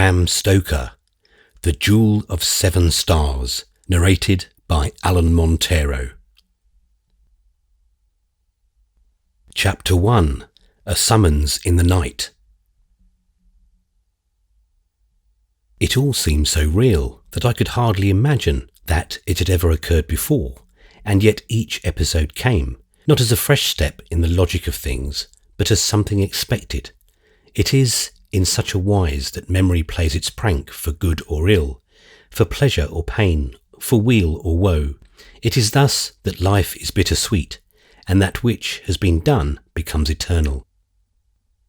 Bram Stoker, The Jewel of 7 Stars, narrated by Alan Montero. Chapter 1. A Summons in the Night. It all seemed so real that I could hardly imagine that it had ever occurred before, and yet each episode came, not as a fresh step in the logic of things, but as something expected. It is in such a wise that memory plays its prank for good or ill, for pleasure or pain, for weal or woe. It is thus that life is bittersweet, and that which has been done becomes eternal.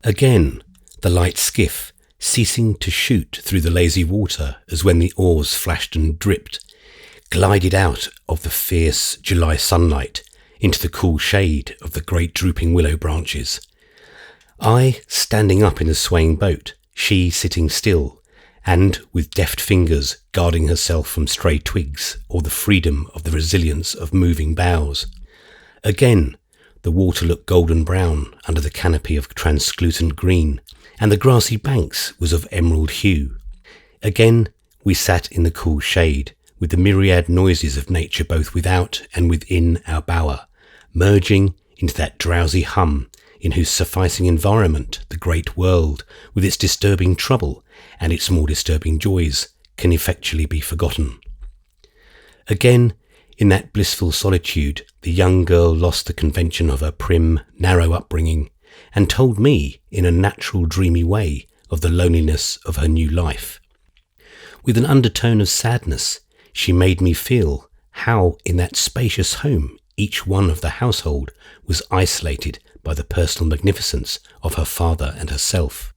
Again, the light skiff, ceasing to shoot through the lazy water as when the oars flashed and dripped, glided out of the fierce July sunlight into the cool shade of the great drooping willow branches. I standing up in the swaying boat, she sitting still, and with deft fingers guarding herself from stray twigs or the freedom of the resilience of moving boughs. Again, the water looked golden brown under the canopy of translucent green, and the grassy banks was of emerald hue. Again, we sat in the cool shade, with the myriad noises of nature both without and within our bower, merging into that drowsy hum in whose sufficing environment the great world, with its disturbing trouble and its more disturbing joys, can effectually be forgotten. Again, in that blissful solitude, the young girl lost the convention of her prim, narrow upbringing, and told me, in a natural, dreamy way, of the loneliness of her new life. With an undertone of sadness, she made me feel how, in that spacious home, each one of the household was isolated by the personal magnificence of her father and herself,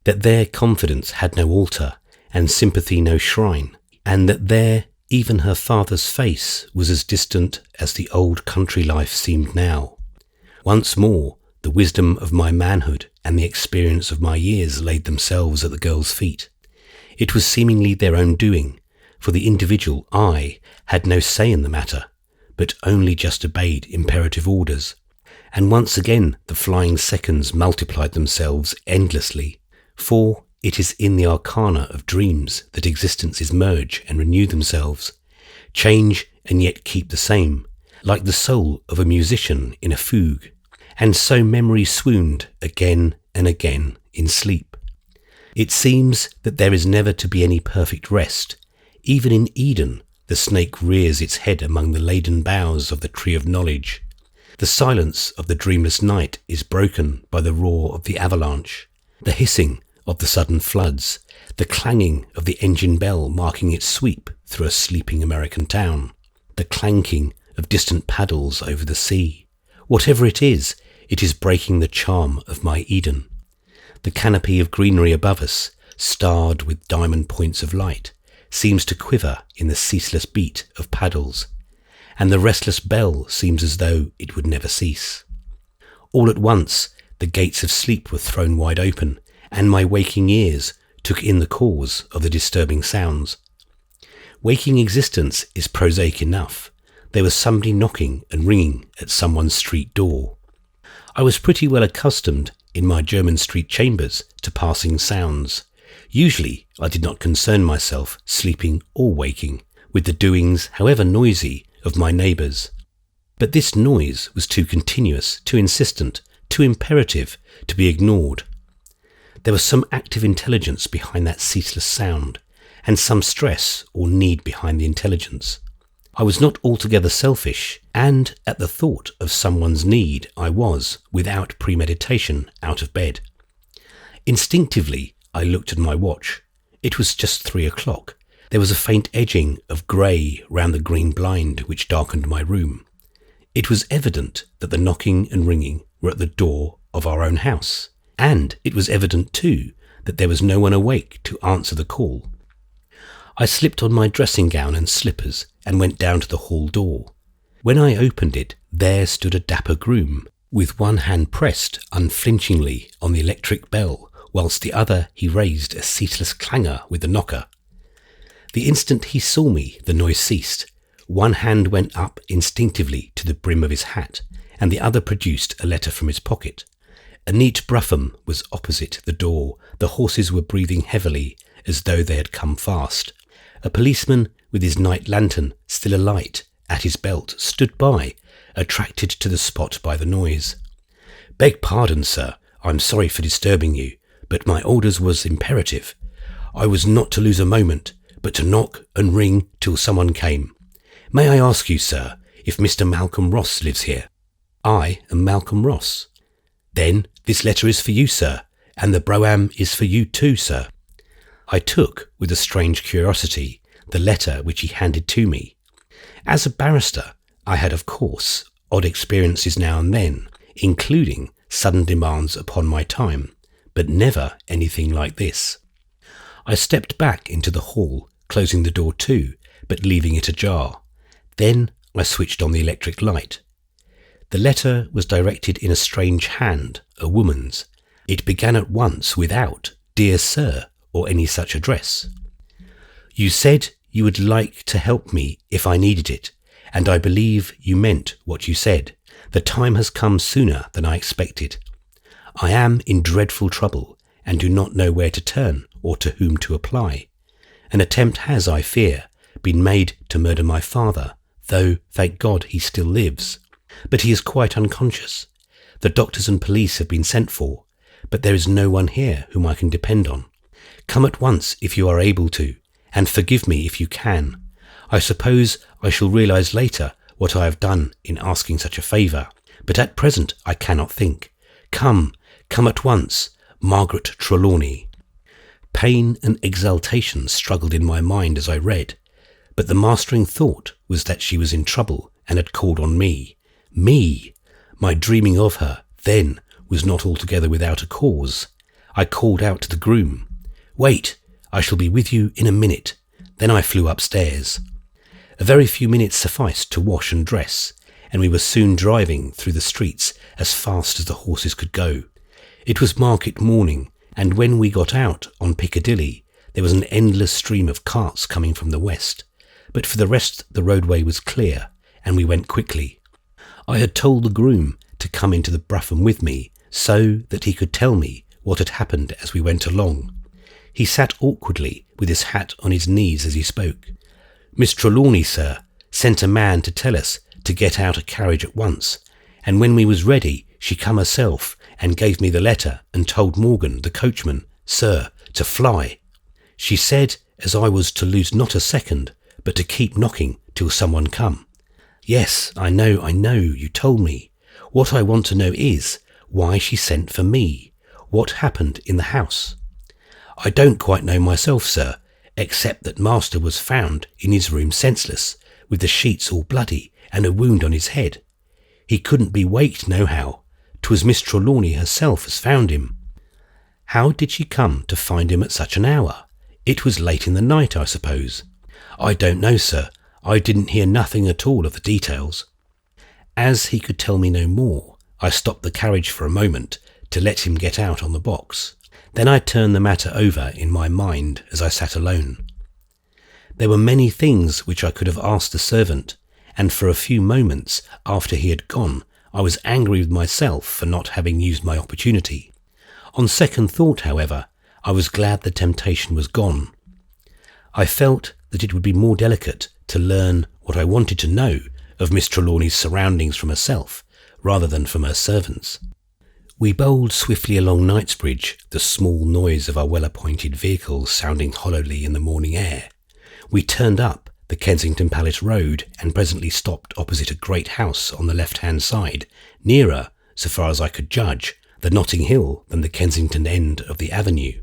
that their confidence had no altar and sympathy no shrine, and that there even her father's face was as distant as the old country life seemed now. Once more, the wisdom of my manhood and the experience of my years laid themselves at the girl's feet. It was seemingly their own doing, for the individual I had no say in the matter, but only just obeyed imperative orders. And once again the flying seconds multiplied themselves endlessly, for it is in the arcana of dreams that existences merge and renew themselves, change and yet keep the same, like the soul of a musician in a fugue. And so memory swooned again and again in sleep. It seems that there is never to be any perfect rest. Even in Eden, the snake rears its head among the laden boughs of the tree of knowledge. The silence of the dreamless night is broken by the roar of the avalanche, the hissing of the sudden floods, the clanging of the engine bell marking its sweep through a sleeping American town, the clanking of distant paddles over the sea. Whatever it is breaking the charm of my Eden. The canopy of greenery above us, starred with diamond points of light, seems to quiver in the ceaseless beat of paddles, and the restless bell seems as though it would never cease. All at once, the gates of sleep were thrown wide open, and my waking ears took in the cause of the disturbing sounds. Waking existence is prosaic enough. There was somebody knocking and ringing at someone's street door. I was pretty well accustomed in my German street chambers to passing sounds. Usually I did not concern myself, sleeping or waking, with the doings, however noisy, of my neighbours. But this noise was too continuous, too insistent, too imperative to be ignored. There was some active intelligence behind that ceaseless sound, and some stress or need behind the intelligence. I was not altogether selfish, and at the thought of someone's need I was, without premeditation, out of bed. Instinctively I looked at my watch. It was just 3 o'clock. There was a faint edging of grey round the green blind which darkened my room. It was evident that the knocking and ringing were at the door of our own house, and it was evident too that there was no one awake to answer the call. I slipped on my dressing gown and slippers and went down to the hall door. When I opened it, there stood a dapper groom, with one hand pressed unflinchingly on the electric bell, whilst the other he raised a ceaseless clangor with the knocker. The instant he saw me, the noise ceased. One hand went up instinctively to the brim of his hat, and the other produced a letter from his pocket. A neat brougham was opposite the door. The horses were breathing heavily, as though they had come fast. A policeman with his night lantern still alight at his belt stood by, attracted to the spot by the noise. "Beg pardon, sir, I'm sorry for disturbing you, but my orders was imperative. I was not to lose a moment, but to knock and ring till someone came. May I ask you, sir, if Mr. Malcolm Ross lives here?" "I am Malcolm Ross." "Then this letter is for you, sir, and the brougham is for you too, sir." I took, with a strange curiosity, the letter which he handed to me. As a barrister, I had, of course, odd experiences now and then, including sudden demands upon my time, but never anything like this. I stepped back into the hall, closing the door too, but leaving it ajar. Then I switched on the electric light. The letter was directed in a strange hand, a woman's. It began at once without "Dear Sir" or any such address. "You said you would like to help me if I needed it, and I believe you meant what you said. The time has come sooner than I expected. I am in dreadful trouble and do not know where to turn or to whom to apply. An attempt has, I fear, been made to murder my father, though, thank God, he still lives. But he is quite unconscious. The doctors and police have been sent for, but there is no one here whom I can depend on. Come at once if you are able to, and forgive me if you can. I suppose I shall realise later what I have done in asking such a favour, but at present I cannot think. Come at once, Margaret Trelawny." Pain and exultation struggled in my mind as I read, but the mastering thought was that she was in trouble and had called on me. Me! My dreaming of her, then, was not altogether without a cause. I called out to the groom, "Wait, I shall be with you in a minute." Then I flew upstairs. A very few minutes sufficed to wash and dress, and we were soon driving through the streets as fast as the horses could go. It was market morning, and when we got out on Piccadilly, there was an endless stream of carts coming from the west, but for the rest the roadway was clear, and we went quickly. I had told the groom to come into the brougham with me, so that he could tell me what had happened as we went along. He sat awkwardly with his hat on his knees as he spoke. "Miss Trelawny, sir, sent a man to tell us to get out a carriage at once, and when we was ready she come herself and gave me the letter and told Morgan, the coachman, sir, to fly. She said as I was to lose not a second, but to keep knocking till someone come." "Yes, I know, you told me. What I want to know is why she sent for me. What happened in the house?" "I don't quite know myself, sir, except that master was found in his room senseless, with the sheets all bloody and a wound on his head. He couldn't be waked nohow. 'Twas Miss Trelawny herself as found him." "How did she come to find him at such an hour? It was late in the night, I suppose." "I don't know, sir. I didn't hear nothing at all of the details." As he could tell me no more, I stopped the carriage for a moment to let him get out on the box. Then I turned the matter over in my mind as I sat alone. There were many things which I could have asked the servant, and for a few moments after he had gone, I was angry with myself for not having used my opportunity. On second thought, however, I was glad the temptation was gone. I felt that it would be more delicate to learn what I wanted to know of Miss Trelawny's surroundings from herself, rather than from her servants. We bowled swiftly along Knightsbridge, the small noise of our well-appointed vehicles sounding hollowly in the morning air. We turned up the Kensington Palace Road and presently stopped opposite a great house on the left-hand side, nearer, so far as I could judge, the Notting Hill than the Kensington end of the avenue.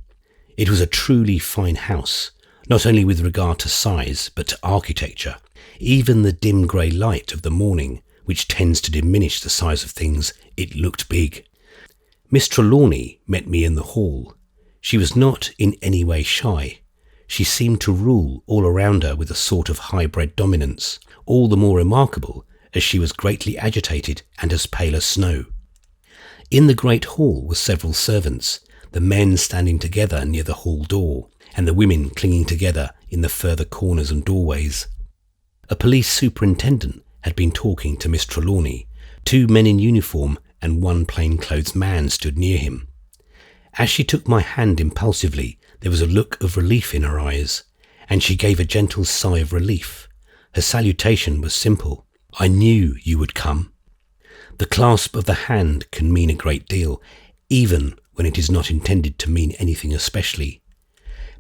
It was a truly fine house, not only with regard to size but to architecture. Even the dim grey light of the morning, which tends to diminish the size of things, it looked big. Miss Trelawny met me in the hall. She was not in any way shy. She seemed to rule all around her with a sort of high-bred dominance, all the more remarkable as she was greatly agitated and as pale as snow. In the great hall were several servants, the men standing together near the hall door, and the women clinging together in the further corners and doorways. A police superintendent had been talking to Miss Trelawny. 2 men in uniform and 1 plain-clothes man stood near him. As she took my hand impulsively, There was a look of relief in her eyes, and she gave a gentle sigh of relief. Her salutation was simple. "I knew you would come." The clasp of the hand can mean a great deal, even when it is not intended to mean anything especially.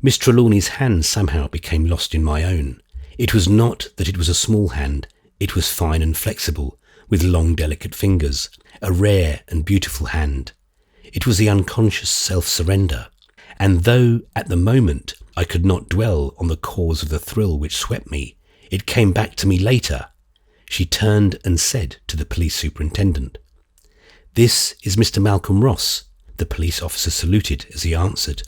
Miss Trelawny's hand somehow became lost in my own. It was not that it was a small hand, it was fine and flexible, with long delicate fingers, a rare and beautiful hand. It was the unconscious self-surrender, and though at the moment I could not dwell on the cause of the thrill which swept me, it came back to me later. She turned and said to the police superintendent, "This is Mr. Malcolm Ross." The police officer saluted as he answered,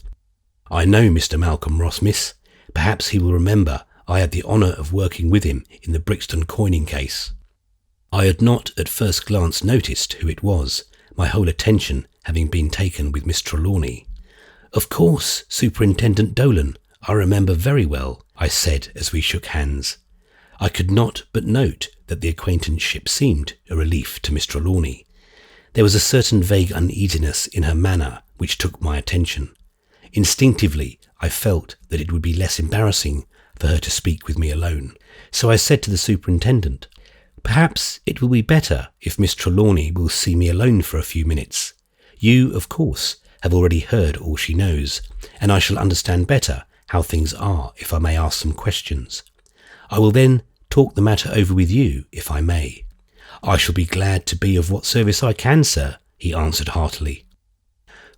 "I know Mr. Malcolm Ross, miss. Perhaps he will remember I had the honour of working with him in the Brixton coining case." I had not at first glance noticed who it was, my whole attention having been taken with Miss Trelawny. "Of course, Superintendent Dolan, I remember very well," I said as we shook hands. I could not but note that the acquaintanceship seemed a relief to Miss Trelawny. There was a certain vague uneasiness in her manner which took my attention. Instinctively, I felt that it would be less embarrassing for her to speak with me alone. So I said to the superintendent, "Perhaps it will be better if Miss Trelawny will see me alone for a few minutes. You, of course, have already heard all she knows, and I shall understand better how things are if I may ask some questions. I will then talk the matter over with you, if I may." "I shall be glad to be of what service I can, sir," he answered heartily.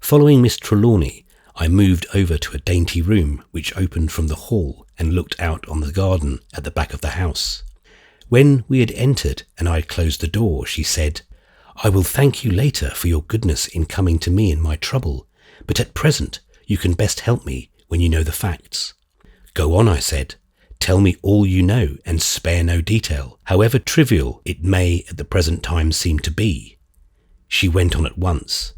Following Miss Trelawny, I moved over to a dainty room which opened from the hall and looked out on the garden at the back of the house. When we had entered and I had closed the door, she said, "I will thank you later for your goodness in coming to me in my trouble, but at present you can best help me when you know the facts." "Go on," I said. "Tell me all you know and spare no detail, however trivial it may at the present time seem to be." She went on at once.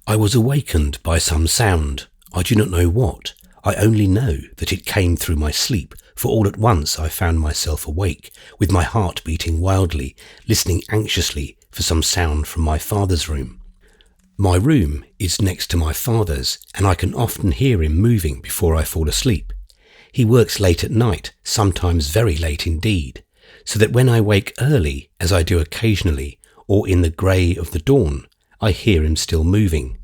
"I was awakened by some sound. I do not know what. I only know that it came through my sleep, for all at once I found myself awake, with my heart beating wildly, listening anxiously for some sound from my father's room. My room is next to my father's, and I can often hear him moving before I fall asleep. He works late at night, sometimes very late indeed, so that when I wake early, as I do occasionally, or in the grey of the dawn, I hear him still moving.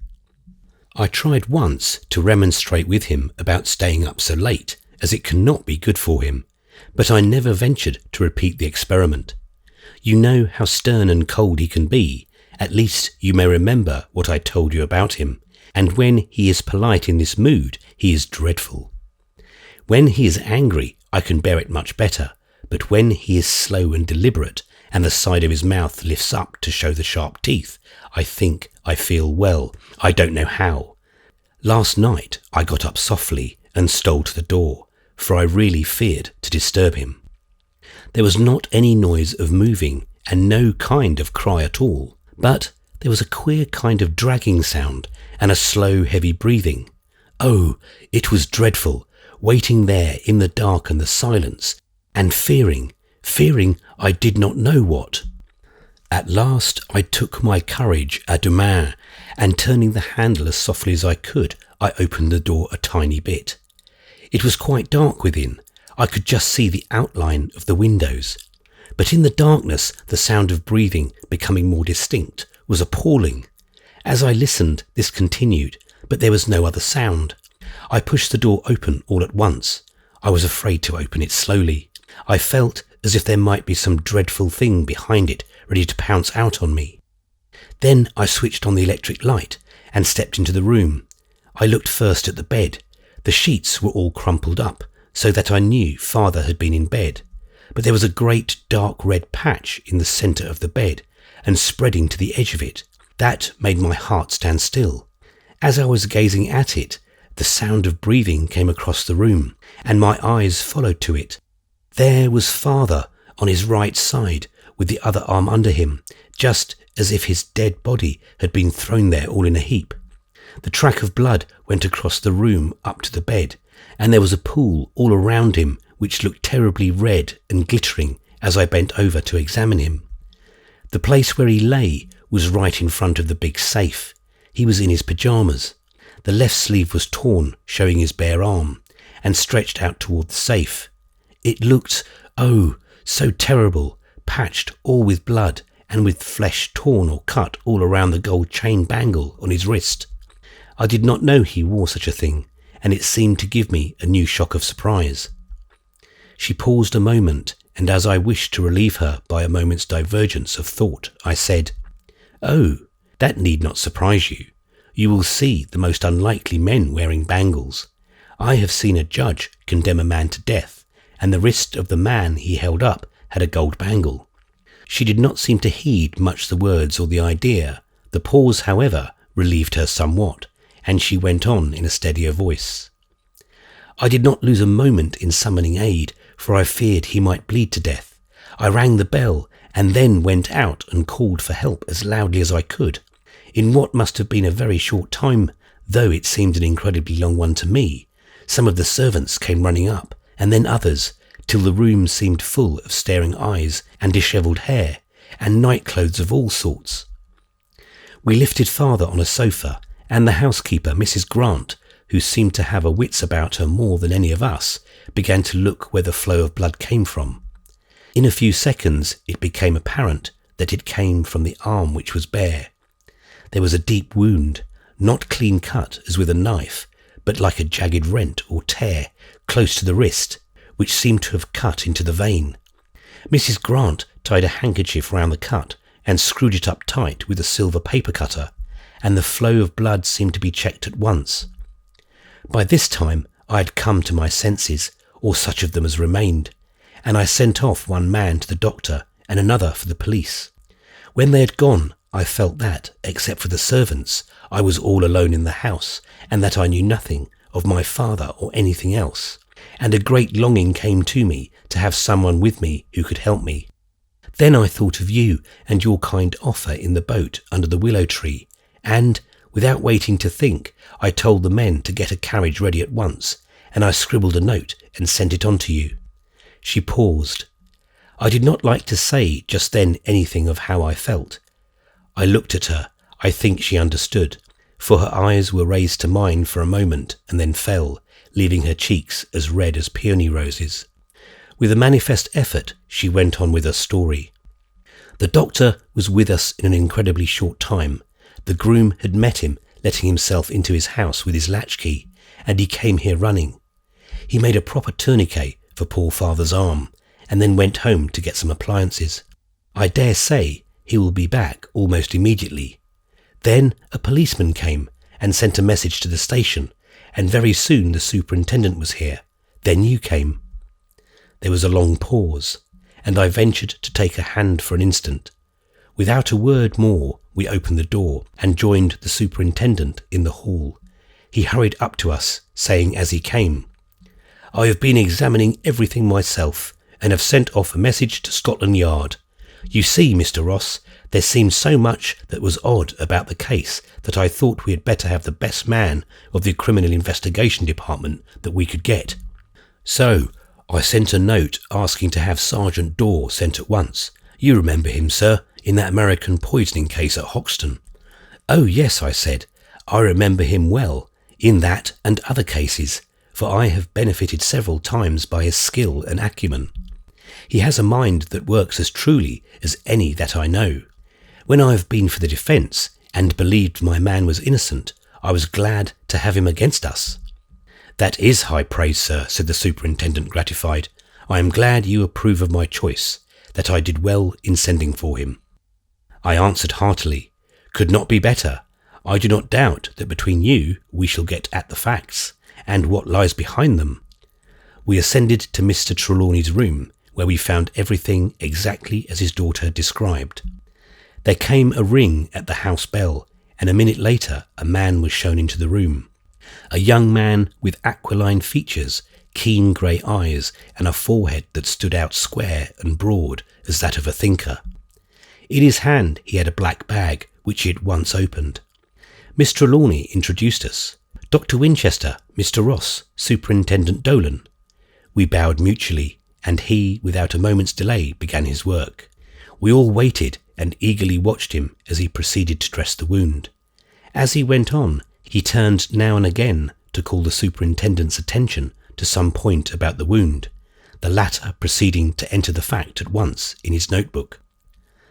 I tried once to remonstrate with him about staying up so late, as it cannot be good for him, but I never ventured to repeat the experiment. You know how stern and cold he can be, at least you may remember what I told you about him, and when he is polite in this mood, he is dreadful. When he is angry, I can bear it much better, but when he is slow and deliberate, and the side of his mouth lifts up to show the sharp teeth, I think I feel well, I don't know how. Last night I got up softly and stole to the door, for I really feared to disturb him. There was not any noise of moving, and no kind of cry at all, but there was a queer kind of dragging sound, and a slow, heavy breathing. Oh, it was dreadful, waiting there in the dark and the silence, and fearing I did not know what. At last I took my courage à deux mains, and turning the handle as softly as I could, I opened the door a tiny bit. It was quite dark within. I could just see the outline of the windows. But in the darkness, the sound of breathing, becoming more distinct, was appalling. As I listened, this continued, but there was no other sound. I pushed the door open all at once. I was afraid to open it slowly. I felt as if there might be some dreadful thing behind it ready to pounce out on me. Then I switched on the electric light and stepped into the room. I looked first at the bed. The sheets were all crumpled up, so that I knew father had been in bed. But there was a great dark red patch in the centre of the bed, and spreading to the edge of it. That made my heart stand still. As I was gazing at it, the sound of breathing came across the room, and my eyes followed to it. There was father on his right side, with the other arm under him, just as if his dead body had been thrown there all in a heap. The track of blood went across the room up to the bed, and there was a pool all around him which looked terribly red and glittering as I bent over to examine him. The place where he lay was right in front of the big safe. He was in his pyjamas. The left sleeve was torn, showing his bare arm, and stretched out toward the safe. It looked, oh, so terrible, patched all with blood and with flesh torn or cut all around the gold chain bangle on his wrist. I did not know he wore such a thing, and it seemed to give me a new shock of surprise. She paused a moment, and as I wished to relieve her by a moment's divergence of thought, I said, "Oh, that need not surprise you. You will see the most unlikely men wearing bangles. I have seen a judge condemn a man to death, and the wrist of the man he held up had a gold bangle." She did not seem to heed much the words or the idea. The pause, however, relieved her somewhat, and she went on in a steadier voice. "I did not lose a moment in summoning aid, for I feared he might bleed to death. I rang the bell, and then went out and called for help as loudly as I could. In what must have been a very short time, though it seemed an incredibly long one to me, some of the servants came running up, and then others, till the room seemed full of staring eyes and dishevelled hair, and night-clothes of all sorts. We lifted father on a sofa, and the housekeeper, Mrs. Grant, who seemed to have a wits about her more than any of us, began to look where the flow of blood came from. In a few seconds it became apparent that it came from the arm which was bare. There was a deep wound, not clean cut as with a knife, but like a jagged rent or tear close to the wrist, which seemed to have cut into the vein. Mrs. Grant tied a handkerchief round the cut and screwed it up tight with a silver paper cutter, and the flow of blood seemed to be checked at once. By this time I had come to my senses, or such of them as remained, and I sent off one man to the doctor and another for the police. When they had gone, I felt that, except for the servants, I was all alone in the house, and that I knew nothing of my father or anything else, and a great longing came to me to have someone with me who could help me. Then I thought of you and your kind offer in the boat under the willow tree, and, without waiting to think, I told the men to get a carriage ready at once, and I scribbled a note and sent it on to you." She paused. I did not like to say just then anything of how I felt. I looked at her. I think she understood, for her eyes were raised to mine for a moment and then fell, leaving her cheeks as red as peony roses. With a manifest effort, she went on with her story. "The doctor was with us in an incredibly short time. The groom had met him, letting himself into his house with his latchkey, and he came here running. He made a proper tourniquet for poor father's arm, and then went home to get some appliances. I dare say he will be back almost immediately. Then a policeman came and sent a message to the station, and very soon the superintendent was here. Then you came." There was a long pause, and I ventured to take a hand for an instant. Without a word more, we opened the door and joined the superintendent in the hall. He hurried up to us, saying as he came, "I have been examining everything myself, and have sent off a message to Scotland Yard. You see, Mr. Ross, there seemed so much that was odd about the case that I thought we had better have the best man of the Criminal Investigation Department that we could get. So I sent a note asking to have Sergeant Dorr sent at once. You remember him, sir, in that American poisoning case at Hoxton." "Oh, yes," I said. "I remember him well, in that and other cases, for I have benefited several times by his skill and acumen. He has a mind that works as truly as any that I know. When I have been for the defence, and believed my man was innocent, I was glad to have him against us." "That is high praise, sir," said the superintendent, gratified. "I am glad you approve of my choice, that I did well in sending for him." I answered heartily, "Could not be better. I do not doubt that between you we shall get at the facts, and what lies behind them." We ascended to Mr. Trelawny's room, where we found everything exactly as his daughter had described. There came a ring at the house bell, and a minute later a man was shown into the room. A young man with aquiline features, keen grey eyes, and a forehead that stood out square and broad as that of a thinker. In his hand he had a black bag, which he had once opened. Miss Trelawny introduced us. "Dr. Winchester, Mr. Ross, Superintendent Dolan." We bowed mutually, and he, without a moment's delay, began his work. We all waited and eagerly watched him as he proceeded to dress the wound. As he went on, He turned now and again to call the superintendent's attention to some point about the wound, the latter proceeding to enter the fact at once in his notebook.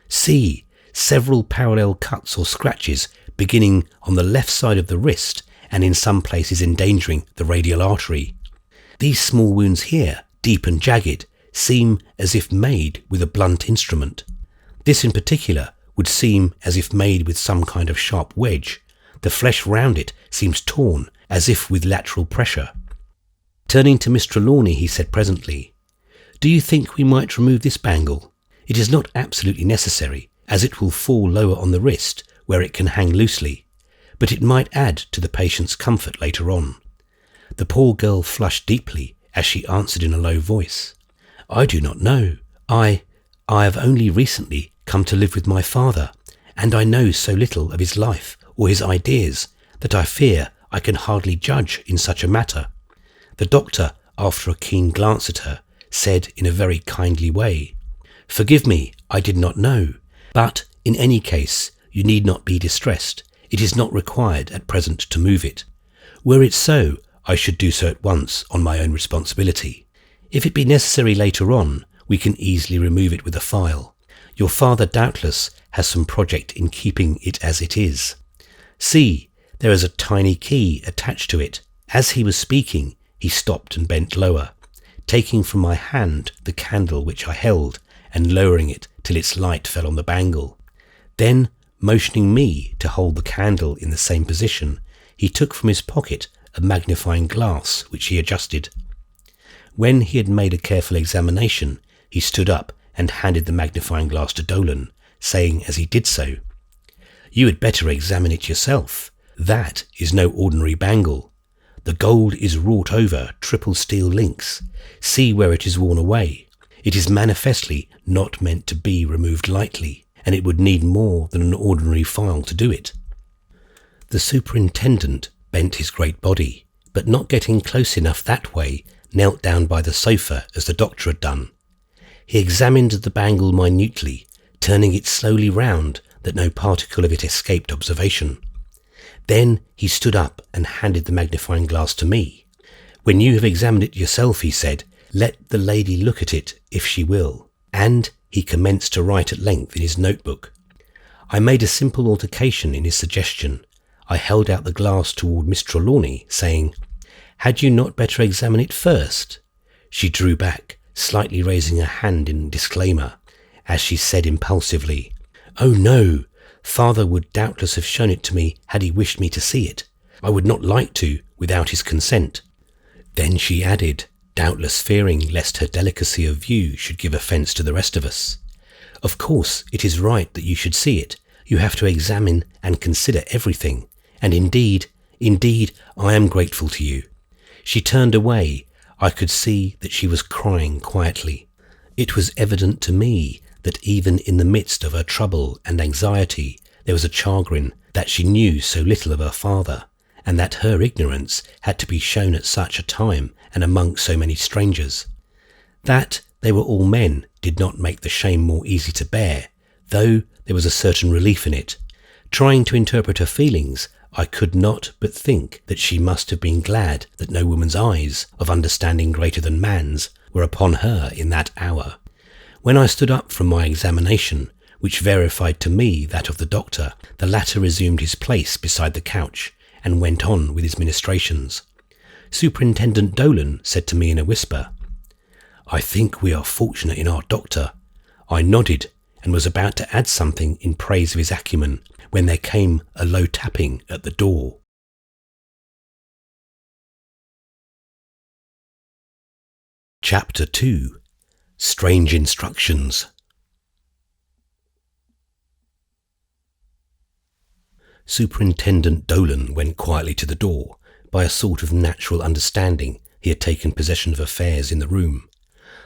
See, several parallel cuts or scratches beginning on the left side of the wrist and in some places endangering the radial artery. These small wounds here, deep and jagged, seem as if made with a blunt instrument. This in particular would seem as if made with some kind of sharp wedge. The flesh round it seems torn, as if with lateral pressure. Turning to Miss Trelawny, he said presently, "Do you think we might remove this bangle? It is not absolutely necessary, as it will fall lower on the wrist, where it can hang loosely, but it might add to the patient's comfort later on." The poor girl flushed deeply as she answered in a low voice, "I do not know. I have only recently come to live with my father, and I know so little of his life or his ideas that I fear I can hardly judge in such a matter." The doctor, after a keen glance at her, said in a very kindly way, "Forgive me, I did not know, but in any case you need not be distressed. It is not required at present to move it. Were it so, I should do so at once on my own responsibility. If it be necessary later on, we can easily remove it with a file. Your father doubtless has some project in keeping it as it is. See, there is a tiny key attached to it." As he was speaking, he stopped and bent lower, taking from my hand the candle which I held and lowering it till its light fell on the bangle. Then, motioning me to hold the candle in the same position, he took from his pocket a magnifying glass which he adjusted. When he had made a careful examination, he stood up and handed the magnifying glass to Dolan, saying as he did so, "You had better examine it yourself. That is no ordinary bangle. The gold is wrought over triple steel links. See where it is worn away. It is manifestly not meant to be removed lightly, and it would need more than an ordinary file to do it." The superintendent bent his great body, but not getting close enough that way, knelt down by the sofa as the doctor had done. He examined the bangle minutely, turning it slowly round that no particle of it escaped observation. Then he stood up and handed the magnifying glass to me. "When you have examined it yourself," he said, "let the lady look at it if she will." And he commenced to write at length in his notebook. I made a simple altercation in his suggestion. I held out the glass toward Miss Trelawny, saying, "Had you not better examine it first?" She drew back, slightly raising her hand in disclaimer, as she said impulsively, "Oh no, father would doubtless have shown it to me had he wished me to see it. I would not like to without his consent." Then she added, doubtless fearing lest her delicacy of view should give offence to the rest of us, "Of course it is right that you should see it. You have to examine and consider everything, and indeed, I am grateful to you." She turned away. I could see that she was crying quietly. It was evident to me that even in the midst of her trouble and anxiety there was a chagrin that she knew so little of her father, and that her ignorance had to be shown at such a time and among so many strangers. That they were all men did not make the shame more easy to bear, though there was a certain relief in it. Trying to interpret her feelings, I could not but think that she must have been glad that no woman's eyes, of understanding greater than man's, were upon her in that hour. When I stood up from my examination, which verified to me that of the doctor, the latter resumed his place beside the couch and went on with his ministrations. Superintendent Dolan said to me in a whisper, "I think we are fortunate in our doctor." I nodded and was about to add something in praise of his acumen when there came a low tapping at the door. Chapter 2. Strange Instructions. Superintendent Dolan went quietly to the door. By a sort of natural understanding, he had taken possession of affairs in the room.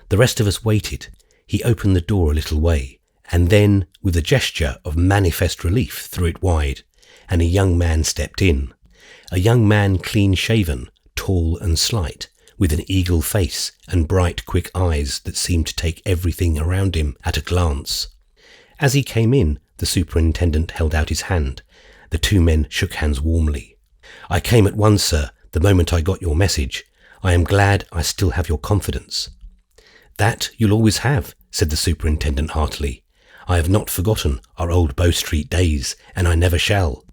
The rest of us waited. He opened the door a little way, and then, with a gesture of manifest relief, threw it wide, and a young man stepped in. A young man clean-shaven, tall and slight, with an eagle face and bright, quick eyes that seemed to take everything around him at a glance. As he came in, the superintendent held out his hand. The two men shook hands warmly. "I came at once, sir, the moment I got your message. I am glad I still have your confidence." "That you'll always have," said the superintendent heartily. "I have not forgotten our old Bow Street days, and I never shall."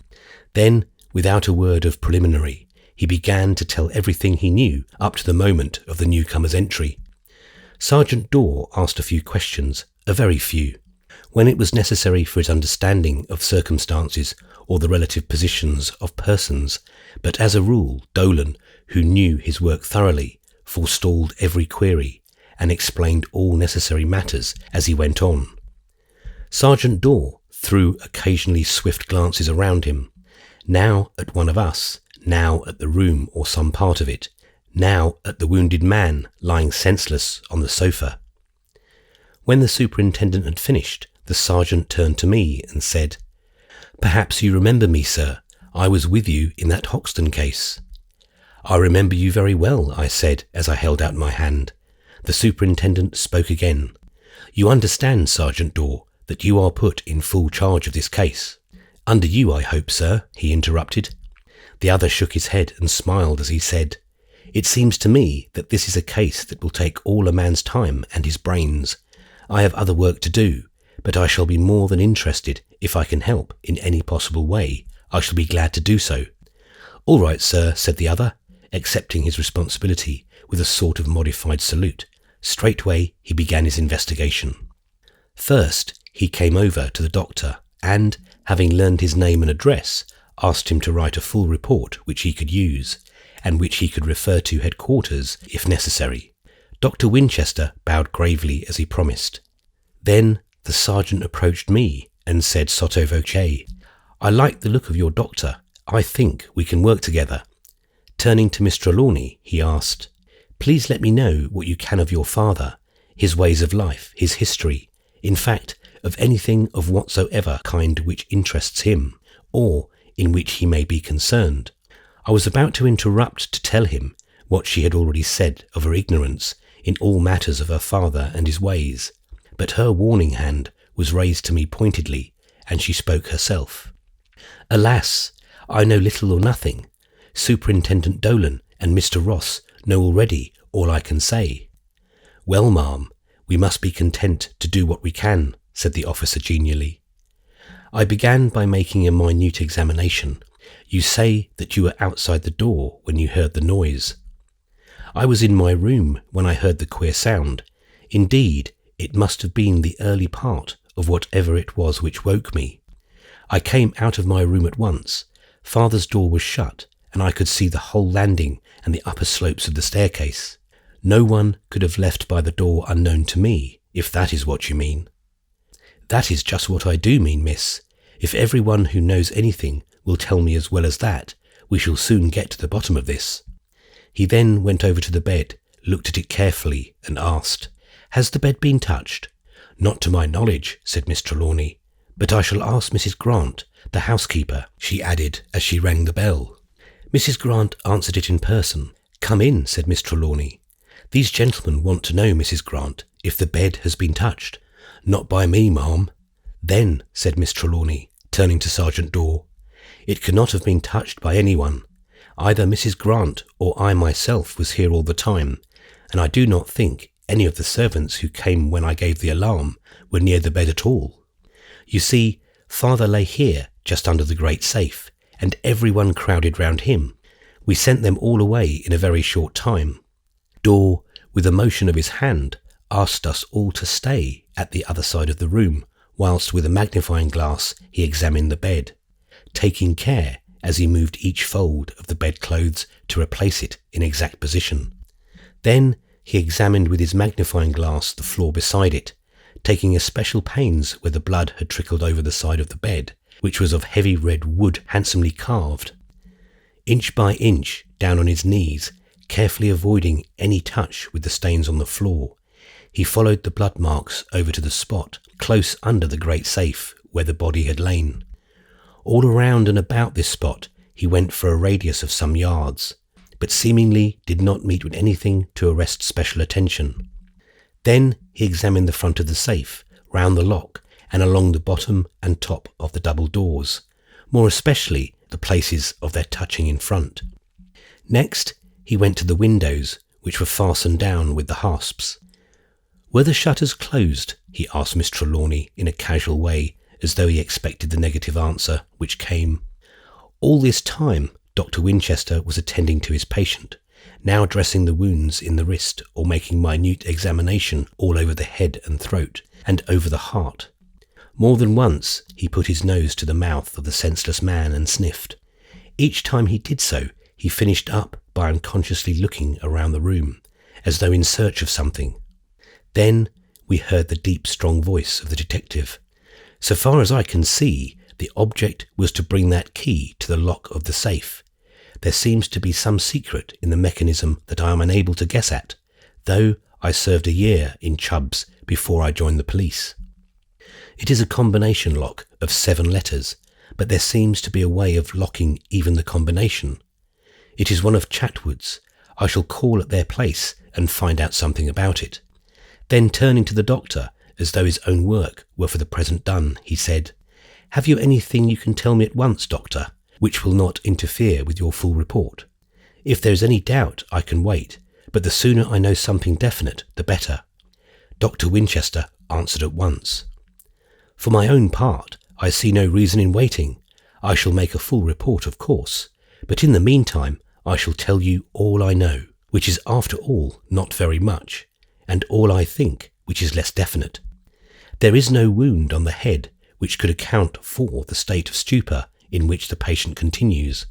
Then, without a word of preliminary, he began to tell everything he knew up to the moment of the newcomer's entry. Sergeant Dorr asked a few questions, a very few. When it was necessary for his understanding of circumstances or the relative positions of persons, but as a rule Dolan, who knew his work thoroughly, forestalled every query and explained all necessary matters as he went on. Sergeant Dorr threw occasionally swift glances around him, now at one of us, now at the room or some part of it, now at the wounded man lying senseless on the sofa. When the superintendent had finished, the sergeant turned to me and said, "Perhaps you remember me, sir. I was with you in that Hoxton case." "I remember you very well," I said as I held out my hand. The superintendent spoke again. "You understand, Sergeant Dorr, that you are put in full charge of this case." "Under you, I hope, sir," he interrupted. The other shook his head and smiled as he said, "It seems to me that this is a case that will take all a man's time and his brains. I have other work to do, but I shall be more than interested if I can help in any possible way. I shall be glad to do so." "All right, sir," said the other, accepting his responsibility with a sort of modified salute. Straightway he began his investigation. First, he came over to the doctor and, having learned his name and address, asked him to write a full report which he could use, and which he could refer to headquarters if necessary. Dr. Winchester bowed gravely as he promised. Then the sergeant approached me and said sotto voce, "I like the look of your doctor. I think we can work together." Turning to Miss Trelawny, he asked, "Please let me know what you can of your father, his ways of life, his history, in fact, of anything of whatsoever kind which interests him, or in which he may be concerned." I was about to interrupt to tell him what she had already said of her ignorance in all matters of her father and his ways, but her warning hand was raised to me pointedly, and she spoke herself. "Alas, I know little or nothing. Superintendent Dolan and Mr. Ross know already all I can say." "Well, ma'am, we must be content to do what we can," said the officer genially. I began by making a minute examination. "You say that you were outside the door when you heard the noise." "I was in my room when I heard the queer sound. Indeed, it must have been the early part of whatever it was which woke me. I came out of my room at once. Father's door was shut, and I could see the whole landing and the upper slopes of the staircase. No one could have left by the door unknown to me, if that is what you mean." "That is just what I do mean, miss. If everyone who knows anything will tell me as well as that, we shall soon get to the bottom of this." He then went over to the bed, looked at it carefully, and asked, "Has the bed been touched?" "Not to my knowledge," said Miss Trelawny, "but I shall ask Mrs. Grant, the housekeeper," she added as she rang the bell. Mrs. Grant answered it in person. "Come in," said Miss Trelawny. "These gentlemen want to know, Mrs. Grant, if the bed has been touched." "Not by me, ma'am." "Then," said Miss Trelawny, turning to Sergeant Dorr, "it cannot have been touched by anyone. Either Mrs. Grant or I myself was here all the time, and I do not think any of the servants who came when I gave the alarm were near the bed at all. You see, father lay here just under the great safe, and everyone crowded round him. We sent them all away in a very short time." Dorr, with a motion of his hand, asked us all to stay at the other side of the room, whilst with a magnifying glass he examined the bed, taking care as he moved each fold of the bedclothes to replace it in exact position. Then he examined with his magnifying glass the floor beside it, taking especial pains where the blood had trickled over the side of the bed, which was of heavy red wood handsomely carved. Inch by inch, down on his knees, carefully avoiding any touch with the stains on the floor, he followed the blood marks over to the spot close under the great safe where the body had lain. All around and about this spot he went for a radius of some yards, but seemingly did not meet with anything to arrest special attention. Then he examined the front of the safe, round the lock, and along the bottom and top of the double doors, more especially the places of their touching in front. Next, he went to the windows, which were fastened down with the hasps. "Were the shutters closed?" he asked Miss Trelawny in a casual way, as though he expected the negative answer, which came. All this time, Dr. Winchester was attending to his patient, now dressing the wounds in the wrist or making minute examination all over the head and throat, and over the heart. More than once he put his nose to the mouth of the senseless man and sniffed. Each time he did so, he finished up by unconsciously looking around the room, as though in search of something. Then we heard the deep, strong voice of the detective. "So far as I can see, the object was to bring that key to the lock of the safe. There seems to be some secret in the mechanism that I am unable to guess at, though I served a year in Chubb's before I joined the police. It is a combination lock of 7 letters, but there seems to be a way of locking even the combination. It is one of Chatwood's. I shall call at their place and find out something about it." Then turning to the doctor, as though his own work were for the present done, he said, "Have you anything you can tell me at once, doctor, which will not interfere with your full report? If there is any doubt, I can wait, but the sooner I know something definite, the better." Dr. Winchester answered at once. "For my own part, I see no reason in waiting. I shall make a full report, of course, but in the meantime I shall tell you all I know, which is after all not very much, and all I think, which is less definite. There is no wound on the head which could account for the state of stupor in which the patient continues.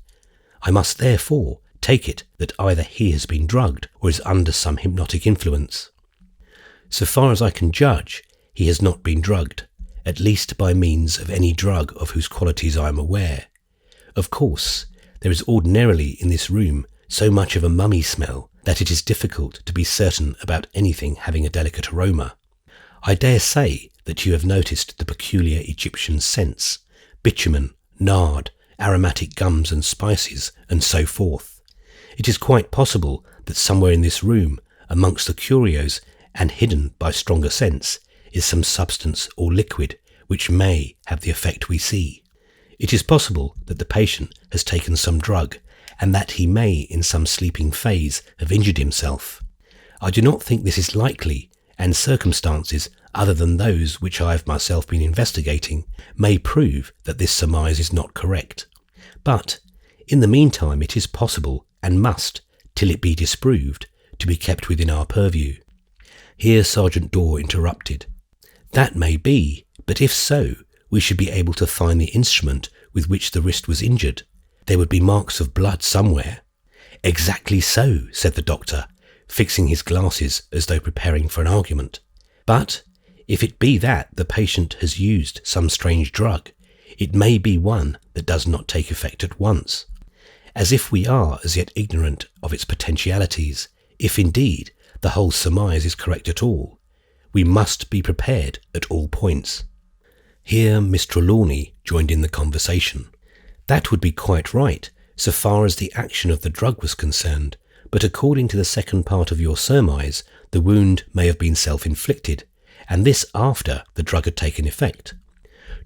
I must therefore take it that either he has been drugged or is under some hypnotic influence. So far as I can judge, he has not been drugged, at least by means of any drug of whose qualities I am aware. Of course, there is ordinarily in this room so much of a mummy smell that it is difficult to be certain about anything having a delicate aroma. I dare say that you have noticed the peculiar Egyptian scents, bitumen, nard, aromatic gums and spices, and so forth. It is quite possible that somewhere in this room, amongst the curios, and hidden by stronger scents, is some substance or liquid which may have the effect we see. It is possible that the patient has taken some drug, and that he may in some sleeping phase have injured himself. I do not think this is likely, and circumstances other than those which I have myself been investigating may prove that this surmise is not correct. But in the meantime it is possible, and must, till it be disproved, to be kept within our purview." Here Sergeant Dorr interrupted. "That may be, but if so, we should be able to find the instrument with which the wrist was injured. There would be marks of blood somewhere." "Exactly so," said the doctor, fixing his glasses as though preparing for an argument. "But if it be that the patient has used some strange drug, it may be one that does not take effect at once. As if we are as yet ignorant of its potentialities, if indeed the whole surmise is correct at all, we must be prepared at all points." Here Miss Trelawny joined in the conversation. "That would be quite right, so far as the action of the drug was concerned, but according to the second part of your surmise, the wound may have been self-inflicted, and this after the drug had taken effect."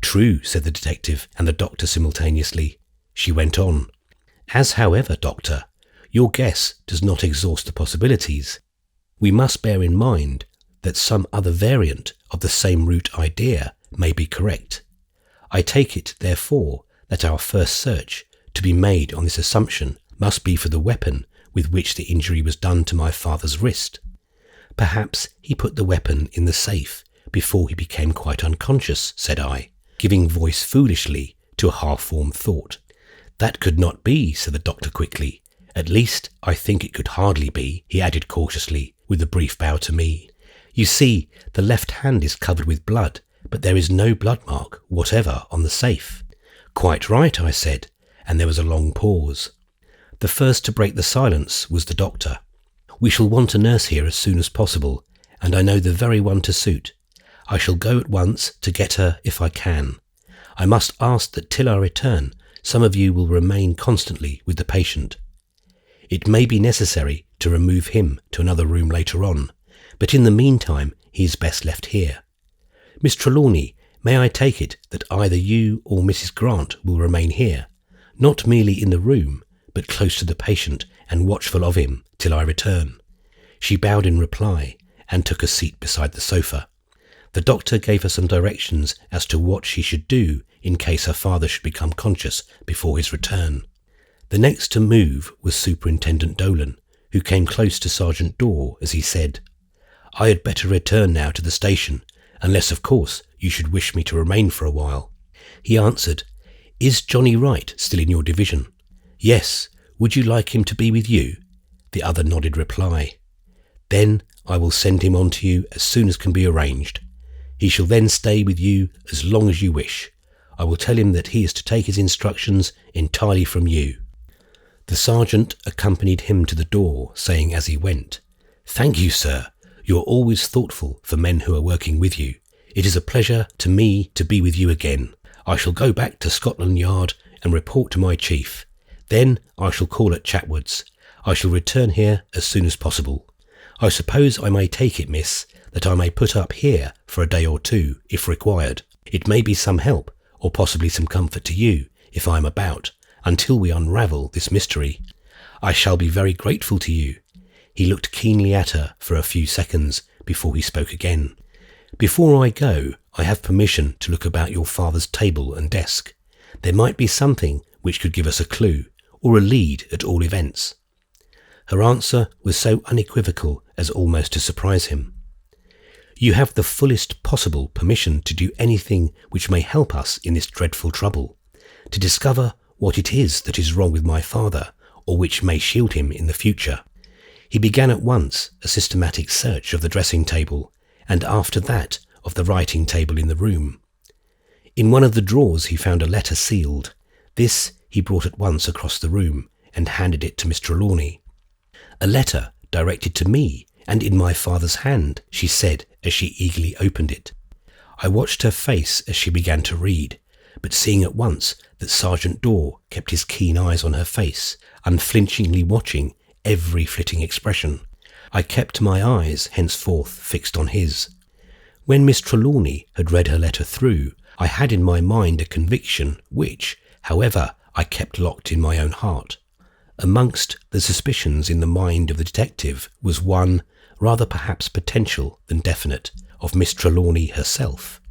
"True," said the detective and the doctor simultaneously. She went on. "As, however, doctor, your guess does not exhaust the possibilities, we must bear in mind that some other variant of the same root idea may be correct. I take it, therefore, that our first search, to be made on this assumption, must be for the weapon with which the injury was done to my father's wrist. Perhaps he put the weapon in the safe before he became quite unconscious," said I, giving voice foolishly to a half-formed thought. "That could not be," said the doctor quickly. "At least, I think it could hardly be," he added cautiously, with a brief bow to me. "You see, the left hand is covered with blood, but there is no blood mark whatever on the safe." "Quite right," I said, and there was a long pause. The first to break the silence was the doctor. "We shall want a nurse here as soon as possible, and I know the very one to suit. I shall go at once to get her if I can. I must ask that till I return, some of you will remain constantly with the patient. It may be necessary to remove him to another room later on, but in the meantime he is best left here. Miss Trelawny, may I take it that either you or Mrs. Grant will remain here? not merely in the room, but close to the patient and watchful of him till I return." She bowed in reply and took a seat beside the sofa. The doctor gave her some directions as to what she should do in case her father should become conscious before his return. The next to move was Superintendent Dolan, who came close to Sergeant Dorr as he said, "I had better return now to the station, unless of course you should wish me to remain for a while." He answered, "Is Johnny Wright still in your division?" "Yes. Would you like him to be with you?" The other nodded reply. "Then I will send him on to you as soon as can be arranged. He shall then stay with you as long as you wish. I will tell him that he is to take his instructions entirely from you." The sergeant accompanied him to the door, saying as he went, "Thank you, sir. You are always thoughtful for men who are working with you. It is a pleasure to me to be with you again. I shall go back to Scotland Yard and report to my chief. Then I shall call at Chatwood's. I shall return here as soon as possible. I suppose I may take it, miss, that I may put up here for a day or two, if required. It may be some help, or possibly some comfort to you, if I am about, until we unravel this mystery. I shall be very grateful to you." He looked keenly at her for a few seconds before he spoke again. "Before I go, I have permission to look about your father's table and desk. There might be something which could give us a clue, or a lead at all events." Her answer was so unequivocal as almost to surprise him. "You have the fullest possible permission to do anything which may help us in this dreadful trouble, to discover what it is that is wrong with my father, or which may shield him in the future." He began at once a systematic search of the dressing table, and after that of the writing table in the room. In one of the drawers he found a letter sealed. This he brought at once across the room and handed it to Miss Trelawny. "A letter directed to me and in my father's hand," she said as she eagerly opened it. I watched her face as she began to read, but seeing at once that Sergeant Dorr kept his keen eyes on her face, unflinchingly watching every flitting expression, I kept my eyes henceforth fixed on his. When Miss Trelawny had read her letter through, I had in my mind a conviction which, however, I kept locked in my own heart. Amongst the suspicions in the mind of the detective was one, rather perhaps potential than definite, of Miss Trelawny herself.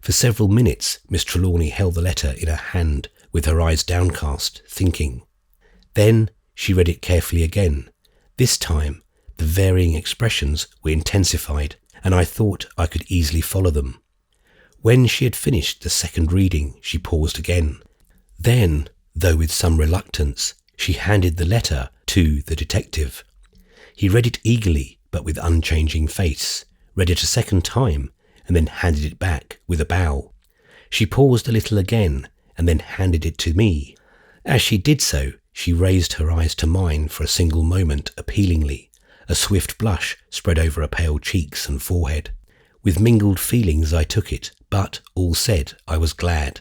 For several minutes Miss Trelawny held the letter in her hand with her eyes downcast, thinking. Then she read it carefully again. This time the varying expressions were intensified, and I thought I could easily follow them. When she had finished the second reading, she paused again. Then, though with some reluctance, she handed the letter to the detective. He read it eagerly, but with unchanging face, read it a second time, and then handed it back with a bow. She paused a little again, and then handed it to me. As she did so, she raised her eyes to mine for a single moment appealingly. A swift blush spread over her pale cheeks and forehead. With mingled feelings I took it, but, all said, I was glad.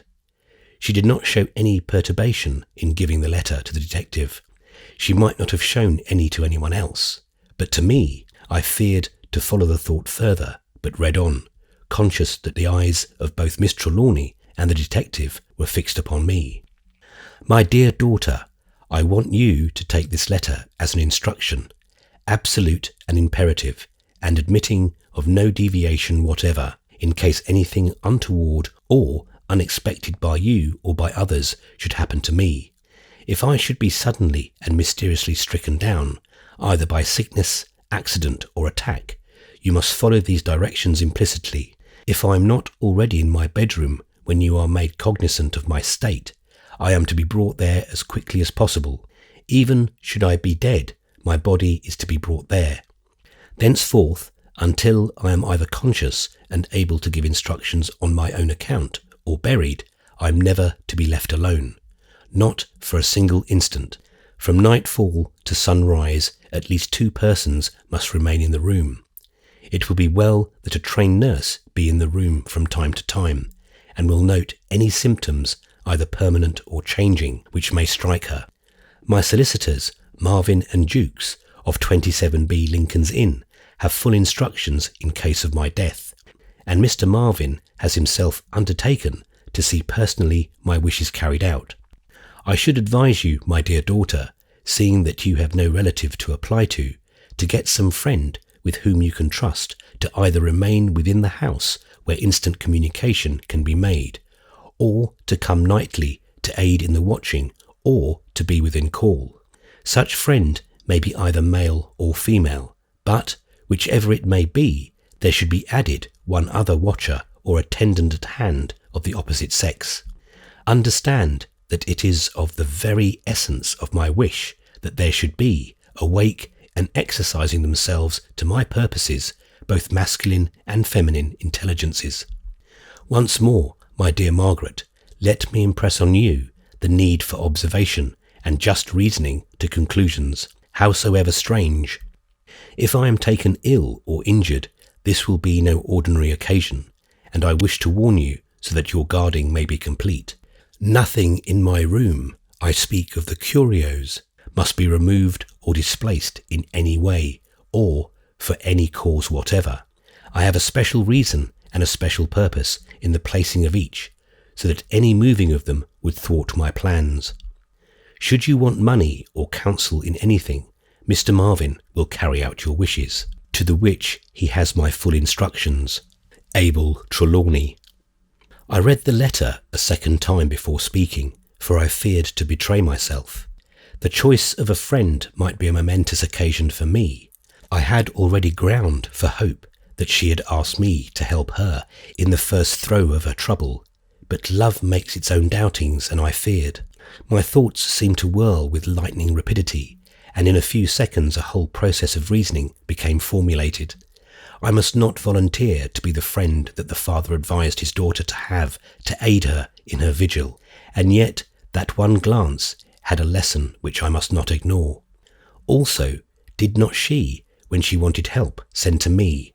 She did not show any perturbation in giving the letter to the detective. She might not have shown any to anyone else. But to me, I feared to follow the thought further, but read on, conscious that the eyes of both Miss Trelawny and the detective were fixed upon me. "My dear daughter, I want you to take this letter as an instruction, absolute and imperative, and admitting of no deviation whatever, in case anything untoward or unexpected by you or by others should happen to me. If I should be suddenly and mysteriously stricken down, either by sickness, accident, or attack, you must follow these directions implicitly. If I am not already in my bedroom when you are made cognizant of my state, I am to be brought there as quickly as possible. Even should I be dead, my body is to be brought there. Thenceforth, until I am either conscious and able to give instructions on my own account, or buried, I am never to be left alone. Not for a single instant. From nightfall to sunrise, at least 2 persons must remain in the room. It will be well that a trained nurse be in the room from time to time, and will note any symptoms, either permanent or changing, which may strike her. My solicitors, Marvin and Jukes, of 27B Lincoln's Inn, have full instructions in case of my death, and Mr. Marvin has himself undertaken to see personally my wishes carried out. I should advise you, my dear daughter, seeing that you have no relative to apply to get some friend with whom you can trust to either remain within the house where instant communication can be made, or to come nightly to aid in the watching, or to be within call. Such friend may be either male or female, but, whichever it may be, there should be added one other watcher or attendant at hand of the opposite sex. Understand that it is of the very essence of my wish that there should be, awake and exercising themselves to my purposes, both masculine and feminine intelligences. Once more, my dear Margaret, let me impress on you the need for observation and just reasoning to conclusions, howsoever strange. If I am taken ill or injured, this will be no ordinary occasion, and I wish to warn you so that your guarding may be complete. Nothing in my room, I speak of the curios, must be removed or displaced in any way, or for any cause whatever. I have a special reason and a special purpose in the placing of each, so that any moving of them would thwart my plans. Should you want money or counsel in anything, Mr. Marvin will carry out your wishes, to the which he has my full instructions. Abel Trelawny. I read the letter a second time before speaking, for I feared to betray myself. The choice of a friend might be a momentous occasion for me. I had already ground for hope that she had asked me to help her in the first throe of her trouble, but love makes its own doubtings, and I feared. My thoughts seemed to whirl with lightning rapidity, and in a few seconds a whole process of reasoning became formulated. I must not volunteer to be the friend that the father advised his daughter to have to aid her in her vigil, and yet that one glance had a lesson which I must not ignore. Also, did not she, when she wanted help, send to me,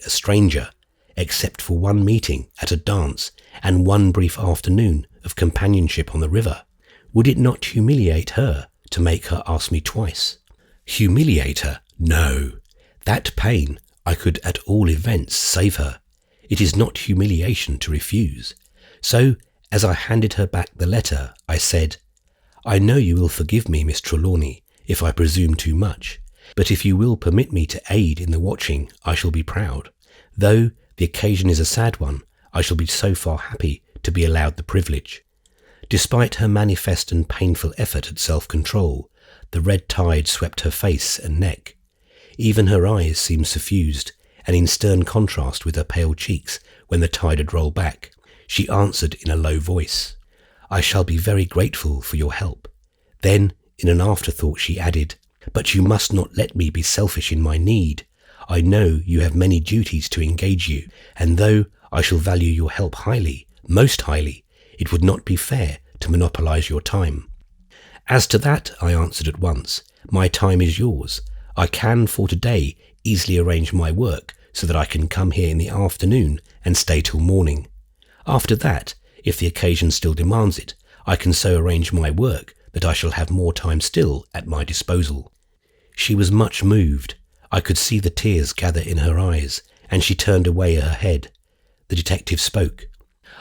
a stranger, except for one meeting at a dance and one brief afternoon of companionship on the river? Would it not humiliate her to make her ask me twice? Humiliate her? No. That pain I could at all events save her. It is not humiliation to refuse. So, as I handed her back the letter, I said, I know you will forgive me, Miss Trelawny, if I presume too much, but if you will permit me to aid in the watching, I shall be proud. Though the occasion is a sad one, I shall be so far happy to be allowed the privilege. Despite her manifest and painful effort at self-control, the red tide swept her face and neck. Even her eyes seemed suffused, and in stern contrast with her pale cheeks when the tide had rolled back, she answered in a low voice, I shall be very grateful for your help. Then, in an afterthought, she added, but you must not let me be selfish in my need. I know you have many duties to engage you, and though I shall value your help highly, most highly, it would not be fair to monopolize your time. As to that, I answered at once, my time is yours. I can, for today, easily arrange my work so that I can come here in the afternoon and stay till morning. After that, if the occasion still demands it, I can so arrange my work that I shall have more time still at my disposal. She was much moved. I could see the tears gather in her eyes, and she turned away her head. The detective spoke.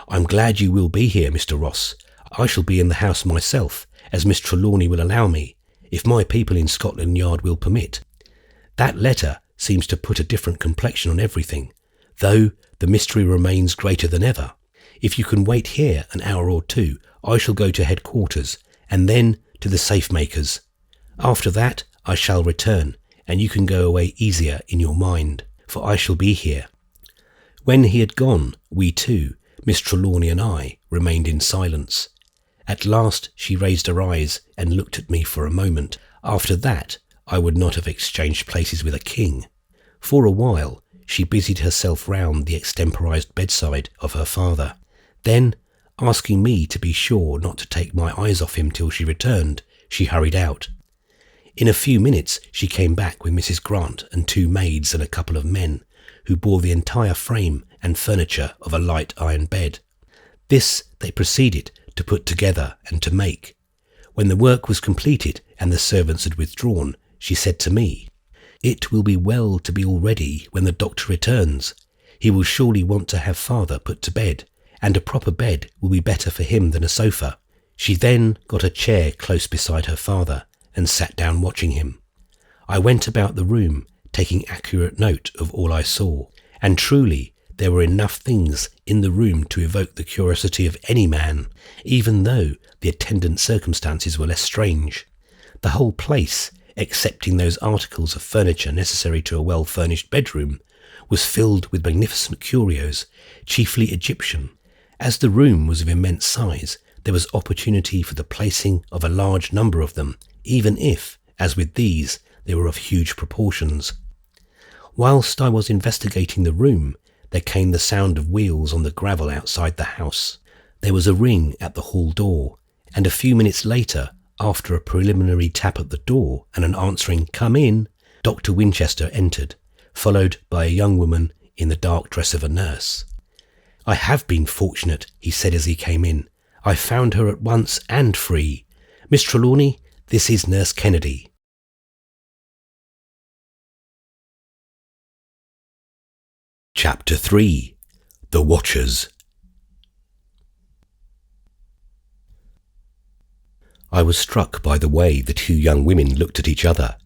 I'm glad you will be here, Mr. Ross. I shall be in the house myself, as Miss Trelawny will allow me, if my people in Scotland Yard will permit. That letter seems to put a different complexion on everything, though the mystery remains greater than ever. If you can wait here an hour or two, I shall go to headquarters, and then to the safe-makers. After that, I shall return, and you can go away easier in your mind, for I shall be here. When he had gone, we two, Miss Trelawny and I, remained in silence. At last she raised her eyes and looked at me for a moment. After that, I would not have exchanged places with a king. For a while, she busied herself round the extemporized bedside of her father. Then, asking me to be sure not to take my eyes off him till she returned, she hurried out. In a few minutes she came back with Mrs. Grant and 2 maids and a couple of men, who bore the entire frame and furniture of a light iron bed. This they proceeded to put together and to make. When the work was completed and the servants had withdrawn, she said to me, It will be well to be all ready when the doctor returns. He will surely want to have father put to bed, and a proper bed will be better for him than a sofa. She then got a chair close beside her father and sat down watching him. I went about the room, taking accurate note of all I saw, and truly there were enough things in the room to evoke the curiosity of any man, even though the attendant circumstances were less strange. The whole place, excepting those articles of furniture necessary to a well-furnished bedroom, was filled with magnificent curios, chiefly Egyptian. As the room was of immense size, there was opportunity for the placing of a large number of them, even if, as with these, they were of huge proportions. Whilst I was investigating the room, there came the sound of wheels on the gravel outside the house. There was a ring at the hall door, and a few minutes later, after a preliminary tap at the door and an answering "come in," Dr. Winchester entered, followed by a young woman in the dark dress of a nurse. "I have been fortunate," he said as he came in. "I found her at once and free. Miss Trelawny, this is Nurse Kennedy." Chapter 3. The Watchers. I was struck by the way the two young women looked at each other.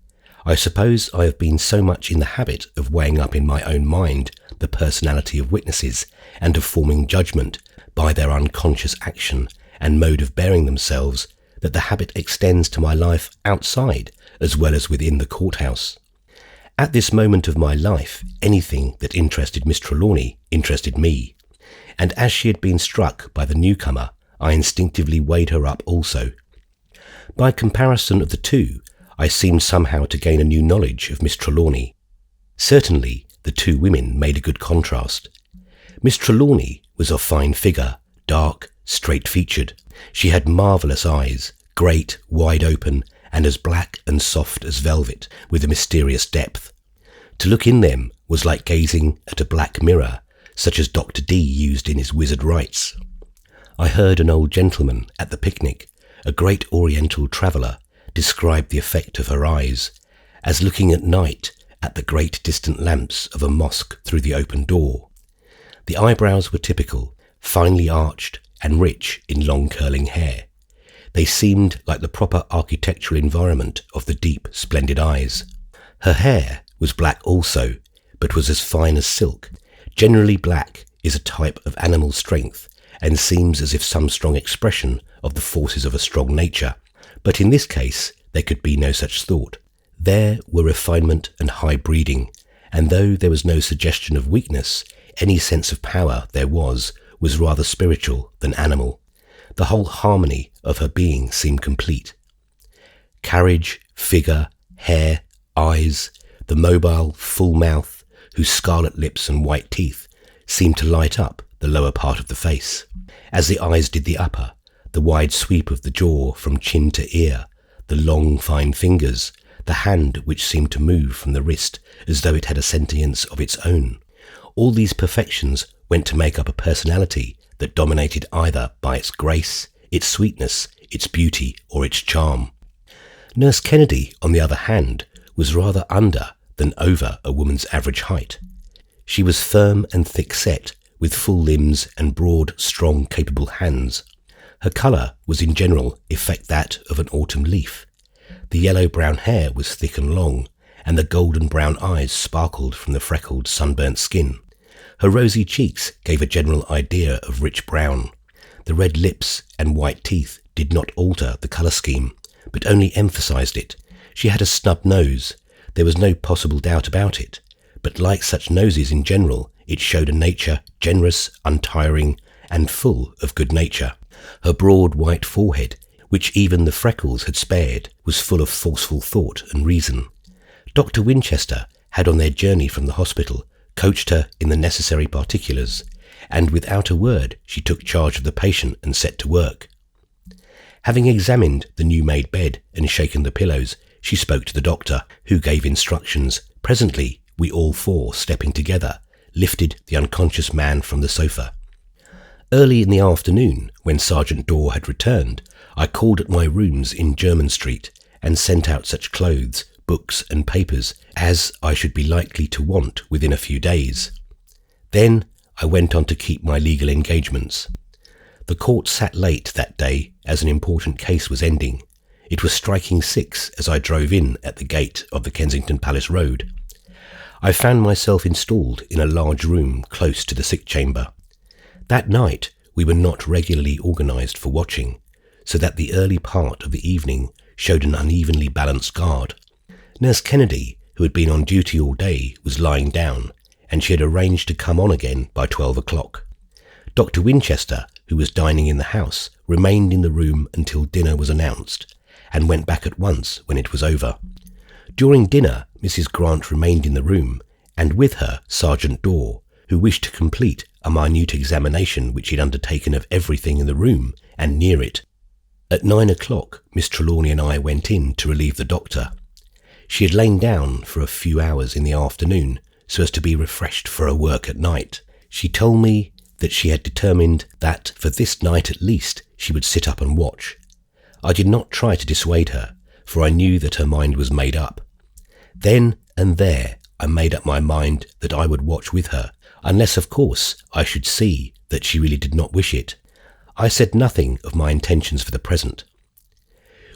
I suppose I have been so much in the habit of weighing up in my own mind the personality of witnesses and of forming judgment by their unconscious action and mode of bearing themselves that the habit extends to my life outside as well as within the courthouse. At this moment of my life, anything that interested Miss Trelawny interested me, and as she had been struck by the newcomer, I instinctively weighed her up also. By comparison of the two, I seemed somehow to gain a new knowledge of Miss Trelawny. Certainly, the two women made a good contrast. Miss Trelawny was of fine figure, dark, straight-featured. She had marvellous eyes, great, wide open, and as black and soft as velvet, with a mysterious depth. To look in them was like gazing at a black mirror, such as Dr. Dee used in his Wizard Rites. I heard an old gentleman at the picnic, a great Oriental traveller, describe the effect of her eyes, as looking at night at the great distant lamps of a mosque through the open door. The eyebrows were typical, finely arched, and rich in long curling hair. They seemed like the proper architectural environment of the deep, splendid eyes. Her hair was black also, but was as fine as silk. Generally black is a type of animal strength, and seems as if some strong expression of the forces of a strong nature. But in this case, there could be no such thought. There were refinement and high breeding, and though there was no suggestion of weakness, any sense of power there was rather spiritual than animal. The whole harmony of her being seemed complete. Carriage, figure, hair, eyes, the mobile, full mouth, whose scarlet lips and white teeth seemed to light up the lower part of the face, as the eyes did the upper, the wide sweep of the jaw from chin to ear, the long, fine fingers, the hand which seemed to move from the wrist as though it had a sentience of its own. All these perfections went to make up a personality that dominated either by its grace, its sweetness, its beauty, or its charm. Nurse Kennedy, on the other hand, was rather under than over a woman's average height. She was firm and thick-set, with full limbs and broad, strong, capable hands. Her colour was in general effect that of an autumn leaf. The yellow-brown hair was thick and long, and the golden-brown eyes sparkled from the freckled, sunburnt skin. Her rosy cheeks gave a general idea of rich brown. The red lips and white teeth did not alter the colour scheme, but only emphasised it. She had a snub nose. There was no possible doubt about it, but like such noses in general, it showed a nature generous, untiring, and full of good nature. Her broad white forehead, which even the freckles had spared, was full of forceful thought and reason. Dr. Winchester had on their journey from the hospital coached her in the necessary particulars, and without a word she took charge of the patient and set to work. Having examined the new-made bed and shaken the pillows, she spoke to the doctor, who gave instructions. Presently, we all four, stepping together, lifted the unconscious man from the sofa. Early in the afternoon, when Sergeant Dorr had returned, I called at my rooms in Jermyn Street and sent out such clothes, books and papers as I should be likely to want within a few days. Then I went on to keep my legal engagements. The court sat late that day as an important case was ending. It was striking 6 as I drove in at the gate of the Kensington Palace Road. I found myself installed in a large room close to the sick chamber. That night we were not regularly organised for watching, so that the early part of the evening showed an unevenly balanced guard. Nurse Kennedy, who had been on duty all day, was lying down, and she had arranged to come on again by 12 o'clock. Dr. Winchester, who was dining in the house, remained in the room until dinner was announced, and went back at once when it was over. During dinner, Mrs. Grant remained in the room, and with her Sergeant Dorr, who wished to complete a minute examination which he'd undertaken of everything in the room and near it. At 9 o'clock, Miss Trelawny and I went in to relieve the doctor. She had lain down for a few hours in the afternoon so as to be refreshed for her work at night. She told me that she had determined that for this night at least she would sit up and watch. I did not try to dissuade her, for I knew that her mind was made up. Then and there I made up my mind that I would watch with her, unless of course I should see that she really did not wish it. I said nothing of my intentions for the present.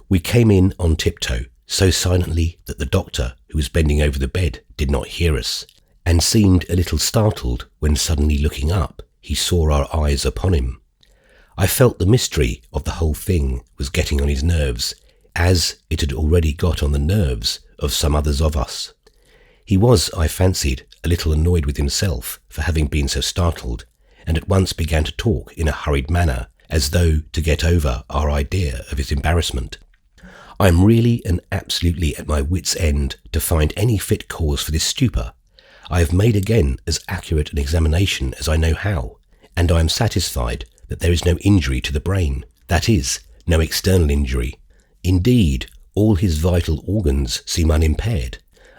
We came in on tiptoe, so silently that the doctor, who was bending over the bed, did not hear us, and seemed a little startled when suddenly looking up he saw our eyes upon him. I felt the mystery of the whole thing was getting on his nerves, as it had already got on the nerves of some others of us. He was, I fancied, a little annoyed with himself for having been so startled, and at once began to talk in a hurried manner, as though to get over our idea of his embarrassment. I am really and absolutely at my wit's end to find any fit cause for this stupor. I have made again as accurate an examination as I know how, and I am satisfied that there is no injury to the brain, that is, no external injury. Indeed, all his vital organs seem unimpaired.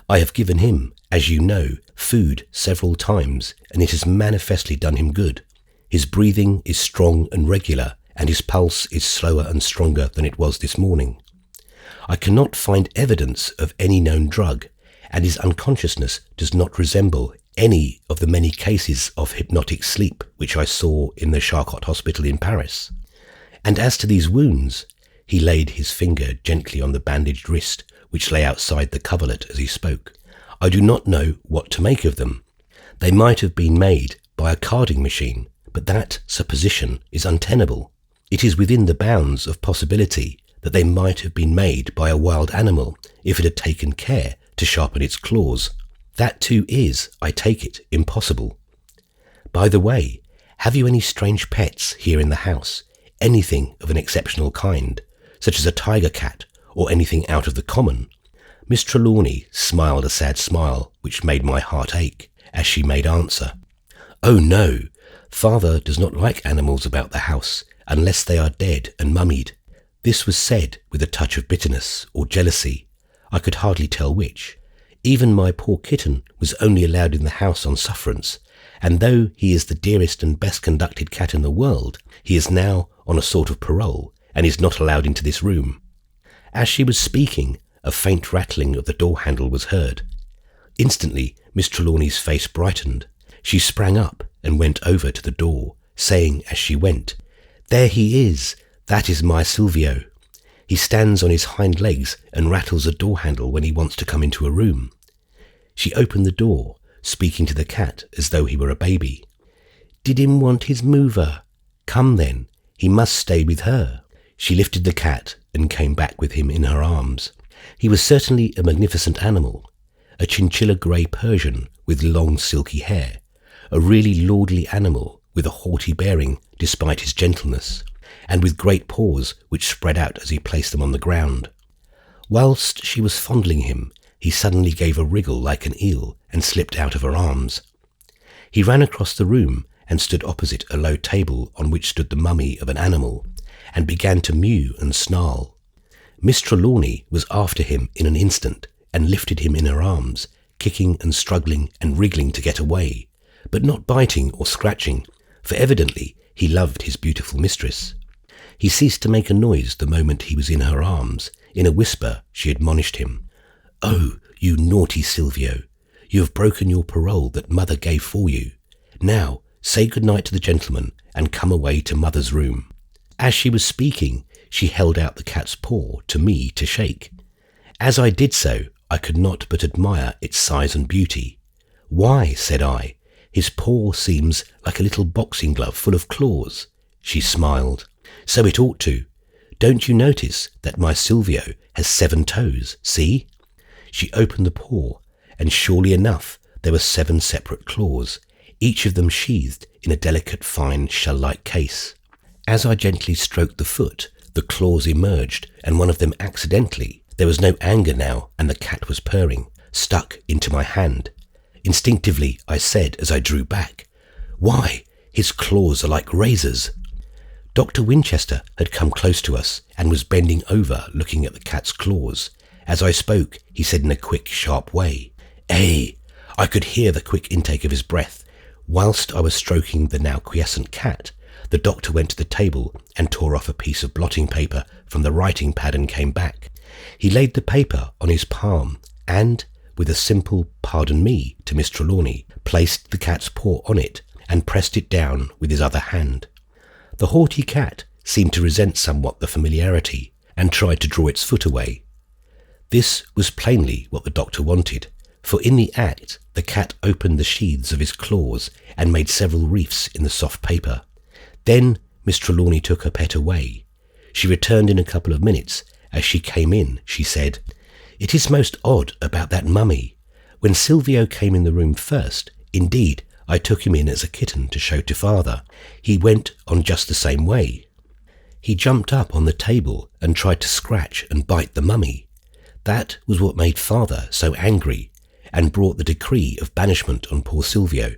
I have given him, as you know, food several times, and it has manifestly done him good. His breathing is strong and regular, and his pulse is slower and stronger than it was this morning. I cannot find evidence of any known drug, and his unconsciousness does not resemble any of the many cases of hypnotic sleep which I saw in the Charcot Hospital in Paris. And as to these wounds, he laid his finger gently on the bandaged wrist which lay outside the coverlet as he spoke. I do not know what to make of them. They might have been made by a carding machine, but that supposition is untenable. It is within the bounds of possibility that they might have been made by a wild animal if it had taken care to sharpen its claws. That too is, I take it, impossible. By the way, have you any strange pets here in the house? Anything of an exceptional kind, such as a tiger cat or anything out of the common? Miss Trelawny smiled a sad smile which made my heart ache as she made answer. Oh no, father does not like animals about the house unless they are dead and mummied. This was said with a touch of bitterness or jealousy. I could hardly tell which. Even my poor kitten was only allowed in the house on sufferance, and though he is the dearest and best conducted cat in the world, he is now on a sort of parole and is not allowed into this room. As she was speaking, a faint rattling of the door handle was heard. Instantly, Miss Trelawny's face brightened. She sprang up and went over to the door, saying as she went, "There he is! That is my Silvio. He stands on his hind legs and rattles a door handle when he wants to come into a room." She opened the door, speaking to the cat as though he were a baby. "Did him want his mover? Come then, he must stay with her." She lifted the cat and came back with him in her arms. He was certainly a magnificent animal, a chinchilla grey Persian with long silky hair, a really lordly animal with a haughty bearing despite his gentleness, and with great paws which spread out as he placed them on the ground. Whilst she was fondling him, he suddenly gave a wriggle like an eel and slipped out of her arms. He ran across the room and stood opposite a low table on which stood the mummy of an animal, and began to mew and snarl. Miss Trelawny was after him in an instant and lifted him in her arms, kicking and struggling and wriggling to get away, but not biting or scratching, for evidently he loved his beautiful mistress. He ceased to make a noise the moment he was in her arms. In a whisper she admonished him. "Oh, you naughty Silvio, you have broken your parole that mother gave for you. Now Say good night to the gentleman and come away to Mother's room." As she was speaking, she held out the cat's paw to me to shake. As I did so, I could not but admire its size and beauty. "Why," said I, "his paw seems like a little boxing glove full of claws." She smiled. "So it ought to. Don't you notice that my Silvio has 7 toes, see?" She opened the paw, and surely enough there were 7 separate claws, each of them sheathed in a delicate fine shell-like case. As I gently stroked the foot, the claws emerged, and one of them accidentally, there was no anger now and the cat was purring, stuck into my hand. Instinctively I said as I drew back, "Why, his claws are like razors." Dr. Winchester had come close to us and was bending over looking at the cat's claws. As I spoke, he said in a quick, sharp way, "Eh." I could hear the quick intake of his breath. Whilst I was stroking the now quiescent cat, the doctor went to the table and tore off a piece of blotting paper from the writing pad and came back. He laid the paper on his palm and, with a simple "pardon me" to Miss Trelawny, placed the cat's paw on it and pressed it down with his other hand. The haughty cat seemed to resent somewhat the familiarity and tried to draw its foot away. This was plainly what the doctor wanted, for in the act the cat opened the sheaths of his claws and made several reefs in the soft paper. Then Miss Trelawny took her pet away. She returned in a couple of minutes. As she came in, she said, "It is most odd about that mummy. When Silvio came in the room first, indeed, I took him in as a kitten to show to father. He went on just the same way. He jumped up on the table and tried to scratch and bite the mummy. That was what made father so angry and brought the decree of banishment on poor Silvio.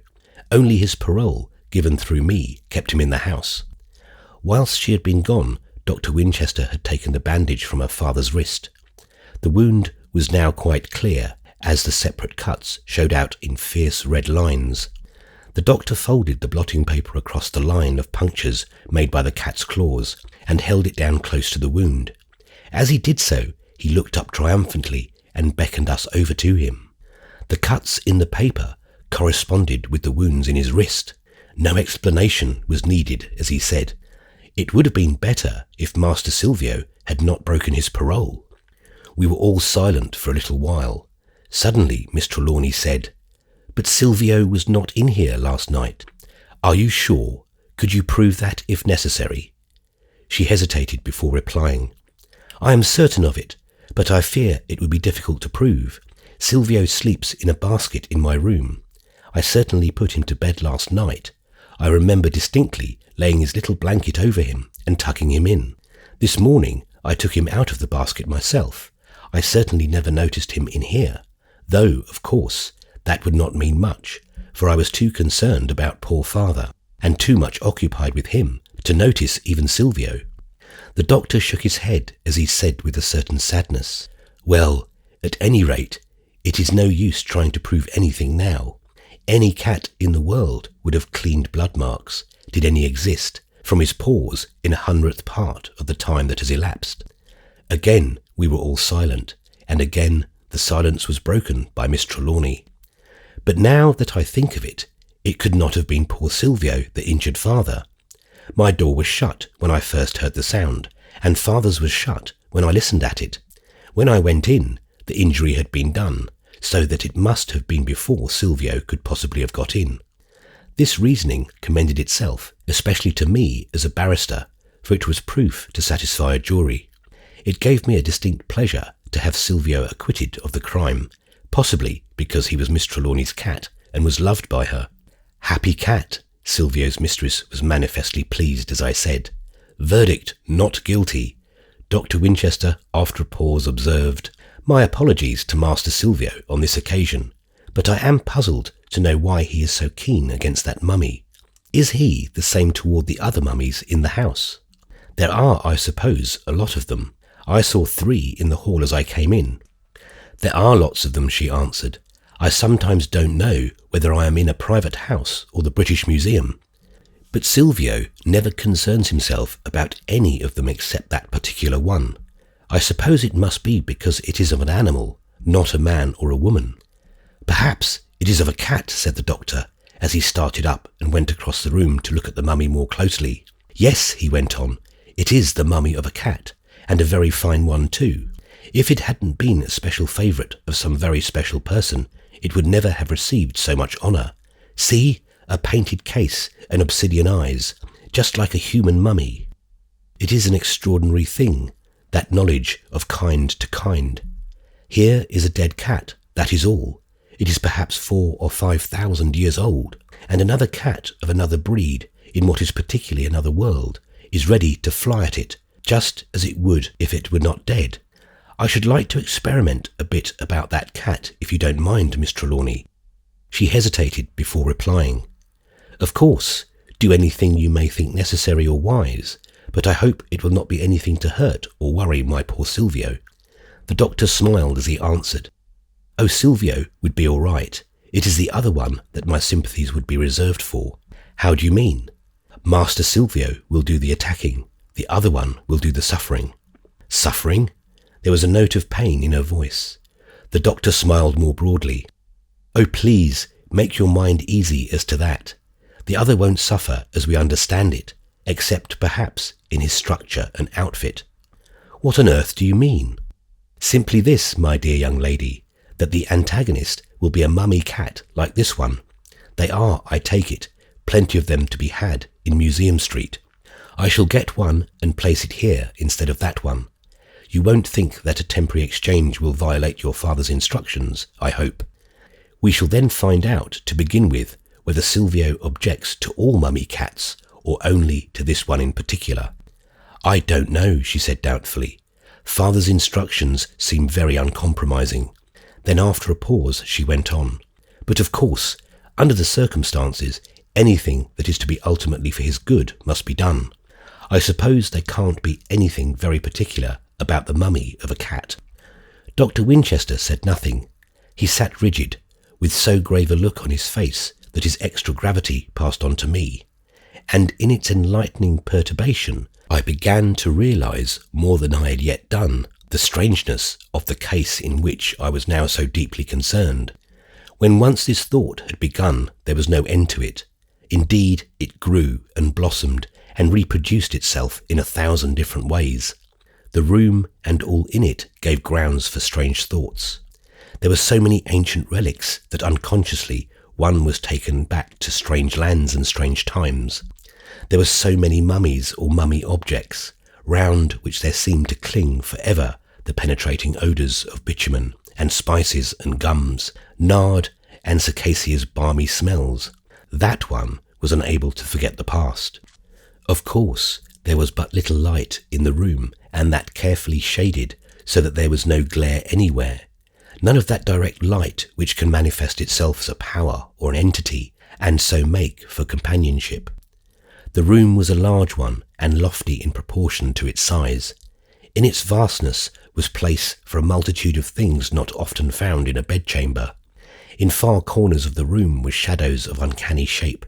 Only his parole, given through me, kept him in the house." Whilst she had been gone, Dr. Winchester had taken the bandage from her father's wrist. The wound was now quite clear, as the separate cuts showed out in fierce red lines. The doctor folded the blotting paper across the line of punctures made by the cat's claws and held it down close to the wound. As he did so, he looked up triumphantly and beckoned us over to him. The cuts in the paper corresponded with the wounds in his wrist. No explanation was needed, as he said. It would have been better if Master Silvio had not broken his parole. We were all silent for a little while. Suddenly Miss Trelawny said, "But Silvio was not in here last night. Are you sure? Could you prove that if necessary?" She hesitated before replying. "I am certain of it, but I fear it would be difficult to prove. Silvio sleeps in a basket in my room. I certainly put him to bed last night. I remember distinctly laying his little blanket over him and tucking him in. This morning I took him out of the basket myself. I certainly never noticed him in here, though, of course, that would not mean much, for I was too concerned about poor father, and too much occupied with him, to notice even Silvio." The doctor shook his head as he said with a certain sadness, "Well, at any rate, it is no use trying to prove anything now. Any cat in the world would have cleaned blood marks, did any exist, from his paws in 100th part of the time that has elapsed." Again we were all silent, and again the silence was broken by Miss Trelawny. "But now that I think of it, it could not have been poor Silvio that injured father. My door was shut when I first heard the sound, and father's was shut when I listened at it. When I went in, the injury had been done, so that it must have been before Silvio could possibly have got in." This reasoning commended itself, especially to me as a barrister, for it was proof to satisfy a jury. It gave me a distinct pleasure to have Silvio acquitted of the crime, possibly because he was Miss Trelawny's cat and was loved by her. Happy cat! Silvio's mistress was manifestly pleased as I said, "Verdict not guilty." Dr. Winchester, after a pause, observed, "My apologies to Master Silvio on this occasion, but I am puzzled to know why he is so keen against that mummy. Is he the same toward the other mummies in the house? There are, I suppose, a lot of them. I saw 3 in the hall as I came in." "There are lots of them," she answered. "I sometimes don't know whether I am in a private house or the British Museum. But Silvio never concerns himself about any of them except that particular one. I suppose it must be because it is of an animal, not a man or a woman." "Perhaps it is of a cat," said the doctor, as he started up and went across the room to look at the mummy more closely. "Yes," he went on, "it is the mummy of a cat, and a very fine one too. If it hadn't been a special favourite of some very special person, it would never have received so much honour. See, a painted case and obsidian eyes, just like a human mummy. It is an extraordinary thing, that knowledge of kind to kind. Here is a dead cat, that is all. It is perhaps 4,000 or 5,000 years old, and another cat of another breed, in what is particularly another world, is ready to fly at it, just as it would if it were not dead. I should like to experiment a bit about that cat, if you don't mind, Miss Trelawny." She hesitated before replying. "Of course, do anything you may think necessary or wise, but I hope it will not be anything to hurt or worry my poor Silvio." The doctor smiled as he answered, "Oh, Silvio would be all right. It is the other one that my sympathies would be reserved for." "How do you mean?" "Master Silvio will do the attacking. The other one will do the suffering." "Suffering?" There was a note of pain in her voice. The doctor smiled more broadly. "Oh, please, make your mind easy as to that. The other won't suffer as we understand it, except perhaps in his structure and outfit." "What on earth do you mean?" "Simply this, my dear young lady, that the antagonist will be a mummy cat like this one. They are, I take it, plenty of them to be had in Museum Street. I shall get one and place it here instead of that one. You won't think that a temporary exchange will violate your father's instructions, I hope. We shall then find out, to begin with, whether Silvio objects to all mummy cats or only to this one in particular." "I don't know," she said doubtfully. "Father's instructions seem very uncompromising." Then after a pause she went on, "But of course, under the circumstances, anything that is to be ultimately for his good must be done. I suppose there can't be anything very particular about the mummy of a cat." Dr. Winchester said nothing. He sat rigid, with so grave a look on his face that his extra gravity passed on to me, and in its enlightening perturbation I began to realise more than I had yet done the strangeness of the case in which I was now so deeply concerned. When once this thought had begun, there was no end to it. Indeed, it grew and blossomed and reproduced itself in 1,000 different ways. The room and all in it gave grounds for strange thoughts. There were so many ancient relics that unconsciously one was taken back to strange lands and strange times. There were so many mummies or mummy objects, round which there seemed to cling forever the penetrating odours of bitumen and spices and gums, nard and circassia's balmy smells. That one was unable to forget the past. Of course, there was but little light in the room, and that carefully shaded so that there was no glare anywhere. None of that direct light which can manifest itself as a power or an entity, and so make for companionship. The room was a large one and lofty in proportion to its size. In its vastness was place for a multitude of things not often found in a bedchamber. In far corners of the room were shadows of uncanny shape.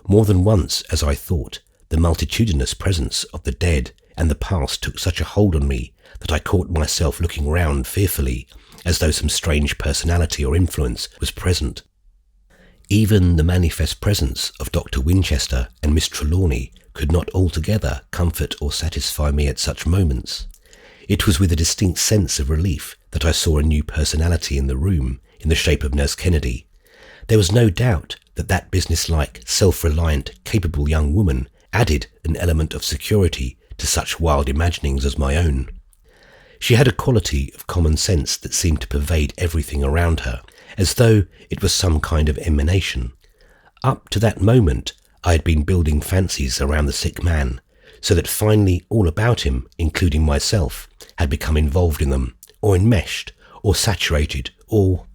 More than once, as I thought, the multitudinous presence of the dead and the past took such a hold on me that I caught myself looking round fearfully, as though some strange personality or influence was present. Even the manifest presence of Dr. Winchester and Miss Trelawny could not altogether comfort or satisfy me at such moments. It was with a distinct sense of relief that I saw a new personality in the room in the shape of Nurse Kennedy. There was no doubt that that businesslike, self-reliant, capable young woman added an element of security to such wild imaginings as my own. She had a quality of common sense that seemed to pervade everything around her, as though it was some kind of emanation. Up to that moment, I had been building fancies around the sick man, so that finally all about him, including myself, had become involved in them, or enmeshed, or saturated, or...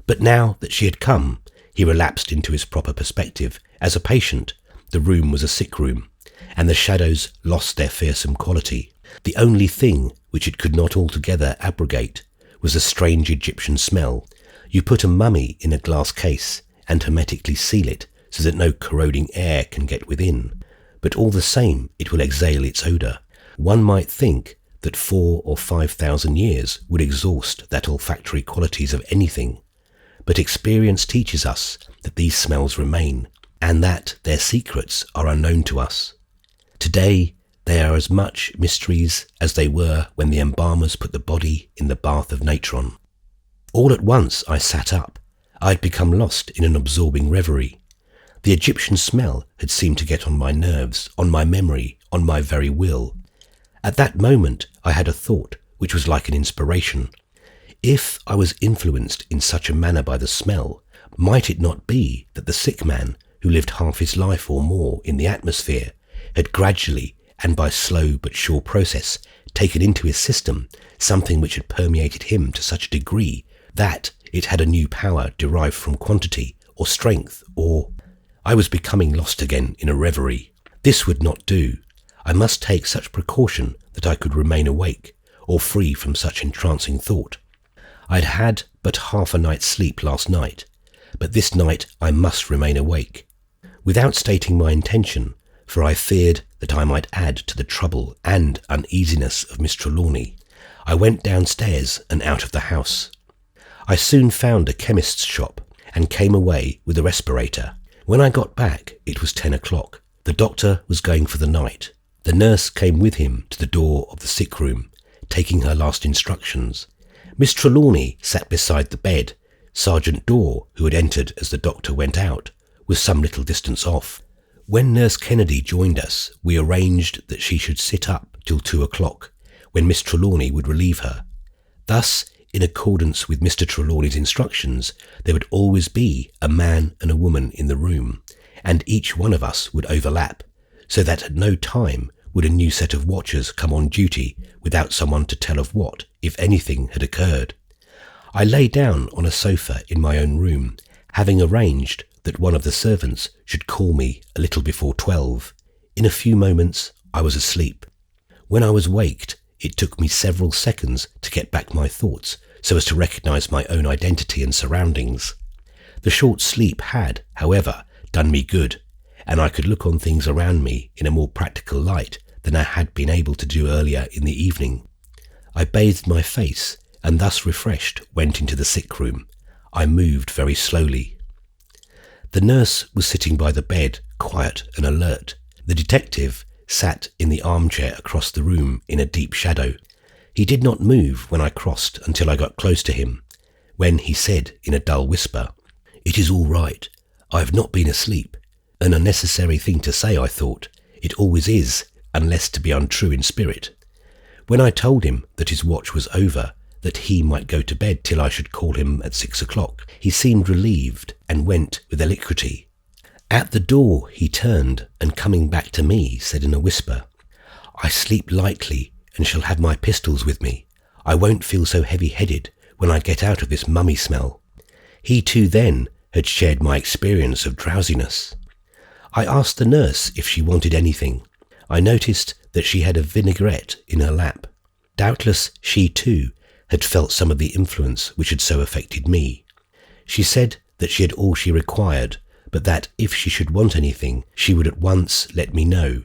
But now that she had come, he relapsed into his proper perspective. As a patient, the room was a sick room, and the shadows lost their fearsome quality. The only thing which it could not altogether abrogate was a strange Egyptian smell. You put a mummy in a glass case and hermetically seal it so that no corroding air can get within, but all the same it will exhale its odour. One might think that 4,000 or 5,000 years would exhaust that olfactory qualities of anything, but experience teaches us that these smells remain, and that their secrets are unknown to us. Today, they are as much mysteries as they were when the embalmers put the body in the bath of natron. All at once I sat up. I had become lost in an absorbing reverie. The Egyptian smell had seemed to get on my nerves, on my memory, on my very will. At that moment I had a thought which was like an inspiration. If I was influenced in such a manner by the smell, might it not be that the sick man, who lived half his life or more in the atmosphere, had gradually, and by slow but sure process, taken into his system something which had permeated him to such a degree that it had a new power derived from quantity or strength, or... I was becoming lost again in a reverie. This would not do. I must take such precaution that I could remain awake, or free from such entrancing thought. I had had but half a night's sleep last night, but this night I must remain awake. Without stating my intention, for I feared that I might add to the trouble and uneasiness of Miss Trelawny, I went downstairs and out of the house. I soon found a chemist's shop, and came away with a respirator. When I got back, it was 10 o'clock. The doctor was going for the night. The nurse came with him to the door of the sick room, taking her last instructions. Miss Trelawny sat beside the bed. Sergeant Dorr, who had entered as the doctor went out, was some little distance off. When Nurse Kennedy joined us, we arranged that she should sit up till 2 o'clock, when Miss Trelawny would relieve her. Thus, in accordance with Mr. Trelawney's instructions, there would always be a man and a woman in the room, and each one of us would overlap, so that at no time would a new set of watchers come on duty without someone to tell of what, if anything, had occurred. I lay down on a sofa in my own room, having arranged that one of the servants should call me a little before 12. In a few moments I was asleep. When I was waked, it took me several seconds to get back my thoughts so as to recognise my own identity and surroundings. The short sleep had, however, done me good, and I could look on things around me in a more practical light than I had been able to do earlier in the evening. I bathed my face, and thus refreshed went into the sick room. I moved very slowly. The nurse was sitting by the bed, quiet and alert. The detective sat in the armchair across the room in a deep shadow. He did not move when I crossed until I got close to him, when he said in a dull whisper, "It is all right. I have not been asleep." An unnecessary thing to say, I thought. It always is, unless to be untrue in spirit. When I told him that his watch was over, that he might go to bed till I should call him at 6 o'clock, he seemed relieved and went with alacrity. At the door he turned, and coming back to me, said in a whisper, "I sleep lightly and shall have my pistols with me. I won't feel so heavy-headed when I get out of this mummy smell." He too then had shared my experience of drowsiness. I asked the nurse if she wanted anything. I noticed that she had a vinaigrette in her lap. Doubtless she too had felt some of the influence which had so affected me. She said that she had all she required, but that if she should want anything, she would at once let me know.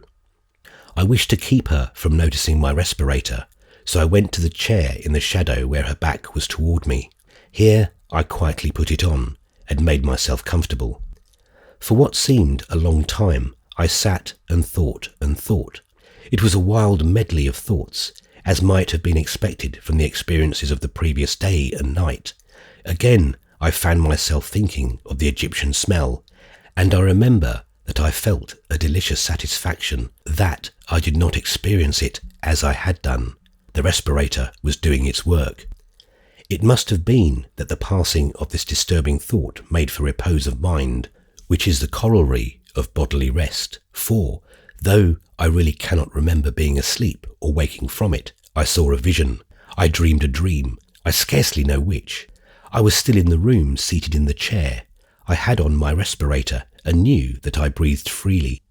I wished to keep her from noticing my respirator, so I went to the chair in the shadow where her back was toward me. Here I quietly put it on, and made myself comfortable. For what seemed a long time, I sat and thought and thought. It was a wild medley of thoughts, as might have been expected from the experiences of the previous day and night. Again I found myself thinking of the Egyptian smell, and I remember that I felt a delicious satisfaction that I did not experience it as I had done. The respirator was doing its work. It must have been that the passing of this disturbing thought made for repose of mind, which is the corollary of bodily rest, for, though I really cannot remember being asleep or waking from it, I saw a vision. I dreamed a dream, I scarcely know which. I was still in the room, seated in the chair. I had on my respirator and knew that I breathed freely.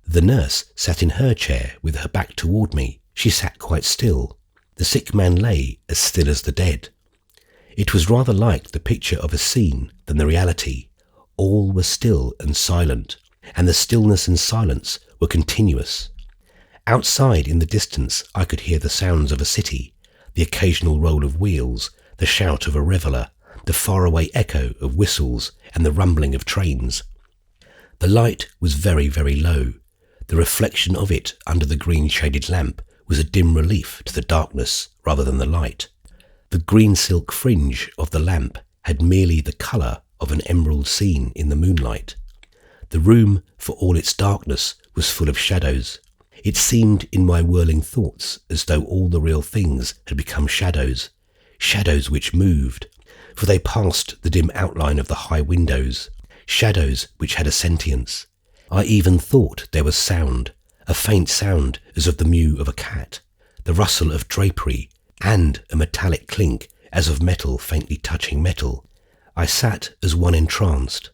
The nurse sat in her chair with her back toward me. She sat quite still. The sick man lay as still as the dead. It was rather like the picture of a scene than the reality. All was still and silent, and the stillness and silence were continuous. Outside in the distance I could hear the sounds of a city, the occasional roll of wheels, the shout of a reveller, the faraway echo of whistles and the rumbling of trains. The light was very, very low. The reflection of it under the green-shaded lamp was a dim relief to the darkness rather than the light. The green silk fringe of the lamp had merely the colour of an emerald scene in the moonlight. The room, for all its darkness, was full of shadows. It seemed in my whirling thoughts as though all the real things had become shadows, shadows which moved, for they passed the dim outline of the high windows, shadows which had a sentience. I even thought there was sound, a faint sound as of the mew of a cat, the rustle of drapery, and a metallic clink as of metal faintly touching metal. I sat as one entranced.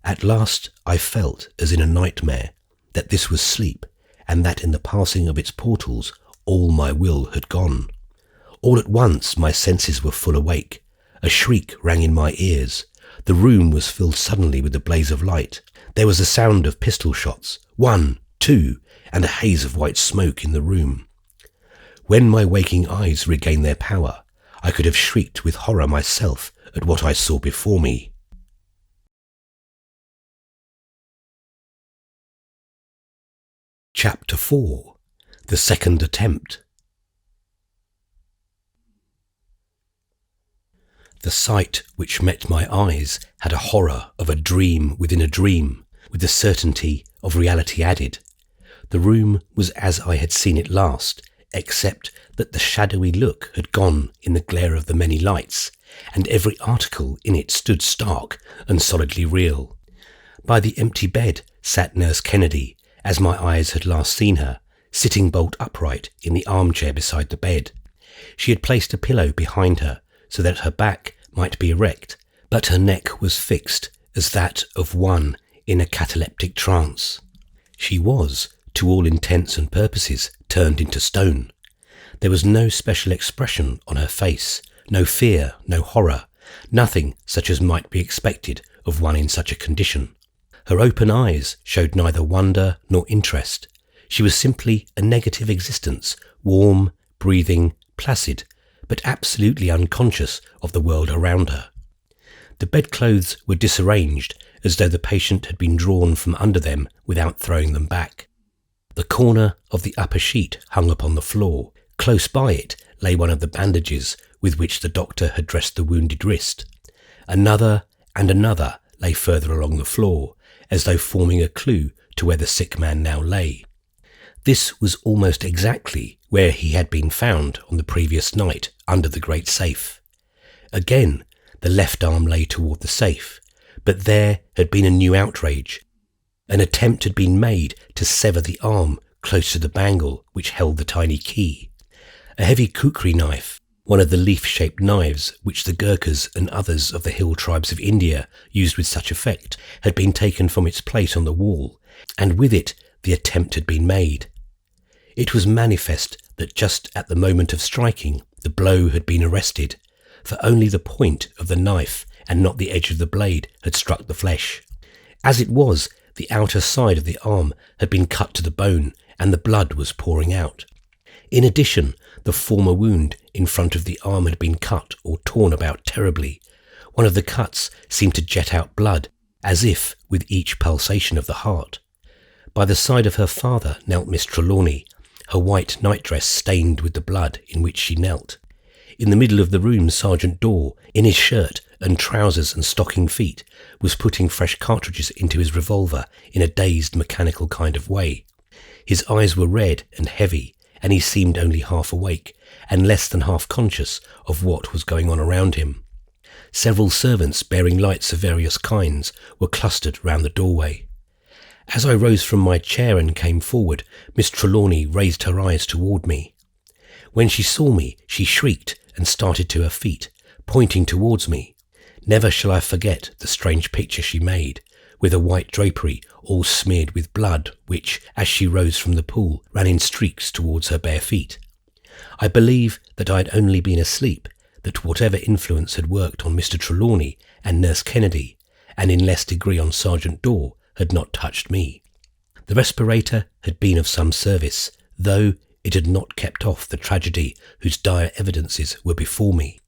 At last I felt, as in a nightmare, that this was sleep, and that in the passing of its portals all my will had gone. All at once my senses were full awake. A shriek rang in my ears. The room was filled suddenly with a blaze of light. There was a sound of pistol shots, 1, 2, and a haze of white smoke in the room. When my waking eyes regained their power, I could have shrieked with horror myself at what I saw before me. Chapter 4. The Second Attempt. The sight which met my eyes had a horror of a dream within a dream, with the certainty of reality added. The room was as I had seen it last, except that the shadowy look had gone in the glare of the many lights, and every article in it stood stark and solidly real. By the empty bed sat Nurse Kennedy, as my eyes had last seen her, sitting bolt upright in the armchair beside the bed. She had placed a pillow behind her so that her back might be erect, but her neck was fixed as that of one in a cataleptic trance. She was, to all intents and purposes, turned into stone. There was no special expression on her face, no fear, no horror, nothing such as might be expected of one in such a condition. Her open eyes showed neither wonder nor interest. She was simply a negative existence, warm, breathing, placid, but absolutely unconscious of the world around her. The bedclothes were disarranged, as though the patient had been drawn from under them without throwing them back. The corner of the upper sheet hung upon the floor. Close by it lay one of the bandages with which the doctor had dressed the wounded wrist. Another and another lay further along the floor, as though forming a clue to where the sick man now lay. This was almost exactly where he had been found on the previous night, under the great safe. Again, the left arm lay toward the safe, but there had been a new outrage. An attempt had been made to sever the arm close to the bangle which held the tiny key. A heavy kukri knife, one of the leaf-shaped knives which the Gurkhas and others of the hill tribes of India used with such effect, had been taken from its place on the wall, and with it the attempt had been made. It was manifest that just at the moment of striking, the blow had been arrested, for only the point of the knife and not the edge of the blade had struck the flesh. As it was, the outer side of the arm had been cut to the bone, and the blood was pouring out. In addition, the former wound in front of the arm had been cut or torn about terribly. One of the cuts seemed to jet out blood, as if with each pulsation of the heart. By the side of her father knelt Miss Trelawny, her white nightdress stained with the blood in which she knelt. In the middle of the room, Sergeant Dorr, in his shirt and trousers and stocking feet, was putting fresh cartridges into his revolver in a dazed, mechanical kind of way. His eyes were red and heavy, and he seemed only half awake, and less than half conscious of what was going on around him. Several servants bearing lights of various kinds were clustered round the doorway. As I rose from my chair and came forward, Miss Trelawny raised her eyes toward me. When she saw me, she shrieked and started to her feet, pointing towards me. Never shall I forget the strange picture she made, with a white drapery all smeared with blood which, as she rose from the pool, ran in streaks towards her bare feet. I believe that I had only been asleep, that whatever influence had worked on Mr. Trelawny and Nurse Kennedy, and in less degree on Sergeant Dorr, had not touched me. The respirator had been of some service, though it had not kept off the tragedy whose dire evidences were before me.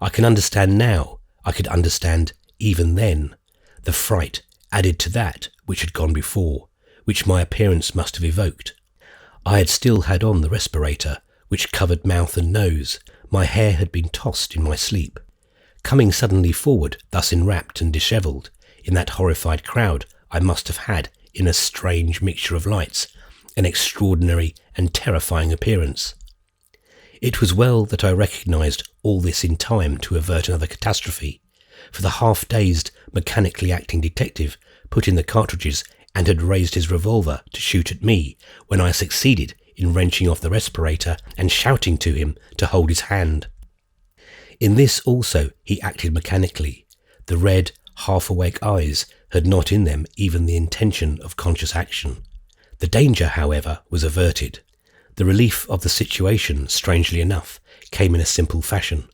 I can understand now, I could understand, even then, the fright added to that which had gone before, which my appearance must have evoked. I had still had on the respirator, which covered mouth and nose. My hair had been tossed in my sleep. Coming suddenly forward, thus enwrapped and dishevelled, in that horrified crowd, I must have had, in a strange mixture of lights, an extraordinary and terrifying appearance. It was well that I recognised all this in time to avert another catastrophe, for the half-dazed, mechanically acting detective put in the cartridges and had raised his revolver to shoot at me when I succeeded in wrenching off the respirator and shouting to him to hold his hand. In this also he acted mechanically. The red, half-awake eyes had not in them even the intention of conscious action. The danger, however, was averted. The relief of the situation, strangely enough, came in a simple fashion.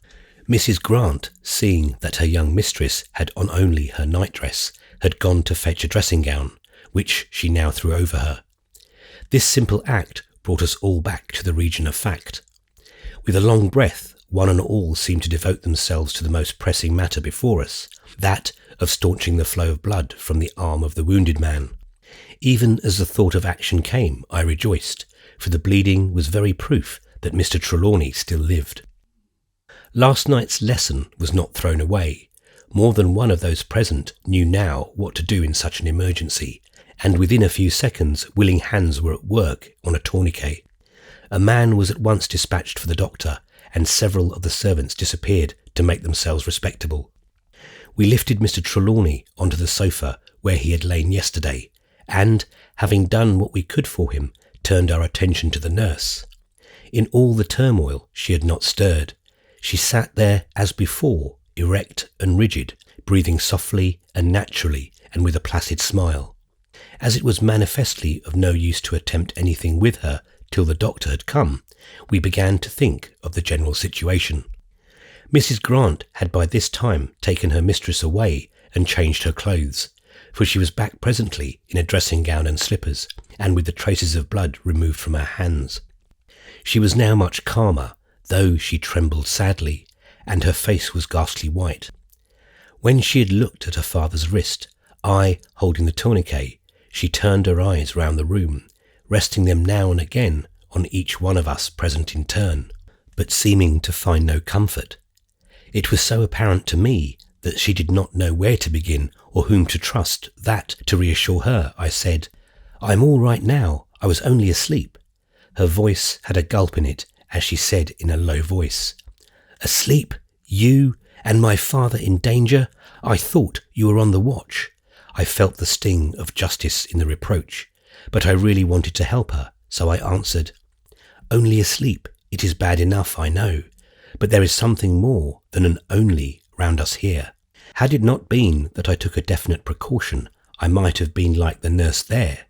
Mrs. Grant, seeing that her young mistress had on only her nightdress, had gone to fetch a dressing-gown, which she now threw over her. This simple act brought us all back to the region of fact. With a long breath, one and all seemed to devote themselves to the most pressing matter before us, that of staunching the flow of blood from the arm of the wounded man. Even as the thought of action came, I rejoiced, for the bleeding was very proof that Mr. Trelawny still lived. Last night's lesson was not thrown away. More than one of those present knew now what to do in such an emergency, and within a few seconds willing hands were at work on a tourniquet. A man was at once dispatched for the doctor, and several of the servants disappeared to make themselves respectable. We lifted Mr. Trelawny onto the sofa where he had lain yesterday, and, having done what we could for him, turned our attention to the nurse. In all the turmoil she had not stirred. She sat there as before, erect and rigid, breathing softly and naturally and with a placid smile. As it was manifestly of no use to attempt anything with her till the doctor had come, we began to think of the general situation. Mrs. Grant had by this time taken her mistress away and changed her clothes, for she was back presently in a dressing-gown and slippers, and with the traces of blood removed from her hands. She was now much calmer, though she trembled sadly, and her face was ghastly white. When she had looked at her father's wrist, I holding the tourniquet, she turned her eyes round the room, resting them now and again on each one of us present in turn, but seeming to find no comfort. It was so apparent to me that she did not know where to begin or whom to trust that, to reassure her, I said, "I'm all right now, I was only asleep." Her voice had a gulp in it as she said in a low voice, "Asleep? You? And my father in danger? I thought you were on the watch." I felt the sting of justice in the reproach, but I really wanted to help her, so I answered, "Only asleep. It is bad enough, I know, but there is something more than an only round us here. Had it not been that I took a definite precaution, I might have been like the nurse there."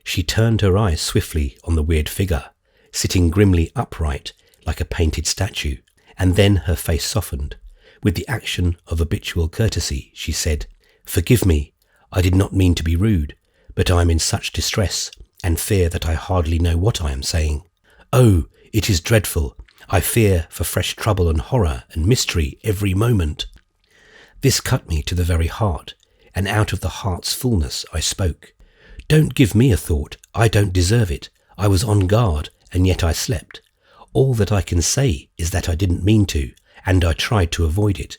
She turned her eyes swiftly on the weird figure, sitting grimly upright like a painted statue, and then her face softened. With the action of habitual courtesy, she said, "Forgive me, I did not mean to be rude, but I am in such distress and fear that I hardly know what I am saying. Oh, it is dreadful. I fear for fresh trouble and horror and mystery every moment." This cut me to the very heart, and out of the heart's fullness I spoke. "Don't give me a thought. I don't deserve it. I was on guard, and yet I slept. All that I can say is that I didn't mean to, and I tried to avoid it,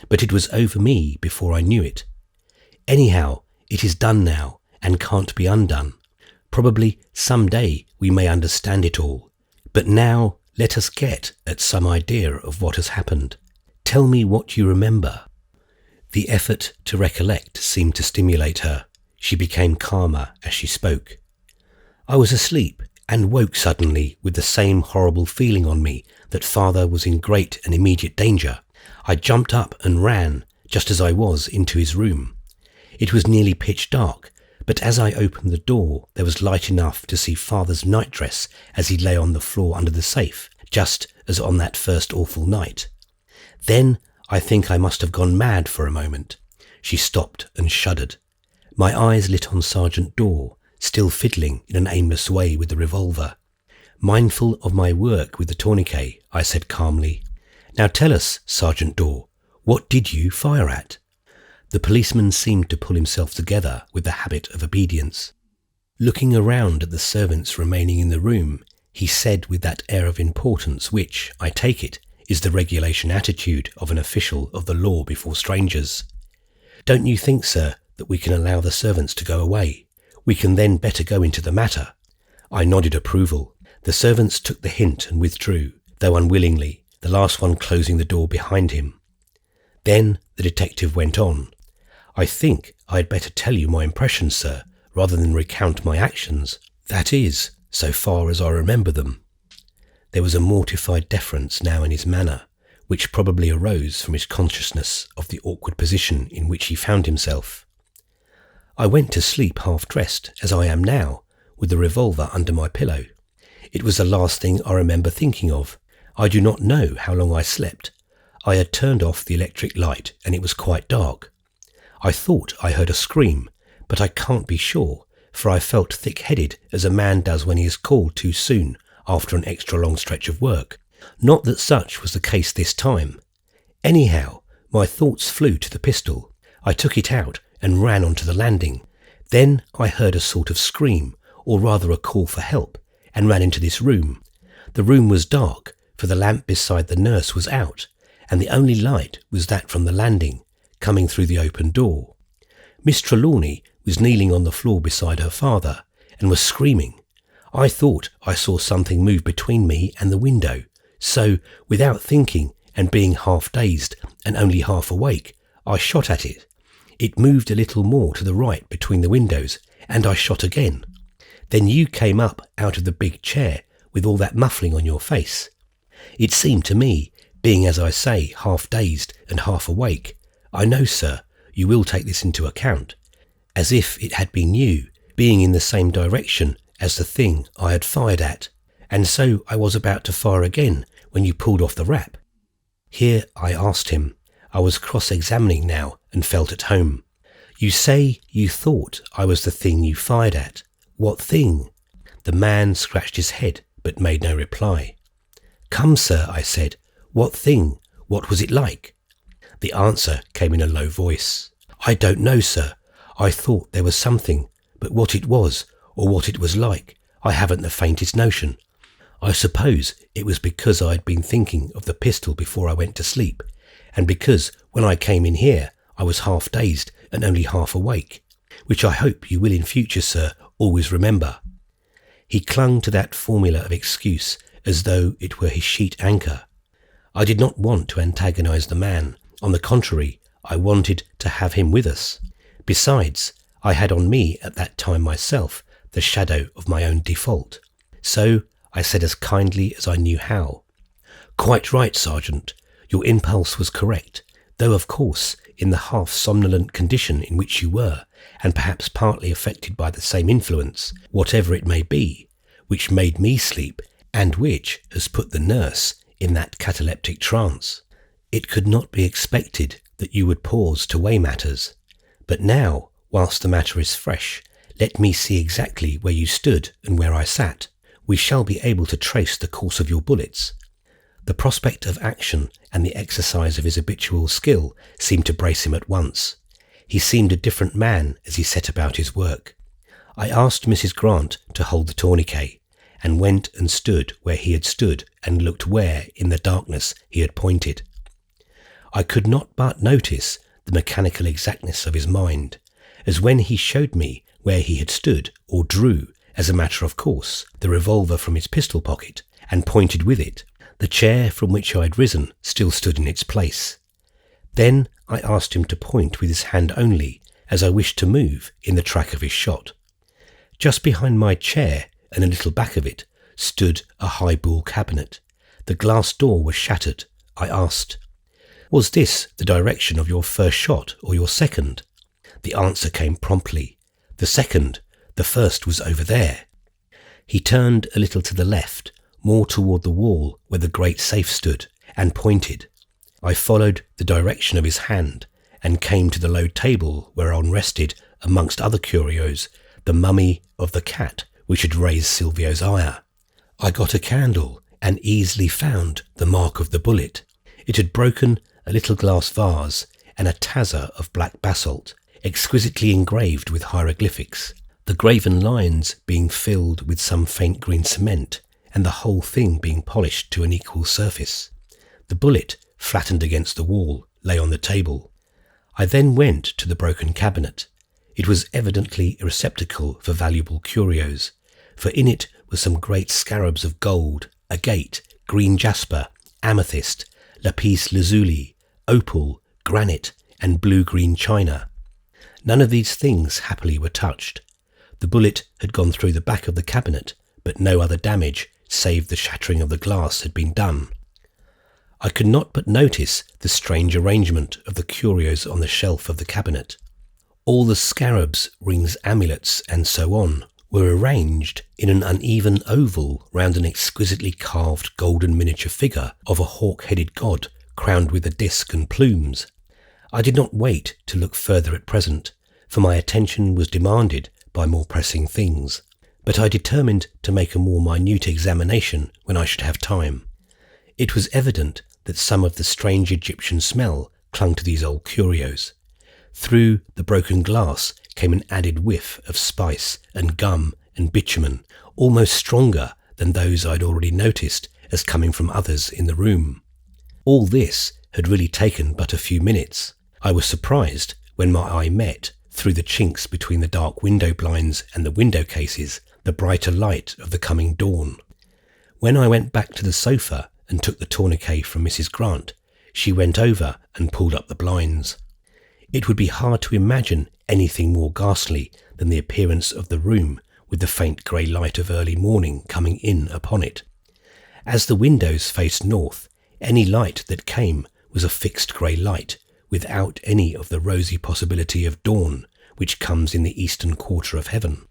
but it was over me before I knew it. Anyhow, it is done now, and can't be undone. Probably some day we may understand it all, but now let us get at some idea of what has happened. Tell me what you remember." The effort to recollect seemed to stimulate her. She became calmer as she spoke. "I was asleep and woke suddenly with the same horrible feeling on me that father was in great and immediate danger. I jumped up and ran, just as I was, into his room. It was nearly pitch dark, but as I opened the door there was light enough to see father's nightdress as he lay on the floor under the safe, just as on that first awful night. Then I think I must have gone mad for a moment." She stopped and shuddered. My eyes lit on Sergeant Dorr, still fiddling in an aimless way with the revolver. Mindful of my work with the tourniquet, I said calmly, "Now tell us, Sergeant Dorr, What did you fire at?" The policeman seemed to pull himself together with the habit of obedience. Looking around at the servants remaining in the room, he said with that air of importance which, I take it, is the regulation attitude of an official of the law before strangers. "Don't you think, sir, that we can allow the servants to go away? We can then better go into the matter." I nodded approval. The servants took the hint and withdrew, though unwillingly, the last one closing the door behind him. Then the detective went on. "I think I had better tell you my impressions, sir, rather than recount my actions. That is, so far as I remember them." There was a mortified deference now in his manner, which probably arose from his consciousness of the awkward position in which he found himself. "I went to sleep half-dressed, as I am now, with the revolver under my pillow. It was the last thing I remember thinking of. I do not know how long I slept. I had turned off the electric light and it was quite dark. I thought I heard a scream, but I can't be sure, for I felt thick-headed as a man does when he is called too soon after an extra long stretch of work. Not that such was the case this time. Anyhow, my thoughts flew to the pistol. I took it out and ran onto the landing. Then I heard a sort of scream, or rather a call for help, and ran into this room. The room was dark, for the lamp beside the nurse was out, and the only light was that from the landing, coming through the open door. Miss Trelawny was kneeling on the floor beside her father, and was screaming. I thought I saw something move between me and the window, so, without thinking, and being half-dazed and only half awake, I shot at it. It moved a little more to the right between the windows, and I shot again. Then you came up out of the big chair with all that muffling on your face. It seemed to me, being as I say, half-dazed and half awake, I know, sir, you will take this into account, as if it had been you, being in the same direction as the thing I had fired at, and so I was about to fire again when you pulled off the wrap. Here I asked him. I was cross-examining now and felt at home. You say you thought I was the thing you fired at. What thing? The man scratched his head but made no reply. Come, sir, I said. What thing? What was it like? The answer came in a low voice. I don't know, sir. I thought there was something, but what it was, or what it was like, I haven't the faintest notion. I suppose it was because I had been thinking of the pistol before I went to sleep, and because when I came in here I was half dazed and only half awake, which I hope you will in future, sir, always remember. He clung to that formula of excuse as though it were his sheet anchor. I did not want to antagonize the man. On the contrary, I wanted to have him with us. Besides, I had on me at that time myself the shadow of my own default. So I said as kindly as I knew how, Quite right, Sergeant. Your impulse was correct, though of course in the half-somnolent condition in which you were, and perhaps partly affected by the same influence, whatever it may be, which made me sleep, and which has put the nurse in that cataleptic trance. It could not be expected that you would pause to weigh matters. But now, whilst the matter is fresh, let me see exactly where you stood and where I sat. We shall be able to trace the course of your bullets. The prospect of action and the exercise of his habitual skill seemed to brace him at once. He seemed a different man as he set about his work. I asked Mrs. Grant to hold the tourniquet, and went and stood where he had stood and looked where, in the darkness, he had pointed. I could not but notice the mechanical exactness of his mind, as when he showed me where he had stood, or drew, as a matter of course, the revolver from his pistol pocket, and pointed with it. The chair from which I had risen still stood in its place. Then I asked him to point with his hand only, as I wished to move in the track of his shot. Just behind my chair, and a little back of it, stood a high-bull cabinet. The glass door was shattered. I asked, Was this the direction of your first shot, or your second? The answer came promptly. The second. The first was over there. He turned a little to the left, more toward the wall where the great safe stood, and pointed. I followed the direction of his hand, and came to the low table whereon rested, amongst other curios, the mummy of the cat which had raised Silvio's ire. I got a candle, and easily found the mark of the bullet. It had broken a little glass vase, and a tazza of black basalt, exquisitely engraved with hieroglyphics, the graven lines being filled with some faint green cement, and the whole thing being polished to an equal surface. The bullet, flattened against the wall, lay on the table. I then went to the broken cabinet. It was evidently a receptacle for valuable curios, for in it were some great scarabs of gold, agate, green jasper, amethyst, lapis lazuli, opal, granite, and blue-green china. None of these things happily were touched. The bullet had gone through the back of the cabinet, but no other damage save the shattering of the glass had been done. I could not but notice the strange arrangement of the curios on the shelf of the cabinet. All the scarabs, rings, amulets, and so on, were arranged in an uneven oval round an exquisitely carved golden miniature figure of a hawk-headed god crowned with a disc and plumes. I did not wait to look further at present, for my attention was demanded by more pressing things, but I determined to make a more minute examination when I should have time. It was evident that some of the strange Egyptian smell clung to these old curios. Through the broken glass came an added whiff of spice and gum and bitumen, almost stronger than those I had already noticed as coming from others in the room. All this had really taken but a few minutes. I was surprised when my eye met, through the chinks between the dark window blinds and the window cases, the brighter light of the coming dawn. When I went back to the sofa and took the tourniquet from Mrs. Grant, she went over and pulled up the blinds. It would be hard to imagine anything more ghastly than the appearance of the room with the faint grey light of early morning coming in upon it. As the windows faced north, any light that came was a fixed grey light, without any of the rosy possibility of dawn which comes in the eastern quarter of heaven.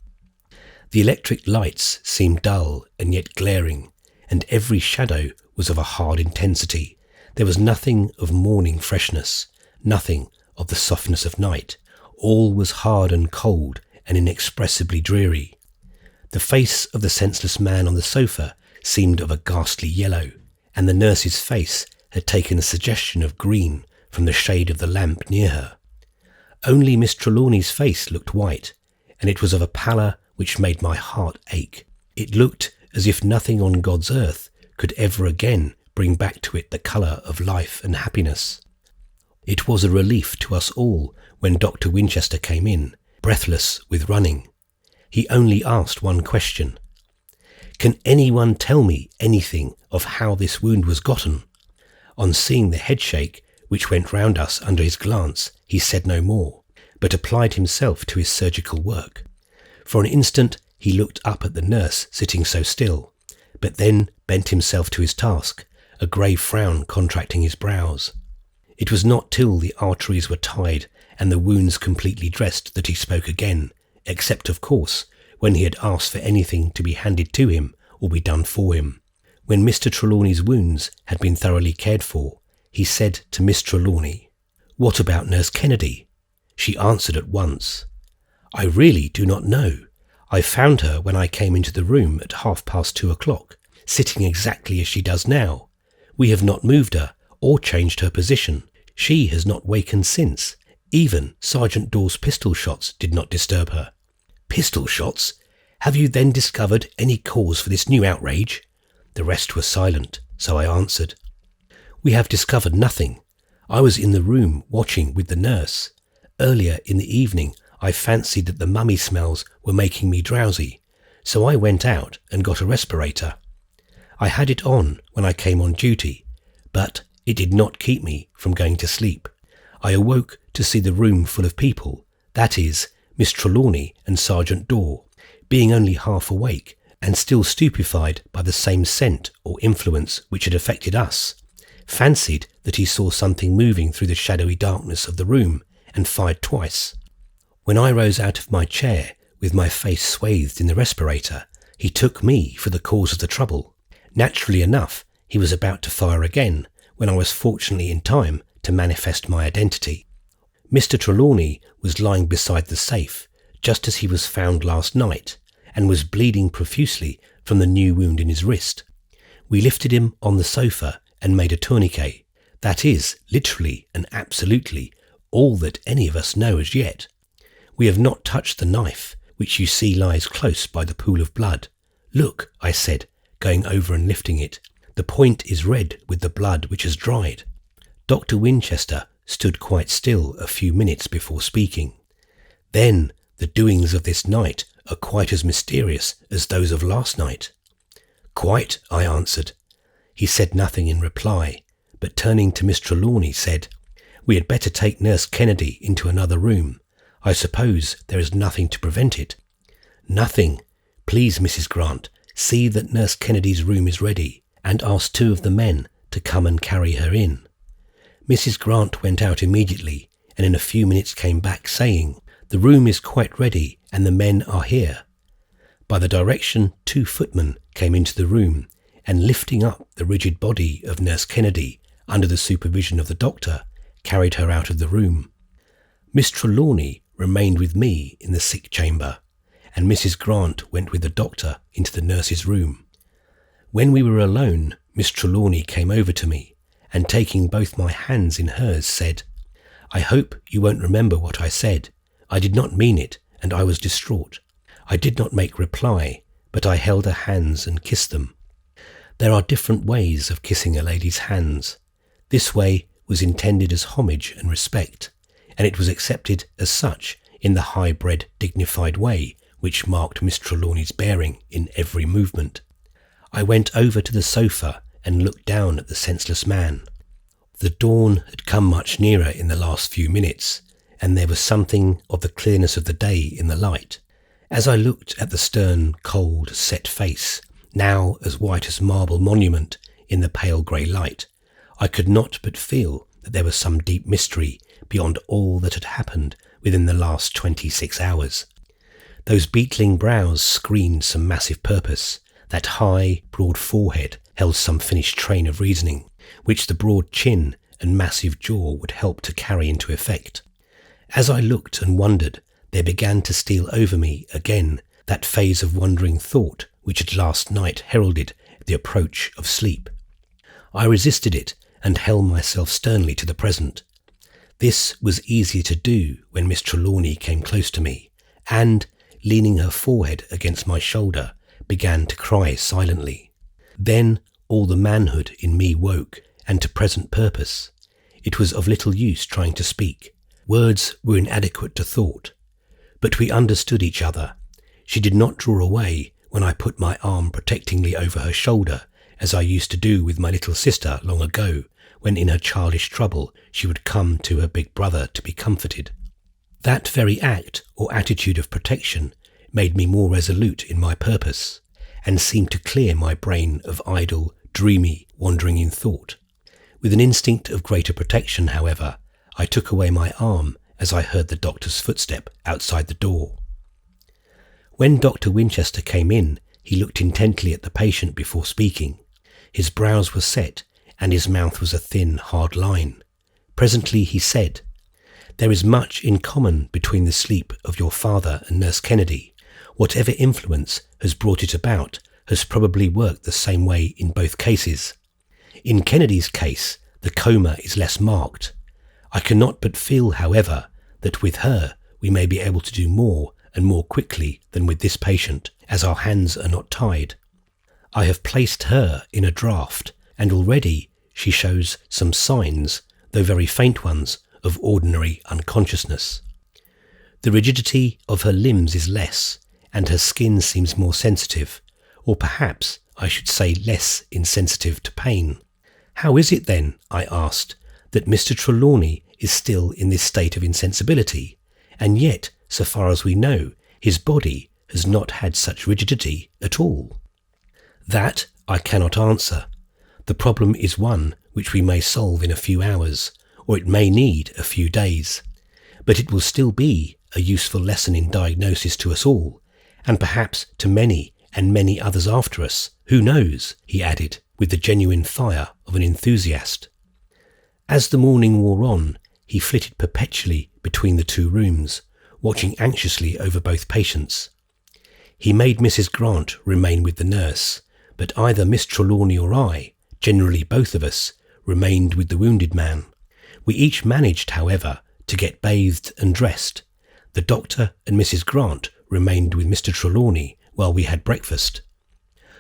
The electric lights seemed dull and yet glaring, and every shadow was of a hard intensity. There was nothing of morning freshness, nothing of the softness of night. All was hard and cold and inexpressibly dreary. The face of the senseless man on the sofa seemed of a ghastly yellow, and the nurse's face had taken a suggestion of green from the shade of the lamp near her. Only Miss Trelawny's face looked white, and it was of a pallor which made my heart ache. It looked as if nothing on God's earth could ever again bring back to it the colour of life and happiness. It was a relief to us all when Dr. Winchester came in, breathless with running. He only asked one question. "Can anyone tell me anything of how this wound was gotten?" On seeing the headshake which went round us under his glance, he said no more, but applied himself to his surgical work. For an instant he looked up at the nurse sitting so still, but then bent himself to his task, a grey frown contracting his brows. It was not till the arteries were tied and the wounds completely dressed that he spoke again, except, of course, when he had asked for anything to be handed to him or be done for him. When Mr. Trelawny's wounds had been thoroughly cared for, he said to Miss Trelawny, "What about Nurse Kennedy?" She answered at once, "I really do not know. I found her when I came into the room at 2:30, sitting exactly as she does now. We have not moved her or changed her position. She has not wakened since. Even Sergeant Dorr's pistol shots did not disturb her." "Pistol shots? Have you then discovered any cause for this new outrage?" The rest were silent, so I answered, "We have discovered nothing. I was in the room watching with the nurse. Earlier in the evening I fancied that the mummy smells were making me drowsy, so I went out and got a respirator. I had it on when I came on duty, but it did not keep me from going to sleep. I awoke to see the room full of people, that is, Miss Trelawny and Sergeant Dorr, being only half awake and still stupefied by the same scent or influence which had affected us, fancied that he saw something moving through the shadowy darkness of the room and fired twice. When I rose out of my chair with my face swathed in the respirator, he took me for the cause of the trouble. Naturally enough, he was about to fire again when I was fortunately in time to manifest my identity. Mr. Trelawny was lying beside the safe, just as he was found last night, and was bleeding profusely from the new wound in his wrist. We lifted him on the sofa and made a tourniquet, That is, literally and absolutely, all that any of us know as yet. We have not touched the knife, which you see lies close by the pool of blood. Look, I said, going over and lifting it. The point is red with the blood which has dried. Dr. Winchester stood quite still a few minutes before speaking. Then the doings of this night are quite as mysterious as those of last night. Quite, I answered. He said nothing in reply, but turning to Miss Trelawny said, We had better take Nurse Kennedy into another room. I suppose there is nothing to prevent it. Nothing. Please, Mrs. Grant, see that Nurse Kennedy's room is ready, and ask 2 of the men to come and carry her in. Mrs. Grant went out immediately, and in a few minutes came back saying, The room is quite ready, and the men are here. By the direction 2 footmen came into the room, and lifting up the rigid body of Nurse Kennedy under the supervision of the doctor, carried her out of the room. Miss Trelawny remained with me in the sick chamber, and Mrs. Grant went with the doctor into the nurse's room. When we were alone, Miss Trelawny came over to me, and taking both my hands in hers said, I hope you won't remember what I said. I did not mean it, and I was distraught. I did not make reply, but I held her hands and kissed them. There are different ways of kissing a lady's hands. This way was intended as homage and respect, and it was accepted as such in the high-bred, dignified way which marked Miss Trelawny's bearing in every movement. I went over to the sofa and looked down at the senseless man. The dawn had come much nearer in the last few minutes, and there was something of the clearness of the day in the light. As I looked at the stern, cold, set face, now as white as marble monument in the pale grey light, I could not but feel that there was some deep mystery beyond all that had happened within the last 26 hours. Those beetling brows screened some massive purpose. That high, broad forehead held some finished train of reasoning, which the broad chin and massive jaw would help to carry into effect. As I looked and wondered, there began to steal over me again that phase of wandering thought which had last night heralded the approach of sleep. I resisted it and held myself sternly to the present. This was easier to do when Miss Trelawny came close to me, and, leaning her forehead against my shoulder, began to cry silently. Then all the manhood in me woke, and to present purpose. It was of little use trying to speak. Words were inadequate to thought. But we understood each other. She did not draw away when I put my arm protectingly over her shoulder, as I used to do with my little sister long ago, when in her childish trouble she would come to her big brother to be comforted. That very act or attitude of protection made me more resolute in my purpose, and seemed to clear my brain of idle, dreamy, wandering in thought. With an instinct of greater protection, however, I took away my arm as I heard the doctor's footstep outside the door. When Dr. Winchester came in, he looked intently at the patient before speaking. His brows were set, and his mouth was a thin, hard line. Presently he said, "There is much in common between the sleep of your father and Nurse Kennedy. Whatever influence has brought it about has probably worked the same way in both cases. In Kennedy's case, the coma is less marked. I cannot but feel, however, that with her we may be able to do more and more quickly than with this patient, as our hands are not tied. I have placed her in a draught, and already she shows some signs, though very faint ones, of ordinary unconsciousness. The rigidity of her limbs is less, and her skin seems more sensitive, or perhaps I should say less insensitive to pain." "How is it then," I asked, "that Mr. Trelawny is still in this state of insensibility, and yet, so far as we know, his body has not had such rigidity at all?" "That I cannot answer. The problem is one which we may solve in a few hours, or it may need a few days. But it will still be a useful lesson in diagnosis to us all, and perhaps to many and many others after us. Who knows?" he added, with the genuine fire of an enthusiast. As the morning wore on, he flitted perpetually between the two rooms, watching anxiously over both patients. He made Mrs. Grant remain with the nurse, but either Miss Trelawny or I, generally both of us, remained with the wounded man. We each managed, however, to get bathed and dressed. The doctor and Mrs. Grant remained with Mr. Trelawny while we had breakfast.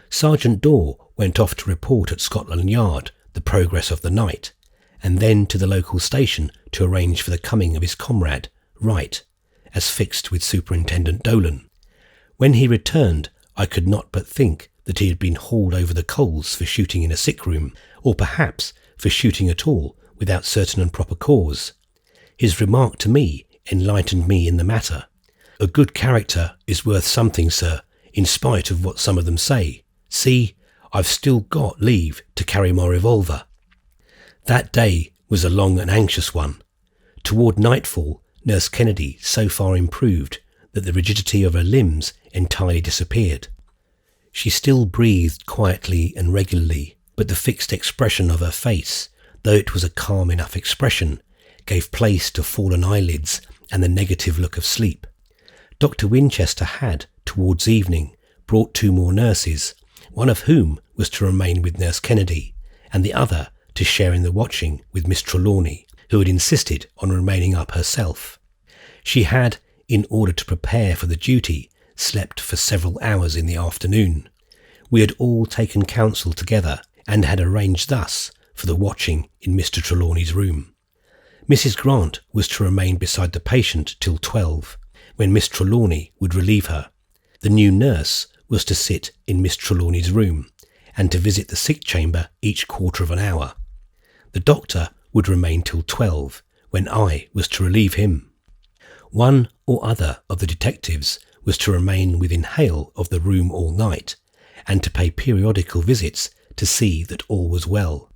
Sergeant Dorr went off to report at Scotland Yard the progress of the night, and then to the local station to arrange for the coming of his comrade, Wright, as fixed with Superintendent Dolan. When he returned, I could not but think that he had been hauled over the coals for shooting in a sick room, or perhaps for shooting at all without certain and proper cause. His remark to me enlightened me in the matter. "A good character is worth something, sir, in spite of what some of them say. See, I've still got leave to carry my revolver." That day was a long and anxious one. Toward nightfall, Nurse Kennedy so far improved that the rigidity of her limbs entirely disappeared. She still breathed quietly and regularly, but the fixed expression of her face, though it was a calm enough expression, gave place to fallen eyelids and the negative look of sleep. Dr. Winchester had, towards evening, brought 2 more nurses, one of whom was to remain with Nurse Kennedy, and the other to share in the watching with Miss Trelawny, who had insisted on remaining up herself. She had, in order to prepare for the duty, slept for several hours in the afternoon. We had all taken counsel together and had arranged thus for the watching in Mr. Trelawny's room. Mrs. Grant was to remain beside the patient till 12, when Miss Trelawny would relieve her. The new nurse was to sit in Miss Trelawny's room and to visit the sick chamber each quarter of an hour. The doctor would remain till 12, when I was to relieve him. One or other of the detectives was to remain within hail of the room all night, and to pay periodical visits to see that all was well.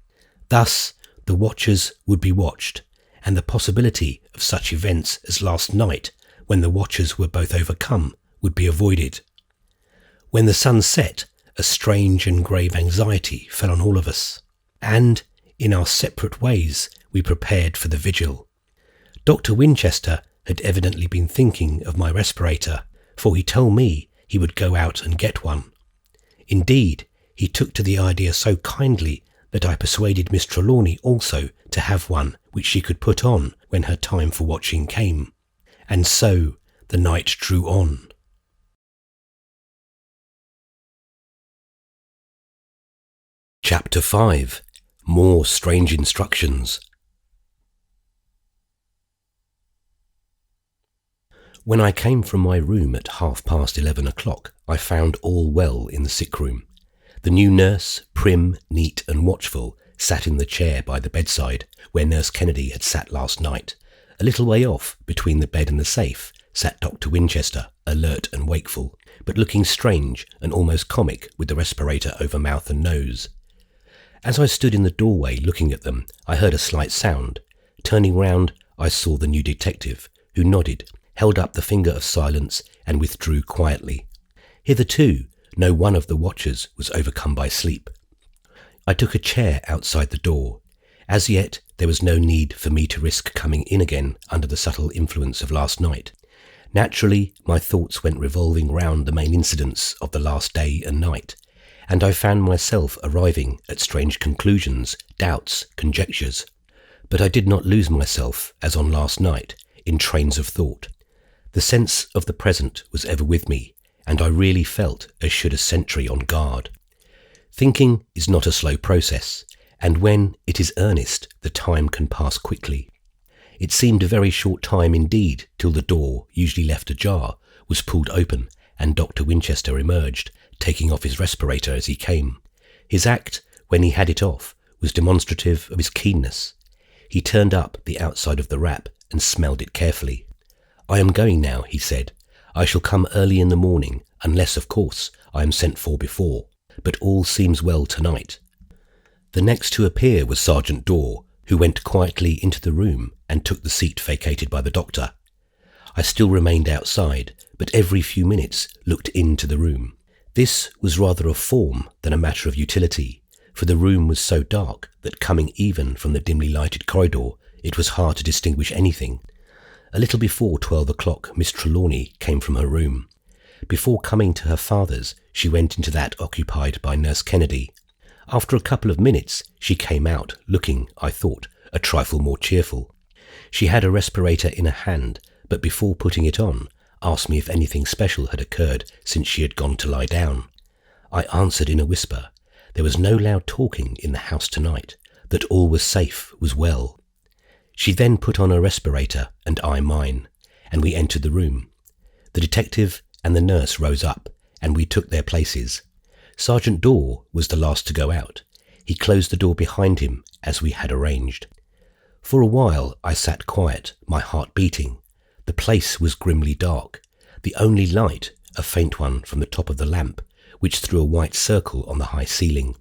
Thus the watchers would be watched, and the possibility of such events as last night, when the watchers were both overcome, would be avoided. When the sun set, a strange and grave anxiety fell on all of us, and, in our separate ways, we prepared for the vigil. Dr. Winchester had evidently been thinking of my respirator, for he told me he would go out and get one. Indeed, he took to the idea so kindly that I persuaded Miss Trelawny also to have one which she could put on when her time for watching came. And so the night drew on. Chapter 5. More Strange Instructions. When I came from my room at 11:30, I found all well in the sick room. The new nurse, prim, neat and watchful, sat in the chair by the bedside, where Nurse Kennedy had sat last night. A little way off, between the bed and the safe, sat Dr. Winchester, alert and wakeful, but looking strange and almost comic with the respirator over mouth and nose. As I stood in the doorway looking at them, I heard a slight sound. Turning round, I saw the new detective, who nodded, held up the finger of silence, and withdrew quietly. Hitherto, no one of the watchers was overcome by sleep. I took a chair outside the door. As yet, there was no need for me to risk coming in again under the subtle influence of last night. Naturally, my thoughts went revolving round the main incidents of the last day and night, and I found myself arriving at strange conclusions, doubts, conjectures. But I did not lose myself, as on last night, in trains of thought. The sense of the present was ever with me, and I really felt as should a sentry on guard. Thinking is not a slow process, and when it is earnest, the time can pass quickly. It seemed a very short time indeed till the door, usually left ajar, was pulled open, and Dr. Winchester emerged, taking off his respirator as he came. His act, when he had it off, was demonstrative of his keenness. He turned up the outside of the wrap and smelled it carefully. "I am going now," he said. "I shall come early in the morning, unless, of course, I am sent for before. But all seems well tonight." The next to appear was Sergeant Dorr, who went quietly into the room and took the seat vacated by the doctor. I still remained outside, but every few minutes looked into the room. This was rather a form than a matter of utility, for the room was so dark that coming even from the dimly lighted corridor, it was hard to distinguish anything. A little before 12:00, Miss Trelawny came from her room. Before coming to her father's, she went into that occupied by Nurse Kennedy. After a couple of minutes, she came out, looking, I thought, a trifle more cheerful. She had a respirator in her hand, but before putting it on, asked me if anything special had occurred since she had gone to lie down. I answered in a whisper. There was no loud talking in the house tonight, that all was safe, was well. She then put on her respirator and I mine, and we entered the room. The detective and the nurse rose up, and we took their places. Sergeant Dorr was the last to go out. He closed the door behind him, as we had arranged. For a while I sat quiet, my heart beating. The place was grimly dark. The only light, a faint one from the top of the lamp, which threw a white circle on the high ceiling,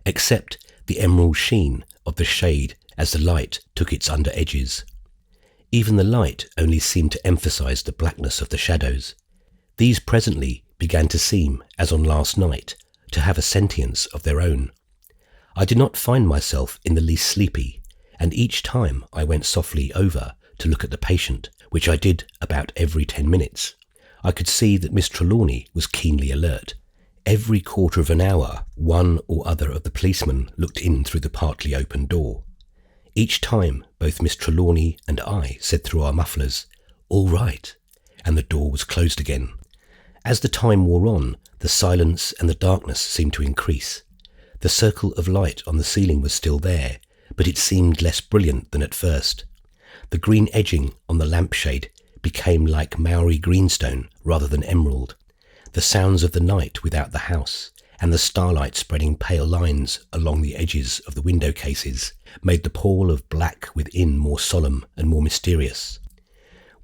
except the emerald sheen of the shade as the light took its under edges. Even the light only seemed to emphasize the blackness of the shadows. These presently began to seem, as on last night, to have a sentience of their own. I did not find myself in the least sleepy, and each time I went softly over to look at the patient, which I did about every 10 minutes, I could see that Miss Trelawny was keenly alert. Every quarter of an hour, one or other of the policemen looked in through the partly open door. Each time, both Miss Trelawny and I said through our mufflers, "All right," and the door was closed again. As the time wore on, the silence and the darkness seemed to increase. The circle of light on the ceiling was still there, but it seemed less brilliant than at first. The green edging on the lampshade became like Maori greenstone rather than emerald. The sounds of the night without the house, and the starlight spreading pale lines along the edges of the window cases, made the pall of black within more solemn and more mysterious.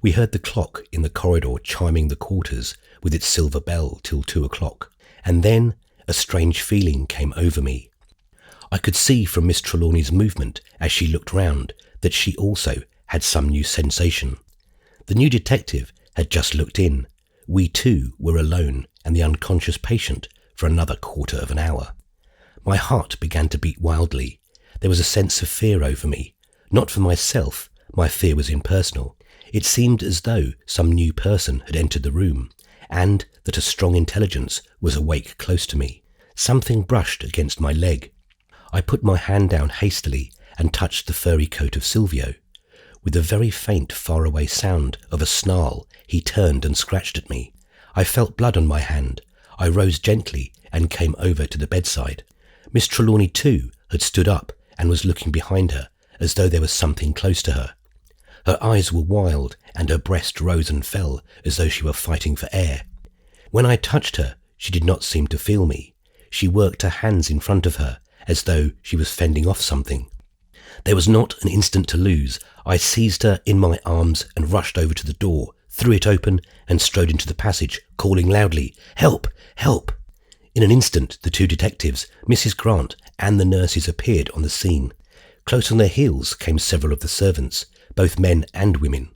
We heard the clock in the corridor chiming the quarters with its silver bell till 2 o'clock, and then a strange feeling came over me. I could see from Miss Trelawny's movement as she looked round that she also had some new sensation. The new detective had just looked in. We too were alone, and the unconscious patient for another quarter of an hour. My heart began to beat wildly. There was a sense of fear over me. Not for myself, my fear was impersonal. It seemed as though some new person had entered the room, and that a strong intelligence was awake close to me. Something brushed against my leg. I put my hand down hastily and touched the furry coat of Silvio. With a very faint, faraway sound of a snarl, he turned and scratched at me. I felt blood on my hand. I rose gently and came over to the bedside. Miss Trelawny, too, had stood up and was looking behind her, as though there was something close to her. Her eyes were wild, and her breast rose and fell as though she were fighting for air. When I touched her, she did not seem to feel me. She worked her hands in front of her, as though she was fending off something. There was not an instant to lose. I seized her in my arms and rushed over to the door, threw it open, and strode into the passage, calling loudly, "Help! Help!" In an instant, the two detectives, Mrs. Grant, and the nurses appeared on the scene. Close on their heels came several of the servants, both men and women.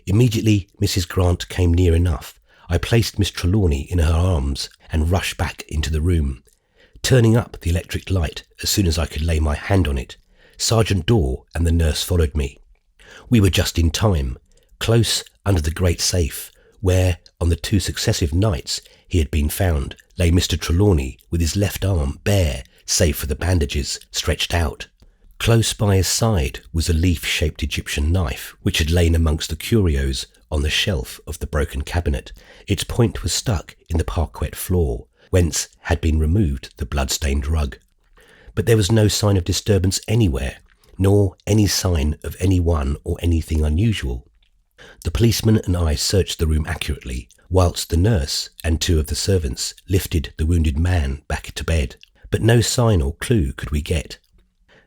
Immediately, Mrs. Grant came near enough. I placed Miss Trelawny in her arms and rushed back into the room, turning up the electric light as soon as I could lay my hand on it. Sergeant Dorr and the nurse followed me. We were just in time, close under the great safe, where, on the 2 successive nights he had been found, lay Mr. Trelawny with his left arm bare, save for the bandages, stretched out. Close by his side was a leaf-shaped Egyptian knife, which had lain amongst the curios on the shelf of the broken cabinet. Its point was stuck in the parquet floor, whence had been removed the blood-stained rug. But there was no sign of disturbance anywhere, nor any sign of anyone or anything unusual. The policeman and I searched the room accurately, whilst the nurse and 2 of the servants lifted the wounded man back to bed. But no sign or clue could we get.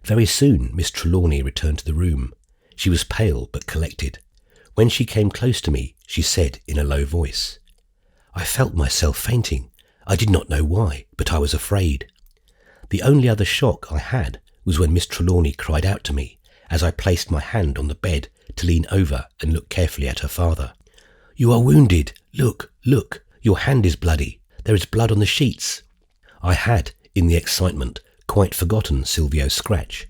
Very soon Miss Trelawny returned to the room. She was pale but collected. When she came close to me, she said in a low voice, "I felt myself fainting. I did not know why, but I was afraid." The only other shock I had was when Miss Trelawny cried out to me, as I placed my hand on the bed to lean over and look carefully at her father. "You are wounded. Look, look. Your hand is bloody. There is blood on the sheets." I had, in the excitement, quite forgotten Silvio's scratch.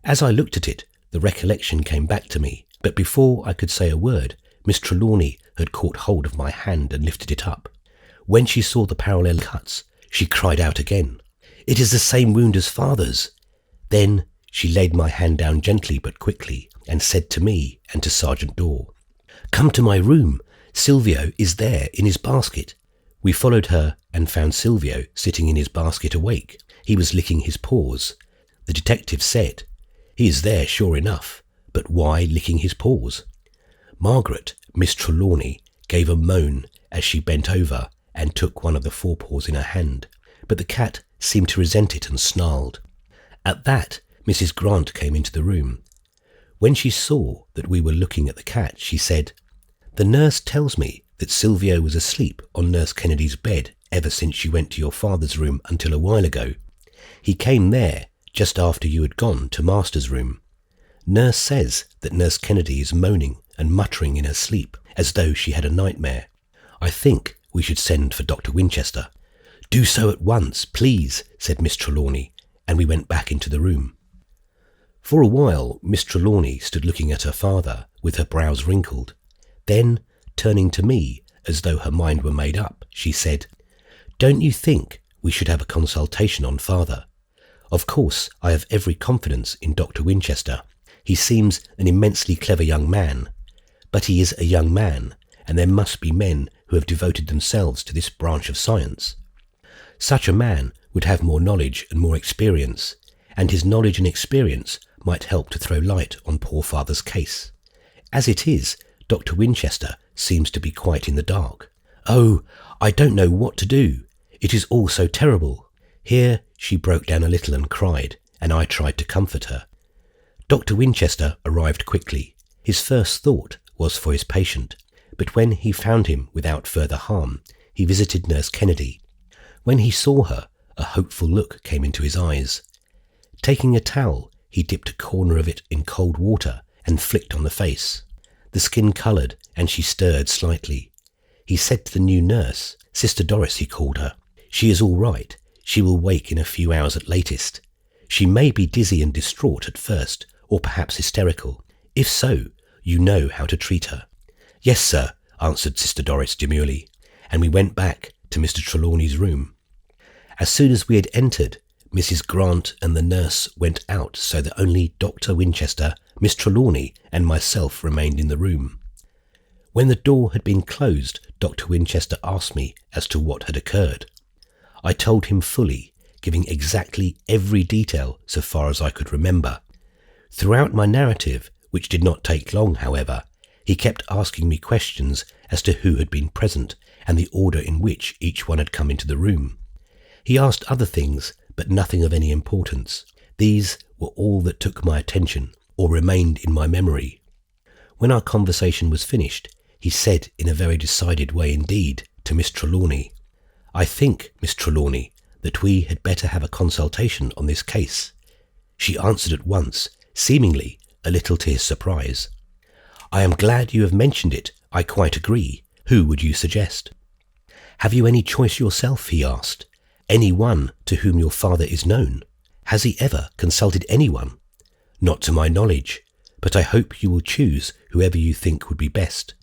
As I looked at it, the recollection came back to me, but before I could say a word, Miss Trelawny had caught hold of my hand and lifted it up. When she saw the parallel cuts, she cried out again. It is the same wound as father's." Then she laid my hand down gently but quickly and said to me and to Sergeant Dorr, "Come to my room. Silvio is there in his basket." We followed her and found Silvio sitting in his basket awake. He was licking his paws. The detective said, "He is there sure enough, but why licking his paws?" Margaret, Miss Trelawny, gave a moan as she bent over and took one of the forepaws in her hand, but the cat seemed to resent it and snarled. At that, Mrs. Grant came into the room. When she saw that we were looking at the cat, she said, "The nurse tells me that Silvio was asleep on Nurse Kennedy's bed ever since she went to your father's room until a while ago. He came there just after you had gone to Master's room. Nurse says that Nurse Kennedy is moaning and muttering in her sleep as though she had a nightmare. I think we should send for Dr. Winchester." "Do so at once, please," said Miss Trelawny, and we went back into the room. For a while, Miss Trelawny stood looking at her father with her brows wrinkled. Then, turning to me as though her mind were made up, she said, "Don't you think we should have a consultation on father? Of course, I have every confidence in Dr. Winchester. He seems an immensely clever young man. But he is a young man, and there must be men who have devoted themselves to this branch of science. Such a man would have more knowledge and more experience, and his knowledge and experience might help to throw light on poor father's case. As it is, Dr. Winchester seems to be quite in the dark. Oh, I don't know what to do. It is all so terrible." Here she broke down a little and cried, and I tried to comfort her. Dr. Winchester arrived quickly. His first thought was for his patient, but when he found him without further harm, he visited Nurse Kennedy. When he saw her, a hopeful look came into his eyes. Taking a towel, he dipped a corner of it in cold water and flicked on the face. The skin coloured, and she stirred slightly. He said to the new nurse, Sister Doris he called her, "She is all right. She will wake in a few hours at latest. She may be dizzy and distraught at first, or perhaps hysterical. If so, you know how to treat her." "Yes, sir," answered Sister Doris demurely, and we went back to Mr. Trelawny's room. As soon as we had entered, Mrs. Grant and the nurse went out so that only Dr. Winchester, Miss Trelawny and myself remained in the room. When the door had been closed, Dr. Winchester asked me as to what had occurred. I told him fully, giving exactly every detail so far as I could remember. Throughout my narrative, which did not take long, however, he kept asking me questions as to who had been present and the order in which each one had come into the room. He asked other things, but nothing of any importance. These were all that took my attention or remained in my memory. When our conversation was finished, he said in a very decided way indeed to Miss Trelawny, "I think, Miss Trelawny, that we had better have a consultation on this case." She answered at once, seemingly a little to his surprise, "I am glad you have mentioned it. I quite agree. Who would you suggest?" "Have you any choice yourself?" he asked. "Any one to whom your father is known? Has he ever consulted anyone?" "Not to my knowledge, but I hope you will choose whoever you think would be best.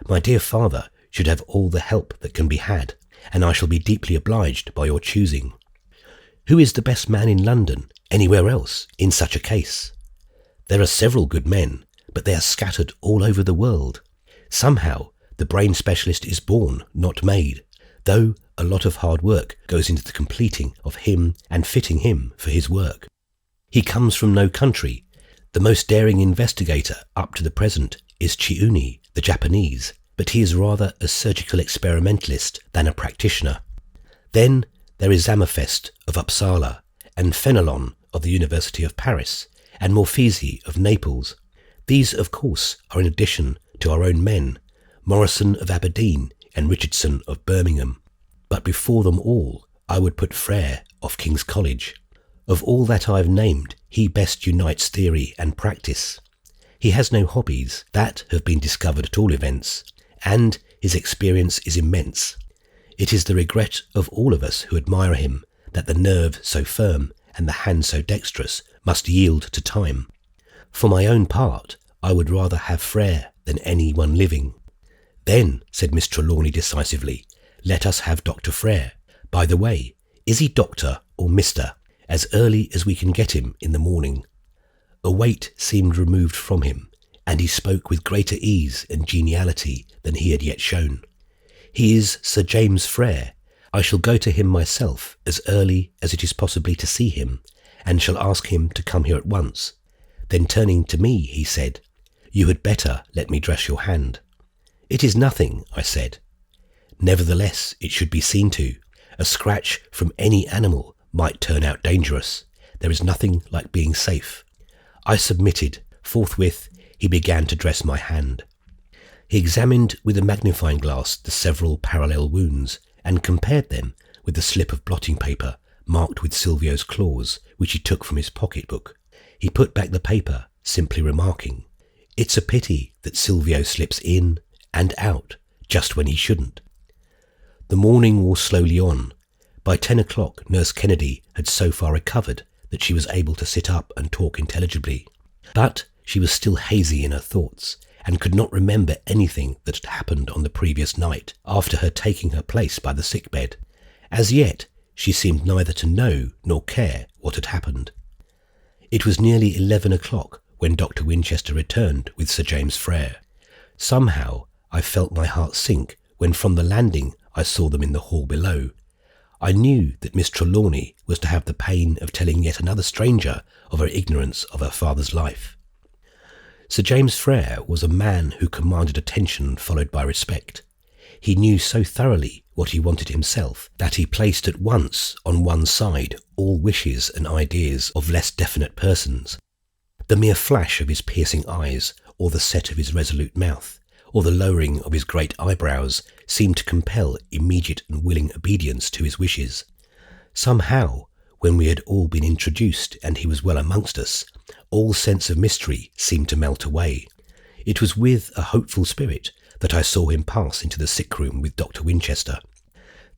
My dear father should have all the help that can be had, and I shall be deeply obliged by your choosing." "Who is the best man in London, anywhere else, in such a case?" "There are several good men, but they are scattered all over the world. Somehow, the brain specialist is born, not made, though a lot of hard work goes into the completing of him and fitting him for his work. He comes from no country. The most daring investigator up to the present is Chiuni, the Japanese, but he is rather a surgical experimentalist than a practitioner. Then there is Zammerfest of Uppsala, and Fenelon of the University of Paris, and Morfisi of Naples. These, of course, are in addition to our own men, Morrison of Aberdeen and Richardson of Birmingham. But before them all, I would put Frere of King's College. Of all that I have named, he best unites theory and practice. He has no hobbies that have been discovered at all events, and his experience is immense. It is the regret of all of us who admire him that the nerve so firm and the hand so dexterous must yield to time. For my own part, I would rather have Frere than any one living." "Then," said Miss Trelawny decisively, "let us have Dr. Frere. By the way, is he Doctor or Mr.? as early as we can get him in the morning." A weight seemed removed from him, and he spoke with greater ease and geniality than he had yet shown. "He is Sir James Frere. I shall go to him myself as early as it is possible to see him, and shall ask him to come here at once." Then turning to me, he said, "You had better let me dress your hand." "It is nothing," I said. "Nevertheless, it should be seen to. A scratch from any animal might turn out dangerous. There is nothing like being safe." I submitted. Forthwith, he began to dress my hand. He examined with a magnifying glass the several parallel wounds, and compared them with the slip of blotting paper marked with Silvio's claws, which he took from his pocket-book. He put back the paper, simply remarking, "It's a pity that Silvio slips in and out just when he shouldn't." The morning wore slowly on. By 10 o'clock, Nurse Kennedy had so far recovered that she was able to sit up and talk intelligibly. But she was still hazy in her thoughts, and could not remember anything that had happened on the previous night after her taking her place by the sick-bed. As yet, she seemed neither to know nor care what had happened. It was nearly 11 o'clock when Dr. Winchester returned with Sir James Frere. Somehow I felt my heart sink when from the landing I saw them in the hall below. I knew that Miss Trelawny was to have the pain of telling yet another stranger of her ignorance of her father's life. Sir James Frere was a man who commanded attention followed by respect. He knew so thoroughly what he wanted himself that he placed at once on one side all wishes and ideas of less definite persons. The mere flash of his piercing eyes, or the set of his resolute mouth, or the lowering of his great eyebrows seemed to compel immediate and willing obedience to his wishes. Somehow, when we had all been introduced and he was well amongst us, all sense of mystery seemed to melt away. It was with a hopeful spirit that I saw him pass into the sick-room with Dr. Winchester.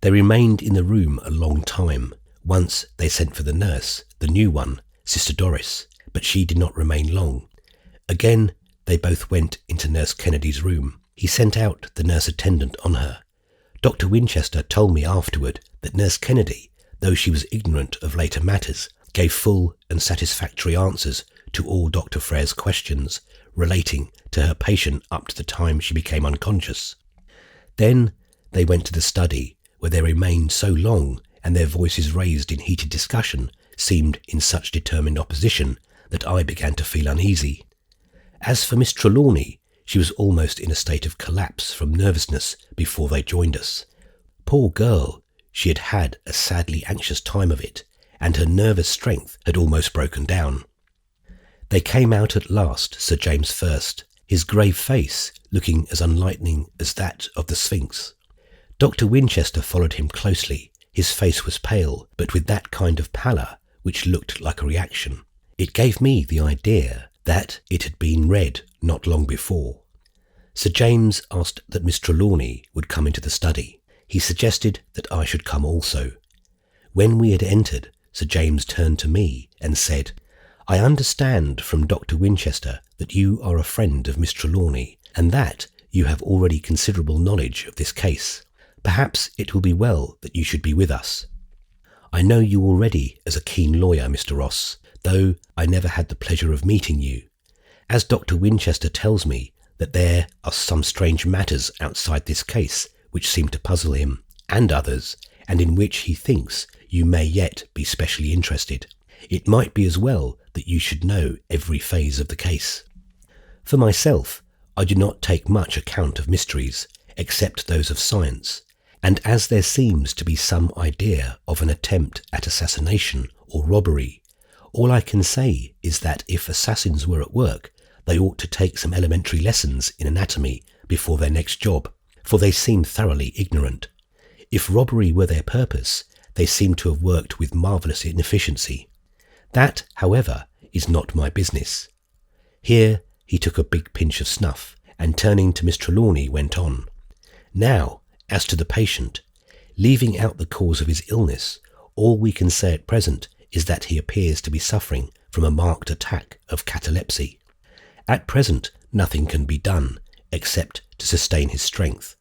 They remained in the room a long time. Once they sent for the nurse, the new one, Sister Doris, but she did not remain long. Again, they both went into Nurse Kennedy's room. He sent out the nurse attendant on her. Dr. Winchester told me afterward that Nurse Kennedy, though she was ignorant of later matters, gave full and satisfactory answers to all Dr. Frere's questions relating to her patient up to the time she became unconscious. Then they went to the study, where they remained so long, and their voices raised in heated discussion seemed in such determined opposition that I began to feel uneasy. As for Miss Trelawny, she was almost in a state of collapse from nervousness before they joined us. Poor girl, she had had a sadly anxious time of it, and her nervous strength had almost broken down. They came out at last, Sir James first, his grave face looking as unlightening as that of the Sphinx. Dr. Winchester followed him closely. His face was pale, but with that kind of pallor which looked like a reaction. It gave me the idea that it had been red not long before. Sir James asked that Miss Trelawny would come into the study. He suggested that I should come also. When we had entered, Sir James turned to me and said, "I understand from Dr. Winchester that you are a friend of Miss Trelawny, and that you have already considerable knowledge of this case. Perhaps it will be well that you should be with us. I know you already as a keen lawyer, Mr. Ross, though I never had the pleasure of meeting you. As Dr. Winchester tells me that there are some strange matters outside this case which seem to puzzle him and others, and in which he thinks you may yet be specially interested. It might be as well that you should know every phase of the case. For myself, I do not take much account of mysteries, except those of science, and as there seems to be some idea of an attempt at assassination or robbery, all I can say is that if assassins were at work, they ought to take some elementary lessons in anatomy before their next job, for they seem thoroughly ignorant. If robbery were their purpose, they seem to have worked with marvellous inefficiency. That, however, is not my business." Here he took a big pinch of snuff, and turning to Miss Trelawny went on, "Now, as to the patient, leaving out the cause of his illness, all we can say at present is that he appears to be suffering from a marked attack of catalepsy. At present, nothing can be done, except to sustain his strength.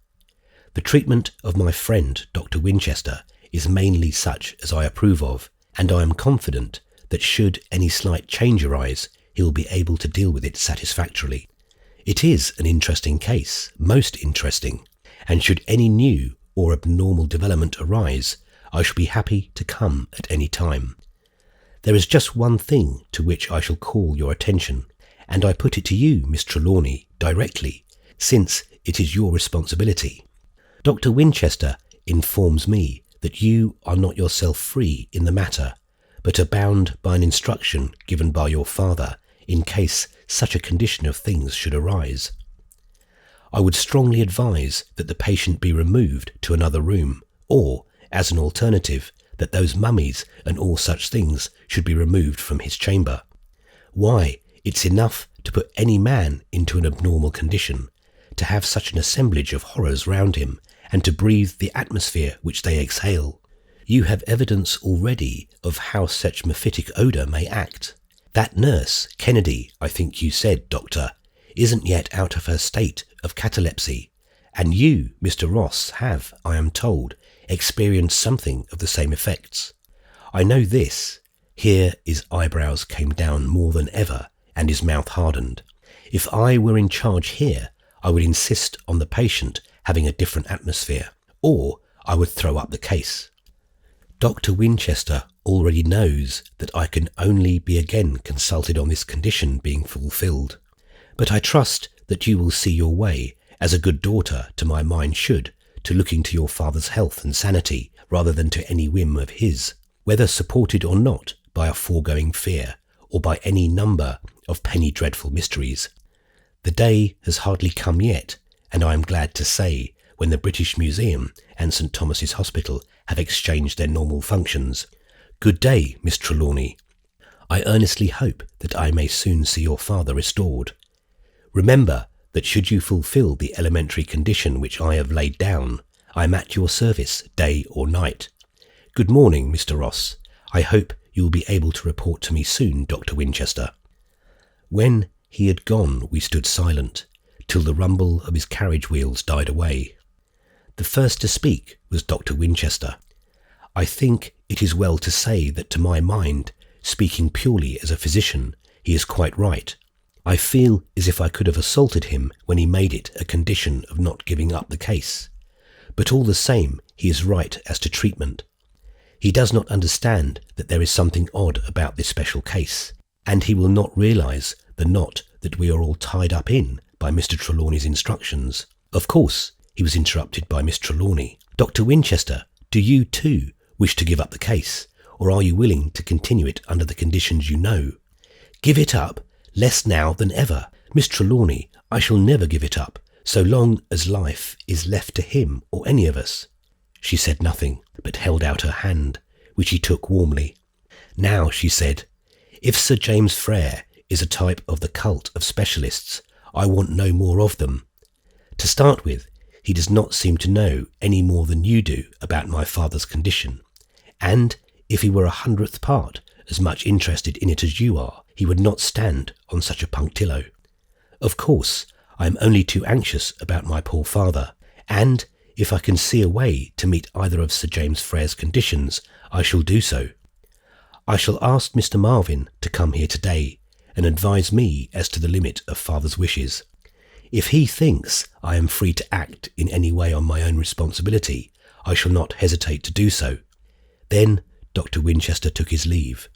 The treatment of my friend Dr. Winchester is mainly such as I approve of, and I am confident that should any slight change arise, he will be able to deal with it satisfactorily. It is an interesting case, most interesting, and should any new or abnormal development arise, I shall be happy to come at any time. There is just one thing to which I shall call your attention, and I put it to you, Miss Trelawny, directly, since it is your responsibility. Dr. Winchester informs me that you are not yourself free in the matter, but are bound by an instruction given by your father in case such a condition of things should arise. I would strongly advise that the patient be removed to another room, or, as an alternative, that those mummies and all such things should be removed from his chamber. Why, it's enough to put any man into an abnormal condition, to have such an assemblage of horrors round him, and to breathe the atmosphere which they exhale. You have evidence already of how such mephitic odour may act. That nurse, Kennedy, I think you said, Doctor, isn't yet out of her state of catalepsy, and you, Mr. Ross, have, I am told, experienced something of the same effects. I know this. Here his eyebrows came down more than ever, and his mouth hardened. If I were in charge here, I would insist on the patient having a different atmosphere, or I would throw up the case. Dr. Winchester already knows that I can only be again consulted on this condition being fulfilled, but I trust that you will see your way, as a good daughter to my mind should, to looking to your father's health and sanity rather than to any whim of his, whether supported or not by a foregoing fear, or by any number of penny dreadful mysteries. The day has hardly come yet, and I am glad to say, when the British Museum and St. Thomas's Hospital have exchanged their normal functions. Good day, Miss Trelawny. I earnestly hope that I may soon see your father restored. Remember that should you fulfil the elementary condition which I have laid down, I am at your service day or night. Good morning, Mr. Ross. I hope you will be able to report to me soon, Dr. Winchester. When he had gone, we stood silent, till the rumble of his carriage wheels died away. The first to speak was Dr. Winchester. I think it is well to say that to my mind, speaking purely as a physician, he is quite right. I feel as if I could have assaulted him when he made it a condition of not giving up the case. But all the same, he is right as to treatment. He does not understand that there is something odd about this special case, and he will not realise the knot that we are all tied up in by Mr. Trelawny's instructions. Of course, he was interrupted by Miss Trelawny. Dr. Winchester, do you too wish to give up the case, or are you willing to continue it under the conditions you know? Give it up, less now than ever. Miss Trelawny, I shall never give it up, so long as life is left to him or any of us. She said nothing, but held out her hand, which he took warmly. Now, she said, if Sir James Frere is a type of the cult of specialists, I want no more of them. To start with, he does not seem to know any more than you do about my father's condition, and if he were 100th part as much interested in it as you are, he would not stand on such a punctilio. Of course, I am only too anxious about my poor father, and if I can see a way to meet either of Sir James Frere's conditions, I shall do so. I shall ask Mr. Marvin to come here today and advise me as to the limit of father's wishes. If he thinks I am free to act in any way on my own responsibility, I shall not hesitate to do so. Then Dr. Winchester took his leave.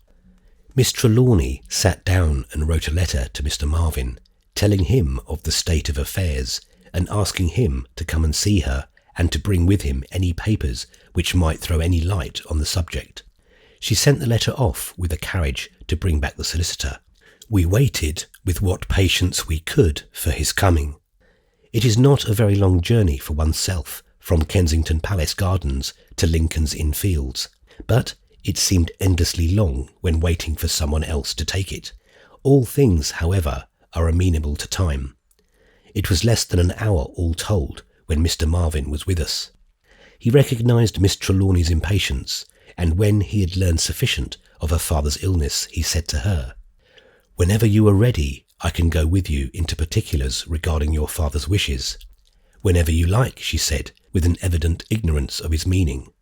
Miss Trelawny sat down and wrote a letter to Mr. Marvin, telling him of the state of affairs and asking him to come and see her and to bring with him any papers which might throw any light on the subject. She sent the letter off with a carriage to bring back the solicitor. We waited with what patience we could for his coming. It is not a very long journey for oneself from Kensington Palace Gardens to Lincoln's Inn Fields, but it seemed endlessly long when waiting for someone else to take it. All things, however, are amenable to time. It was less than an hour all told when Mr. Marvin was with us. He recognised Miss Trelawny's impatience, and when he had learned sufficient of her father's illness, he said to her, "Whenever you are ready, I can go with you into particulars regarding your father's wishes." "Whenever you like," she said, with an evident ignorance of his meaning.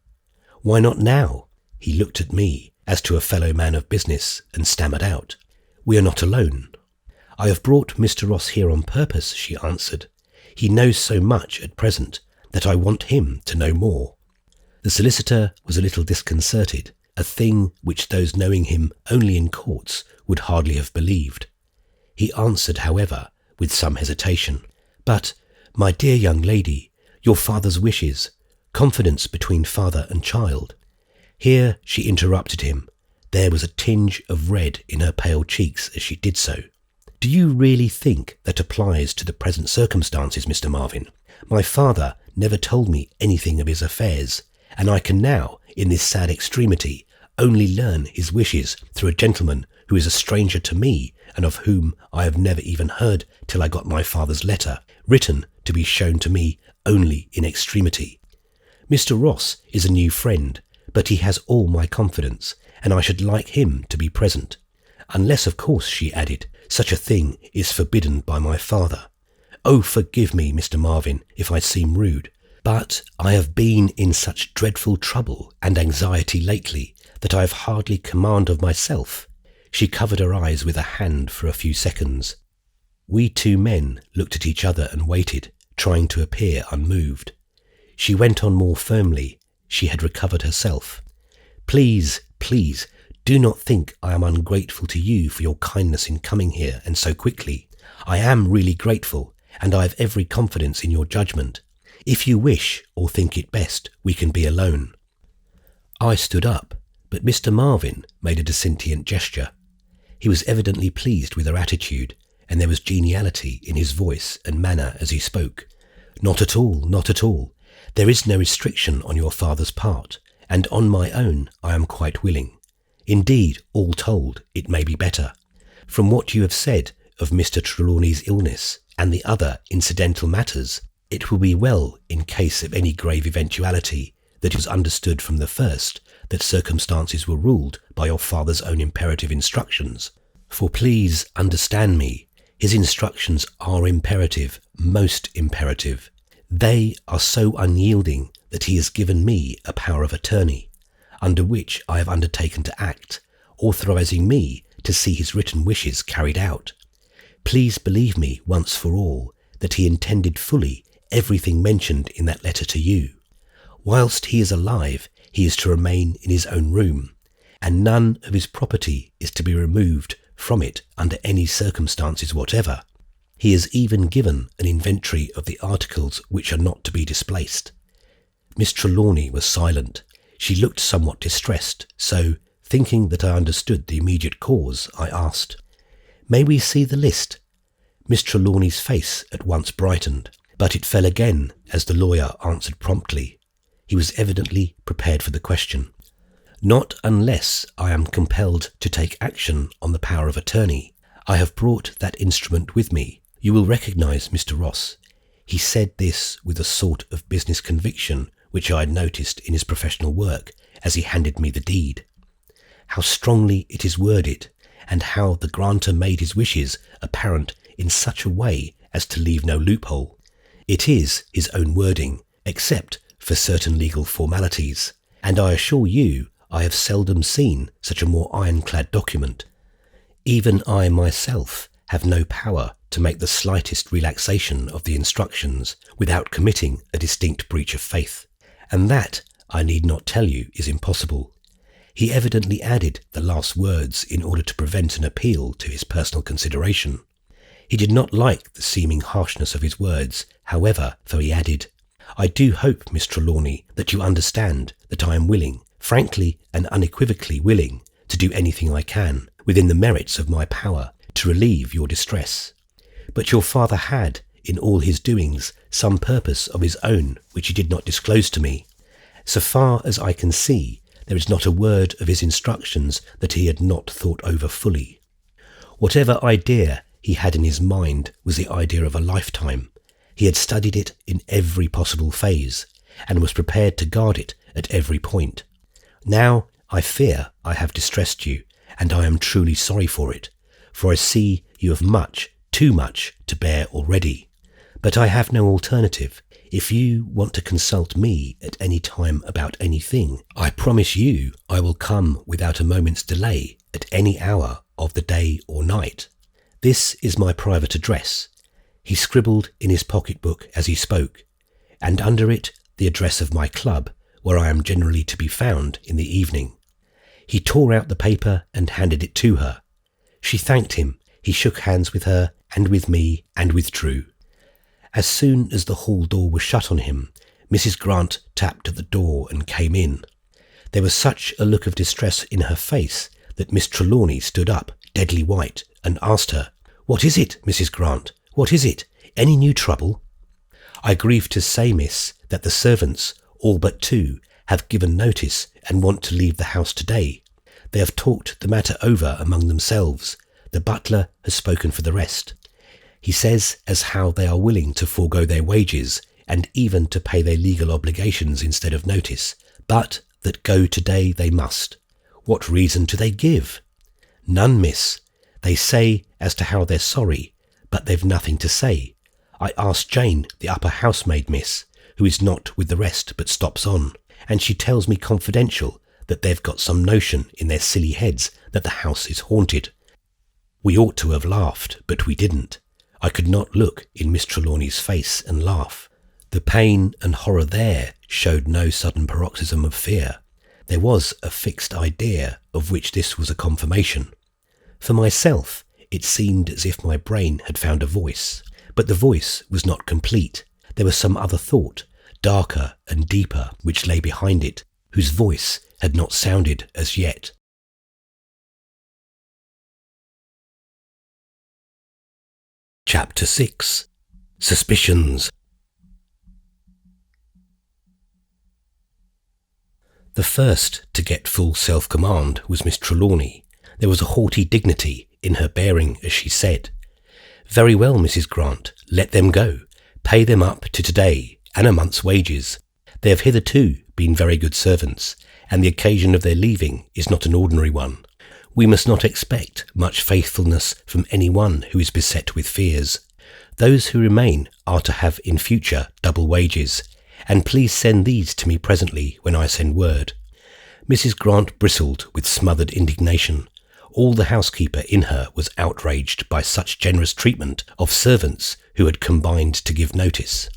"Why not now?" He looked at me, as to a fellow man of business, and stammered out, "We are not alone." "I have brought Mr. Ross here on purpose," she answered. "He knows so much at present that I want him to know more." The solicitor was a little disconcerted, a thing which those knowing him only in courts would hardly have believed. He answered, however, with some hesitation, "But, my dear young lady, your father's wishes, confidence between father and child." Here she interrupted him. There was a tinge of red in her pale cheeks as she did so. "Do you really think that applies to the present circumstances, Mr. Marvin? My father never told me anything of his affairs, and I can now, in this sad extremity, only learn his wishes through a gentleman who is a stranger to me and of whom I have never even heard till I got my father's letter, written to be shown to me only in extremity. Mr. Ross is a new friend, but he has all my confidence, and I should like him to be present. Unless, of course," she added, "such a thing is forbidden by my father. Oh, forgive me, Mr. Marvin, if I seem rude, but I have been in such dreadful trouble and anxiety lately that I have hardly command of myself." She covered her eyes with a hand for a few seconds. We two men looked at each other and waited, trying to appear unmoved. She went on more firmly. She had recovered herself. Please, do not think I am ungrateful to you for your kindness in coming here and so quickly. I am really grateful, and I have every confidence in your judgment. If you wish or think it best, we can be alone." I stood up, but Mr. Marvin made a dissentient gesture. He was evidently pleased with her attitude, and there was geniality in his voice and manner as he spoke. "Not at all, not at all. There is no restriction on your father's part, and on my own I am quite willing. Indeed, all told, it may be better. From what you have said of Mr. Trelawny's illness and the other incidental matters, it will be well, in case of any grave eventuality, that it was understood from the first that circumstances were ruled by your father's own imperative instructions. For please understand me, his instructions are imperative, most imperative. They are so unyielding that he has given me a power of attorney, under which I have undertaken to act, authorizing me to see his written wishes carried out. Please believe me once for all that he intended fully everything mentioned in that letter to you. Whilst he is alive, he is to remain in his own room, and none of his property is to be removed from it under any circumstances whatever. He has even given an inventory of the articles which are not to be displaced." Miss Trelawny was silent. She looked somewhat distressed, so, thinking that I understood the immediate cause, I asked, "May we see the list?" Miss Trelawny's face at once brightened, but it fell again as the lawyer answered promptly. He was evidently prepared for the question. "Not unless I am compelled to take action on the power of attorney. I have brought that instrument with me. You will recognize Mr. Ross." He said this with a sort of business conviction which I had noticed in his professional work as he handed me the deed. How strongly it is worded, and how the grantor made his wishes apparent in such a way as to leave no loophole. It is his own wording, except for certain legal formalities, and I assure you I have seldom seen such a more ironclad document. Even I myself have no power to make the slightest relaxation of the instructions without committing a distinct breach of faith, and that, I need not tell you, is impossible. He evidently added the last words in order to prevent an appeal to his personal consideration. He did not like the seeming harshness of his words, however, for he added, "I do hope, Miss Trelawny, that you understand that I am willing, frankly and unequivocally willing, to do anything I can, within the merits of my power, to relieve your distress. But your father had, in all his doings, some purpose of his own which he did not disclose to me. So far as I can see, there is not a word of his instructions that he had not thought over fully. Whatever idea he had in his mind was the idea of a lifetime. He had studied it in every possible phase, and was prepared to guard it at every point. Now, I fear I have distressed you, and I am truly sorry for it, for I see you have much, too much, to bear already. But I have no alternative. If you want to consult me at any time about anything, I promise you I will come without a moment's delay at any hour of the day or night. This is my private address." He scribbled in his pocketbook as he spoke, and under it the address of my club, where I am generally to be found in the evening. He tore out the paper and handed it to her. She thanked him, he shook hands with her and with me and withdrew. As soon as the hall door was shut on him, Mrs. Grant tapped at the door and came in. There was such a look of distress in her face that Miss Trelawny stood up, deadly white, and asked her, "What is it, Mrs. Grant? What is it? Any new trouble?" "I grieve to say, miss, that the servants, all but 2, have given notice and want to leave the house today. They have talked the matter over among themselves. The butler has spoken for the rest. He says as how they are willing to forego their wages and even to pay their legal obligations instead of notice, but that go today they must." "What reason do they give?" "None, miss. They say as to how they're sorry, but they've nothing to say. I asked Jane, the upper housemaid, miss, who is not with the rest but stops on, and she tells me confidential that they've got some notion in their silly heads that the house is haunted." We ought to have laughed, but we didn't. I could not look in Miss Trelawny's face and laugh. The pain and horror there showed no sudden paroxysm of fear. There was a fixed idea of which this was a confirmation. For myself, it seemed as if my brain had found a voice, but the voice was not complete. There was some other thought, darker and deeper, which lay behind it, whose voice had not sounded as yet. Chapter 6. Suspicions. The first to get full self-command was Miss Trelawny. There was a haughty dignity in her bearing as she said, "Very well, Mrs. Grant, let them go. Pay them up to today and a month's wages. They have hitherto been very good servants, and the occasion of their leaving is not an ordinary one. We must not expect much faithfulness from any one who is beset with fears. Those who remain are to have in future double wages, and please send these to me presently when I send word." Mrs. Grant bristled with smothered indignation. All the housekeeper in her was outraged by such generous treatment of servants who had combined to give notice.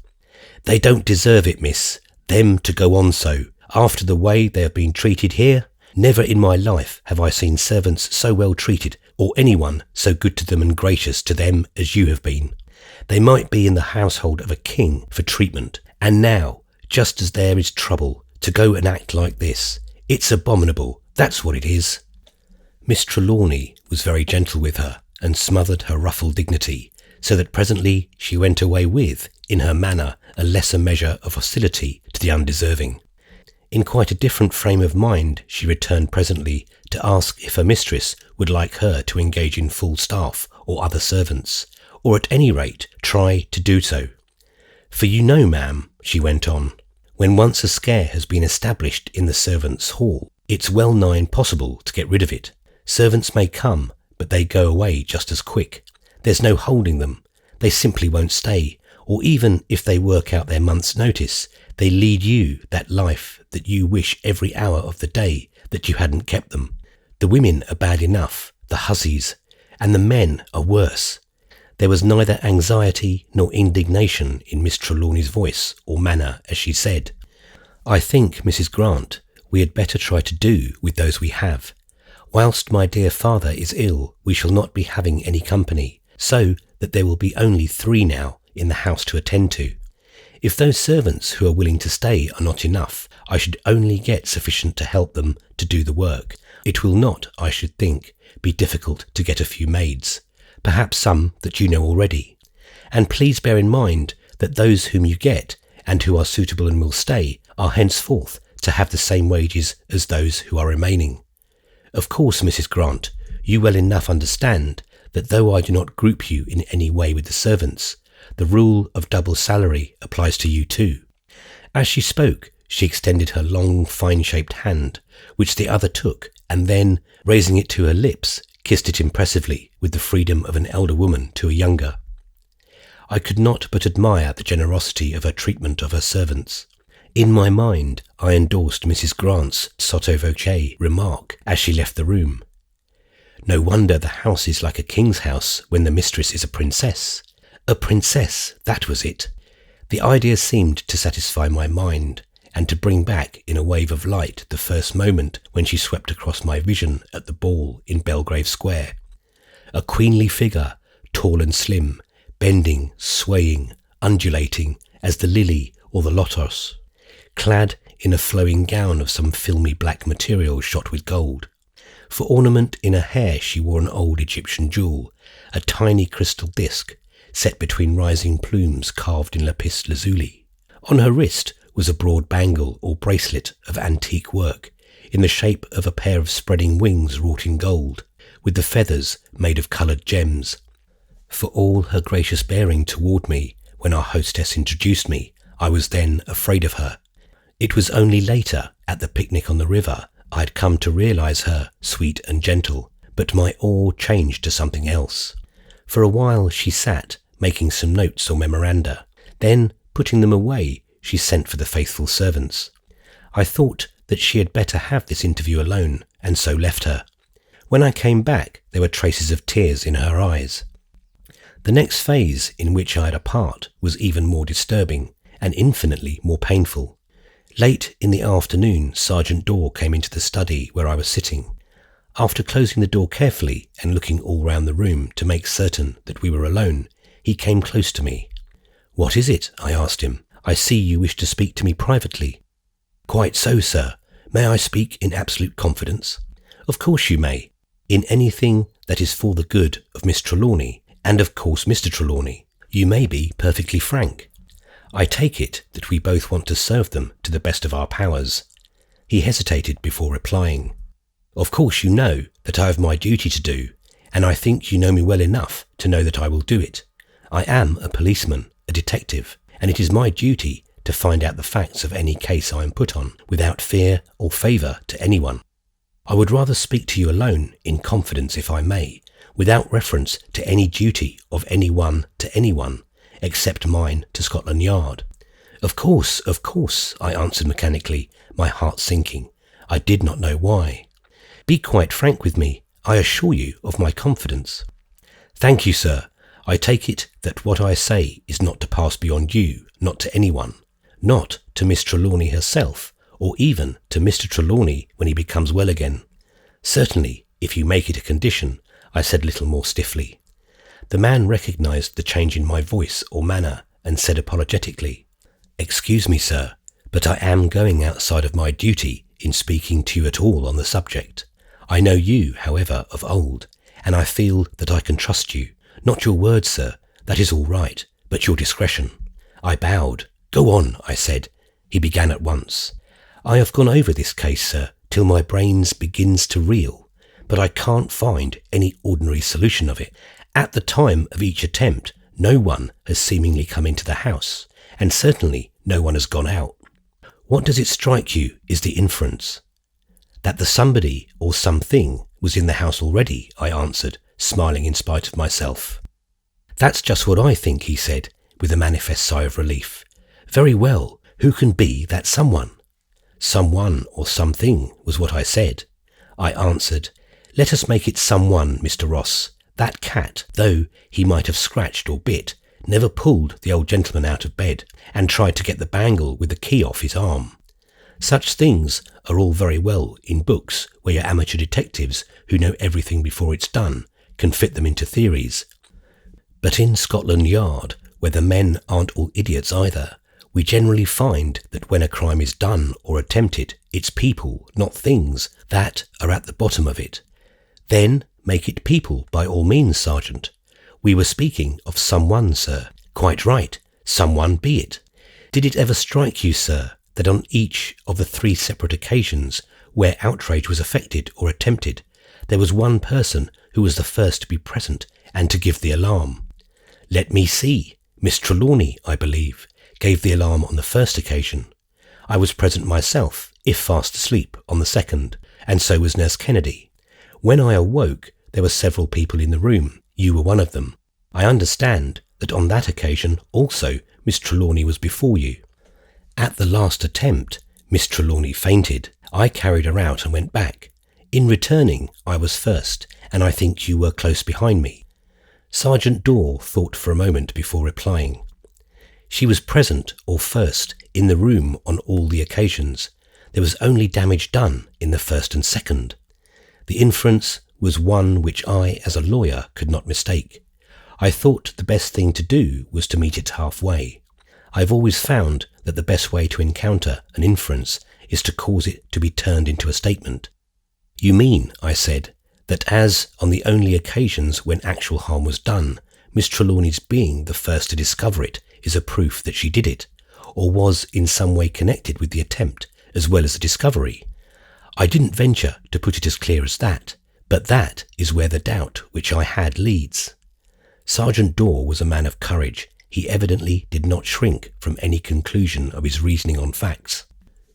"They don't deserve it, miss, them to go on so, after the way they have been treated here. Never in my life have I seen servants so well treated, or anyone so good to them and gracious to them as you have been. They might be in the household of a king for treatment, and now, just as there is trouble, to go and act like this. It's abominable, that's what it is." Miss Trelawny was very gentle with her, and smothered her ruffled dignity, so that presently she went away with, in her manner, a lesser measure of hostility to the undeserving. In quite a different frame of mind she returned presently to ask if her mistress would like her to engage in full staff or other servants, or at any rate try to do so. "For you know, ma'am," she went on, "when once a scare has been established in the servants' hall, it's well nigh impossible to get rid of it. Servants may come, but they go away just as quick. There's no holding them. They simply won't stay, or even if they work out their month's notice, they lead you that life that you wish every hour of the day that you hadn't kept them. The women are bad enough, the hussies, and the men are worse." There was neither anxiety nor indignation in Miss Trelawny's voice or manner as she said, "I think, Mrs. Grant, we had better try to do with those we have. Whilst my dear father is ill, we shall not be having any company, so that there will be only 3 now in the house to attend to. If those servants who are willing to stay are not enough, I should only get sufficient to help them to do the work. It will not, I should think, be difficult to get a few maids, perhaps some that you know already. And please bear in mind that those whom you get, and who are suitable and will stay, are henceforth to have the same wages as those who are remaining. Of course, Mrs. Grant, you well enough understand that though I do not group you in any way with the servants, the rule of double salary applies to you too." As she spoke, she extended her long, fine-shaped hand, which the other took, and then, raising it to her lips, kissed it impressively with the freedom of an elder woman to a younger. I could not but admire the generosity of her treatment of her servants. In my mind, I endorsed Mrs. Grant's sotto voce remark as she left the room. No wonder the house is like a king's house when the mistress is a princess. A princess, that was it. The idea seemed to satisfy my mind, and to bring back in a wave of light the first moment when she swept across my vision at the ball in Belgrave Square. A queenly figure, tall and slim, bending, swaying, undulating as the lily or the lotos, clad in a flowing gown of some filmy black material shot with gold. For ornament in her hair she wore an old Egyptian jewel, a tiny crystal disc, set between rising plumes carved in lapis lazuli. On her wrist was a broad bangle or bracelet of antique work, in the shape of a pair of spreading wings wrought in gold, with the feathers made of coloured gems. For all her gracious bearing toward me when our hostess introduced me, I was then afraid of her. It was only later, at the picnic on the river, I had come to realise her sweet and gentle, but my awe changed to something else. For a while she sat, making some notes or memoranda. Then, putting them away, she sent for the faithful servants. I thought that she had better have this interview alone, and so left her. When I came back, there were traces of tears in her eyes. The next phase in which I had a part was even more disturbing, and infinitely more painful. Late in the afternoon, Sergeant Dorr came into the study where I was sitting. After closing the door carefully and looking all round the room to make certain that we were alone, he came close to me. "What is it?" I asked him. "I see you wish to speak to me privately." "Quite so, sir. May I speak in absolute confidence?" "Of course you may. In anything that is for the good of Miss Trelawny, and of course Mr. Trelawny. You may be perfectly frank. I take it that we both want to serve them to the best of our powers." He hesitated before replying. "Of course you know that I have my duty to do, and I think you know me well enough to know that I will do it. I am a policeman, a detective, and it is my duty to find out the facts of any case I am put on, without fear or favour to anyone. I would rather speak to you alone, in confidence if I may, without reference to any duty of anyone to anyone, except mine to Scotland Yard." Of course, I answered mechanically, my heart sinking. I did not know why. "Be quite frank with me. I assure you of my confidence." "Thank you, sir. I take it that what I say is not to pass beyond you, not to anyone, not to Miss Trelawny herself, or even to Mr. Trelawny when he becomes well again." "Certainly, if you make it a condition," I said a little more stiffly. The man recognised the change in my voice or manner and said apologetically, "Excuse me, sir, but I am going outside of my duty in speaking to you at all on the subject. I know you, however, of old, and I feel that I can trust you. Not your word, sir, that is all right, but your discretion." I bowed. "Go on," I said. He began at once. "I have gone over this case, sir, till my brains begins to reel, but I can't find any ordinary solution of it. At the time of each attempt, no one has seemingly come into the house, and certainly no one has gone out. What does it strike you is the inference?" "That the somebody or something was in the house already," I answered, smiling in spite of myself. "That's just what I think," he said, with a manifest sigh of relief. "Very well, who can be that someone?" "Someone or something was what I said." I answered, "Let us make it someone, Mr. Ross. That cat, though he might have scratched or bit, never pulled the old gentleman out of bed and tried to get the bangle with the key off his arm. Such things are all very well in books where your amateur detectives, who know everything before it's done, can fit them into theories. But in Scotland Yard, where the men aren't all idiots either, we generally find that when a crime is done or attempted, it's people, not things, that are at the bottom of it. Then make it people by all means, Sergeant. We were speaking of someone, sir." "Quite right. Someone be it. Did it ever strike you, sir, that on each of the 3 separate occasions where outrage was effected or attempted, there was one person who was the first to be present and to give the alarm?" "Let me see. Miss Trelawny, I believe, gave the alarm on the first occasion. I was present myself, if fast asleep, on the second, and so was Nurse Kennedy. When I awoke, there were several people in the room. You were one of them. I understand that on that occasion also Miss Trelawny was before you. At the last attempt, Miss Trelawny fainted. I carried her out and went back. In returning, I was first, and I think you were close behind me." Sergeant Dorr thought for a moment before replying. "She was present, or first, in the room on all the occasions. There was only damage done in the first and second. The inference was one which I, as a lawyer, could not mistake. I thought the best thing to do was to meet it halfway. I've always found that the best way to encounter an inference is to cause it to be turned into a statement." "You mean," I said, "that as on the only occasions when actual harm was done, Miss Trelawny's being the first to discover it is a proof that she did it, or was in some way connected with the attempt as well as the discovery?" I didn't venture to put it as clear as that, but that is where the doubt which I had leads. Sergeant Dorr was a man of courage. He evidently did not shrink from any conclusion of his reasoning on facts.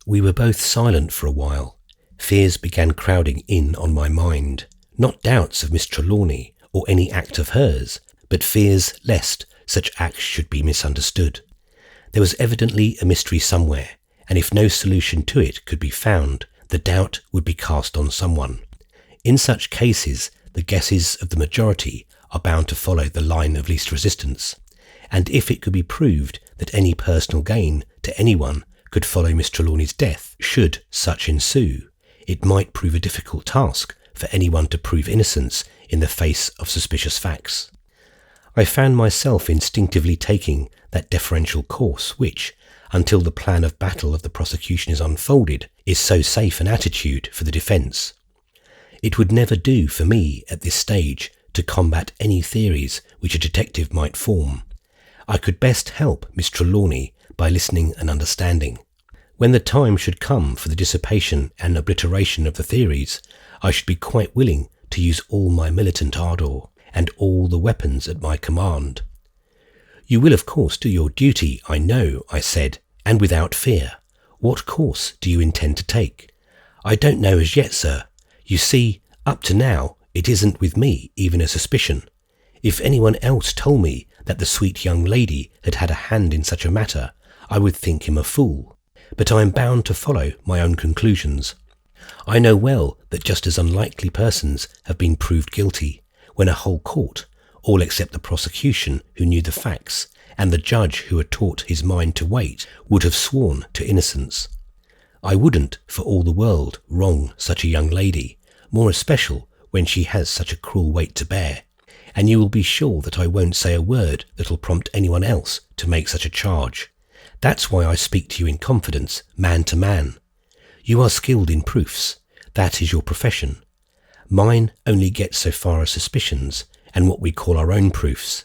We were both silent for a while. Fears began crowding in on my mind, not doubts of Miss Trelawny or any act of hers, but fears lest such acts should be misunderstood. There was evidently a mystery somewhere, and if no solution to it could be found, the doubt would be cast on someone. In such cases, the guesses of the majority are bound to follow the line of least resistance, and if it could be proved that any personal gain to anyone could follow Miss Trelawny's death, should such ensue, it might prove a difficult task for anyone to prove innocence in the face of suspicious facts. I found myself instinctively taking that deferential course which, until the plan of battle of the prosecution is unfolded, is so safe an attitude for the defence. It would never do for me at this stage to combat any theories which a detective might form. I could best help Miss Trelawny by listening and understanding. When the time should come for the dissipation and obliteration of the theories, I should be quite willing to use all my militant ardour and all the weapons at my command. "You will of course do your duty, I know," I said, "and without fear. What course do you intend to take?" "I don't know as yet, sir. You see, up to now, it isn't with me even a suspicion. If anyone else told me that the sweet young lady had had a hand in such a matter, I would think him a fool. But I am bound to follow my own conclusions. I know well that just as unlikely persons have been proved guilty, when a whole court, all except the prosecution who knew the facts, and the judge who had taught his mind to wait, would have sworn to innocence. I wouldn't, for all the world, wrong such a young lady, more especial when she has such a cruel weight to bear, and you will be sure that I won't say a word that'll prompt anyone else to make such a charge. That's why I speak to you in confidence, man to man. You are skilled in proofs. That is your profession. Mine only gets so far as suspicions and what we call our own proofs,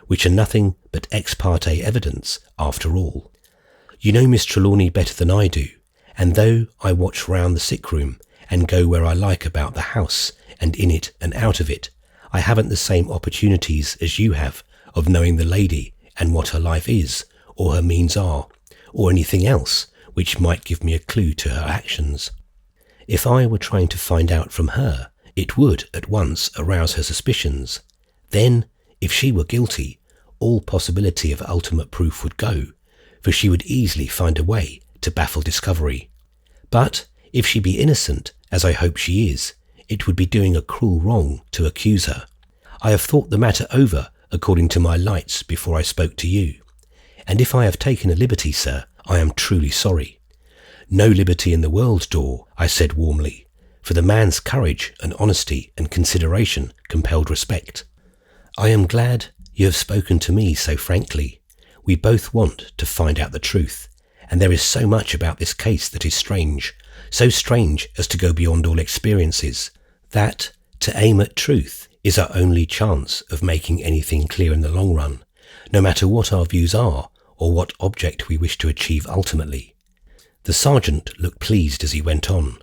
which are nothing but ex parte evidence after all. You know Miss Trelawny better than I do, and though I watch round the sick room and go where I like about the house and in it and out of it, I haven't the same opportunities as you have of knowing the lady and what her life is, or her means are, or anything else which might give me a clue to her actions. If I were trying to find out from her, it would at once arouse her suspicions. Then, if she were guilty, all possibility of ultimate proof would go, for she would easily find a way to baffle discovery. But if she be innocent, as I hope she is, it would be doing a cruel wrong to accuse her. I have thought the matter over according to my lights before I spoke to you, and if I have taken a liberty, sir, I am truly sorry. No liberty in the world, Dorr, I said warmly, for the man's courage and honesty and consideration compelled respect. I am glad you have spoken to me so frankly. We both want to find out the truth, and there is so much about this case that is strange, so strange as to go beyond all experiences, that to aim at truth is our only chance of making anything clear in the long run, no matter what our views are or what object we wish to achieve ultimately. The sergeant looked pleased as he went on.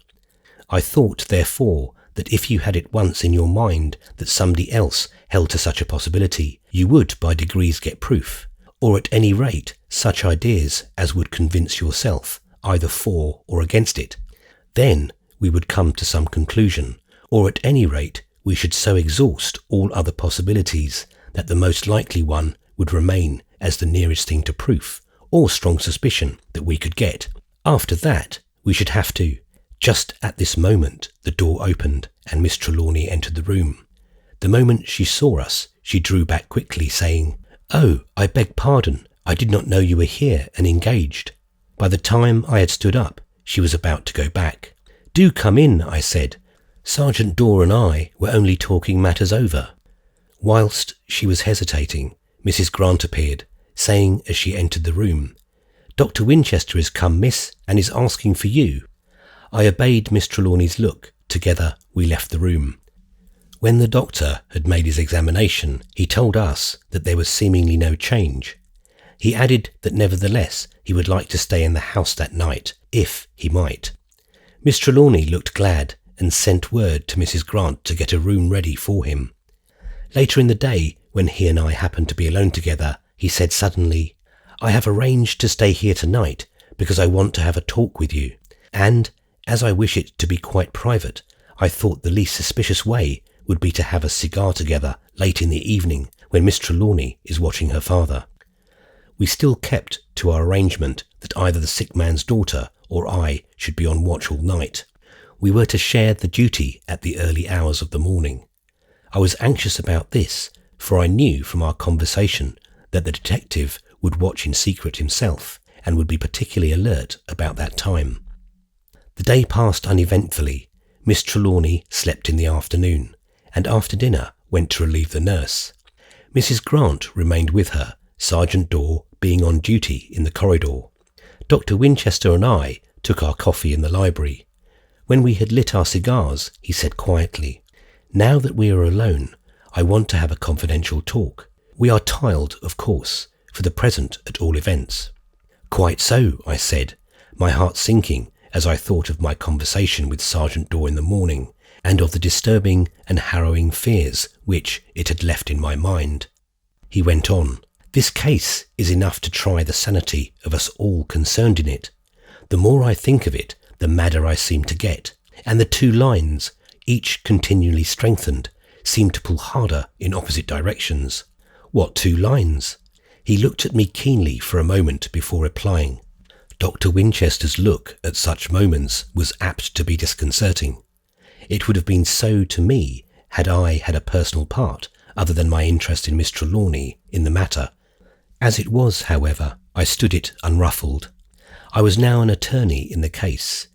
I thought, therefore, that if you had it once in your mind that somebody else held to such a possibility, you would by degrees get proof, or at any rate such ideas as would convince yourself either for or against it. Then we would come to some conclusion, or at any rate we should so exhaust all other possibilities that the most likely one would remain as the nearest thing to proof or strong suspicion that we could get. After that, we should have to. Just at this moment, the door opened and Miss Trelawny entered the room. The moment she saw us, she drew back quickly, saying, "Oh, I beg pardon. I did not know you were here and engaged." By the time I had stood up, she was about to go back. "Do come in," I said. "Sergeant Dorr and I were only talking matters over." Whilst she was hesitating, Mrs. Grant appeared, saying as she entered the room, "Dr. Winchester has come, miss, and is asking for you." I obeyed Miss Trelawny's look. Together we left the room. When the doctor had made his examination, he told us that there was seemingly no change. He added that nevertheless he would like to stay in the house that night, if he might. Miss Trelawny looked glad and sent word to Mrs. Grant to get a room ready for him. Later in the day, when he and I happened to be alone together, he said suddenly, "I have arranged to stay here tonight because I want to have a talk with you, and, as I wish it to be quite private, I thought the least suspicious way would be to have a cigar together late in the evening when Miss Trelawny is watching her father." We still kept to our arrangement that either the sick man's daughter or I should be on watch all night. We were to share the duty at the early hours of the morning. I was anxious about this, for I knew from our conversation that the detective would watch in secret himself and would be particularly alert about that time. The day passed uneventfully. Miss Trelawny slept in the afternoon, and after dinner went to relieve the nurse. Mrs. Grant remained with her, Sergeant Dorr being on duty in the corridor. Dr. Winchester and I took our coffee in the library. When we had lit our cigars, he said quietly, "Now that we are alone, I want to have a confidential talk. We are tiled, of course, for the present at all events." "Quite so," I said, my heart sinking as I thought of my conversation with Sergeant Dorr in the morning, and of the disturbing and harrowing fears which it had left in my mind. He went on, "This case is enough to try the sanity of us all concerned in it. The more I think of it, the madder I seem to get, and the two lines, each continually strengthened, seem to pull harder in opposite directions." "What two lines?" He looked at me keenly for a moment before replying. Dr. Winchester's look at such moments was apt to be disconcerting. It would have been so to me had I had a personal part other than my interest in Miss Trelawny in the matter. As it was, however, I stood it unruffled. I was now an attorney in the case,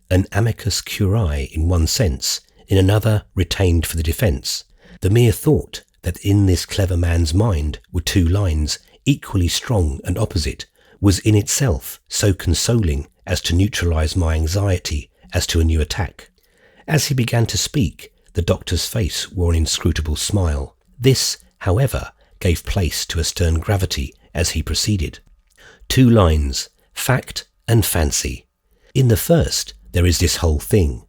an amicus curiae in one sense, in another retained for the defence. The mere thought that in this clever man's mind were two lines, equally strong and opposite, was in itself so consoling as to neutralise my anxiety as to a new attack. As he began to speak, the doctor's face wore an inscrutable smile. This, however, gave place to a stern gravity as he proceeded. Two lines, fact and fancy. In the first, there is this whole thing.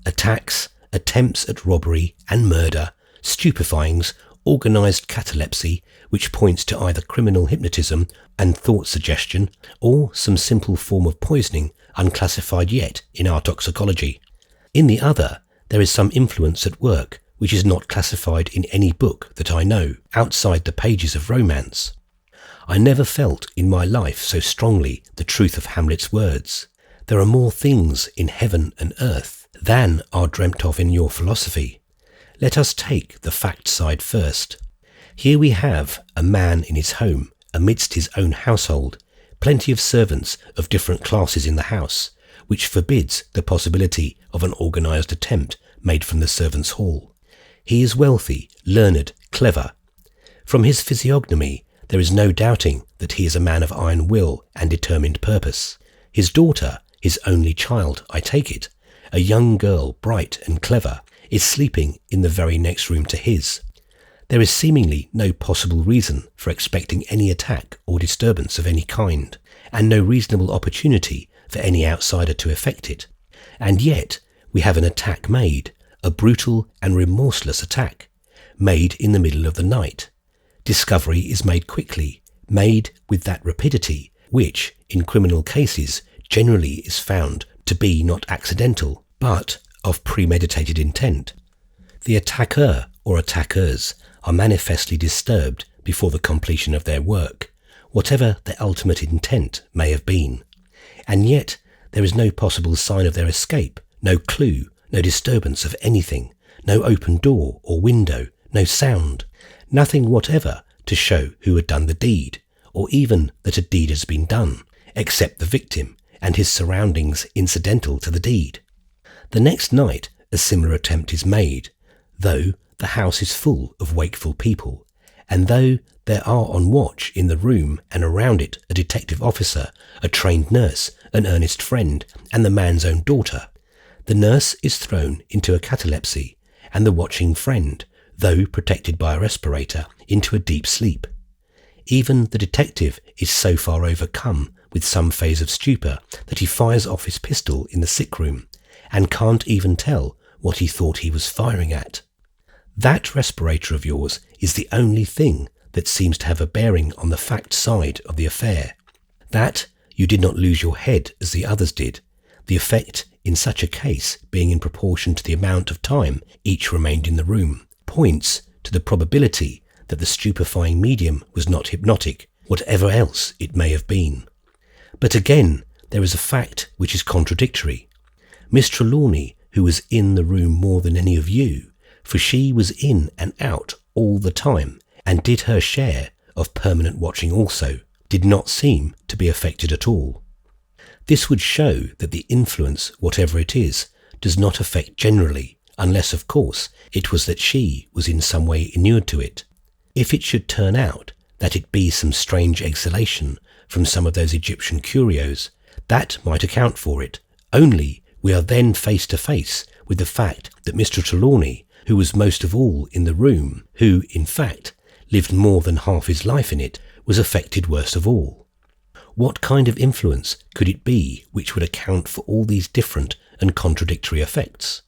Attacks, attempts at robbery and murder, stupefyings, organised catalepsy, which points to either criminal hypnotism and thought suggestion, or some simple form of poisoning unclassified yet in our toxicology. In the other, there is some influence at work which is not classified in any book that I know, outside the pages of romance. I never felt in my life so strongly the truth of Hamlet's words. There are more things in heaven and earth than are dreamt of in your philosophy. Let us take the fact side first. Here we have a man in his home, amidst his own household, plenty of servants of different classes in the house, which forbids the possibility of an organised attempt made from the servants' hall. He is wealthy, learned, clever. From his physiognomy, there is no doubting that he is a man of iron will and determined purpose. His daughter, his only child, I take it, a young girl, bright and clever, is sleeping in the very next room to his. There is seemingly no possible reason for expecting any attack or disturbance of any kind, and no reasonable opportunity for any outsider to effect it. And yet we have an attack made, a brutal and remorseless attack, made in the middle of the night. Discovery is made quickly, made with that rapidity which, in criminal cases, generally is found to be not accidental, but of premeditated intent. The attacker or attackers are manifestly disturbed before the completion of their work, whatever their ultimate intent may have been. And yet there is no possible sign of their escape, no clue, no disturbance of anything, no open door or window, no sound, nothing whatever to show who had done the deed, or even that a deed has been done, except the victim and his surroundings incidental to the deed. The next night a similar attempt is made, though the house is full of wakeful people, and though there are on watch in the room and around it a detective officer, a trained nurse, an earnest friend, and the man's own daughter. The nurse is thrown into a catalepsy, and the watching friend, though protected by a respirator, into a deep sleep. Even the detective is so far overcome with some phase of stupor that he fires off his pistol in the sick room, and can't even tell what he thought he was firing at. That respirator of yours is the only thing that seems to have a bearing on the fact side of the affair. That you did not lose your head as the others did, the effect in such a case being in proportion to the amount of time each remained in the room, points to the probability that the stupefying medium was not hypnotic, whatever else it may have been. But again, there is a fact which is contradictory. Miss Trelawny, who was in the room more than any of you, for she was in and out all the time, and did her share of permanent watching also, did not seem to be affected at all. This would show that the influence, whatever it is, does not affect generally, unless, of course, it was that she was in some way inured to it. If it should turn out that it be some strange exhalation from some of those Egyptian curios, that might account for it. Only we are then face to face with the fact that Mr. Trelawny, who was most of all in the room, who, in fact, lived more than half his life in it, was affected worst of all. What kind of influence could it be which would account for all these different and contradictory effects?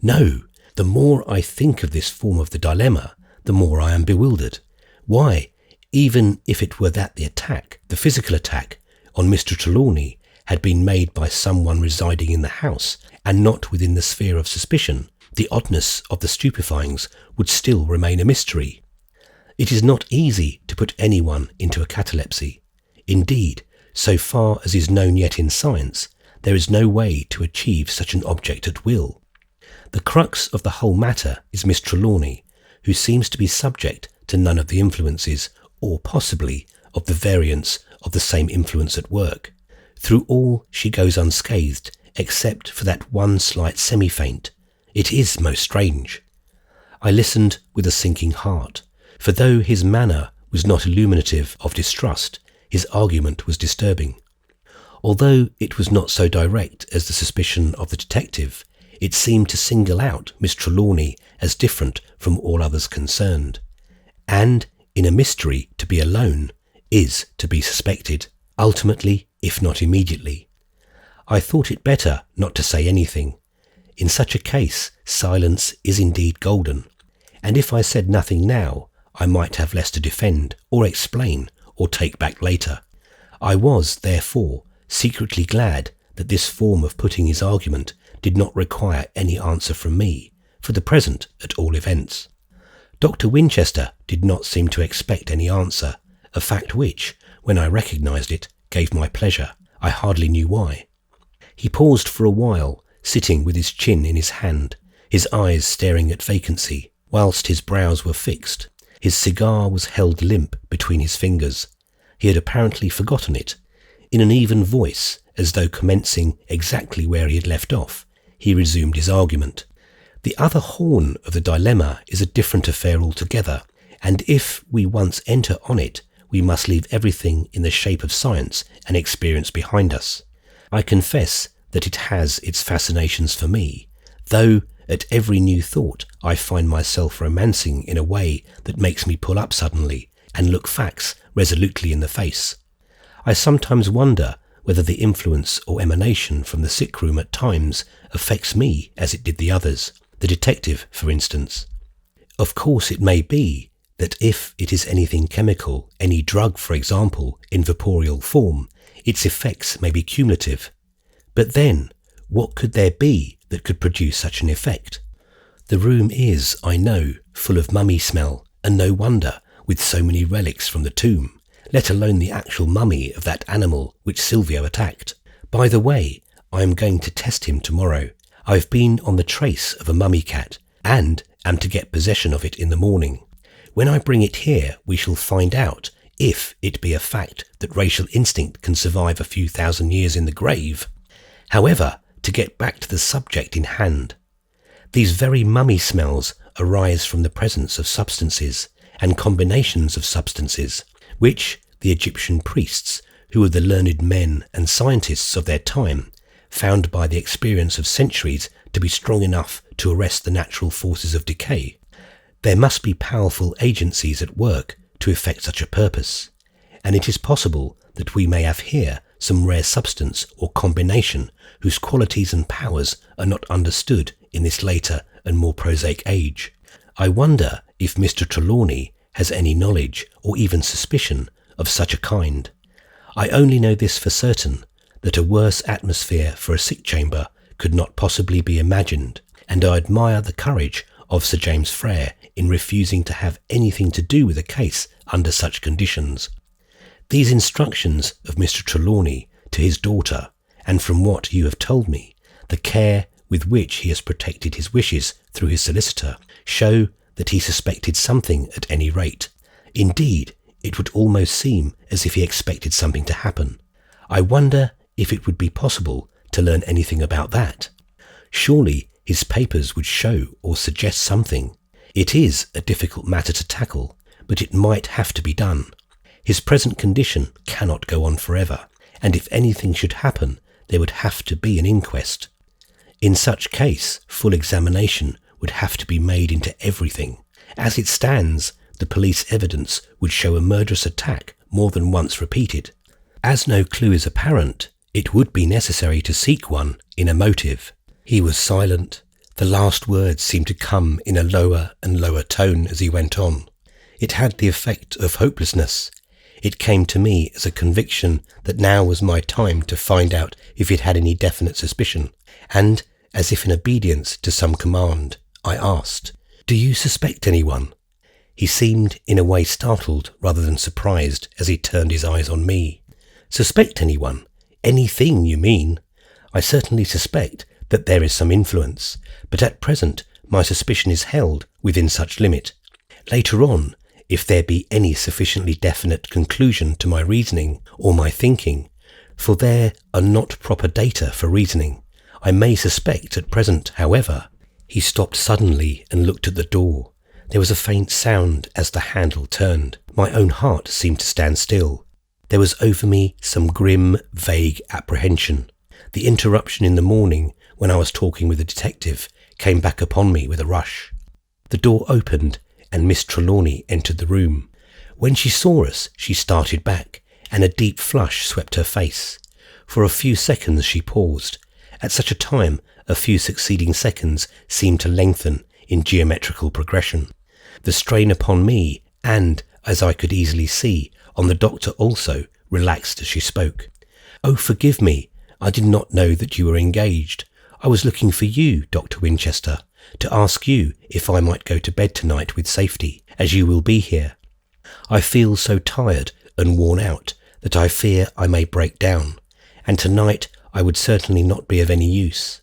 No, the more I think of this form of the dilemma, the more I am bewildered. Why, even if it were that the attack, the physical attack, on Mr. Trelawny had been made by someone residing in the house and not within the sphere of suspicion, the oddness of the stupefyings would still remain a mystery. It is not easy to put anyone into a catalepsy. Indeed, so far as is known yet in science, there is no way to achieve such an object at will. The crux of the whole matter is Miss Trelawny, who seems to be subject to none of the influences, or possibly of the variance of the same influence at work. Through all she goes unscathed, except for that one slight semi-faint. It is most strange. I listened with a sinking heart, for though his manner was not illuminative of distrust, his argument was disturbing. Although it was not so direct as the suspicion of the detective, it seemed to single out Miss Trelawny as different from all others concerned. And in a mystery, to be alone is to be suspected, ultimately, if not immediately. I thought it better not to say anything. In such a case, silence is indeed golden, and if I said nothing now, I might have less to defend, or explain, or take back later. I was, therefore, secretly glad that this form of putting his argument did not require any answer from me, for the present at all events. Dr. Winchester did not seem to expect any answer, a fact which, when I recognised it, gave my pleasure. I hardly knew why. He paused for a while, sitting with his chin in his hand, his eyes staring at vacancy, whilst his brows were fixed. His cigar was held limp between his fingers. He had apparently forgotten it. In an even voice, as though commencing exactly where he had left off, he resumed his argument. The other horn of the dilemma is a different affair altogether, and if we once enter on it, we must leave everything in the shape of science and experience behind us. I confess that it has its fascinations for me, though at every new thought I find myself romancing in a way that makes me pull up suddenly and look facts resolutely in the face. I sometimes wonder whether the influence or emanation from the sick room at times affects me as it did the others, the detective, for instance. Of course it may be that if it is anything chemical, any drug, for example, in vaporeal form, its effects may be cumulative. But then, what could there be that could produce such an effect? The room is, I know, full of mummy smell, and no wonder, with so many relics from the tomb, let alone the actual mummy of that animal which Silvio attacked. By the way, I am going to test him tomorrow. I've been on the trace of a mummy cat, and am to get possession of it in the morning. When I bring it here, we shall find out if it be a fact that racial instinct can survive a few thousand years in the grave. However, to get back to the subject in hand, these very mummy smells arise from the presence of substances and combinations of substances, which the Egyptian priests, who were the learned men and scientists of their time, found by the experience of centuries to be strong enough to arrest the natural forces of decay. There must be powerful agencies at work to effect such a purpose, and it is possible that we may have here some rare substance or combination whose qualities and powers are not understood in this later and more prosaic age. I wonder if Mr. Trelawny has any knowledge or even suspicion of such a kind. I only know this for certain, that a worse atmosphere for a sick chamber could not possibly be imagined, and I admire the courage of Sir James Frere in refusing to have anything to do with a case under such conditions. These instructions of Mr. Trelawny to his daughter, and from what you have told me, the care with which he has protected his wishes through his solicitor, show that he suspected something at any rate. Indeed, it would almost seem as if he expected something to happen. I wonder if it would be possible to learn anything about that. Surely his papers would show or suggest something. It is a difficult matter to tackle, but it might have to be done. His present condition cannot go on forever, and if anything should happen, there would have to be an inquest. In such case, full examination would have to be made into everything. As it stands, the police evidence would show a murderous attack more than once repeated. As no clue is apparent, it would be necessary to seek one in a motive. He was silent. The last words seemed to come in a lower and lower tone as he went on. It had the effect of hopelessness. It came to me as a conviction that now was my time to find out if it had any definite suspicion, and, as if in obedience to some command, I asked, "Do you suspect anyone?" He seemed in a way startled rather than surprised as he turned his eyes on me. "Suspect anyone? Anything, you mean? I certainly suspect that there is some influence, but at present my suspicion is held within such limit. Later on, if there be any sufficiently definite conclusion to my reasoning or my thinking, for there are not proper data for reasoning, I may suspect at present, however." He stopped suddenly and looked at the door. There was a faint sound as the handle turned. My own heart seemed to stand still. There was over me some grim, vague apprehension. The interruption in the morning when I was talking with the detective came back upon me with a rush. The door opened and Miss Trelawny entered the room. When she saw us, she started back, and a deep flush swept her face. For a few seconds she paused. At such a time, a few succeeding seconds seemed to lengthen in geometrical progression. The strain upon me, and, as I could easily see, on the doctor also, relaxed as she spoke. "Oh, forgive me. I did not know that you were engaged. I was looking for you, Dr. Winchester, to ask you if I might go to bed tonight with safety, as you will be here. I feel so tired and worn out that I fear I may break down, and tonight I would certainly not be of any use."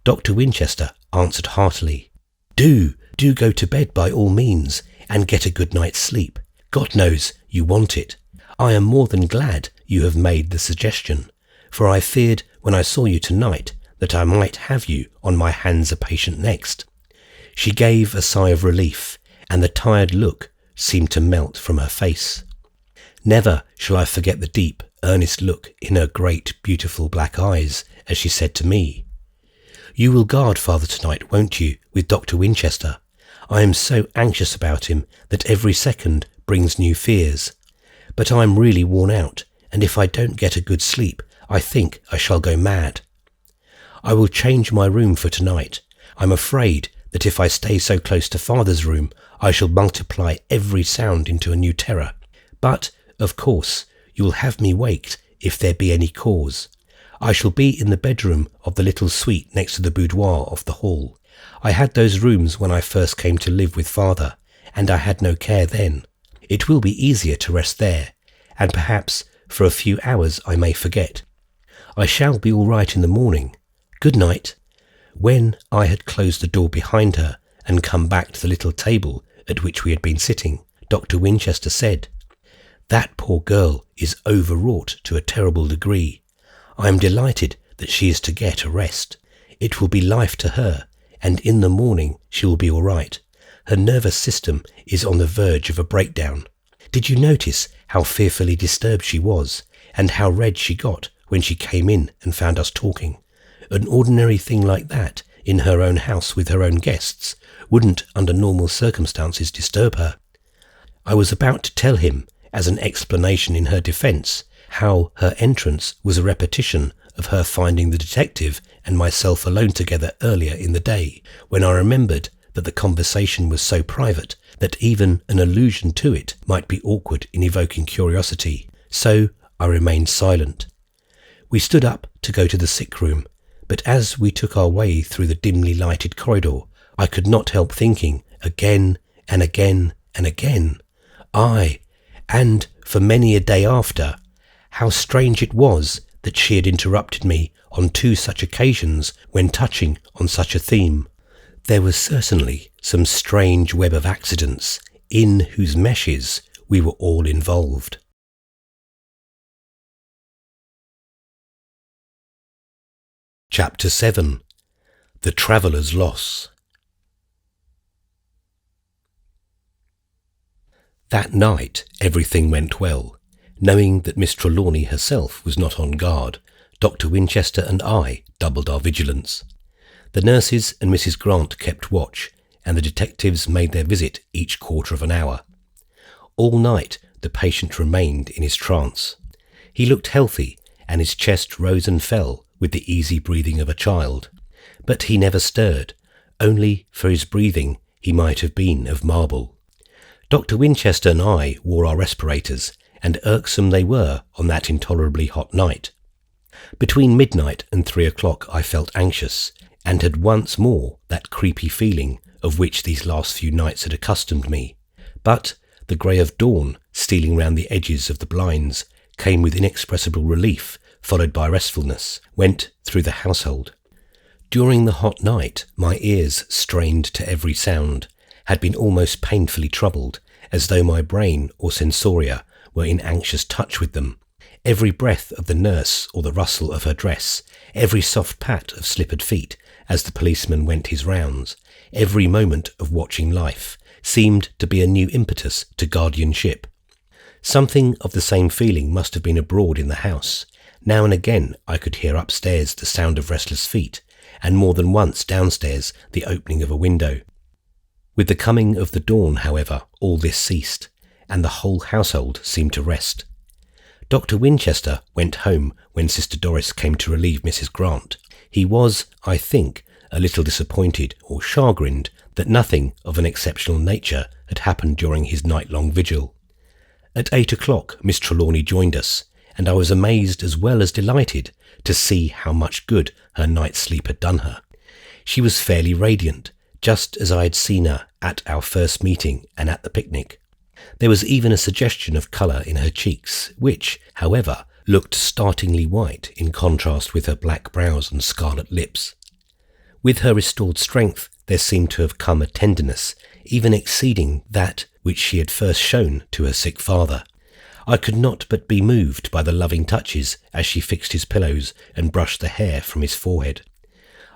Dr. Winchester answered heartily, Do go to bed by all means, and get a good night's sleep. God knows you want it. I am more than glad you have made the suggestion, for I feared when I saw you tonight that I might have you on my hands a patient next." She gave a sigh of relief, and the tired look seemed to melt from her face. Never shall I forget the deep, earnest look in her great, beautiful black eyes as she said to me, "You will guard father tonight, won't you, with Dr. Winchester? I am so anxious about him that every second brings new fears. But I am really worn out, and if I don't get a good sleep, I think I shall go mad. I will change my room for tonight. I'm afraid that if I stay so close to father's room, I shall multiply every sound into a new terror. But, of course, you will have me waked if there be any cause. I shall be in the bedroom of the little suite next to the boudoir of the hall. I had those rooms when I first came to live with father, and I had no care then. It will be easier to rest there, and perhaps for a few hours I may forget. I shall be all right in the morning. Good night." When I had closed the door behind her and come back to the little table at which we had been sitting, Dr. Winchester said, "That poor girl is overwrought to a terrible degree. I am delighted that she is to get a rest. It will be life to her, and in the morning she will be all right. Her nervous system is on the verge of a breakdown. Did you notice how fearfully disturbed she was, and how red she got when she came in and found us talking? An ordinary thing like that, in her own house with her own guests, wouldn't under normal circumstances disturb her." I was about to tell him, as an explanation in her defence, how her entrance was a repetition of her finding the detective and myself alone together earlier in the day, when I remembered that the conversation was so private that even an allusion to it might be awkward in evoking curiosity, so I remained silent. We stood up to go to the sick room, but as we took our way through the dimly lighted corridor, I could not help thinking again and again and again, aye, and for many a day after, how strange it was that she had interrupted me on 2 such occasions when touching on such a theme. There was certainly some strange web of accidents in whose meshes we were all involved. Chapter 7. The Traveller's Loss. That night everything went well. Knowing that Miss Trelawny herself was not on guard, Dr. Winchester and I doubled our vigilance. The nurses and Mrs. Grant kept watch, and the detectives made their visit each quarter of an hour. All night the patient remained in his trance. He looked healthy, and his chest rose and fell with the easy breathing of a child. But he never stirred. Only for his breathing he might have been of marble. Dr. Winchester and I wore our respirators, and irksome they were on that intolerably hot night. Between midnight and 3 o'clock I felt anxious, and had once more that creepy feeling of which these last few nights had accustomed me. But the grey of dawn, stealing round the edges of the blinds, came with inexpressible relief, followed by restfulness, went through the household. During the hot night my ears, strained to every sound, had been almost painfully troubled, as though my brain or sensoria were in anxious touch with them. Every breath of the nurse or the rustle of her dress, every soft pat of slippered feet as the policeman went his rounds, every moment of watching life, seemed to be a new impetus to guardianship. Something of the same feeling must have been abroad in the house. Now and again I could hear upstairs the sound of restless feet, and more than once downstairs the opening of a window. With the coming of the dawn, however, all this ceased, and the whole household seemed to rest. Dr. Winchester went home when Sister Doris came to relieve Mrs. Grant. He was, I think, a little disappointed or chagrined that nothing of an exceptional nature had happened during his night-long vigil. At 8 o'clock Miss Trelawny joined us, and I was amazed as well as delighted to see how much good her night's sleep had done her. She was fairly radiant, just as I had seen her at our first meeting and at the picnic. There was even a suggestion of colour in her cheeks, which, however, looked startlingly white in contrast with her black brows and scarlet lips. With her restored strength there seemed to have come a tenderness, even exceeding that which she had first shown to her sick father. I could not but be moved by the loving touches as she fixed his pillows and brushed the hair from his forehead.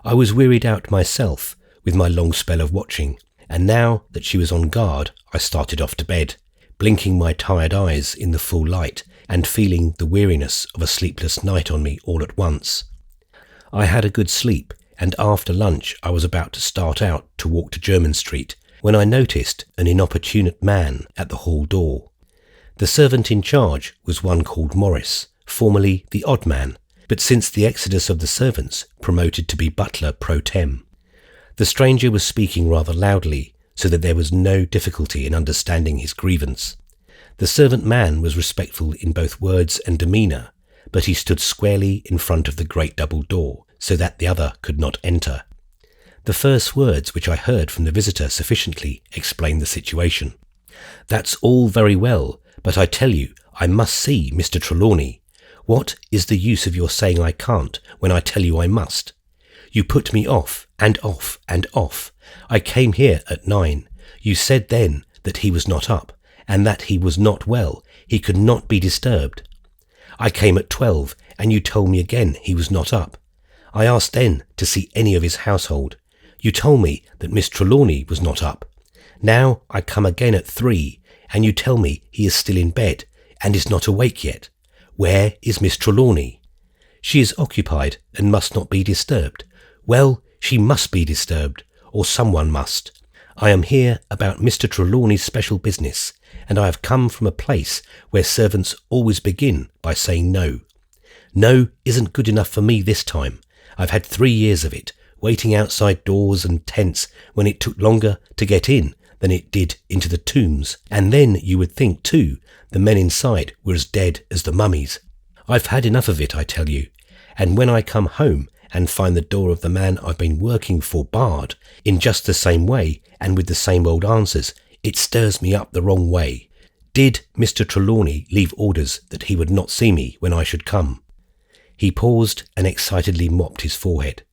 I was wearied out myself with my long spell of watching, and now that she was on guard I started off to bed, blinking my tired eyes in the full light and feeling the weariness of a sleepless night on me all at once. I had a good sleep, and after lunch I was about to start out to walk to Jermyn Street when I noticed an inopportune man at the hall door. The servant in charge was one called Morris, formerly the odd man, but since the exodus of the servants promoted to be butler pro tem. The stranger was speaking rather loudly, so that there was no difficulty in understanding his grievance. The servant man was respectful in both words and demeanour, but he stood squarely in front of the great double door, so that the other could not enter. The first words which I heard from the visitor sufficiently explained the situation. That's all very well, but I tell you, I must see Mr. Trelawny. What is the use of your saying I can't when I tell you I must? You put me off and off and off. I came here at 9. You said then that he was not up, and that he was not well. He could not be disturbed. I came at 12, and you told me again he was not up. I asked then to see any of his household. You told me that Miss Trelawny was not up. Now I come again at 3, and you tell me he is still in bed, and is not awake yet. Where is Miss Trelawny? She is occupied, and must not be disturbed. Well, she must be disturbed, or someone must. I am here about Mr. Trelawny's special business, and I have come from a place where servants always begin by saying no. No isn't good enough for me this time. I've had 3 years of it, waiting outside doors and tents when it took longer to get in than it did into the tombs, and then you would think, too, the men inside were as dead as the mummies. I've had enough of it, I tell you, and when I come home and find the door of the man I've been working for barred, in just the same way and with the same old answers, it stirs me up the wrong way. Did Mr. Trelawny leave orders that he would not see me when I should come? He paused and excitedly mopped his forehead.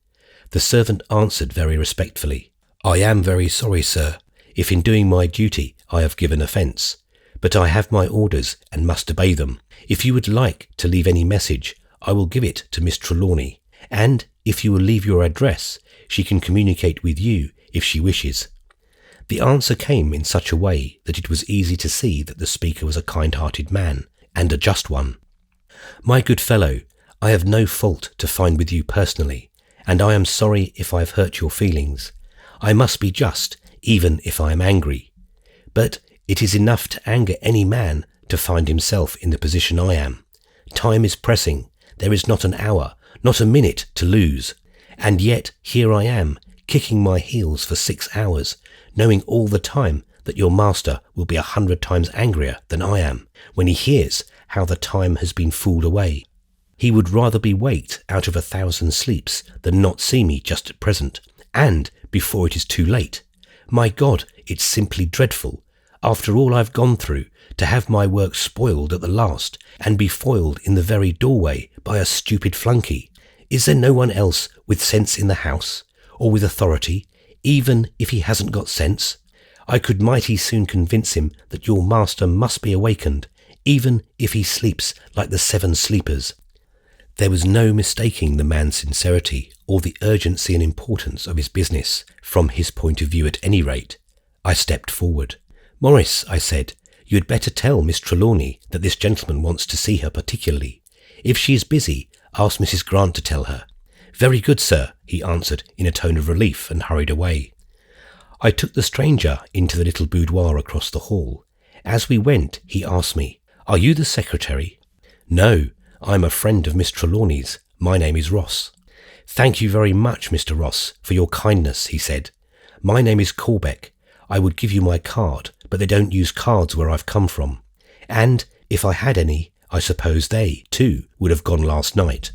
The servant answered very respectfully, I am very sorry, sir, if in doing my duty I have given offence, but I have my orders and must obey them. If you would like to leave any message, I will give it to Miss Trelawny, and if you will leave your address, she can communicate with you if she wishes. The answer came in such a way that it was easy to see that the speaker was a kind-hearted man, and a just one. My good fellow, I have no fault to find with you personally, and I am sorry if I have hurt your feelings. I must be just, even if I am angry. But it is enough to anger any man to find himself in the position I am. Time is pressing. There is not an hour, not a minute to lose. And yet here I am, kicking my heels for 6 hours, knowing all the time that your master will be 100 times angrier than I am when he hears how the time has been fooled away. He would rather be waked out of 1,000 sleeps than not see me just at present, and before it is too late. My God, it's simply dreadful, after all I've gone through, to have my work spoiled at the last, and be foiled in the very doorway by a stupid flunkey. Is there no one else with sense in the house, or with authority, even if he hasn't got sense? I could mighty soon convince him that your master must be awakened, even if he sleeps like the 7 sleepers. There was no mistaking the man's sincerity or the urgency and importance of his business, from his point of view at any rate. I stepped forward. Morris, I said, you had better tell Miss Trelawny that this gentleman wants to see her particularly. If she is busy, ask Mrs. Grant to tell her. Very good, sir, he answered in a tone of relief and hurried away. I took the stranger into the little boudoir across the hall. As we went, he asked me, Are you the secretary? No, I'm a friend of Miss Trelawny's. My name is Ross. Thank you very much, Mr. Ross, for your kindness, he said. My name is Corbeck. I would give you my card, but they don't use cards where I've come from. And if I had any, I suppose they, too, would have gone last night.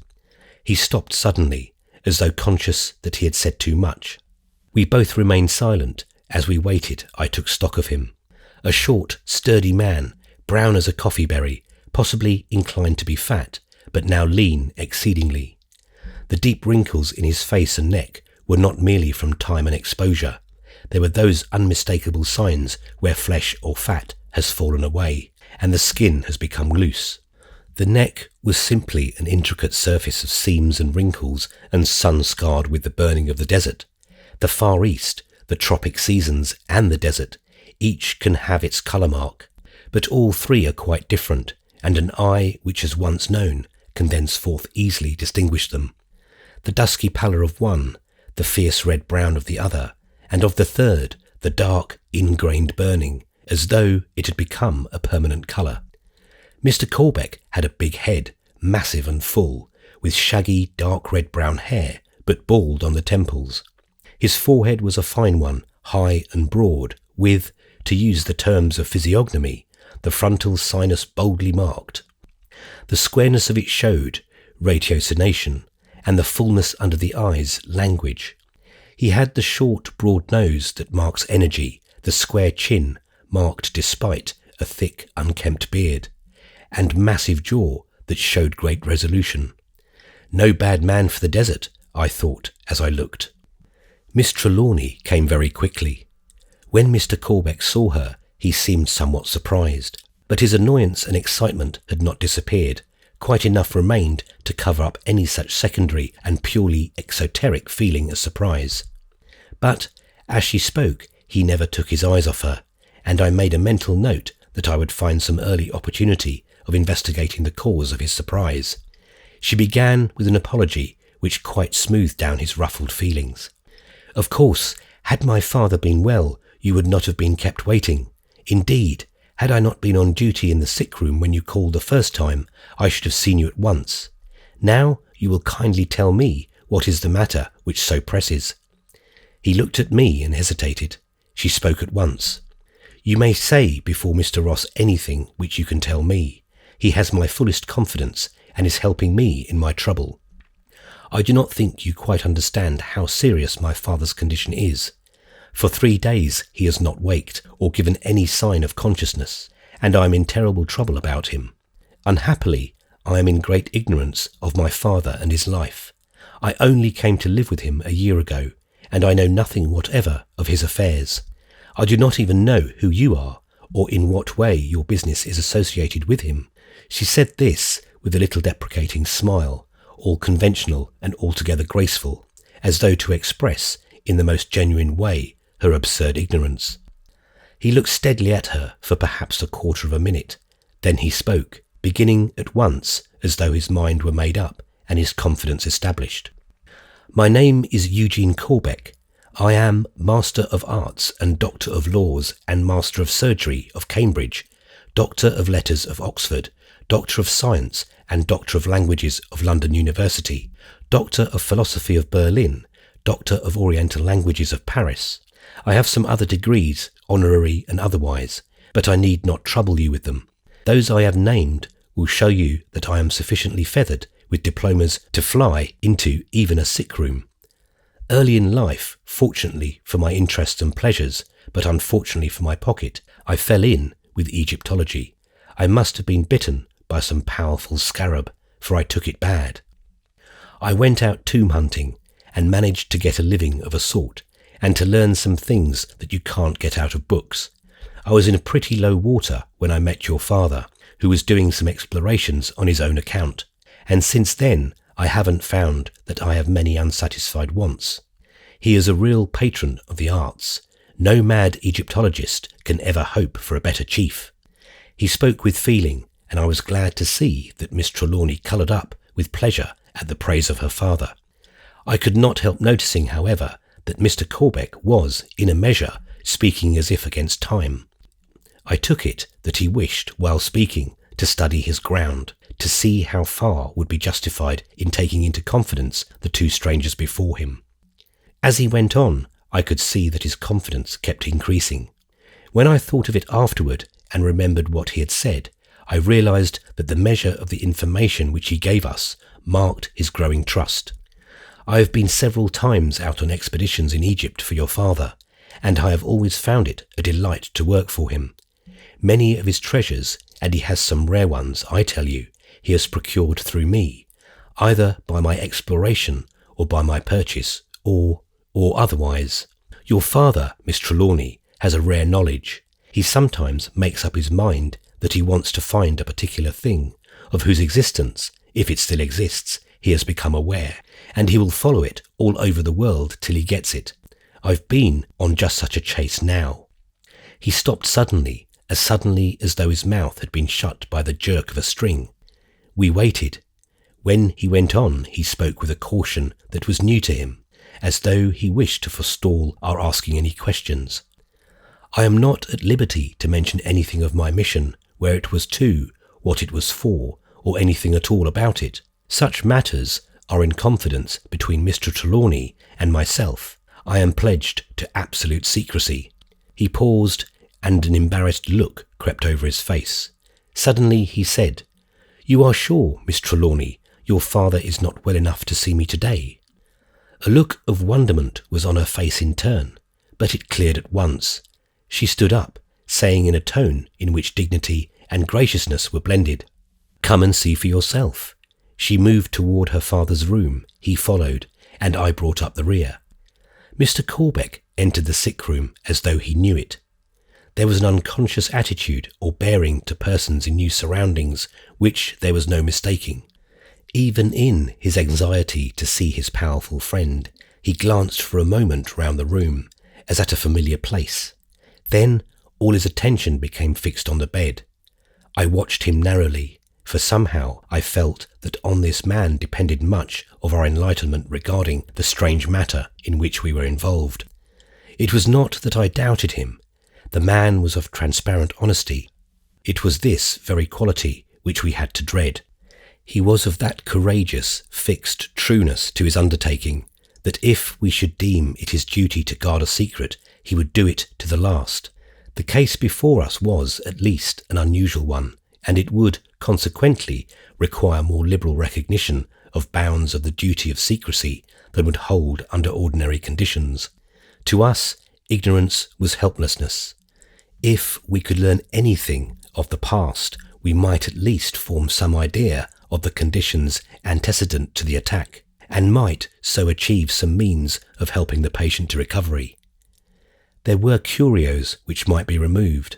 He stopped suddenly, as though conscious that he had said too much. We both remained silent. As we waited, I took stock of him. A short, sturdy man, brown as a coffee berry, possibly inclined to be fat, but now lean exceedingly. The deep wrinkles in his face and neck were not merely from time and exposure. They were those unmistakable signs where flesh or fat has fallen away, and the skin has become loose. The neck was simply an intricate surface of seams and wrinkles and sun-scarred with the burning of the desert. The Far East, the tropic seasons and the desert, each can have its colour mark, but all three are quite different, and an eye which has once known can thenceforth easily distinguish them. The dusky pallor of one, the fierce red-brown of the other, and of the third, the dark, ingrained burning, as though it had become a permanent colour. Mr. Corbeck had a big head, massive and full, with shaggy dark red-brown hair, but bald on the temples. His forehead was a fine one, high and broad, with, to use the terms of physiognomy, the frontal sinus boldly marked. The squareness of it showed ratiocination, and the fullness under the eyes language. He had the short, broad nose that marks energy, the square chin, marked despite a thick, unkempt beard, and massive jaw that showed great resolution. No bad man for the desert, I thought as I looked. Miss Trelawny came very quickly. When Mr. Corbeck saw her, he seemed somewhat surprised, but his annoyance and excitement had not disappeared. Quite enough remained to cover up any such secondary and purely exoteric feeling as surprise. But as she spoke, he never took his eyes off her, and I made a mental note that I would find some early opportunity of investigating the cause of his surprise. She began with an apology which quite smoothed down his ruffled feelings. "Of course, had my father been well, you would not have been kept waiting. Indeed, had I not been on duty in the sick room when you called the first time, I should have seen you at once. Now you will kindly tell me what is the matter which so presses." He looked at me and hesitated. She spoke at once. "You may say before Mr. Ross anything which you can tell me. He has my fullest confidence and is helping me in my trouble. I do not think you quite understand how serious my father's condition is. For 3 days he has not waked or given any sign of consciousness, and I am in terrible trouble about him. Unhappily, I am in great ignorance of my father and his life. I only came to live with him a year ago, and I know nothing whatever of his affairs. I do not even know who you are, or in what way your business is associated with him." She said this with a little deprecating smile, all conventional and altogether graceful, as though to express, in the most genuine way, her absurd ignorance. He looked steadily at her for perhaps a quarter of a minute. Then he spoke, beginning at once as though his mind were made up and his confidence established. "My name is Eugene Corbeck. I am Master of Arts and Doctor of Laws and Master of Surgery of Cambridge, Doctor of Letters of Oxford, Doctor of Science and Doctor of Languages of London University, Doctor of Philosophy of Berlin, Doctor of Oriental Languages of Paris. I have some other degrees, honorary and otherwise, but I need not trouble you with them. Those I have named will show you that I am sufficiently feathered with diplomas to fly into even a sick room. Early in life, fortunately for my interests and pleasures, but unfortunately for my pocket, I fell in with Egyptology. I must have been bitten by some powerful scarab, for I took it bad. I went out tomb hunting and managed to get a living of a sort, and to learn some things that you can't get out of books. I was in pretty low water when I met your father, who was doing some explorations on his own account, and since then I haven't found that I have many unsatisfied wants. He is a real patron of the arts. No mad Egyptologist can ever hope for a better chief." He spoke with feeling, and I was glad to see that Miss Trelawny coloured up with pleasure at the praise of her father. I could not help noticing, however, that Mr. Corbeck was, in a measure, speaking as if against time. I took it that he wished, while speaking, to study his ground, to see how far would be justified in taking into confidence the 2 strangers before him. As he went on, I could see that his confidence kept increasing. When I thought of it afterward and remembered what he had said, I realised that the measure of the information which he gave us marked his growing trust. I have been several times out on expeditions in Egypt for your father, and I have always found it a delight to work for him. Many of his treasures, and he has some rare ones, I tell you, he has procured through me, either by my exploration or by my purchase, or otherwise. Your father, Miss Trelawny, has a rare knowledge. He sometimes makes up his mind that he wants to find a particular thing, of whose existence, if it still exists, he has become aware, and he will follow it all over the world till he gets it. I've been on just such a chase now." He stopped suddenly as though his mouth had been shut by the jerk of a string. We waited. When he went on, he spoke with a caution that was new to him, as though he wished to forestall our asking any questions. "I am not at liberty to mention anything of my mission, where it was to, what it was for, or anything at all about it. Such matters are in confidence between Mr. Trelawny and myself. I am pledged to absolute secrecy." He paused, and an embarrassed look crept over his face. Suddenly he said, "You are sure, Miss Trelawny, your father is not well enough to see me today?" A look of wonderment was on her face in turn, but it cleared at once. She stood up, saying in a tone in which dignity and graciousness were blended, "Come and see for yourself." She moved toward her father's room, he followed, and I brought up the rear. Mr. Corbeck entered the sick room as though he knew it. There was an unconscious attitude or bearing to persons in new surroundings which there was no mistaking. Even in his anxiety to see his powerful friend, he glanced for a moment round the room, as at a familiar place. Then all his attention became fixed on the bed. I watched him narrowly, for somehow I felt that on this man depended much of our enlightenment regarding the strange matter in which we were involved. It was not that I doubted him. The man was of transparent honesty. It was this very quality which we had to dread. He was of that courageous, fixed trueness to his undertaking, that if we should deem it his duty to guard a secret, he would do it to the last. The case before us was, at least, an unusual one, and it would, consequently, require more liberal recognition of bounds of the duty of secrecy than would hold under ordinary conditions. To us, ignorance was helplessness. If we could learn anything of the past, we might at least form some idea of the conditions antecedent to the attack, and might so achieve some means of helping the patient to recovery. There were curios which might be removed.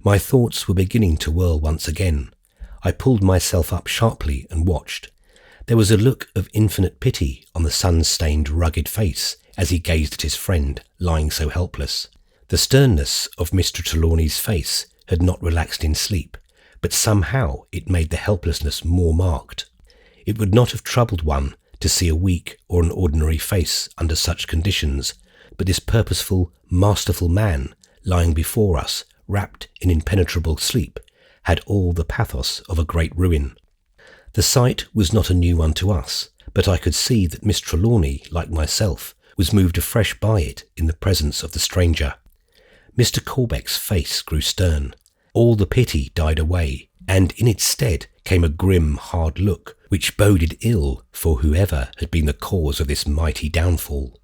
My thoughts were beginning to whirl once again. I pulled myself up sharply and watched. There was a look of infinite pity on the sun-stained, rugged face as he gazed at his friend, lying so helpless. The sternness of Mr. Trelawny's face had not relaxed in sleep, but somehow it made the helplessness more marked. It would not have troubled one to see a weak or an ordinary face under such conditions, but this purposeful, masterful man lying before us, wrapped in impenetrable sleep, had all the pathos of a great ruin. The sight was not a new one to us, but I could see that Miss Trelawny, like myself, was moved afresh by it in the presence of the stranger. Mr. Corbeck's face grew stern. All the pity died away, and in its stead came a grim, hard look, which boded ill for whoever had been the cause of this mighty downfall.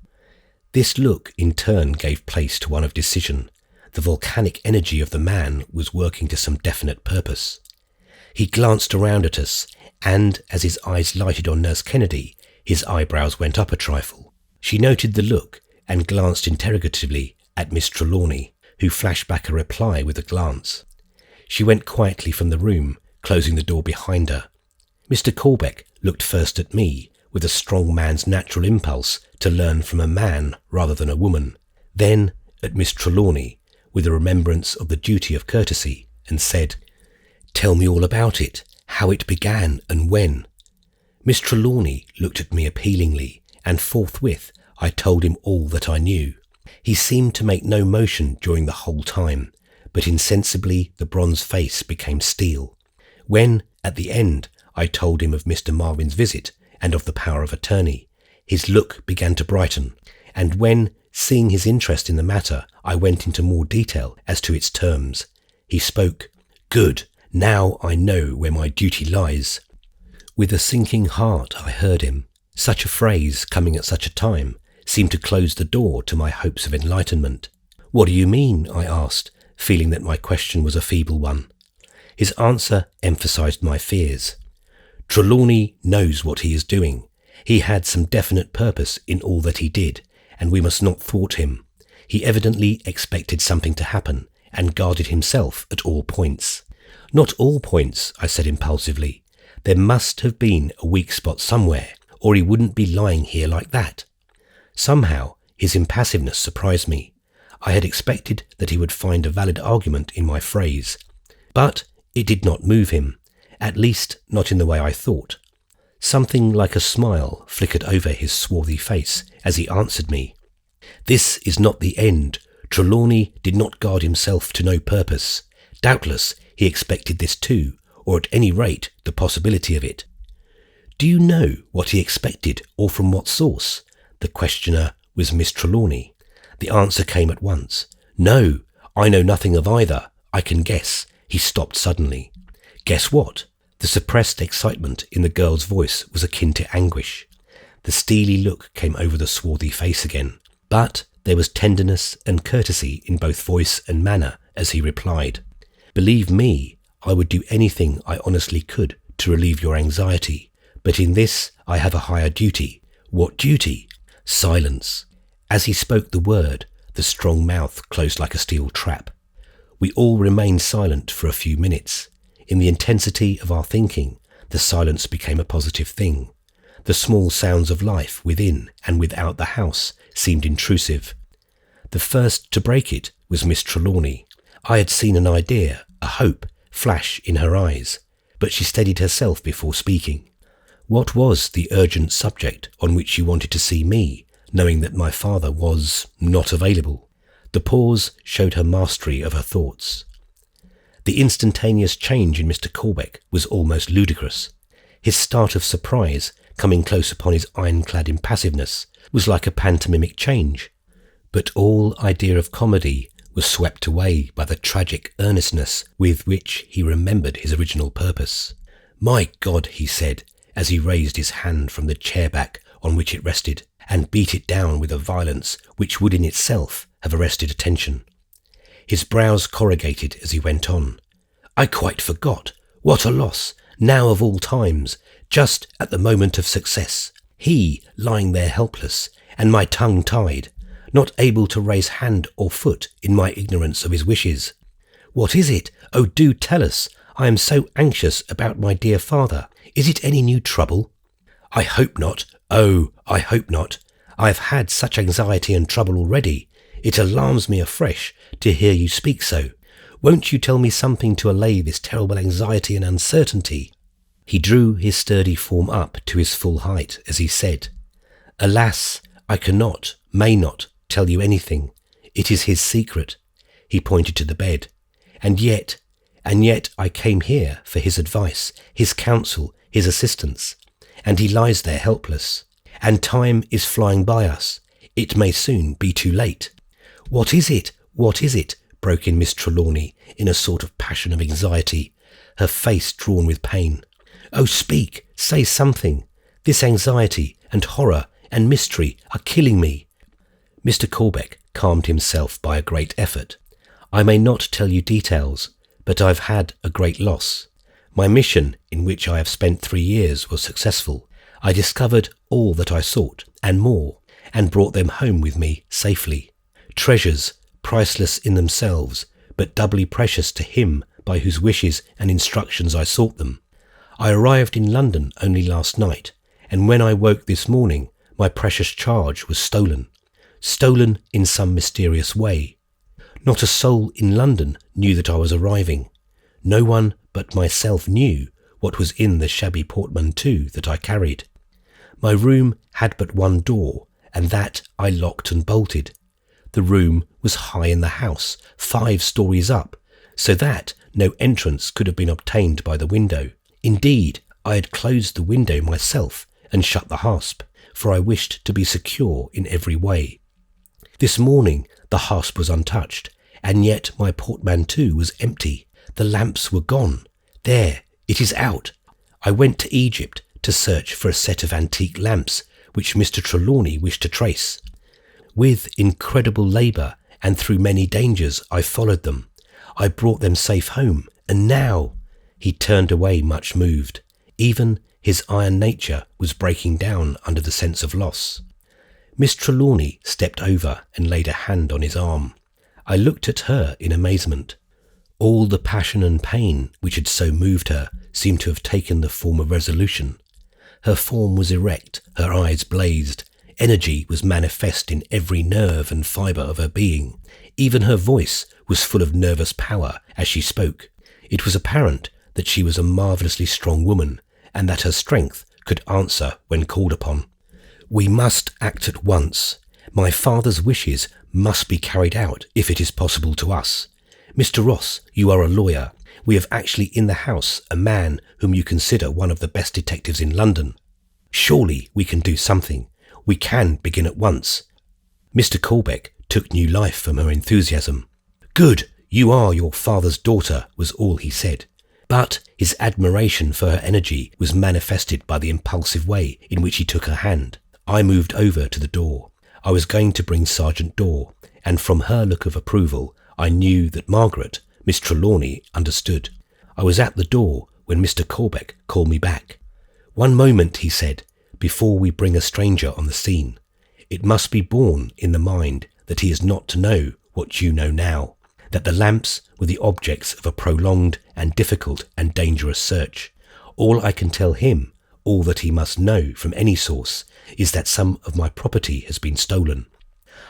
This look in turn gave place to one of decision. The volcanic energy of the man was working to some definite purpose. He glanced around at us, and as his eyes lighted on Nurse Kennedy, his eyebrows went up a trifle. She noted the look and glanced interrogatively at Miss Trelawny, who flashed back a reply with a glance. She went quietly from the room, closing the door behind her. Mr. Corbeck looked first at me, with a strong man's natural impulse to learn from a man rather than a woman, then at Miss Trelawny, with a remembrance of the duty of courtesy, and said, "Tell me all about it, how it began and when." Miss Trelawny looked at me appealingly, and forthwith I told him all that I knew. He seemed to make no motion during the whole time, but insensibly the bronze face became steel. When, at the end, I told him of Mr. Marvin's visit and of the power of attorney, his look began to brighten, and when, seeing his interest in the matter, I went into more detail as to its terms, he spoke. "Good, now I know where my duty lies." With a sinking heart I heard him. Such a phrase, coming at such a time, seemed to close the door to my hopes of enlightenment. "What do you mean?" I asked, feeling that my question was a feeble one. His answer emphasized my fears. "Trelawny knows what he is doing. He had some definite purpose in all that he did, and we must not thwart him. He evidently expected something to happen, and guarded himself at all points." "Not all points," I said impulsively. "There must have been a weak spot somewhere, or he wouldn't be lying here like that." Somehow his impassiveness surprised me. I had expected that he would find a valid argument in my phrase, but it did not move him, at least not in the way I thought. Something like a smile flickered over his swarthy face as he answered me. "This is not the end. Trelawny did not guard himself to no purpose. Doubtless he expected this too, or at any rate the possibility of it." "Do you know what he expected, or from what source?" The questioner was Miss Trelawny. The answer came at once. "No, I know nothing of either. I can guess." He stopped suddenly. "Guess what?" The suppressed excitement in the girl's voice was akin to anguish. The steely look came over the swarthy face again, but there was tenderness and courtesy in both voice and manner as he replied, "Believe me, I would do anything I honestly could to relieve your anxiety, but in this I have a higher duty." "What duty?" "Silence." As he spoke the word, the strong mouth closed like a steel trap. We all remained silent for a few minutes. In the intensity of our thinking, the silence became a positive thing. The small sounds of life within and without the house seemed intrusive. The first to break it was Miss Trelawny. I had seen an idea, a hope, flash in her eyes, but she steadied herself before speaking. What was the urgent subject on which you wanted to see me, knowing that my father was not available? The pause showed her mastery of her thoughts. The instantaneous change in Mr. Corbeck was almost ludicrous. His start of surprise, coming close upon his ironclad impassiveness, was like a pantomimic change. But all idea of comedy was swept away by the tragic earnestness with which he remembered his original purpose. "My God," he said, as he raised his hand from the chair back on which it rested, and beat it down with a violence which would in itself have arrested attention. His brows corrugated as he went on. "I quite forgot. What a loss, now of all times, just at the moment of success. He lying there helpless, and my tongue tied, not able to raise hand or foot in my ignorance of his wishes. What is it? Oh, do tell us. I am so anxious about my dear father. Is it any new trouble?" "I hope not. Oh, I hope not. I have had such anxiety and trouble already. It alarms me afresh to hear you speak so. Won't you tell me something to allay this terrible anxiety and uncertainty?" He drew his sturdy form up to his full height as he said, "Alas, I cannot, may not, tell you anything. It is his secret." He pointed to the bed. And yet I came here for his advice, his counsel, his assistance. And he lies there helpless. And time is flying by us. It may soon be too late." "What is it? What is it?" broke in Miss Trelawny in a sort of passion of anxiety, her face drawn with pain. "Oh, speak, say something. This anxiety and horror and mystery are killing me." Mr. Corbeck calmed himself by a great effort. "I may not tell you details, but I've had a great loss. My mission, in which I have spent 3 years, was successful. I discovered all that I sought, and more, and brought them home with me safely. Treasures, priceless in themselves, but doubly precious to him by whose wishes and instructions I sought them. I arrived in London only last night, and when I woke this morning, my precious charge was stolen. Stolen in some mysterious way. Not a soul in London knew that I was arriving. No one but myself knew what was in the shabby portmanteau that I carried. My room had but one door, and that I locked and bolted. The room was high in the house, 5 stories up, so that no entrance could have been obtained by the window. Indeed, I had closed the window myself and shut the hasp, for I wished to be secure in every way. This morning the hasp was untouched, and yet my portmanteau was empty. The lamps were gone. There, it is out. I went to Egypt to search for a set of antique lamps which Mr. Trelawny wished to trace. With incredible labour and through many dangers I followed them. I brought them safe home, and now—" He turned away much moved. Even his iron nature was breaking down under the sense of loss. Miss Trelawny stepped over and laid a hand on his arm. I looked at her in amazement. All the passion and pain which had so moved her seemed to have taken the form of resolution. Her form was erect, her eyes blazed. Energy was manifest in every nerve and fibre of her being. Even her voice was full of nervous power as she spoke. It was apparent that she was a marvellously strong woman, and that her strength could answer when called upon. "We must act at once. My father's wishes must be carried out if it is possible to us. Mr. Ross, you are a lawyer. We have actually in the house a man whom you consider one of the best detectives in London. Surely we can do something. We can begin at once." Mr. Corbeck took new life from her enthusiasm. "Good, you are your father's daughter," was all he said. But his admiration for her energy was manifested by the impulsive way in which he took her hand. I moved over to the door. I was going to bring Sergeant Dorr, and from her look of approval, I knew that Margaret, Miss Trelawny, understood. I was at the door when Mr. Corbeck called me back. "One moment," he said, "before we bring a stranger on the scene. It must be borne in the mind that he is not to know what you know now, that the lamps were the objects of a prolonged and difficult and dangerous search. All I can tell him, all that he must know from any source, is that some of my property has been stolen.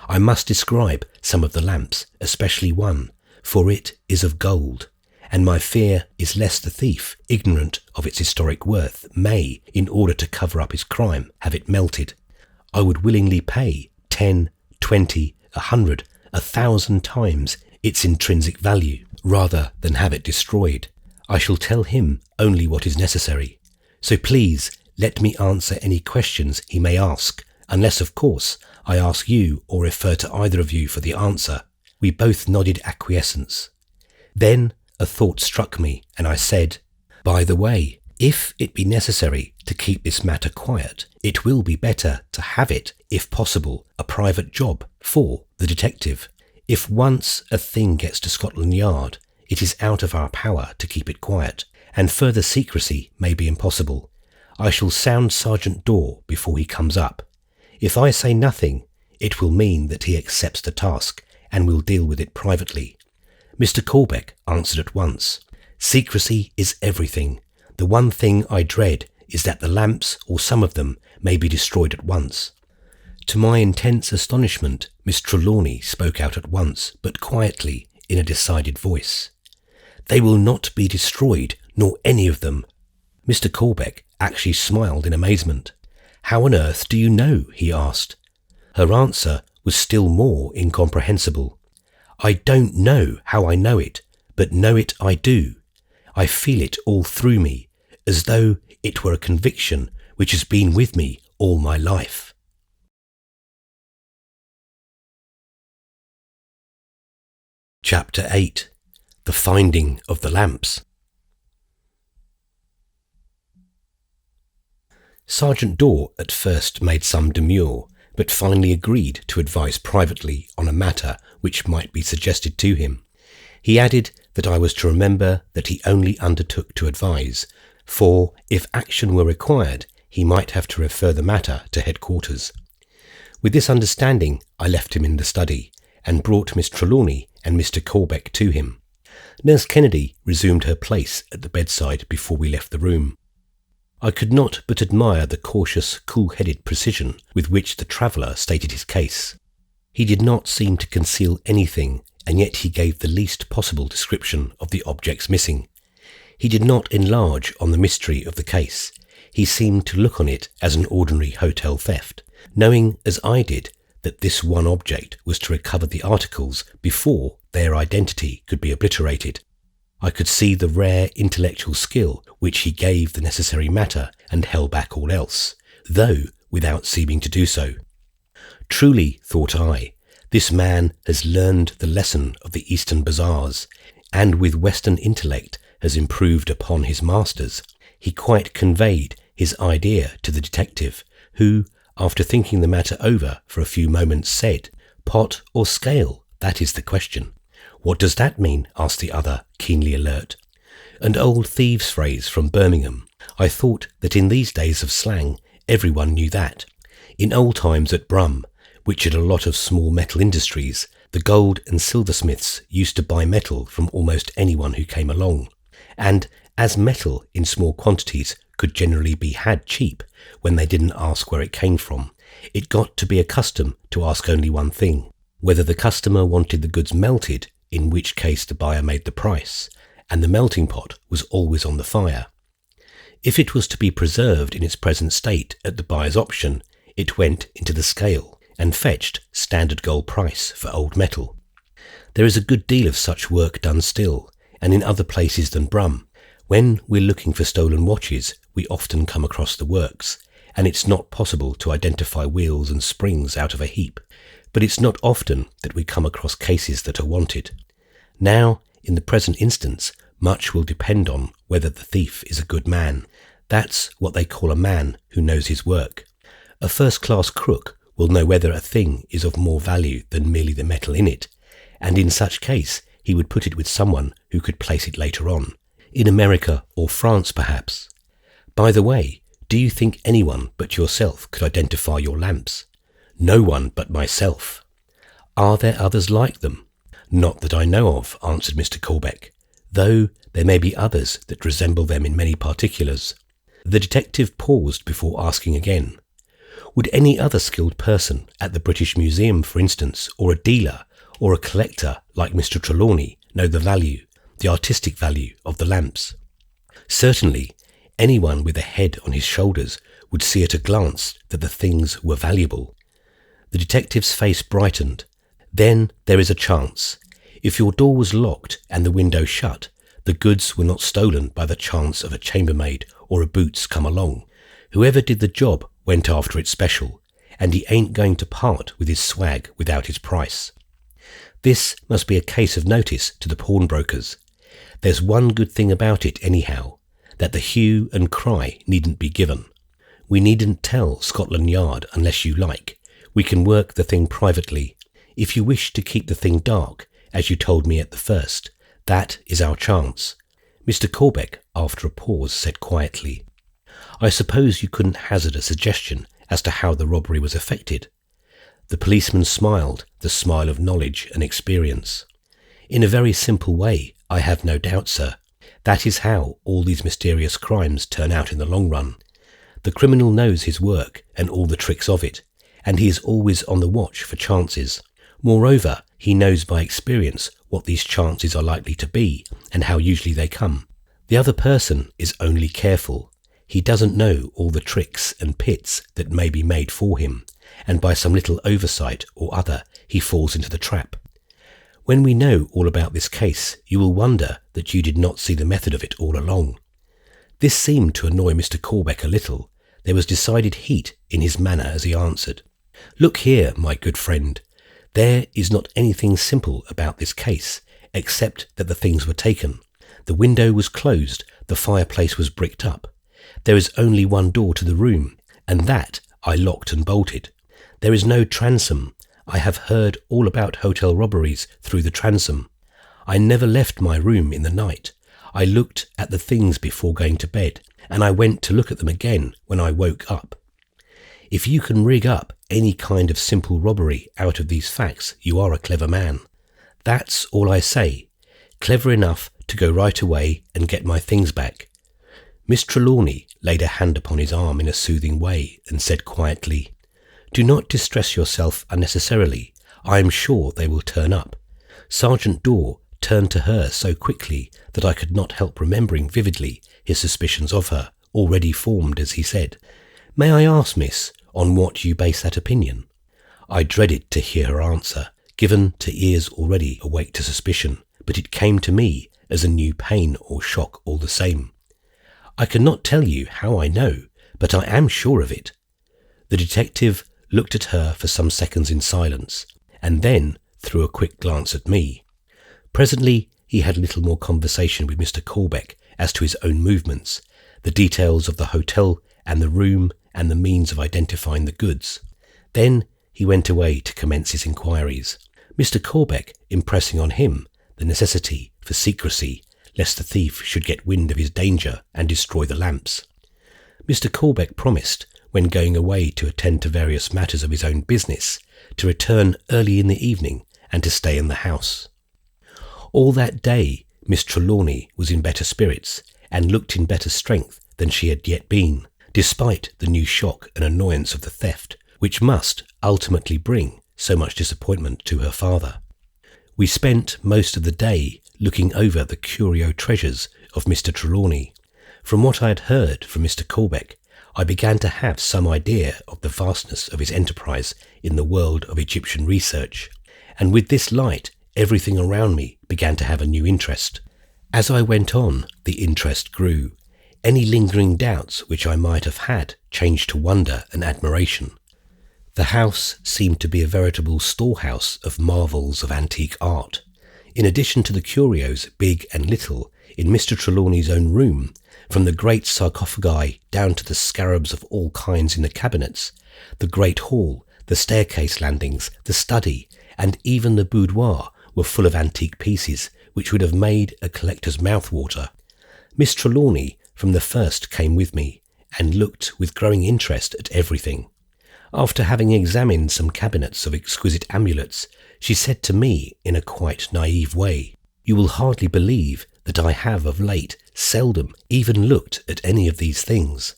I must describe some of the lamps, especially one, for it is of gold, and my fear is lest the thief, ignorant of its historic worth, may, in order to cover up his crime, have it melted. I would willingly pay 10, 20, 100, 1,000 times its intrinsic value, rather than have it destroyed. I shall tell him only what is necessary. So please let me answer any questions he may ask, unless, of course, I ask you or refer to either of you for the answer." We both nodded acquiescence. Then a thought struck me, and I said, "By the way, if it be necessary to keep this matter quiet, it will be better to have it, if possible, a private job for the detective. If once a thing gets to Scotland Yard, it is out of our power to keep it quiet, and further secrecy may be impossible. I shall sound Sergeant Dorr before he comes up. If I say nothing, it will mean that he accepts the task and will deal with it privately." Mr. Corbeck answered at once. "Secrecy is everything. The one thing I dread is that the lamps, or some of them, may be destroyed at once." To my intense astonishment, Miss Trelawny spoke out at once, but quietly, in a decided voice. "They will not be destroyed, nor any of them." Mr. Corbeck actually smiled in amazement. "How on earth do you know?" he asked. Her answer was still more incomprehensible. "I don't know how I know it, but know it I do. I feel it all through me, as though it were a conviction which has been with me all my life." Chapter 8. The Finding of the Lamps. Sergeant Dorr at first made some demur, but finally agreed to advise privately on a matter which might be suggested to him. He added that I was to remember that he only undertook to advise, for if action were required, he might have to refer the matter to headquarters. With this understanding, I left him in the study, and brought Miss Trelawny and Mr. Corbeck to him. Nurse Kennedy resumed her place at the bedside before we left the room. I could not but admire the cautious, cool-headed precision with which the traveller stated his case. He did not seem to conceal anything, and yet he gave the least possible description of the objects missing. He did not enlarge on the mystery of the case. He seemed to look on it as an ordinary hotel theft, knowing, as I did, that this one object was to recover the articles before their identity could be obliterated. I could see the rare intellectual skill which he gave the necessary matter and held back all else, though without seeming to do so. Truly, thought I, this man has learned the lesson of the Eastern bazaars, and with Western intellect has improved upon his masters. He quite conveyed his idea to the detective, who, after thinking the matter over for a few moments, said, "Pot or scale, that is the question." "What does that mean?" asked the other, keenly alert. "An old thieves' phrase from Birmingham. I thought that in these days of slang everyone knew that. In old times at Bram, which had a lot of small metal industries, the gold and silversmiths used to buy metal from almost anyone who came along. And as metal in small quantities could generally be had cheap when they didn't ask where it came from, it got to be a custom to ask only one thing, whether the customer wanted the goods melted, in which case the buyer made the price, and the melting pot was always on the fire. If it was to be preserved in its present state at the buyer's option, it went into the scale and fetched standard gold price for old metal. There is a good deal of such work done still, and in other places than Brum. When we're looking for stolen watches, we often come across the works, and it's not possible to identify wheels and springs out of a heap. But it's not often that we come across cases that are wanted. Now, in the present instance, much will depend on whether the thief is a good man. That's what they call a man who knows his work. A first-class crook will know whether a thing is of more value than merely the metal in it, and in such case he would put it with someone who could place it later on, in America or France perhaps. By the way, do you think anyone but yourself could identify your lamps? No one but myself. Are there others like them? Not that I know of, answered Mr. Corbeck, though there may be others that resemble them in many particulars. The detective paused before asking again. Would any other skilled person at the British Museum, for instance, or a dealer or a collector like Mr. Trelawny know the value, the artistic value of the lamps? Certainly, anyone with a head on his shoulders would see at a glance that the things were valuable. The detective's face brightened. Then there is a chance. If your door was locked and the window shut, the goods were not stolen by the chance of a chambermaid or a boots come along. Whoever did the job went after it special, and he ain't going to part with his swag without his price. This must be a case of notice to the pawnbrokers. There's one good thing about it anyhow, that the hue and cry needn't be given. We needn't tell Scotland Yard unless you like. We can work the thing privately. If you wish to keep the thing dark, as you told me at the first, that is our chance. Mr. Corbeck, after a pause, said quietly, I suppose you couldn't hazard a suggestion as to how the robbery was effected? The policeman smiled, the smile of knowledge and experience. In a very simple way, I have no doubt, sir. That is how all these mysterious crimes turn out in the long run. The criminal knows his work and all the tricks of it, and he is always on the watch for chances. Moreover, he knows by experience what these chances are likely to be and how usually they come. The other person is only careful. He doesn't know all the tricks and pits that may be made for him, and by some little oversight or other he falls into the trap. When we know all about this case, you will wonder that you did not see the method of it all along. This seemed to annoy Mr. Corbeck a little. There was decided heat in his manner as he answered, Look here, my good friend. There is not anything simple about this case, except that the things were taken. The window was closed, the fireplace was bricked up. There is only one door to the room, and that I locked and bolted. There is no transom. I have heard all about hotel robberies through the transom. I never left my room in the night. I looked at the things before going to bed, and I went to look at them again when I woke up. If you can rig up any kind of simple robbery out of these facts, you are a clever man. That's all I say. Clever enough to go right away and get my things back. Miss Trelawny laid a hand upon his arm in a soothing way and said quietly, Do not distress yourself unnecessarily. I am sure they will turn up. Sergeant Dorr turned to her so quickly that I could not help remembering vividly his suspicions of her, already formed as he said, May I ask, miss, on what you base that opinion? I dreaded to hear her answer, given to ears already awake to suspicion, but it came to me as a new pain or shock all the same. I cannot tell you how I know, but I am sure of it. The detective looked at her for some seconds in silence, and then threw a quick glance at me. Presently he had a little more conversation with Mr. Corbeck as to his own movements, the details of the hotel and the room and the means of identifying the goods. Then he went away to commence his inquiries, Mr. Corbeck impressing on him the necessity for secrecy, lest the thief should get wind of his danger and destroy the lamps. Mr. Corbeck promised, when going away to attend to various matters of his own business, to return early in the evening and to stay in the house. All that day Miss Trelawny was in better spirits and looked in better strength than she had yet been, despite the new shock and annoyance of the theft, which must ultimately bring so much disappointment to her father. We spent most of the day looking over the curio treasures of Mr. Trelawny. From what I had heard from Mr. Corbeck, I began to have some idea of the vastness of his enterprise in the world of Egyptian research, and with this light everything around me began to have a new interest. As I went on, the interest grew. Any lingering doubts which I might have had changed to wonder and admiration. The house seemed to be a veritable storehouse of marvels of antique art. In addition to the curios, big and little, in Mr. Trelawny's own room, from the great sarcophagi down to the scarabs of all kinds in the cabinets, the great hall, the staircase landings, the study, and even the boudoir were full of antique pieces which would have made a collector's mouth water. Miss Trelawny from the first came with me and looked with growing interest at everything. After having examined some cabinets of exquisite amulets, she said to me in a quite naive way, "You will hardly believe that I have of late seldom even looked at any of these things.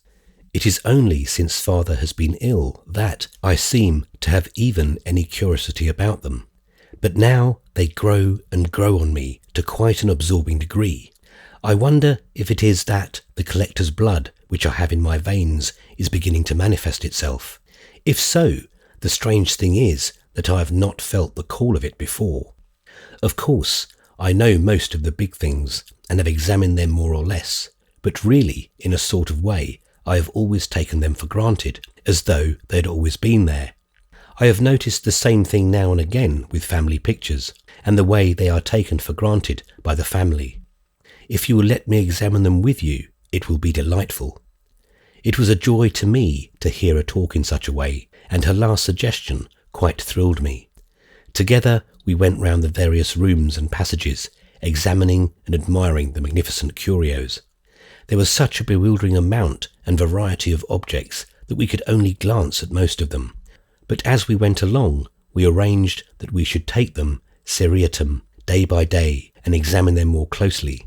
It is only since father has been ill that I seem to have even any curiosity about them. But now they grow and grow on me to quite an absorbing degree. I wonder if it is that the collector's blood which I have in my veins is beginning to manifest itself. If so, the strange thing is that I have not felt the call of it before. Of course, I know most of the big things and have examined them more or less, but really, in a sort of way, I have always taken them for granted, as though they had always been there. I have noticed the same thing now and again with family pictures, and the way they are taken for granted by the family. If you will let me examine them with you, it will be delightful." It was a joy to me to hear her talk in such a way, and her last suggestion quite thrilled me. Together we went round the various rooms and passages, examining and admiring the magnificent curios. There was such a bewildering amount and variety of objects that we could only glance at most of them. But as we went along, we arranged that we should take them seriatim, day by day, and examine them more closely.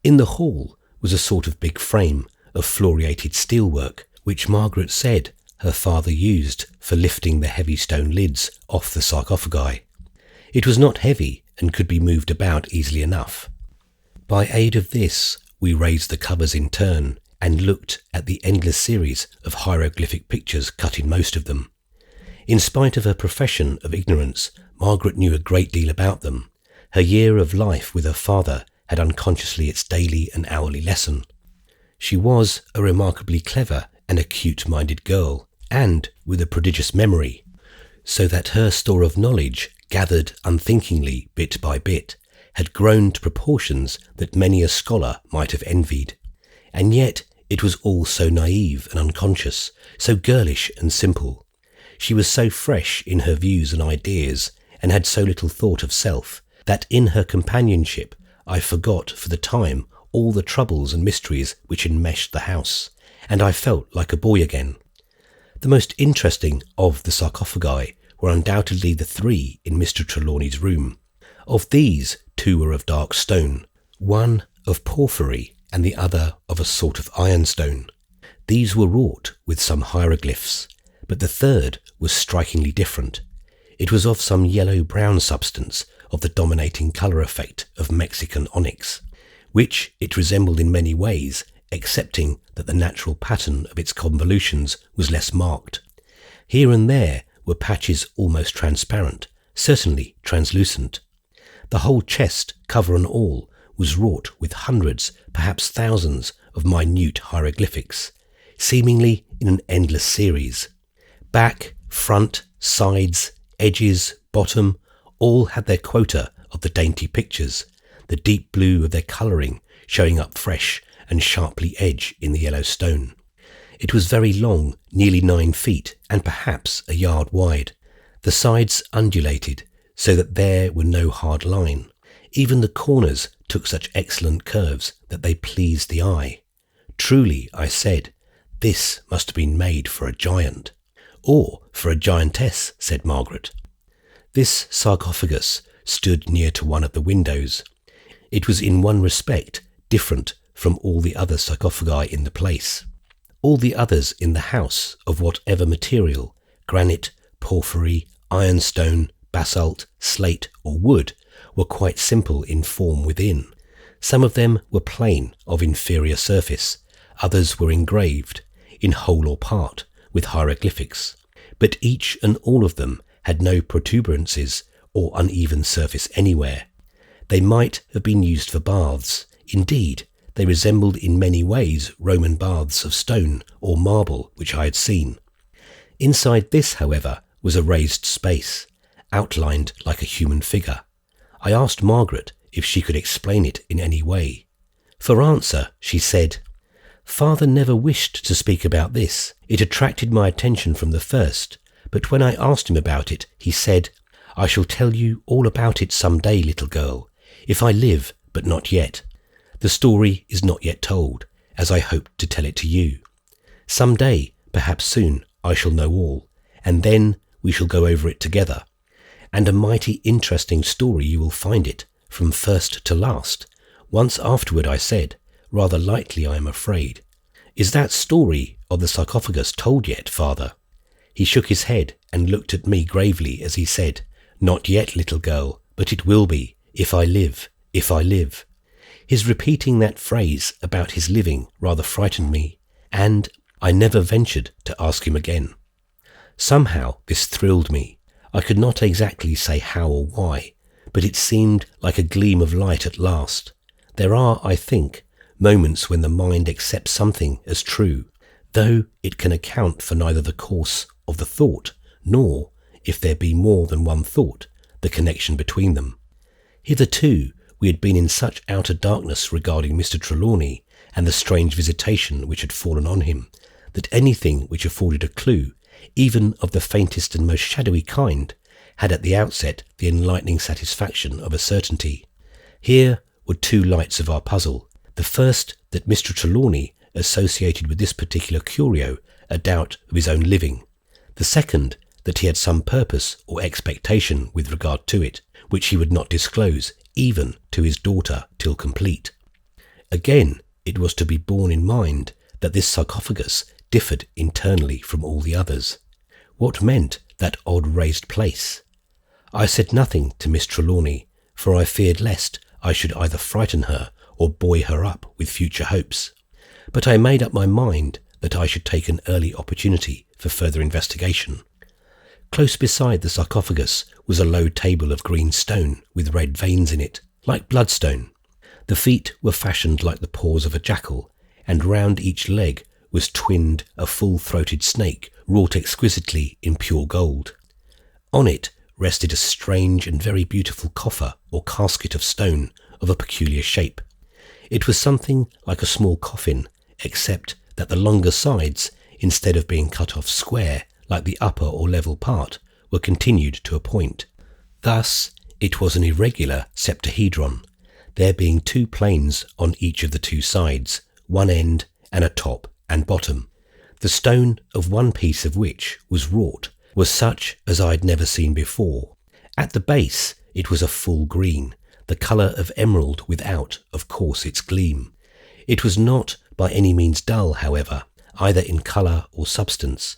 In the hall was a sort of big frame of floriated steelwork, which Margaret said her father used for lifting the heavy stone lids off the sarcophagi. It was not heavy and could be moved about easily enough. By aid of this, we raised the covers in turn and looked at the endless series of hieroglyphic pictures cut in most of them. In spite of her profession of ignorance, Margaret knew a great deal about them. Her year of life with her father had unconsciously its daily and hourly lesson. She was a remarkably clever and acute-minded girl, and with a prodigious memory, so that her store of knowledge, gathered unthinkingly bit by bit, had grown to proportions that many a scholar might have envied. And yet it was all so naive and unconscious, so girlish and simple. She was so fresh in her views and ideas, and had so little thought of self, that in her companionship I forgot for the time all the troubles and mysteries which enmeshed the house, and I felt like a boy again. The most interesting of the sarcophagi were undoubtedly the three in Mr. Trelawny's room. Of these, two were of dark stone, one of porphyry and the other of a sort of ironstone. These were wrought with some hieroglyphs, but the third was strikingly different. It was of some yellow-brown substance of the dominating colour effect of Mexican onyx, which it resembled in many ways, excepting that the natural pattern of its convolutions was less marked. Here and there were patches almost transparent, certainly translucent. The whole chest, cover and all, was wrought with hundreds, perhaps thousands, of minute hieroglyphics, seemingly in an endless series. Back, front, sides, edges, bottom, all had their quota of the dainty pictures, the deep blue of their colouring showing up fresh and sharply edged in the yellow stone. It was very long, nearly 9 feet, and perhaps a yard wide. The sides undulated, so that there were no hard line. Even the corners took such excellent curves that they pleased the eye. Truly, I said, this must have been made for a giant. Or for a giantess, said Margaret. This sarcophagus stood near to one of the windows. It was in one respect different from all the other sarcophagi in the place. All the others in the house, of whatever material, granite, porphyry, ironstone, basalt, slate or wood, were quite simple in form within. Some of them were plain, of inferior surface, others were engraved, in whole or part, with hieroglyphics, but each and all of them had no protuberances or uneven surface anywhere. They might have been used for baths. Indeed, they resembled in many ways Roman baths of stone or marble which I had seen. Inside this, however, was a raised space, outlined like a human figure. I asked Margaret if she could explain it in any way. For answer, she said, "Father never wished to speak about this. It attracted my attention from the first, but when I asked him about it, he said, I shall tell you all about it some day, little girl, if I live, but not yet. The story is not yet told, as I hope to tell it to you. Some day, perhaps soon, I shall know all, and then we shall go over it together. And a mighty interesting story you will find it, from first to last. Once afterward I said, rather lightly I am afraid, "Is that story of the sarcophagus told yet, father?" He shook his head and looked at me gravely as he said, "Not yet, little girl, but it will be, if I live, if I live." His repeating that phrase about his living rather frightened me, and I never ventured to ask him again. Somehow this thrilled me. I could not exactly say how or why, but it seemed like a gleam of light at last. There are, I think, moments when the mind accepts something as true, though it can account for neither the course of the thought, nor, if there be more than one thought, the connection between them. Hitherto we had been in such outer darkness regarding Mr. Trelawny and the strange visitation which had fallen on him, that anything which afforded a clue, even of the faintest and most shadowy kind, had at the outset the enlightening satisfaction of a certainty. Here were two lights of our puzzle. The first, that Mr. Trelawny associated with this particular curio a doubt of his own living. The second, that he had some purpose or expectation with regard to it, which he would not disclose even to his daughter till complete. Again, it was to be borne in mind that this sarcophagus differed internally from all the others. What meant that odd raised place? I said nothing to Miss Trelawny, for I feared lest I should either frighten her or buoy her up with future hopes. But I made up my mind that I should take an early opportunity for further investigation. Close beside the sarcophagus was a low table of green stone with red veins in it, like bloodstone. The feet were fashioned like the paws of a jackal, and round each leg was twinned a full-throated snake wrought exquisitely in pure gold. On it rested a strange and very beautiful coffer or casket of stone of a peculiar shape. It was something like a small coffin, except that the longer sides, instead of being cut off square like the upper or level part, were continued to a point. Thus it was an irregular septahedron, there being two planes on each of the two sides, one end and a top and bottom. The stone of one piece of which was wrought was such as I had never seen before. At the base it was a full green, the colour of emerald without, of course, its gleam. It was not by any means dull, however, either in colour or substance,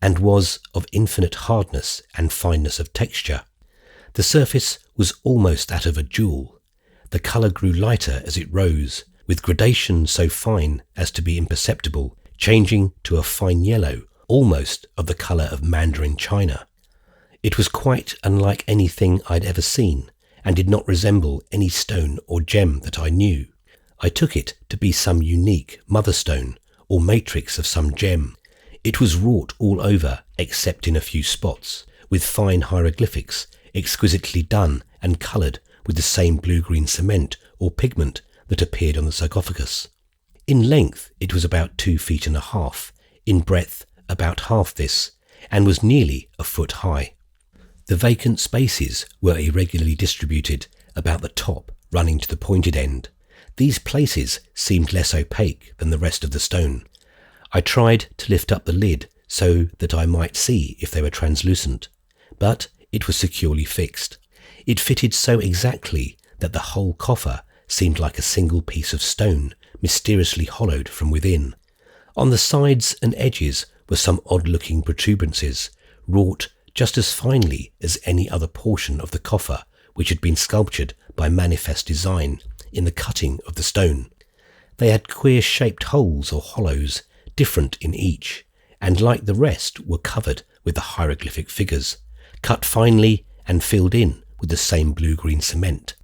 and was of infinite hardness and fineness of texture. The surface was almost that of a jewel. The colour grew lighter as it rose, with gradation so fine as to be imperceptible, changing to a fine yellow, almost of the colour of mandarin china. It was quite unlike anything I'd ever seen, and did not resemble any stone or gem that I knew. I took it to be some unique mother stone, or matrix of some gem. It was wrought all over, except in a few spots, with fine hieroglyphics, exquisitely done and coloured with the same blue-green cement or pigment that appeared on the sarcophagus. In length it was about 2 feet and a half, in breadth about half this, and was nearly a foot high. The vacant spaces were irregularly distributed about the top, running to the pointed end. These places seemed less opaque than the rest of the stone. I tried to lift up the lid so that I might see if they were translucent, but it was securely fixed. It fitted so exactly that the whole coffer seemed like a single piece of stone, mysteriously hollowed from within. On the sides and edges were some odd-looking protuberances, wrought just as finely as any other portion of the coffer, which had been sculptured by manifest design in the cutting of the stone. They had queer-shaped holes or hollows, different in each, and like the rest were covered with the hieroglyphic figures, cut finely and filled in with the same blue-green cement.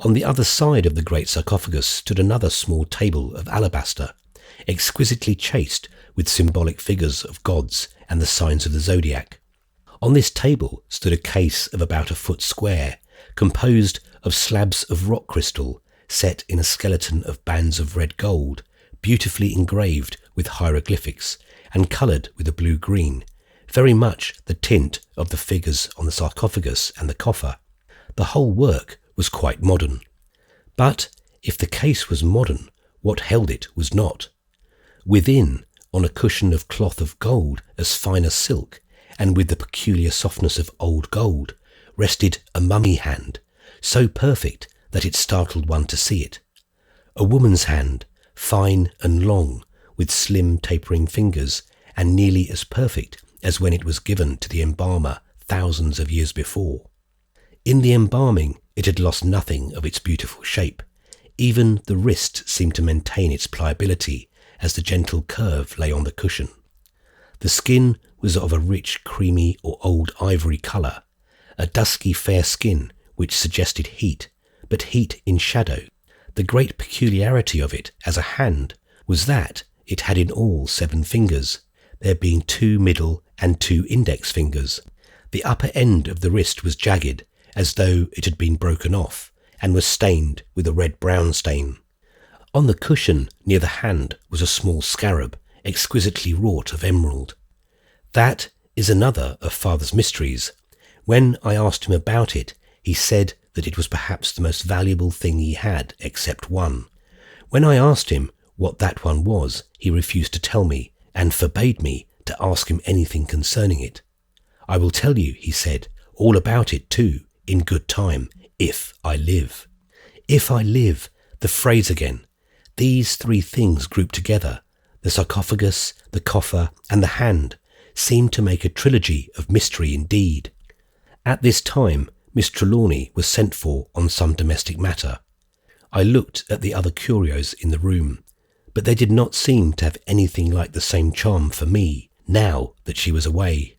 On the other side of the great sarcophagus stood another small table of alabaster, exquisitely chased with symbolic figures of gods and the signs of the zodiac. On this table stood a case of about a foot square, composed of slabs of rock crystal set in a skeleton of bands of red gold, beautifully engraved with hieroglyphics and coloured with a blue-green, very much the tint of the figures on the sarcophagus and the coffer. The whole work was quite modern. But if the case was modern, what held it was not. Within, on a cushion of cloth of gold as fine as silk, and with the peculiar softness of old gold, rested a mummy hand, so perfect that it startled one to see it. A woman's hand, fine and long, with slim tapering fingers, and nearly as perfect as when it was given to the embalmer thousands of years before. In the embalming it had lost nothing of its beautiful shape. Even the wrist seemed to maintain its pliability as the gentle curve lay on the cushion. The skin was of a rich, creamy or old ivory colour, a dusky fair skin which suggested heat, but heat in shadow. The great peculiarity of it as a hand was that it had in all 7 fingers, there being 2 middle and 2 index fingers. The upper end of the wrist was jagged, as though it had been broken off, and was stained with a red-brown stain. On the cushion near the hand was a small scarab, exquisitely wrought of emerald. That is another of Father's mysteries. When I asked him about it, he said that it was perhaps the most valuable thing he had, except one. When I asked him what that one was, he refused to tell me, and forbade me to ask him anything concerning it. I will tell you, he said, all about it too, in good time, if I live. If I live, the phrase again. These 3 things grouped together, the sarcophagus, the coffer, and the hand, seemed to make a trilogy of mystery indeed. At this time, Miss Trelawny was sent for on some domestic matter. I looked at the other curios in the room, but they did not seem to have anything like the same charm for me, now that she was away.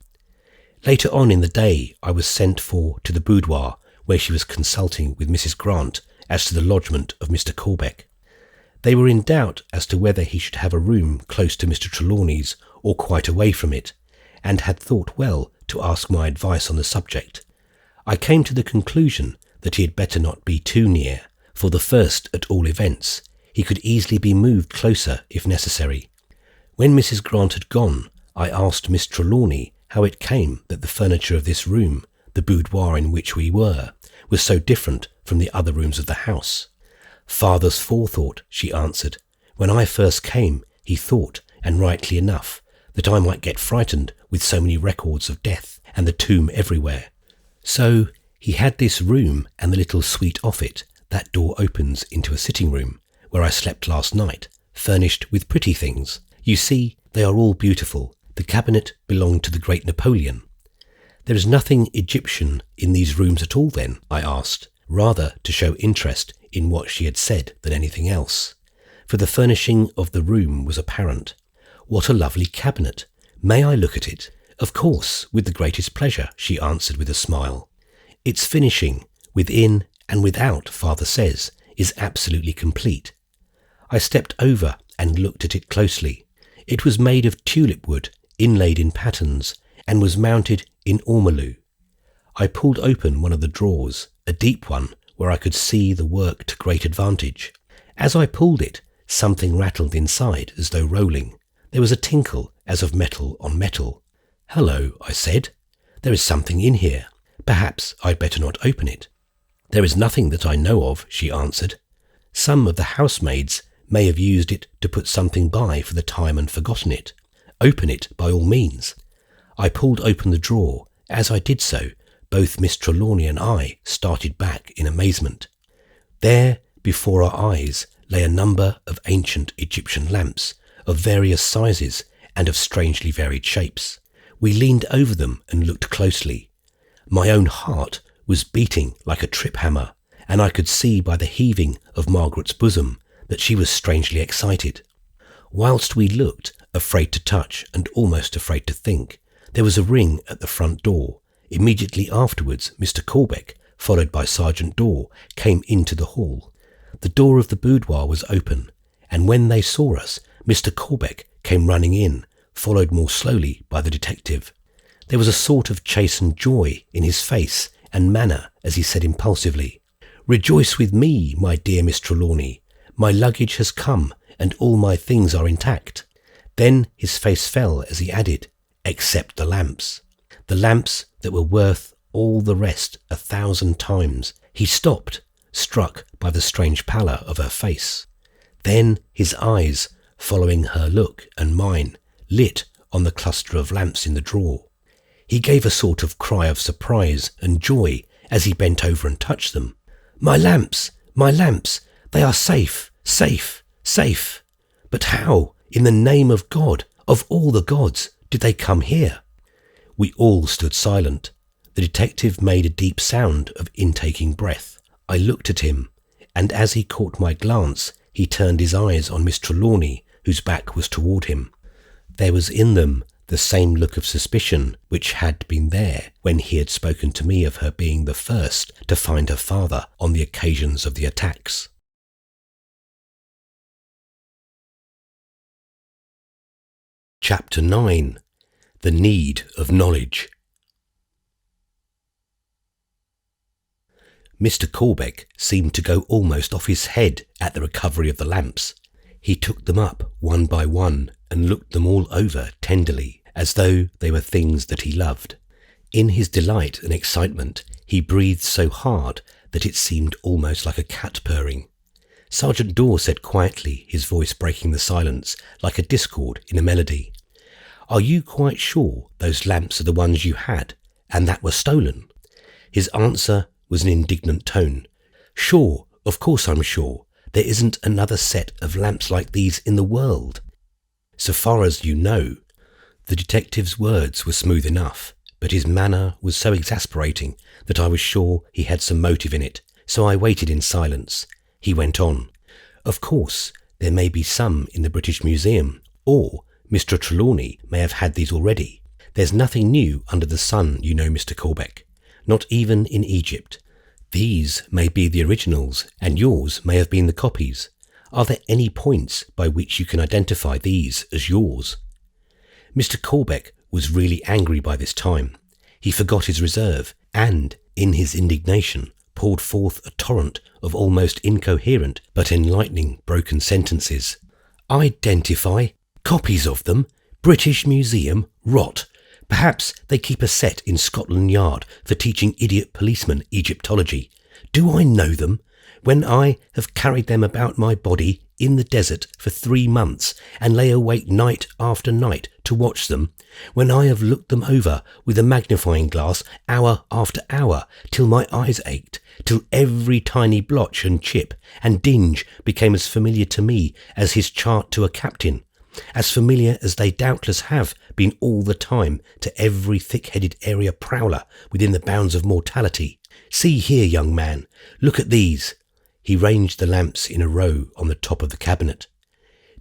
Later on in the day, I was sent for to the boudoir, where she was consulting with Mrs. Grant as to the lodgment of Mr. Corbeck. They were in doubt as to whether he should have a room close to Mr. Trelawny's or quite away from it, and had thought well to ask my advice on the subject. I came to the conclusion that he had better not be too near, for the first at all events. He could easily be moved closer if necessary. When Mrs. Grant had gone, I asked Miss Trelawny how it came that the furniture of this room, the boudoir in which we were, was so different from the other rooms of the house. Father's forethought, she answered. When I first came, he thought, and rightly enough, that I might get frightened with so many records of death and the tomb everywhere. So he had this room and the little suite off it. That door opens into a sitting room, where I slept last night, furnished with pretty things. You see, they are all beautiful. The cabinet belonged to the great Napoleon. There is nothing Egyptian in these rooms at all then, I asked, rather to show interest in what she had said than anything else, for the furnishing of the room was apparent. What a lovely cabinet! May I look at it? Of course, with the greatest pleasure, she answered with a smile. Its finishing, within and without, Father says, is absolutely complete. I stepped over and looked at it closely. It was made of tulip wood, inlaid in patterns, and was mounted in ormolu. I pulled open one of the drawers, a deep one, where I could see the work to great advantage. As I pulled it, something rattled inside as though rolling. There was a tinkle as of metal on metal. "Hello," I said. "There is something in here. Perhaps I'd better not open it." "There is nothing that I know of," she answered. "Some of the housemaids may have used it to put something by for the time and forgotten it. Open it by all means." I pulled open the drawer. As I did so, both Miss Trelawny and I started back in amazement. There, before our eyes, lay a number of ancient Egyptian lamps, of various sizes and of strangely varied shapes. We leaned over them and looked closely. My own heart was beating like a trip hammer, and I could see by the heaving of Margaret's bosom that she was strangely excited. Whilst we looked, afraid to touch and almost afraid to think, there was a ring at the front door. Immediately afterwards, Mr. Corbeck, followed by Sergeant Dorr, came into the hall. The door of the boudoir was open, and when they saw us, Mr. Corbeck came running in, followed more slowly by the detective. There was a sort of chastened joy in his face and manner as he said impulsively, "Rejoice with me, my dear Miss Trelawny. My luggage has come, and all my things are intact." Then his face fell as he added, except the lamps. The lamps that were worth all the rest 1,000 times. He stopped, struck by the strange pallor of her face. Then his eyes, following her look and mine, lit on the cluster of lamps in the drawer. He gave a sort of cry of surprise and joy as he bent over and touched them. My lamps! My lamps! They are safe! Safe! Safe! But how, in the name of God, of all the gods, did they come here? We all stood silent. The detective made a deep sound of intaking breath. I looked at him, and as he caught my glance, he turned his eyes on Miss Trelawny, whose back was toward him. There was in them the same look of suspicion which had been there when he had spoken to me of her being the first to find her father on the occasions of the attacks. Chapter 9. The Need of Knowledge. Mr. Corbeck seemed to go almost off his head at the recovery of the lamps. He took them up one by one and looked them all over tenderly, as though they were things that he loved. In his delight and excitement, he breathed so hard that it seemed almost like a cat purring. Sergeant Dorr said quietly, his voice breaking the silence like a discord in a melody, "Are you quite sure those lamps are the ones you had, and that were stolen?" His answer was an indignant tone. "Sure, of course I'm sure. There isn't another set of lamps like these in the world." "So far as you know." The detective's words were smooth enough, but his manner was so exasperating that I was sure he had some motive in it, so I waited in silence. He went on, "Of course, there may be some in the British Museum, or Mr. Trelawny may have had these already. There's nothing new under the sun, you know, Mr. Corbeck, not even in Egypt. These may be the originals, and yours may have been the copies. Are there any points by which you can identify these as yours?" Mr. Corbeck was really angry by this time. He forgot his reserve, and, in his indignation, poured forth a torrent of almost incoherent but enlightening broken sentences. "Identify? Copies of them? British Museum? Rot! Perhaps they keep a set in Scotland Yard for teaching idiot policemen Egyptology. Do I know them? When I have carried them about my body in the desert for 3 months and lay awake night after night to watch them, when I have looked them over with a magnifying glass hour after hour till my eyes ached, till every tiny blotch and chip and dinge became as familiar to me as his chart to a captain, as familiar as they doubtless have been all the time to every thick-headed area prowler within the bounds of mortality. See here, young man, look at these." He ranged the lamps in a row on the top of the cabinet.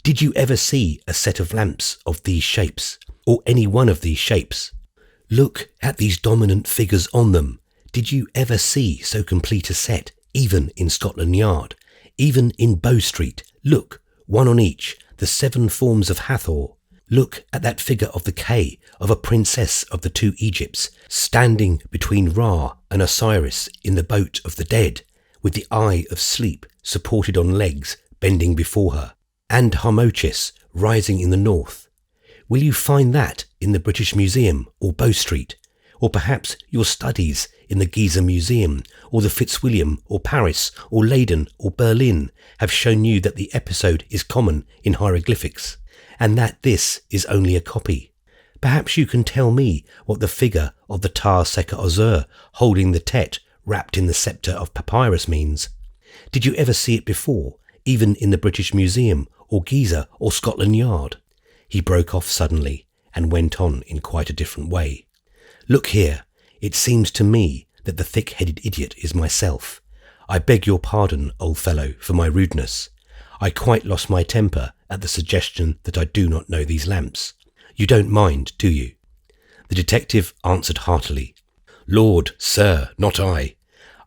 "Did you ever see a set of lamps of these shapes, or any one of these shapes? Look at these dominant figures on them. Did you ever see so complete a set, even in Scotland Yard, even in Bow Street? Look, one on each, the 7 forms of Hathor. Look at that figure of the K of a princess of the 2 Egypts, standing between Ra and Osiris in the boat of the dead, with the eye of sleep supported on legs bending before her, and Harmochis rising in the north. Will you find that in the British Museum or Bow Street, or perhaps your studies in the Giza Museum, or the Fitzwilliam, or Paris, or Leyden, or Berlin have shown you that the episode is common in hieroglyphics, and that this is only a copy? Perhaps you can tell me what the figure of the Tar Seker Ozur holding the Tet wrapped in the sceptre of papyrus means. Did you ever see it before, even in the British Museum, or Giza, or Scotland Yard?" He broke off suddenly and went on in quite a different way. "Look here, it seems to me that the thick-headed idiot is myself. I beg your pardon, old fellow, for my rudeness. I quite lost my temper at the suggestion that I do not know these lamps. You don't mind, do you?" The detective answered heartily, "Lord, sir, not I.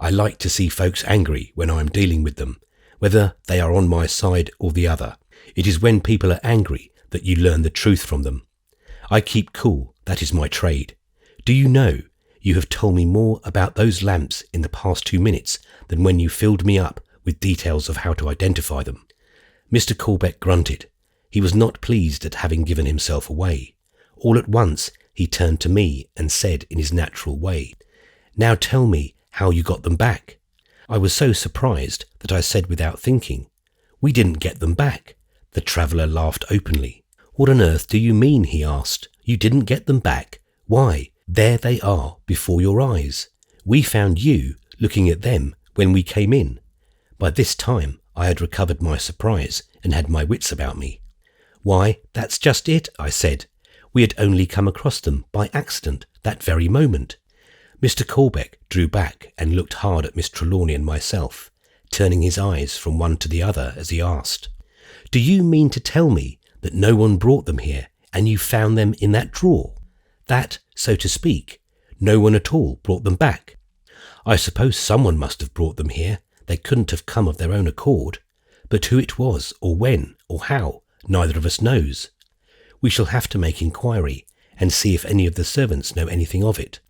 I like to see folks angry when I am dealing with them, whether they are on my side or the other. It is when people are angry that you learn the truth from them. I keep cool, that is my trade. Do you know, you have told me more about those lamps in the past 2 minutes than when you filled me up with details of how to identify them." Mr. Corbeck grunted. He was not pleased at having given himself away. All at once he turned to me and said in his natural way, "Now tell me how you got them back." I was so surprised that I said without thinking, "We didn't get them back." The traveller laughed openly. "What on earth do you mean?" he asked. "You didn't get them back? Why, there they are before your eyes. We found you looking at them when we came in." By this time I had recovered my surprise and had my wits about me. "Why, that's just it," I said. "We had only come across them by accident that very moment." Mr. Corbeck drew back and looked hard at Miss Trelawny and myself, turning his eyes from one to the other as he asked, "Do you mean to tell me that no one brought them here and you found them in that drawer? That, so to speak, no one at all brought them back? I suppose someone must have brought them here. They couldn't have come of their own accord. But who it was, or when, or how, neither of us knows. We shall have to make inquiry and see if any of the servants know anything of it."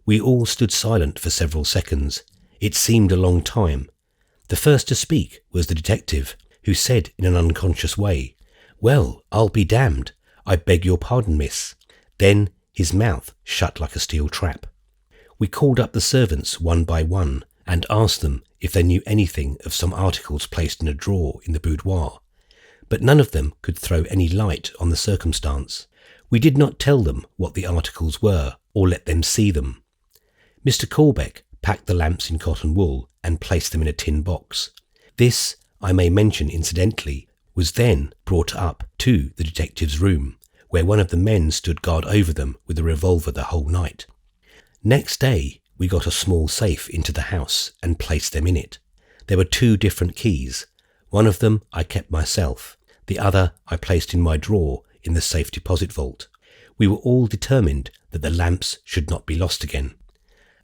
We all stood silent for several seconds. It seemed a long time. The first to speak was the detective, who said in an unconscious way, "Well, I'll be damned. I beg your pardon, miss." Then his mouth shut like a steel trap. We called up the servants one by one and asked them if they knew anything of some articles placed in a drawer in the boudoir, but none of them could throw any light on the circumstance. We did not tell them what the articles were, or let them see them. Mr. Corbeck packed the lamps in cotton wool and placed them in a tin box. This, I may mention incidentally, was then brought up to the detective's room, where one of the men stood guard over them with a revolver the whole night. Next day, we got a small safe into the house and placed them in it. There were 2 different keys. One of them I kept myself. The other I placed in my drawer in the safe deposit vault. We were all determined that the lamps should not be lost again.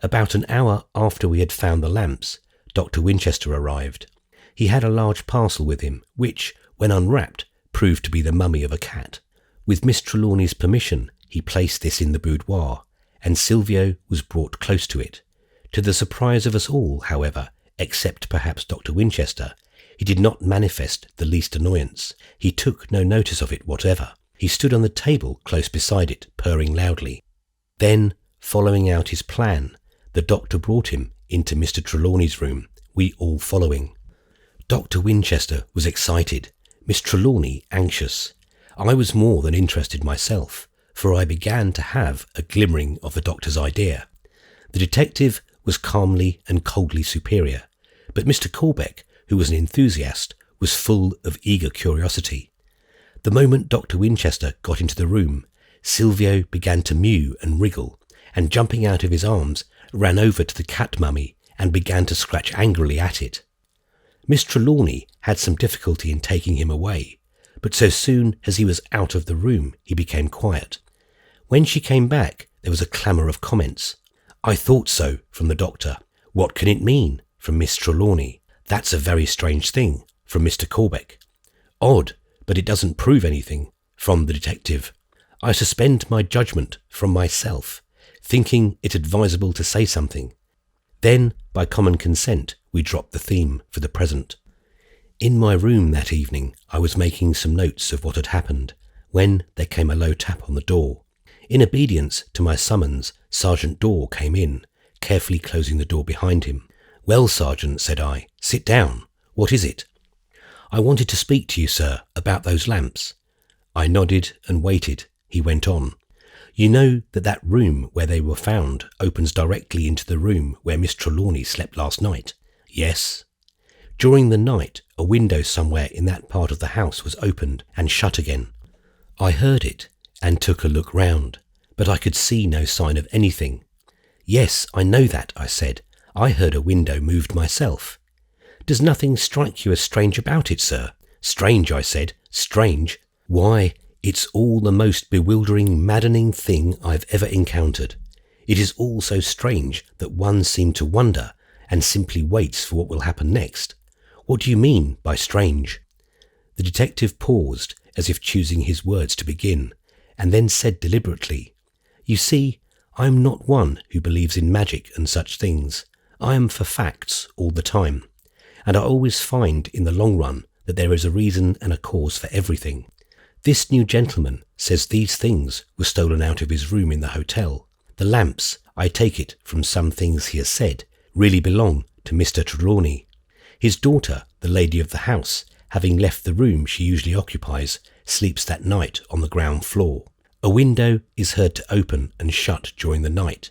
About an hour after we had found the lamps, Dr. Winchester arrived. He had a large parcel with him, which, when unwrapped, proved to be the mummy of a cat. With Miss Trelawny's permission, he placed this in the boudoir, and Silvio was brought close to it. To the surprise of us all, however, except perhaps Dr. Winchester, he did not manifest the least annoyance. He took no notice of it whatever. He stood on the table close beside it, purring loudly. Then, following out his plan, the doctor brought him into Mr. Trelawny's room, we all following. Dr. Winchester was excited, Miss Trelawny anxious. I was more than interested myself, for I began to have a glimmering of the doctor's idea. The detective was calmly and coldly superior, but Mr. Corbeck, who was an enthusiast, was full of eager curiosity. The moment Dr. Winchester got into the room, Silvio began to mew and wriggle, and jumping out of his arms, ran over to the cat mummy and began to scratch angrily at it. Miss Trelawny had some difficulty in taking him away, but so soon as he was out of the room, he became quiet. When she came back, there was a clamour of comments. "I thought so," from the doctor. "What can it mean?" from Miss Trelawny. "That's a very strange thing," from Mr. Corbeck. "Odd, but it doesn't prove anything," from the detective. "I suspend my judgment from myself, thinking it advisable to say something." Then, by common consent, we dropped the theme for the present. In my room that evening, I was making some notes of what had happened, when there came a low tap on the door. In obedience to my summons, Sergeant Dorr came in, carefully closing the door behind him. "Well, Sergeant," said I, "sit down. What is it?" "I wanted to speak to you, sir, about those lamps." I nodded and waited. He went on. "You know that room where they were found opens directly into the room where Miss Trelawny slept last night?" "Yes." "During the night, a window somewhere in that part of the house was opened and shut again." I heard it and took a look round, but I could see no sign of anything. "Yes, I know that," I said. "I heard a window moved myself." "Does nothing strike you as strange about it, sir?" "Strange," I said. "Strange? Why, it's all the most bewildering, maddening thing I've ever encountered. It is all so strange that one seems to wonder and simply waits for what will happen next. What do you mean by strange?" The detective paused, as if choosing his words to begin, and then said deliberately, "You see, I am not one who believes in magic and such things. I am for facts all the time, and I always find in the long run that there is a reason and a cause for everything. This new gentleman says these things were stolen out of his room in the hotel. The lamps, I take it from some things he has said, really belong to Mr. Trelawny. His daughter, the lady of the house, having left the room she usually occupies, sleeps that night on the ground floor. A window is heard to open and shut during the night.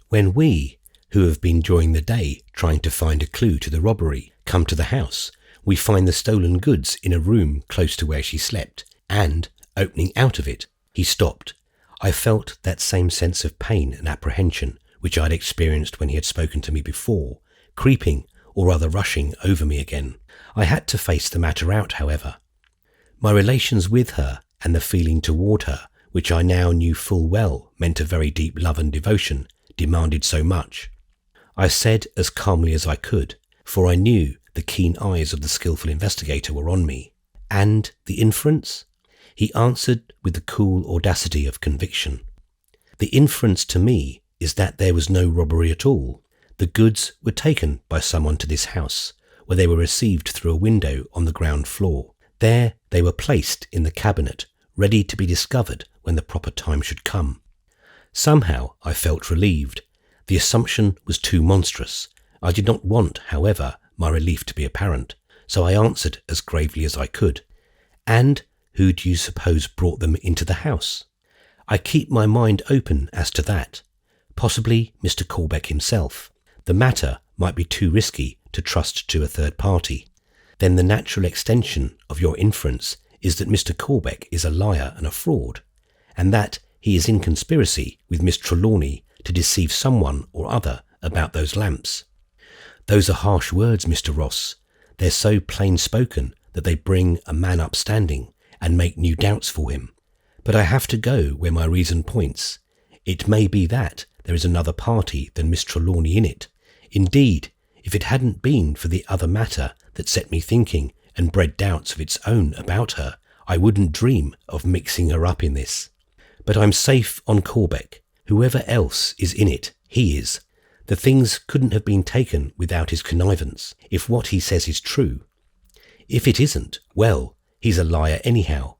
When we, who have been during the day trying to find a clue to the robbery, come to the house, we find the stolen goods in a room close to where she slept, and, opening out of it, he stopped. I felt that same sense of pain and apprehension which I had experienced when he had spoken to me before, creeping, or rather rushing, over me again. I had to face the matter out, however. My relations with her and the feeling toward her, which I now knew full well meant a very deep love and devotion, demanded so much. I said as calmly as I could, for I knew the keen eyes of the skillful investigator were on me. And the inference? He answered with the cool audacity of conviction. The inference to me is that there was no robbery at all. The goods were taken by someone to this house, where they were received through a window on the ground floor. There they were placed in the cabinet, ready to be discovered when the proper time should come. Somehow I felt relieved. The assumption was too monstrous. I did not want, however, my relief to be apparent, so I answered as gravely as I could. And who do you suppose brought them into the house? I keep my mind open as to that. Possibly Mr. Corbeck himself. The matter might be too risky to trust to a third party. Then the natural extension of your inference is that Mr. Corbeck is a liar and a fraud, and that he is in conspiracy with Miss Trelawny to deceive someone or other about those lamps. Those are harsh words, Mr. Ross. They're so plain-spoken that they bring a man up standing and make new doubts for him. But I have to go where my reason points. It may be that there is another party than Miss Trelawny in it. Indeed, if it hadn't been for the other matter that set me thinking and bred doubts of its own about her, I wouldn't dream of mixing her up in this. But I'm safe on Corbeck. Whoever else is in it, he is. The things couldn't have been taken without his connivance, if what he says is true. If it isn't, well, he's a liar anyhow.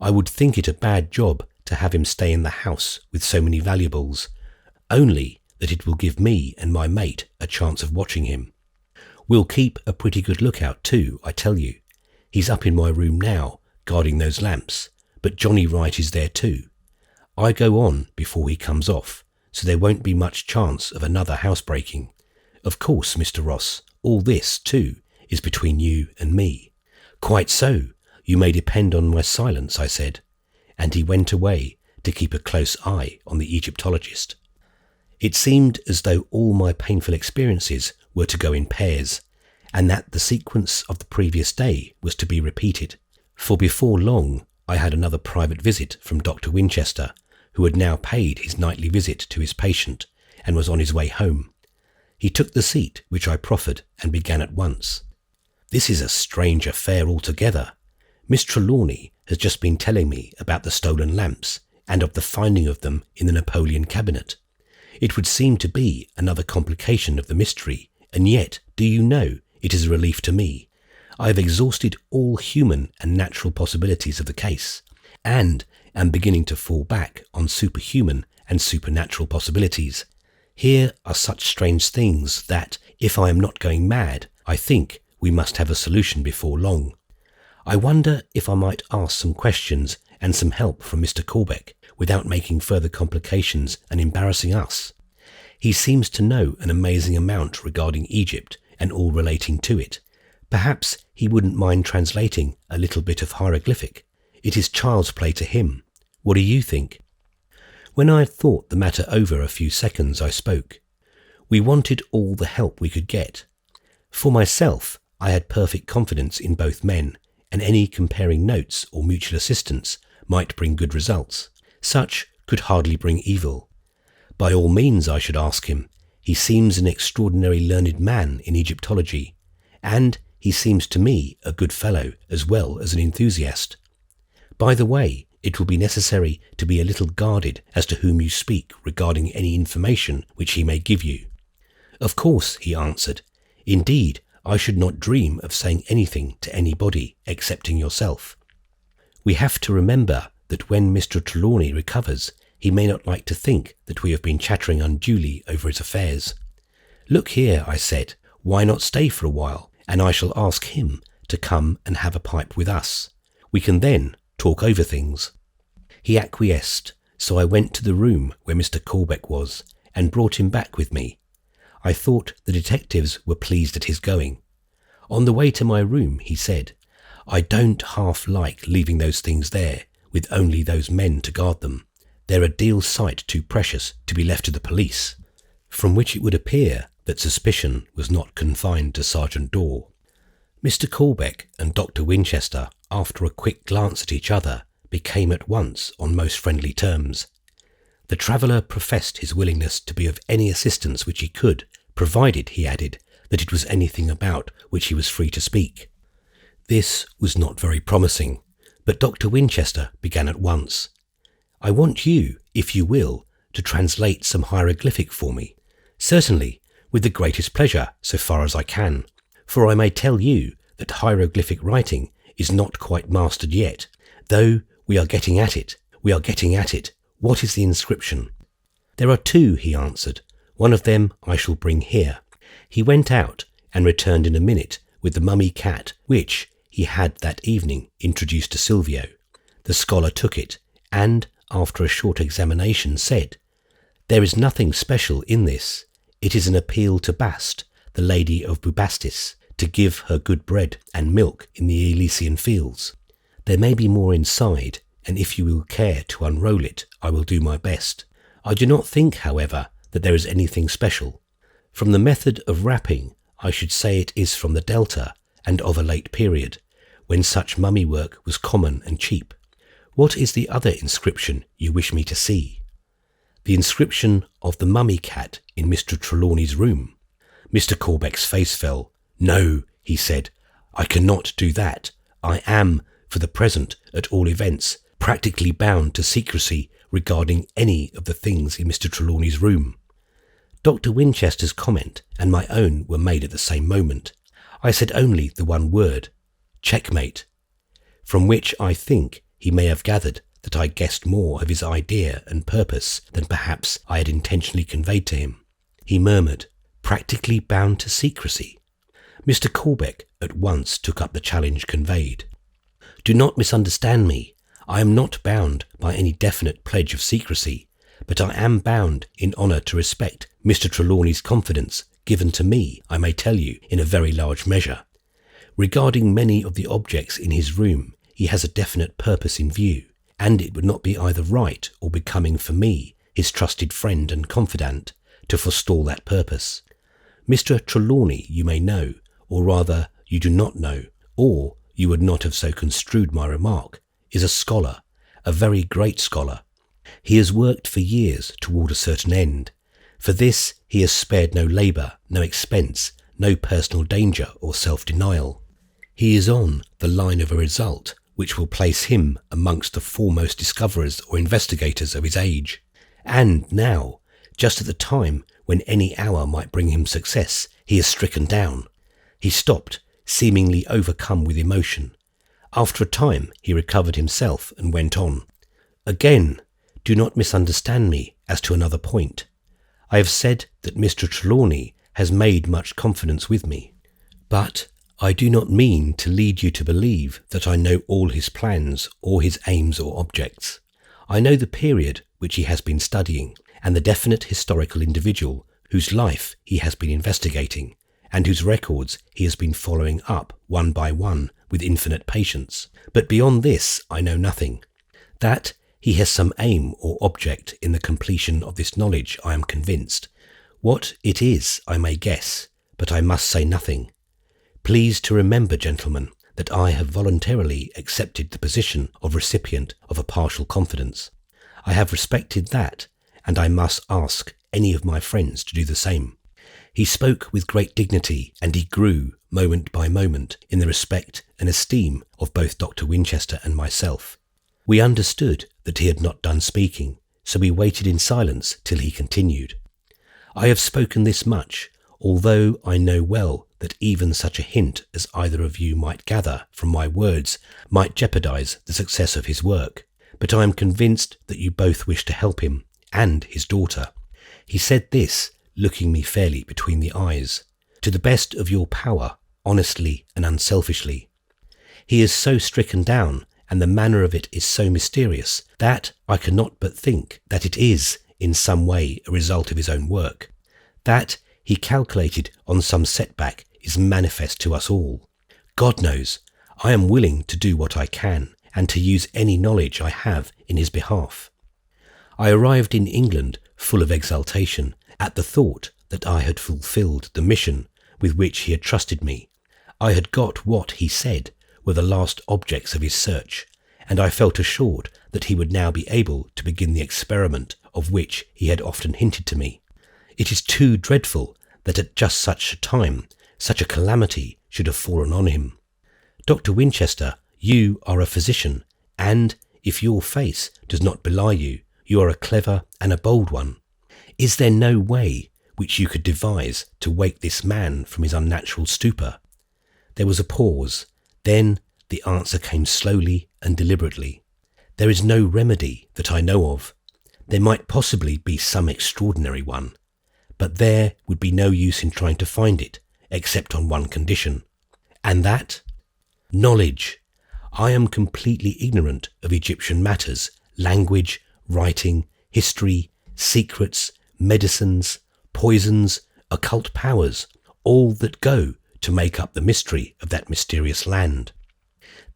I would think it a bad job to have him stay in the house with so many valuables, only that it will give me and my mate a chance of watching him. We'll keep a pretty good lookout too, I tell you. He's up in my room now, guarding those lamps, but Johnny Wright is there too. I go on before he comes off, so there won't be much chance of another housebreaking. Of course, Mr. Ross, all this, too, is between you and me. Quite so. You may depend on my silence, I said, and he went away to keep a close eye on the Egyptologist. It seemed as though all my painful experiences were to go in pairs, and that the sequence of the previous day was to be repeated, for before long I had another private visit from Dr. Winchester, who had now paid his nightly visit to his patient and was on his way home. He took the seat which I proffered and began at once. This is a strange affair altogether. Miss Trelawny has just been telling me about the stolen lamps and of the finding of them in the Napoleon cabinet. It would seem to be another complication of the mystery, and yet, do you know, it is a relief to me. I have exhausted all human and natural possibilities of the case, and am beginning to fall back on superhuman and supernatural possibilities. Here are such strange things that, if I am not going mad, I think we must have a solution before long. I wonder if I might ask some questions and some help from Mr. Corbeck without making further complications and embarrassing us. He seems to know an amazing amount regarding Egypt and all relating to it. Perhaps he wouldn't mind translating a little bit of hieroglyphic. It is child's play to him. What do you think? When I had thought the matter over a few seconds, I spoke. We wanted all the help we could get. For myself, I had perfect confidence in both men, and any comparing notes or mutual assistance might bring good results. Such could hardly bring evil. By all means, I should ask him. He seems an extraordinarily learned man in Egyptology, and he seems to me a good fellow as well as an enthusiast. By the way, it will be necessary to be a little guarded as to whom you speak regarding any information which he may give you. Of course, he answered. Indeed, I should not dream of saying anything to anybody excepting yourself. We have to remember that when Mr. Trelawny recovers, he may not like to think that we have been chattering unduly over his affairs. Look here, I said, why not stay for a while, and I shall ask him to come and have a pipe with us. We can then talk over things. He acquiesced, so I went to the room where Mr. Corbeck was, and brought him back with me. I thought the detectives were pleased at his going. On the way to my room, he said, I don't half like leaving those things there, with only those men to guard them. They're a deal sight too precious to be left to the police. From which it would appear that suspicion was not confined to Sergeant Dorr. Mr. Corbeck and Dr. Winchester, after a quick glance at each other, became at once on most friendly terms. The traveller professed his willingness to be of any assistance which he could, provided, he added, that it was anything about which he was free to speak. This was not very promising, but Dr. Winchester began at once. I want you, if you will, to translate some hieroglyphic for me. Certainly, with the greatest pleasure, so far as I can, for I may tell you that hieroglyphic writing is not quite mastered yet, though we are getting at it. What is the inscription? There are two, he answered. One of them I shall bring here. He went out and returned in a minute with the mummy cat, which he had that evening introduced to Silvio. The scholar took it, and, after a short examination, said, There is nothing special in this. It is an appeal to Bast, the lady of Bubastis, to give her good bread and milk in the Elysian fields. There may be more inside, and if you will care to unroll it, I will do my best. I do not think, however, that there is anything special. From the method of wrapping, I should say it is from the Delta, and of a late period, when such mummy work was common and cheap. What is the other inscription you wish me to see? The inscription of the mummy cat in Mr. Trelawny's room. Mr. Corbeck's face fell. No, he said, I cannot do that. I am, for the present, at all events, practically bound to secrecy regarding any of the things in Mr. Trelawny's room. Dr. Winchester's comment and my own were made at the same moment. I said only the one word, checkmate, from which I think he may have gathered that I guessed more of his idea and purpose than perhaps I had intentionally conveyed to him. He murmured, practically bound to secrecy. Mr. Corbeck at once took up the challenge conveyed. Do not misunderstand me. I am not bound by any definite pledge of secrecy, but I am bound in honour to respect Mr. Trelawny's confidence given to me, I may tell you, in a very large measure. Regarding many of the objects in his room, he has a definite purpose in view, and it would not be either right or becoming for me, his trusted friend and confidant, to forestall that purpose. Mr. Trelawny, you may know, or rather you do not know, or you would not have so construed my remark, is a scholar, a very great scholar. He has worked for years toward a certain end. For this he has spared no labour, no expense, no personal danger or self-denial. He is on the line of a result which will place him amongst the foremost discoverers or investigators of his age. And now, just at the time when any hour might bring him success, he is stricken down. He stopped, seemingly overcome with emotion. After a time he recovered himself and went on. Again, do not misunderstand me as to another point. I have said that Mr. Trelawny has made much confidence with me, but I do not mean to lead you to believe that I know all his plans or his aims or objects. I know the period which he has been studying and the definite historical individual whose life he has been investigating and whose records he has been following up one by one with infinite patience. But beyond this I know nothing. That he has some aim or object in the completion of this knowledge I am convinced. What it is I may guess, but I must say nothing. Please to remember, gentlemen, that I have voluntarily accepted the position of recipient of a partial confidence. I have respected that, and I must ask any of my friends to do the same. He spoke with great dignity, and he grew, moment by moment, in the respect and esteem of both Dr. Winchester and myself. We understood that he had not done speaking, so we waited in silence till he continued. I have spoken this much, although I know well that even such a hint as either of you might gather from my words might jeopardize the success of his work, but I am convinced that you both wish to help him and his daughter." He said this, looking me fairly between the eyes. "To the best of your power, honestly and unselfishly." He is so stricken down, and the manner of it is so mysterious, that I cannot but think that it is, in some way, a result of his own work. That he calculated on some setback is manifest to us all. God knows, I am willing to do what I can, and to use any knowledge I have in his behalf. I arrived in England full of exultation at the thought that I had fulfilled the mission with which he had trusted me. I had got what, he said, were the last objects of his search, and I felt assured that he would now be able to begin the experiment of which he had often hinted to me. It is too dreadful that at just such a time, such a calamity should have fallen on him. Dr. Winchester, you are a physician, and, if your face does not belie you, you are a clever and a bold one. Is there no way which you could devise to wake this man from his unnatural stupor? There was a pause. Then the answer came slowly and deliberately. There is no remedy that I know of. There might possibly be some extraordinary one, but there would be no use in trying to find it, except on one condition. And that? Knowledge. I am completely ignorant of Egyptian matters, language, writing, history, secrets, medicines, poisons, occult powers, all that go to make up the mystery of that mysterious land.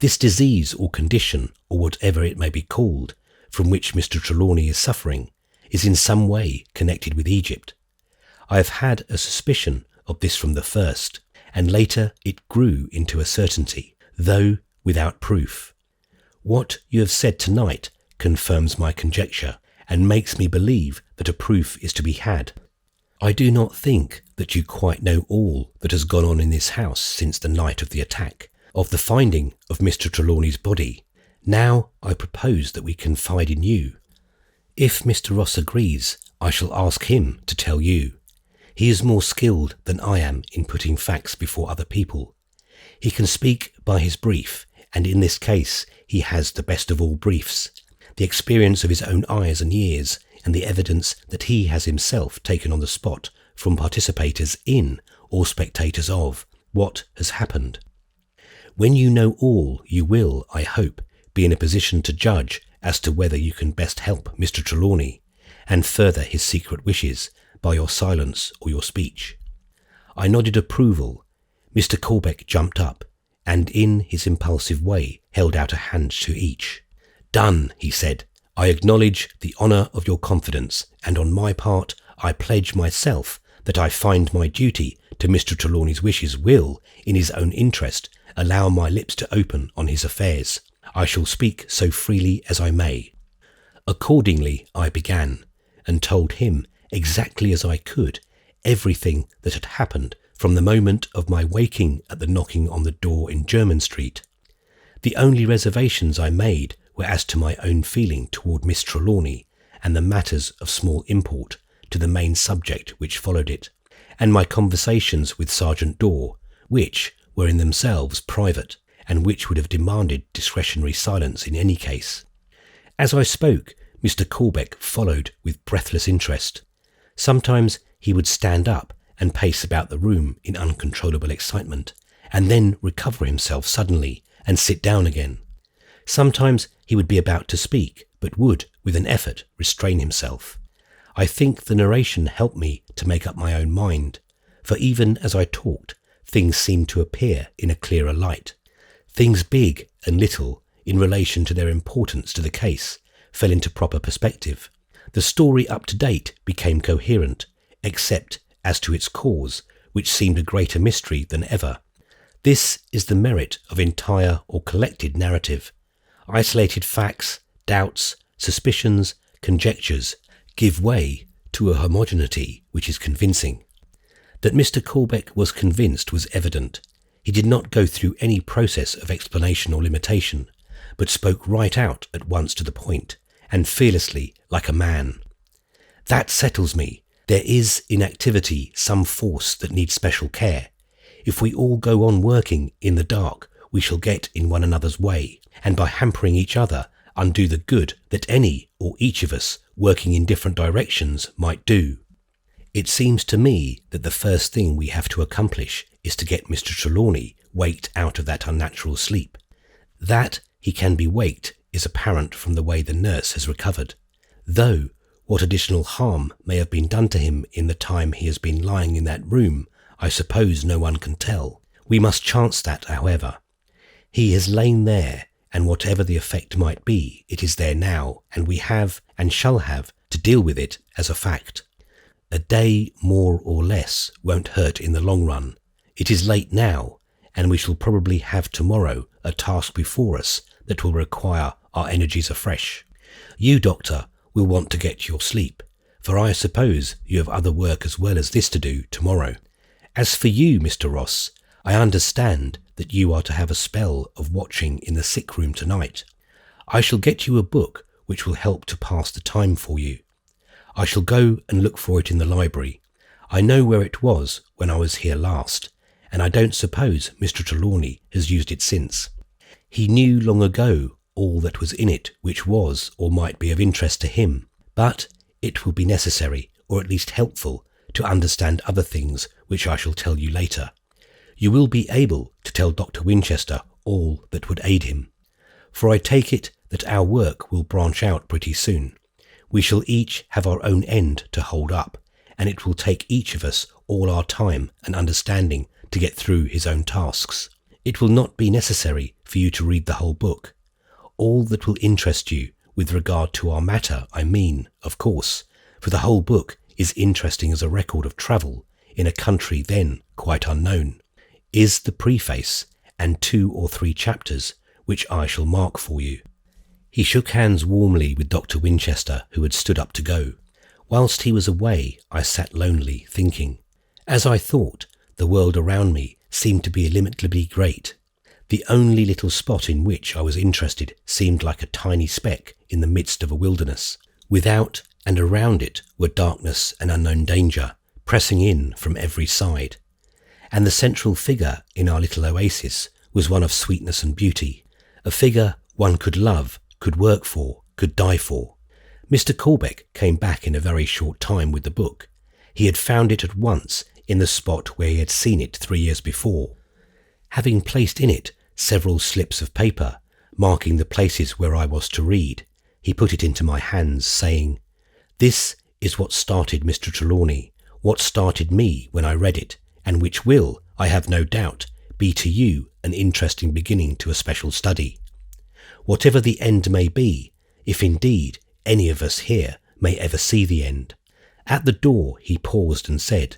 This disease or condition, or whatever it may be called, from which Mr. Trelawny is suffering, is in some way connected with Egypt. I have had a suspicion of this from the first, and later it grew into a certainty, though without proof. What you have said tonight confirms my conjecture, and makes me believe that a proof is to be had. I do not think that you quite know all that has gone on in this house since the night of the attack, of the finding of Mr. Trelawny's body. Now I propose that we confide in you. If Mr. Ross agrees, I shall ask him to tell you. He is more skilled than I am in putting facts before other people. He can speak by his brief, and in this case he has the best of all briefs, the experience of his own eyes and ears, and the evidence that he has himself taken on the spot from participators in, or spectators of, what has happened. When you know all, you will, I hope, be in a position to judge as to whether you can best help Mr. Trelawny, and further his secret wishes, by your silence or your speech. I nodded approval. Mr. Corbeck jumped up, and in his impulsive way held out a hand to each. "Done," he said. "I acknowledge the honour of your confidence, and on my part I pledge myself that I find my duty to Mr. Trelawny's wishes will, in his own interest, allow my lips to open on his affairs. I shall speak so freely as I may." Accordingly I began, and told him, exactly as I could, everything that had happened from the moment of my waking at the knocking on the door in Jermyn Street. The only reservations I made were as to my own feeling toward Miss Trelawny, and the matters of small import to the main subject which followed it, and my conversations with Sergeant Dorr, which were in themselves private, and which would have demanded discretionary silence in any case. As I spoke, Mr. Corbeck followed with breathless interest. Sometimes he would stand up and pace about the room in uncontrollable excitement, and then recover himself suddenly and sit down again. Sometimes he would be about to speak, but would, with an effort, restrain himself. I think the narration helped me to make up my own mind, for even as I talked, things seemed to appear in a clearer light. Things big and little, in relation to their importance to the case, fell into proper perspective. The story up to date became coherent, except as to its cause, which seemed a greater mystery than ever. This is the merit of entire or collected narrative. Isolated facts, doubts, suspicions, conjectures give way to a homogeneity which is convincing. That Mr. Corbeck was convinced was evident. He did not go through any process of explanation or limitation, but spoke right out at once to the point, and fearlessly like a man. "That settles me. There is in activity some force that needs special care. If we all go on working in the dark, we shall get in one another's way, and by hampering each other, undo the good that any or each of us working in different directions might do. It seems to me that the first thing we have to accomplish is to get Mr. Trelawny waked out of that unnatural sleep. That he can be waked is apparent from the way the nurse has recovered, though what additional harm may have been done to him in the time he has been lying in that room, I suppose no one can tell. We must chance that, however. He has lain there, and whatever the effect might be, it is there now, and we have, and shall have, to deal with it as a fact. A day more or less won't hurt in the long run. It is late now, and we shall probably have tomorrow a task before us that will require our energies afresh. You, Doctor, will want to get your sleep, for I suppose you have other work as well as this to do tomorrow. As for you, Mr. Ross, I understand that you are to have a spell of watching in the sick room tonight. I shall get you a book which will help to pass the time for you. I shall go and look for it in the library. I know where it was when I was here last, and I don't suppose Mr. Trelawny has used it since. He knew long ago all that was in it which was or might be of interest to him, but it will be necessary, or at least helpful, to understand other things which I shall tell you later. You will be able to tell Dr. Winchester all that would aid him, for I take it that our work will branch out pretty soon. We shall each have our own end to hold up, and it will take each of us all our time and understanding to get through his own tasks. It will not be necessary for you to read the whole book. All that will interest you with regard to our matter, I mean, of course, for the whole book is interesting as a record of travel in a country then quite unknown, is the preface and 2 or 3 chapters which I shall mark for you. He shook hands warmly with Dr. Winchester, who had stood up to go. Whilst he was away, I sat lonely, thinking. As I thought, the world around me seemed to be illimitably great. The only little spot in which I was interested seemed like a tiny speck in the midst of a wilderness. Without and around it were darkness and unknown danger, pressing in from every side. And the central figure in our little oasis was one of sweetness and beauty, a figure one could love, could work for, could die for. Mr. Corbeck came back in a very short time with the book. He had found it at once in the spot where he had seen it 3 years before. Having placed in it several slips of paper, marking the places where I was to read, he put it into my hands, saying, "This is what started Mr. Trelawny, what started me when I read it, and which will, I have no doubt, be to you an interesting beginning to a special study. Whatever the end may be, if indeed any of us here may ever see the end." At the door he paused and said,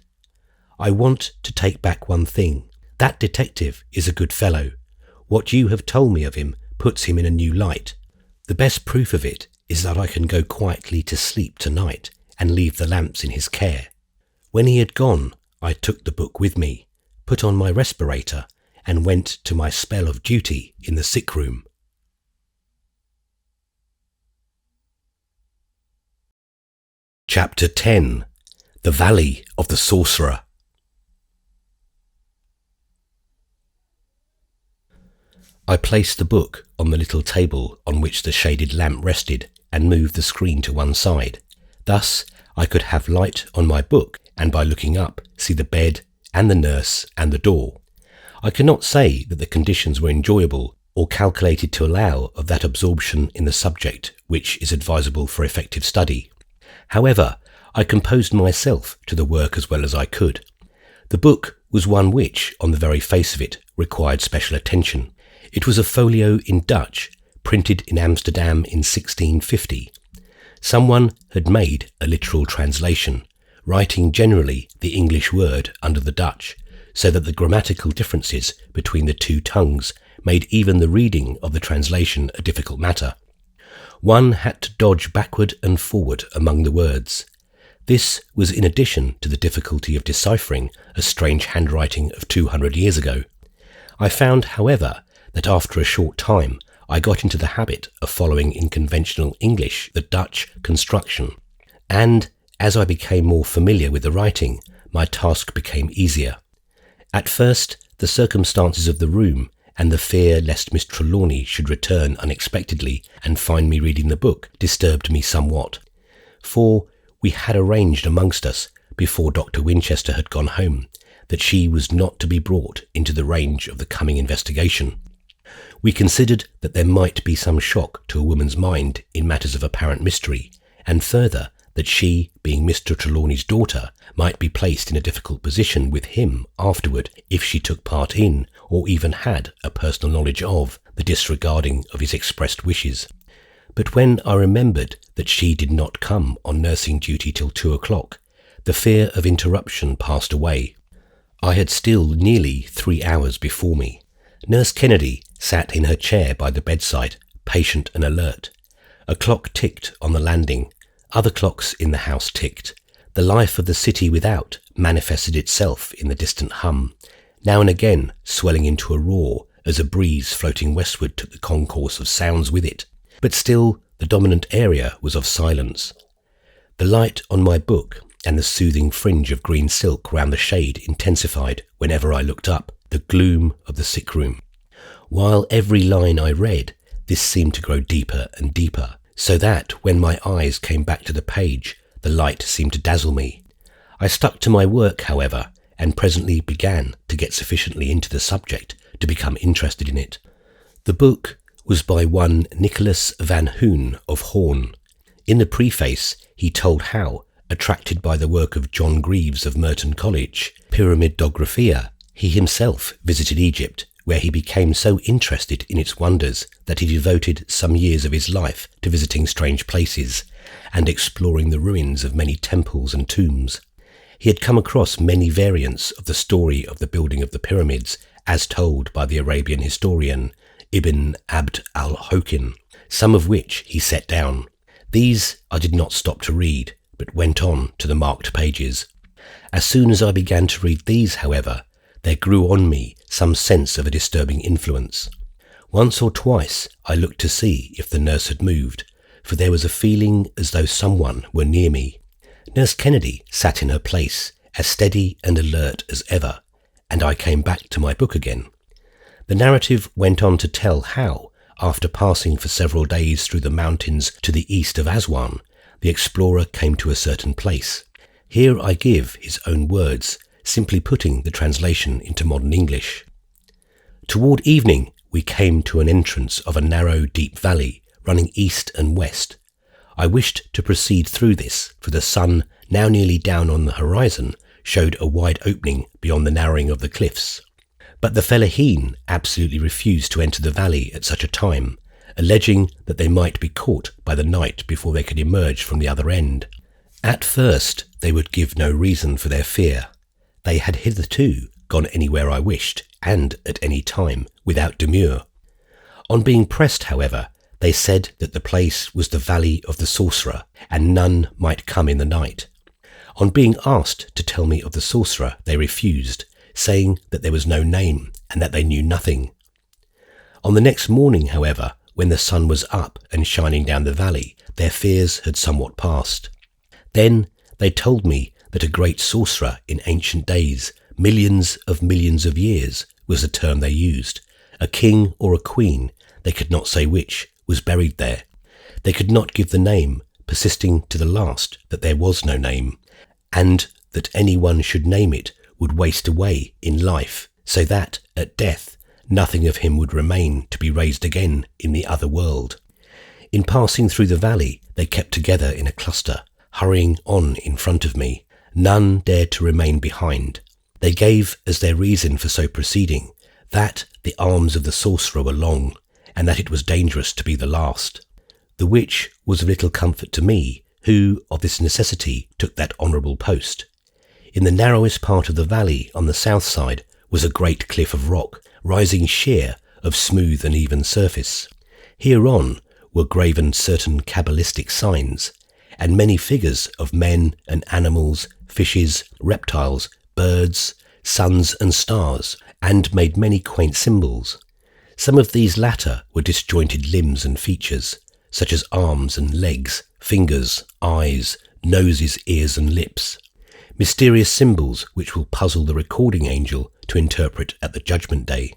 "I want to take back one thing. That detective is a good fellow. What you have told me of him puts him in a new light. The best proof of it is that I can go quietly to sleep tonight and leave the lamps in his care." When he had gone, I took the book with me, put on my respirator, and went to my spell of duty in the sick room. Chapter 10. The Valley of the Sorcerer. I placed the book on the little table on which the shaded lamp rested and moved the screen to one side. Thus I could have light on my book and by looking up see the bed and the nurse and the door. I cannot say that the conditions were enjoyable or calculated to allow of that absorption in the subject which is advisable for effective study. However, I composed myself to the work as well as I could. The book was one which, on the very face of it, required special attention. It was a folio in Dutch, printed in Amsterdam in 1650. Someone had made a literal translation, writing generally the English word under the Dutch, so that the grammatical differences between the two tongues made even the reading of the translation a difficult matter. One had to dodge backward and forward among the words. This was in addition to the difficulty of deciphering a strange handwriting of 200 years ago. I found, however, that after a short time I got into the habit of following in conventional English the Dutch construction, and as I became more familiar with the writing, my task became easier. At first, the circumstances of the room and the fear lest Miss Trelawny should return unexpectedly and find me reading the book disturbed me somewhat, for we had arranged amongst us, before Dr. Winchester had gone home, that she was not to be brought into the range of the coming investigation. We considered that there might be some shock to a woman's mind in matters of apparent mystery, and further, that she, being Mr. Trelawny's daughter, might be placed in a difficult position with him afterward if she took part in, or even had a personal knowledge of, the disregarding of his expressed wishes. But when I remembered that she did not come on nursing duty till 2 o'clock, the fear of interruption passed away. I had still nearly 3 hours before me. Nurse Kennedy sat in her chair by the bedside, patient and alert. A clock ticked on the landing. Other clocks in the house ticked. The life of the city without manifested itself in the distant hum, now and again swelling into a roar as a breeze floating westward took the concourse of sounds with it. But still the dominant area was of silence. The light on my book and the soothing fringe of green silk round the shade intensified whenever I looked up the gloom of the sick room. While every line I read, this seemed to grow deeper and deeper, so that when my eyes came back to the page, the light seemed to dazzle me. I stuck to my work, however, and presently began to get sufficiently into the subject to become interested in it. The book was by one Nicholas Van Hoon of Horn. In the preface, he told how, attracted by the work of John Greaves of Merton College, Pyramidographia, he himself visited Egypt, where he became so interested in its wonders that he devoted some years of his life to visiting strange places and exploring the ruins of many temples and tombs. He had come across many variants of the story of the building of the pyramids as told by the Arabian historian Ibn Abd al-Hokin, some of which he set down. These I did not stop to read, but went on to the marked pages. As soon as I began to read these, however, there grew on me some sense of a disturbing influence. Once or twice I looked to see if the nurse had moved, for there was a feeling as though someone were near me. Nurse Kennedy sat in her place, as steady and alert as ever, and I came back to my book again. The narrative went on to tell how, after passing for several days through the mountains to the east of Aswan, the explorer came to a certain place. Here I give his own words, simply putting the translation into modern English. Toward evening, we came to an entrance of a narrow, deep valley running east and west. I wished to proceed through this, for the sun, now nearly down on the horizon, showed a wide opening beyond the narrowing of the cliffs. But the fellaheen absolutely refused to enter the valley at such a time, alleging that they might be caught by the night before they could emerge from the other end. At first, they would give no reason for their fear. They had hitherto gone anywhere I wished, and at any time, without demur. On being pressed, however, they said that the place was the Valley of the Sorcerer, and none might come in the night. On being asked to tell me of the Sorcerer, they refused, saying that there was no name, and that they knew nothing. On the next morning, however, when the sun was up and shining down the valley, their fears had somewhat passed. Then they told me that a great sorcerer in ancient days, millions of years, was the term they used. A king or a queen, they could not say which, was buried there. They could not give the name, persisting to the last that there was no name, and that anyone should name it would waste away in life, so that, at death, nothing of him would remain to be raised again in the other world. In passing through the valley, they kept together in a cluster, hurrying on in front of me. None dared to remain behind. They gave as their reason for so proceeding that the arms of the sorcerer were long, and that it was dangerous to be the last, the which was of little comfort to me, who of this necessity took that honourable post. In the narrowest part of the valley on the south side was a great cliff of rock, rising sheer, of smooth and even surface. Hereon were graven certain cabalistic signs, and many figures of men and animals, fishes, reptiles, birds, suns and stars, and made many quaint symbols. Some of these latter were disjointed limbs and features, such as arms and legs, fingers, eyes, noses, ears and lips. Mysterious symbols which will puzzle the recording angel to interpret at the Judgment Day.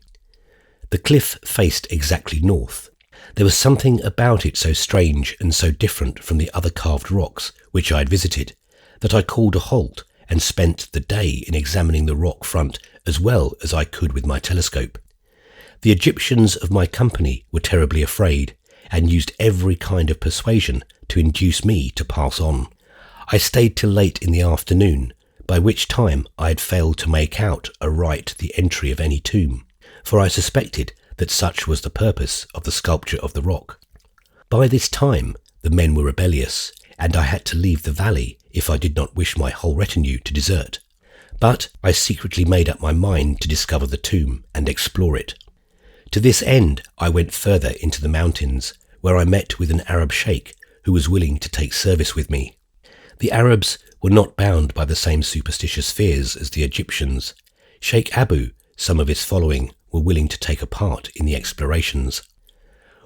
The cliff faced exactly north. There was something about it so strange and so different from the other carved rocks which I had visited, that I called a halt and spent the day in examining the rock front as well as I could with my telescope. The Egyptians of my company were terribly afraid, and used every kind of persuasion to induce me to pass on. I stayed till late in the afternoon, by which time I had failed to make out aright the entry of any tomb, for I suspected that such was the purpose of the sculpture of the rock. By this time the men were rebellious, and I had to leave the valley if I did not wish my whole retinue to desert. But I secretly made up my mind to discover the tomb and explore it. To this end I went further into the mountains, where I met with an Arab sheikh who was willing to take service with me. The Arabs were not bound by the same superstitious fears as the Egyptians. Sheikh Abu, some of his following, were willing to take a part in the explorations.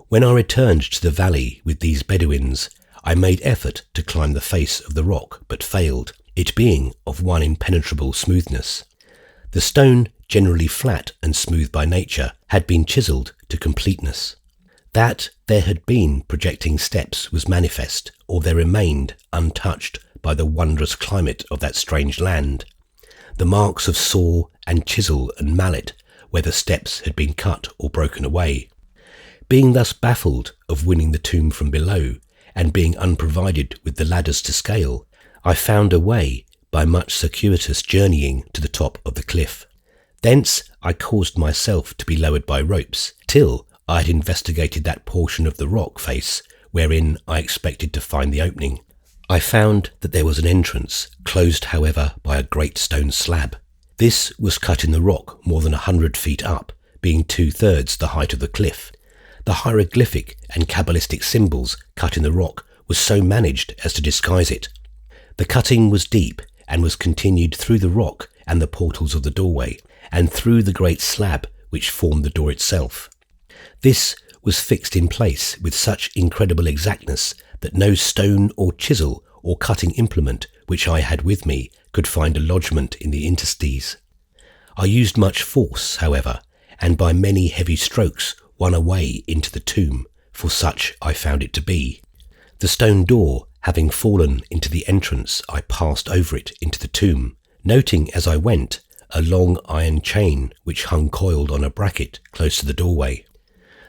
When I returned to the valley with these Bedouins, I made effort to climb the face of the rock, but failed, it being of one impenetrable smoothness. The stone, generally flat and smooth by nature, had been chiselled to completeness. That there had been projecting steps was manifest, or there remained untouched by the wondrous climate of that strange land. The marks of saw and chisel and mallet where the steps had been cut or broken away. Being thus baffled of winning the tomb from below, and being unprovided with the ladders to scale, I found a way by much circuitous journeying to the top of the cliff. Thence I caused myself to be lowered by ropes, till I had investigated that portion of the rock face wherein I expected to find the opening. I found that there was an entrance, closed however by a great stone slab. This was cut in the rock more than 100 feet up, being 2/3 the height of the cliff. The hieroglyphic and Kabbalistic symbols cut in the rock was so managed as to disguise it. The cutting was deep, and was continued through the rock and the portals of the doorway, and through the great slab which formed the door itself. This was fixed in place with such incredible exactness that no stone or chisel or cutting implement which I had with me could find a lodgment in the interstices. I used much force, however, and by many heavy strokes won a way into the tomb, for such I found it to be. The stone door having fallen into the entrance, I passed over it into the tomb, noting as I went a long iron chain which hung coiled on a bracket close to the doorway.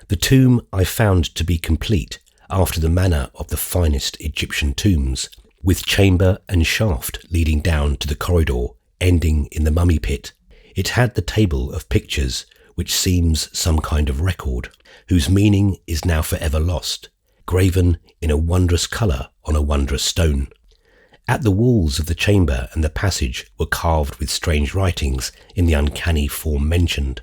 The tomb I found to be complete, after the manner of the finest Egyptian tombs, with chamber and shaft leading down to the corridor, ending in the mummy pit. It had the table of pictures, which seems some kind of record, whose meaning is now forever lost, graven in a wondrous colour on a wondrous stone. At the walls of the chamber and the passage were carved with strange writings in the uncanny form mentioned.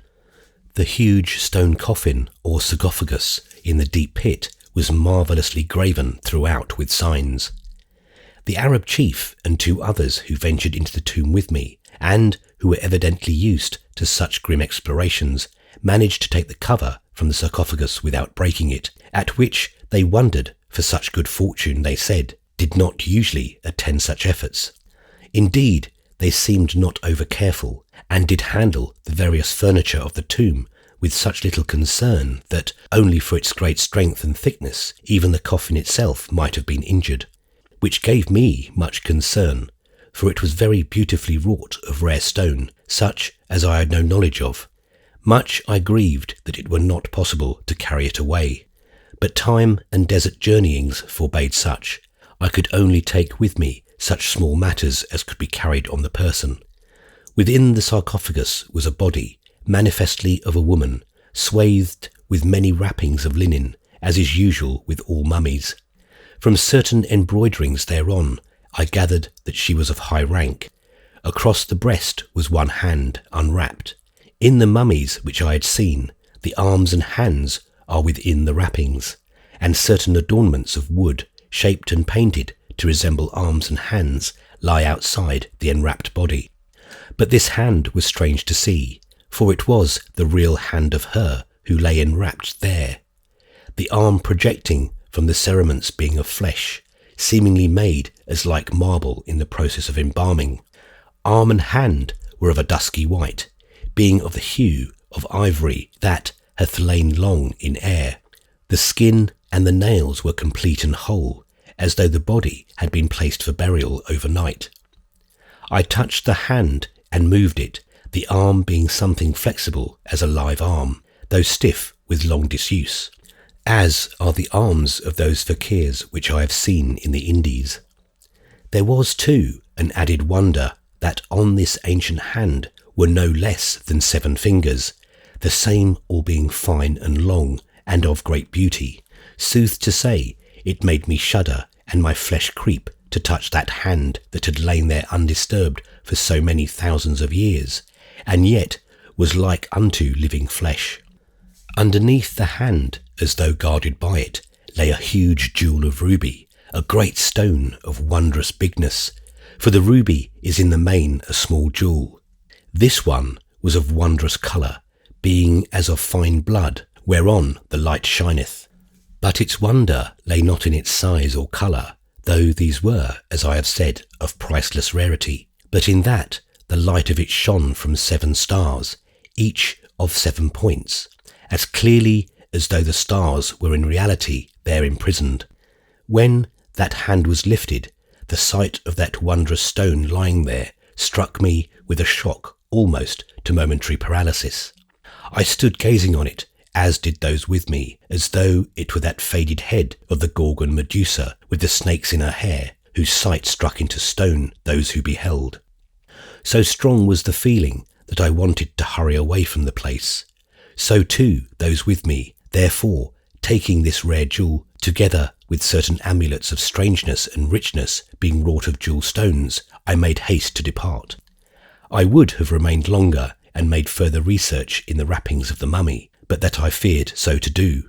The huge stone coffin or sarcophagus in the deep pit was marvellously graven throughout with signs. The Arab chief and 2 others who ventured into the tomb with me, and who were evidently used to such grim explorations, managed to take the cover from the sarcophagus without breaking it, at which they wondered, for such good fortune, they said, did not usually attend such efforts. Indeed, they seemed not over careful, and did handle the various furniture of the tomb with such little concern that, only for its great strength and thickness, even the coffin itself might have been injured, which gave me much concern, for it was very beautifully wrought of rare stone, such as I had no knowledge of. Much I grieved that it were not possible to carry it away, but time and desert journeyings forbade such. I could only take with me such small matters as could be carried on the person. Within the sarcophagus was a body, manifestly of a woman, swathed with many wrappings of linen, as is usual with all mummies. From certain embroiderings thereon, I gathered that she was of high rank. Across the breast was one hand, unwrapped. In the mummies which I had seen, the arms and hands are within the wrappings, and certain adornments of wood, shaped and painted to resemble arms and hands, lie outside the enwrapped body. But this hand was strange to see, for it was the real hand of her who lay enwrapped there, the arm projecting from the cerements being of flesh, seemingly made as like marble in the process of embalming. Arm and hand were of a dusky white, being of the hue of ivory that hath lain long in air. The skin and the nails were complete and whole, as though the body had been placed for burial overnight. I touched the hand and moved it, the arm being something flexible as a live arm, though stiff with long disuse, as are the arms of those fakirs which I have seen in the Indies. There was, too, an added wonder that on this ancient hand were no less than 7 fingers, the same all being fine and long, and of great beauty. Sooth to say, it made me shudder and my flesh creep to touch that hand that had lain there undisturbed for so many thousands of years, and yet was like unto living flesh. Underneath the hand, as though guarded by it, lay a huge jewel of ruby, a great stone of wondrous bigness, for the ruby is in the main a small jewel. This one was of wondrous colour, being as of fine blood, whereon the light shineth. But its wonder lay not in its size or colour, though these were, as I have said, of priceless rarity, but in that the light of it shone from 7 stars, each of 7 points, as clearly as though the stars were in reality there imprisoned. When that hand was lifted, the sight of that wondrous stone lying there struck me with a shock almost to momentary paralysis. I stood gazing on it, as did those with me, as though it were that faded head of the Gorgon Medusa with the snakes in her hair, whose sight struck into stone those who beheld. So strong was the feeling that I wanted to hurry away from the place. So too those with me, therefore, taking this rare jewel, together with certain amulets of strangeness and richness being wrought of jewel stones, I made haste to depart. I would have remained longer and made further research in the wrappings of the mummy, but that I feared so to do.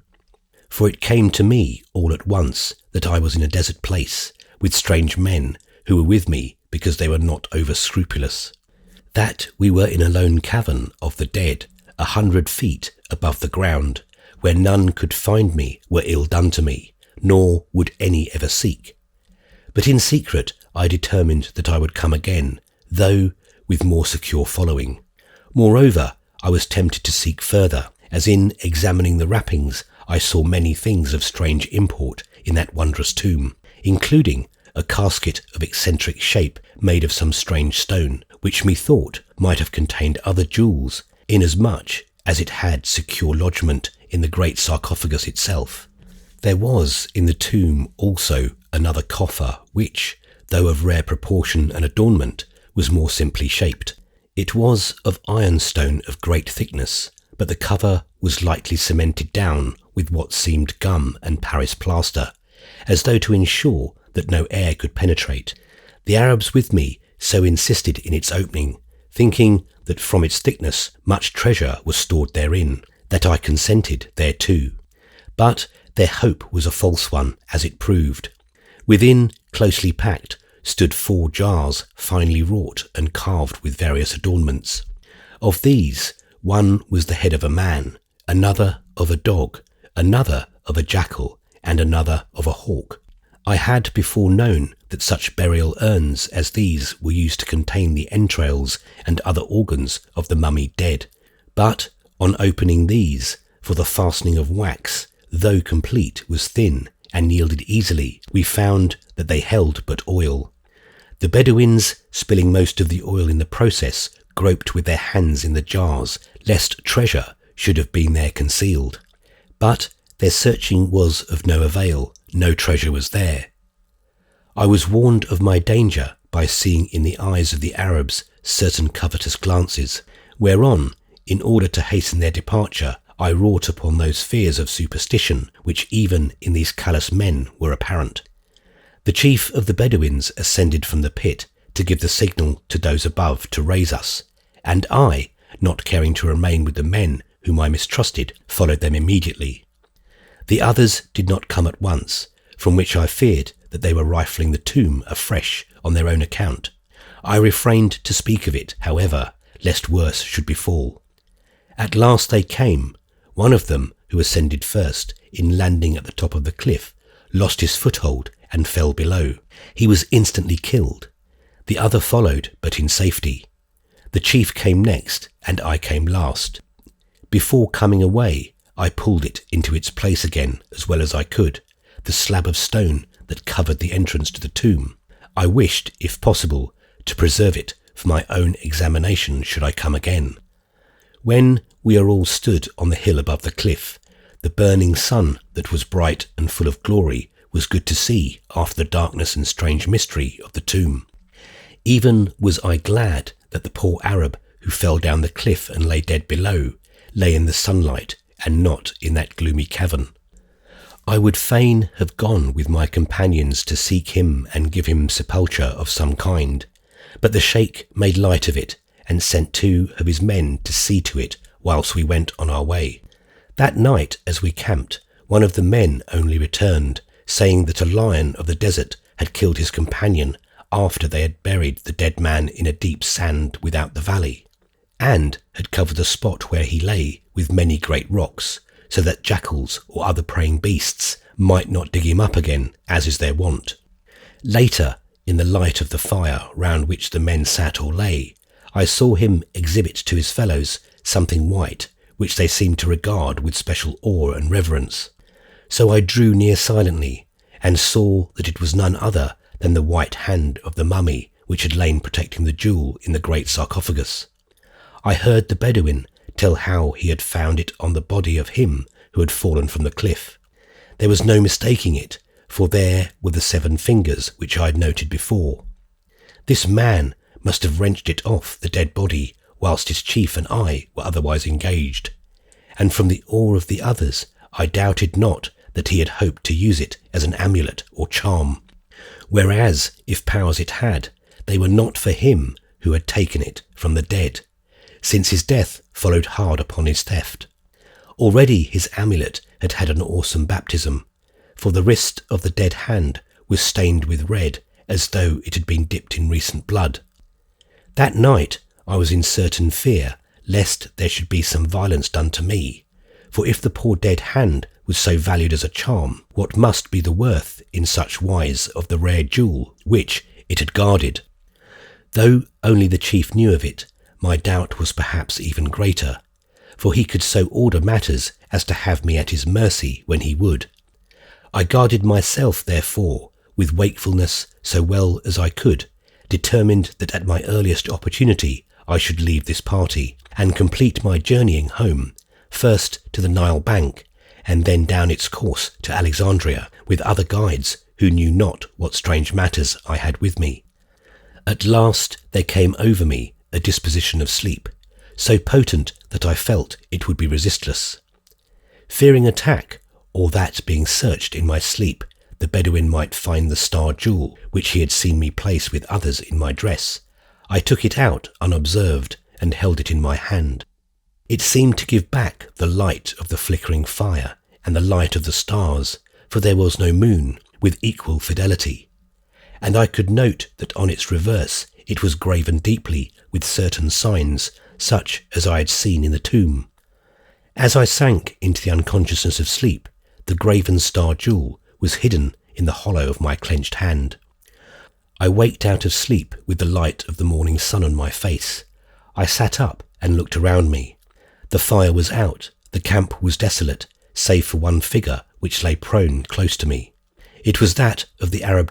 For it came to me all at once that I was in a desert place, with strange men who were with me because they were not over scrupulous, that we were in a lone cavern of the dead, 100 feet above the ground, where none could find me were ill done to me, nor would any ever seek. But in secret I determined that I would come again, though with more secure following. Moreover, I was tempted to seek further, as in examining the wrappings I saw many things of strange import in that wondrous tomb, including a casket of eccentric shape made of some strange stone, which methought might have contained other jewels, inasmuch as it had secure lodgment in the great sarcophagus itself. There was in the tomb also another coffer which, though of rare proportion and adornment, was more simply shaped. It was of ironstone of great thickness, but the cover was lightly cemented down with what seemed gum and Paris plaster, as though to ensure that no air could penetrate. The Arabs with me so insisted in its opening, thinking that from its thickness much treasure was stored therein, that I consented thereto. But their hope was a false one, as it proved. Within, closely packed, stood 4 jars finely wrought and carved with various adornments. Of these, one was the head of a man, another of a dog, another of a jackal, and another of a hawk. I had before known that such burial urns as these were used to contain the entrails and other organs of the mummy dead, but on opening these, for the fastening of wax, though complete, was thin and yielded easily, we found that they held but oil. The Bedouins, spilling most of the oil in the process, groped with their hands in the jars, lest treasure should have been there concealed. But their searching was of no avail, no treasure was there. I was warned of my danger by seeing in the eyes of the Arabs certain covetous glances, whereon, in order to hasten their departure, I wrought upon those fears of superstition which even in these callous men were apparent. The chief of the Bedouins ascended from the pit to give the signal to those above to raise us, and I, not caring to remain with the men whom I mistrusted, followed them immediately. The others did not come at once, from which I feared that they were rifling the tomb afresh on their own account. I refrained to speak of it, however, lest worse should befall. At last they came. One of them, who ascended first, in landing at the top of the cliff, lost his foothold and fell below. He was instantly killed. The other followed, but in safety. The chief came next, and I came last. Before coming away, I pulled it into its place again as well as I could, the slab of stone that covered the entrance to the tomb. I wished, if possible, to preserve it for my own examination should I come again. When we are all stood on the hill above the cliff, the burning sun that was bright and full of glory was good to see after the darkness and strange mystery of the tomb. Even was I glad that the poor Arab who fell down the cliff and lay dead below lay in the sunlight and not in that gloomy cavern. I would fain have gone with my companions to seek him and give him sepulture of some kind, but the sheikh made light of it and sent 2 of his men to see to it whilst we went on our way. That night, as we camped, one of the men only returned, saying that a lion of the desert had killed his companion after they had buried the dead man in a deep sand without the valley, and had covered the spot where he lay with many great rocks, so that jackals or other preying beasts might not dig him up again, as is their wont. Later, in the light of the fire round which the men sat or lay, I saw him exhibit to his fellows something white, which they seemed to regard with special awe and reverence. So I drew near silently, and saw that it was none other than the white hand of the mummy which had lain protecting the jewel in the great sarcophagus. I heard the Bedouin tell how he had found it on the body of him who had fallen from the cliff. There was no mistaking it, for there were the 7 fingers which I had noted before. This man must have wrenched it off the dead body whilst his chief and I were otherwise engaged, and from the awe of the others I doubted not that he had hoped to use it as an amulet or charm, whereas, if powers it had, they were not for him who had taken it from the dead, since his death followed hard upon his theft. Already his amulet had had an awesome baptism, for the wrist of the dead hand was stained with red as though it had been dipped in recent blood. That night I was in certain fear lest there should be some violence done to me, for if the poor dead hand was so valued as a charm, what must be the worth in such wise of the rare jewel which it had guarded? Though only the chief knew of it, my doubt was perhaps even greater, for he could so order matters as to have me at his mercy when he would. I guarded myself, therefore, with wakefulness so well as I could, determined that at my earliest opportunity I should leave this party, and complete my journeying home, first to the Nile bank, and then down its course to Alexandria, with other guides who knew not what strange matters I had with me. At last there came over me a disposition of sleep, so potent that I felt it would be resistless. Fearing attack, or that being searched in my sleep, the Bedouin might find the star jewel which he had seen me place with others in my dress, I took it out unobserved and held it in my hand. It seemed to give back the light of the flickering fire and the light of the stars, for there was no moon, with equal fidelity, and I could note that on its reverse it was graven deeply with certain signs, such as I had seen in the tomb. As I sank into the unconsciousness of sleep, the graven star jewel was hidden in the hollow of my clenched hand. I waked out of sleep with the light of the morning sun on my face. I sat up and looked around me. The fire was out, the camp was desolate, save for one figure which lay prone close to me. It was that of the Arab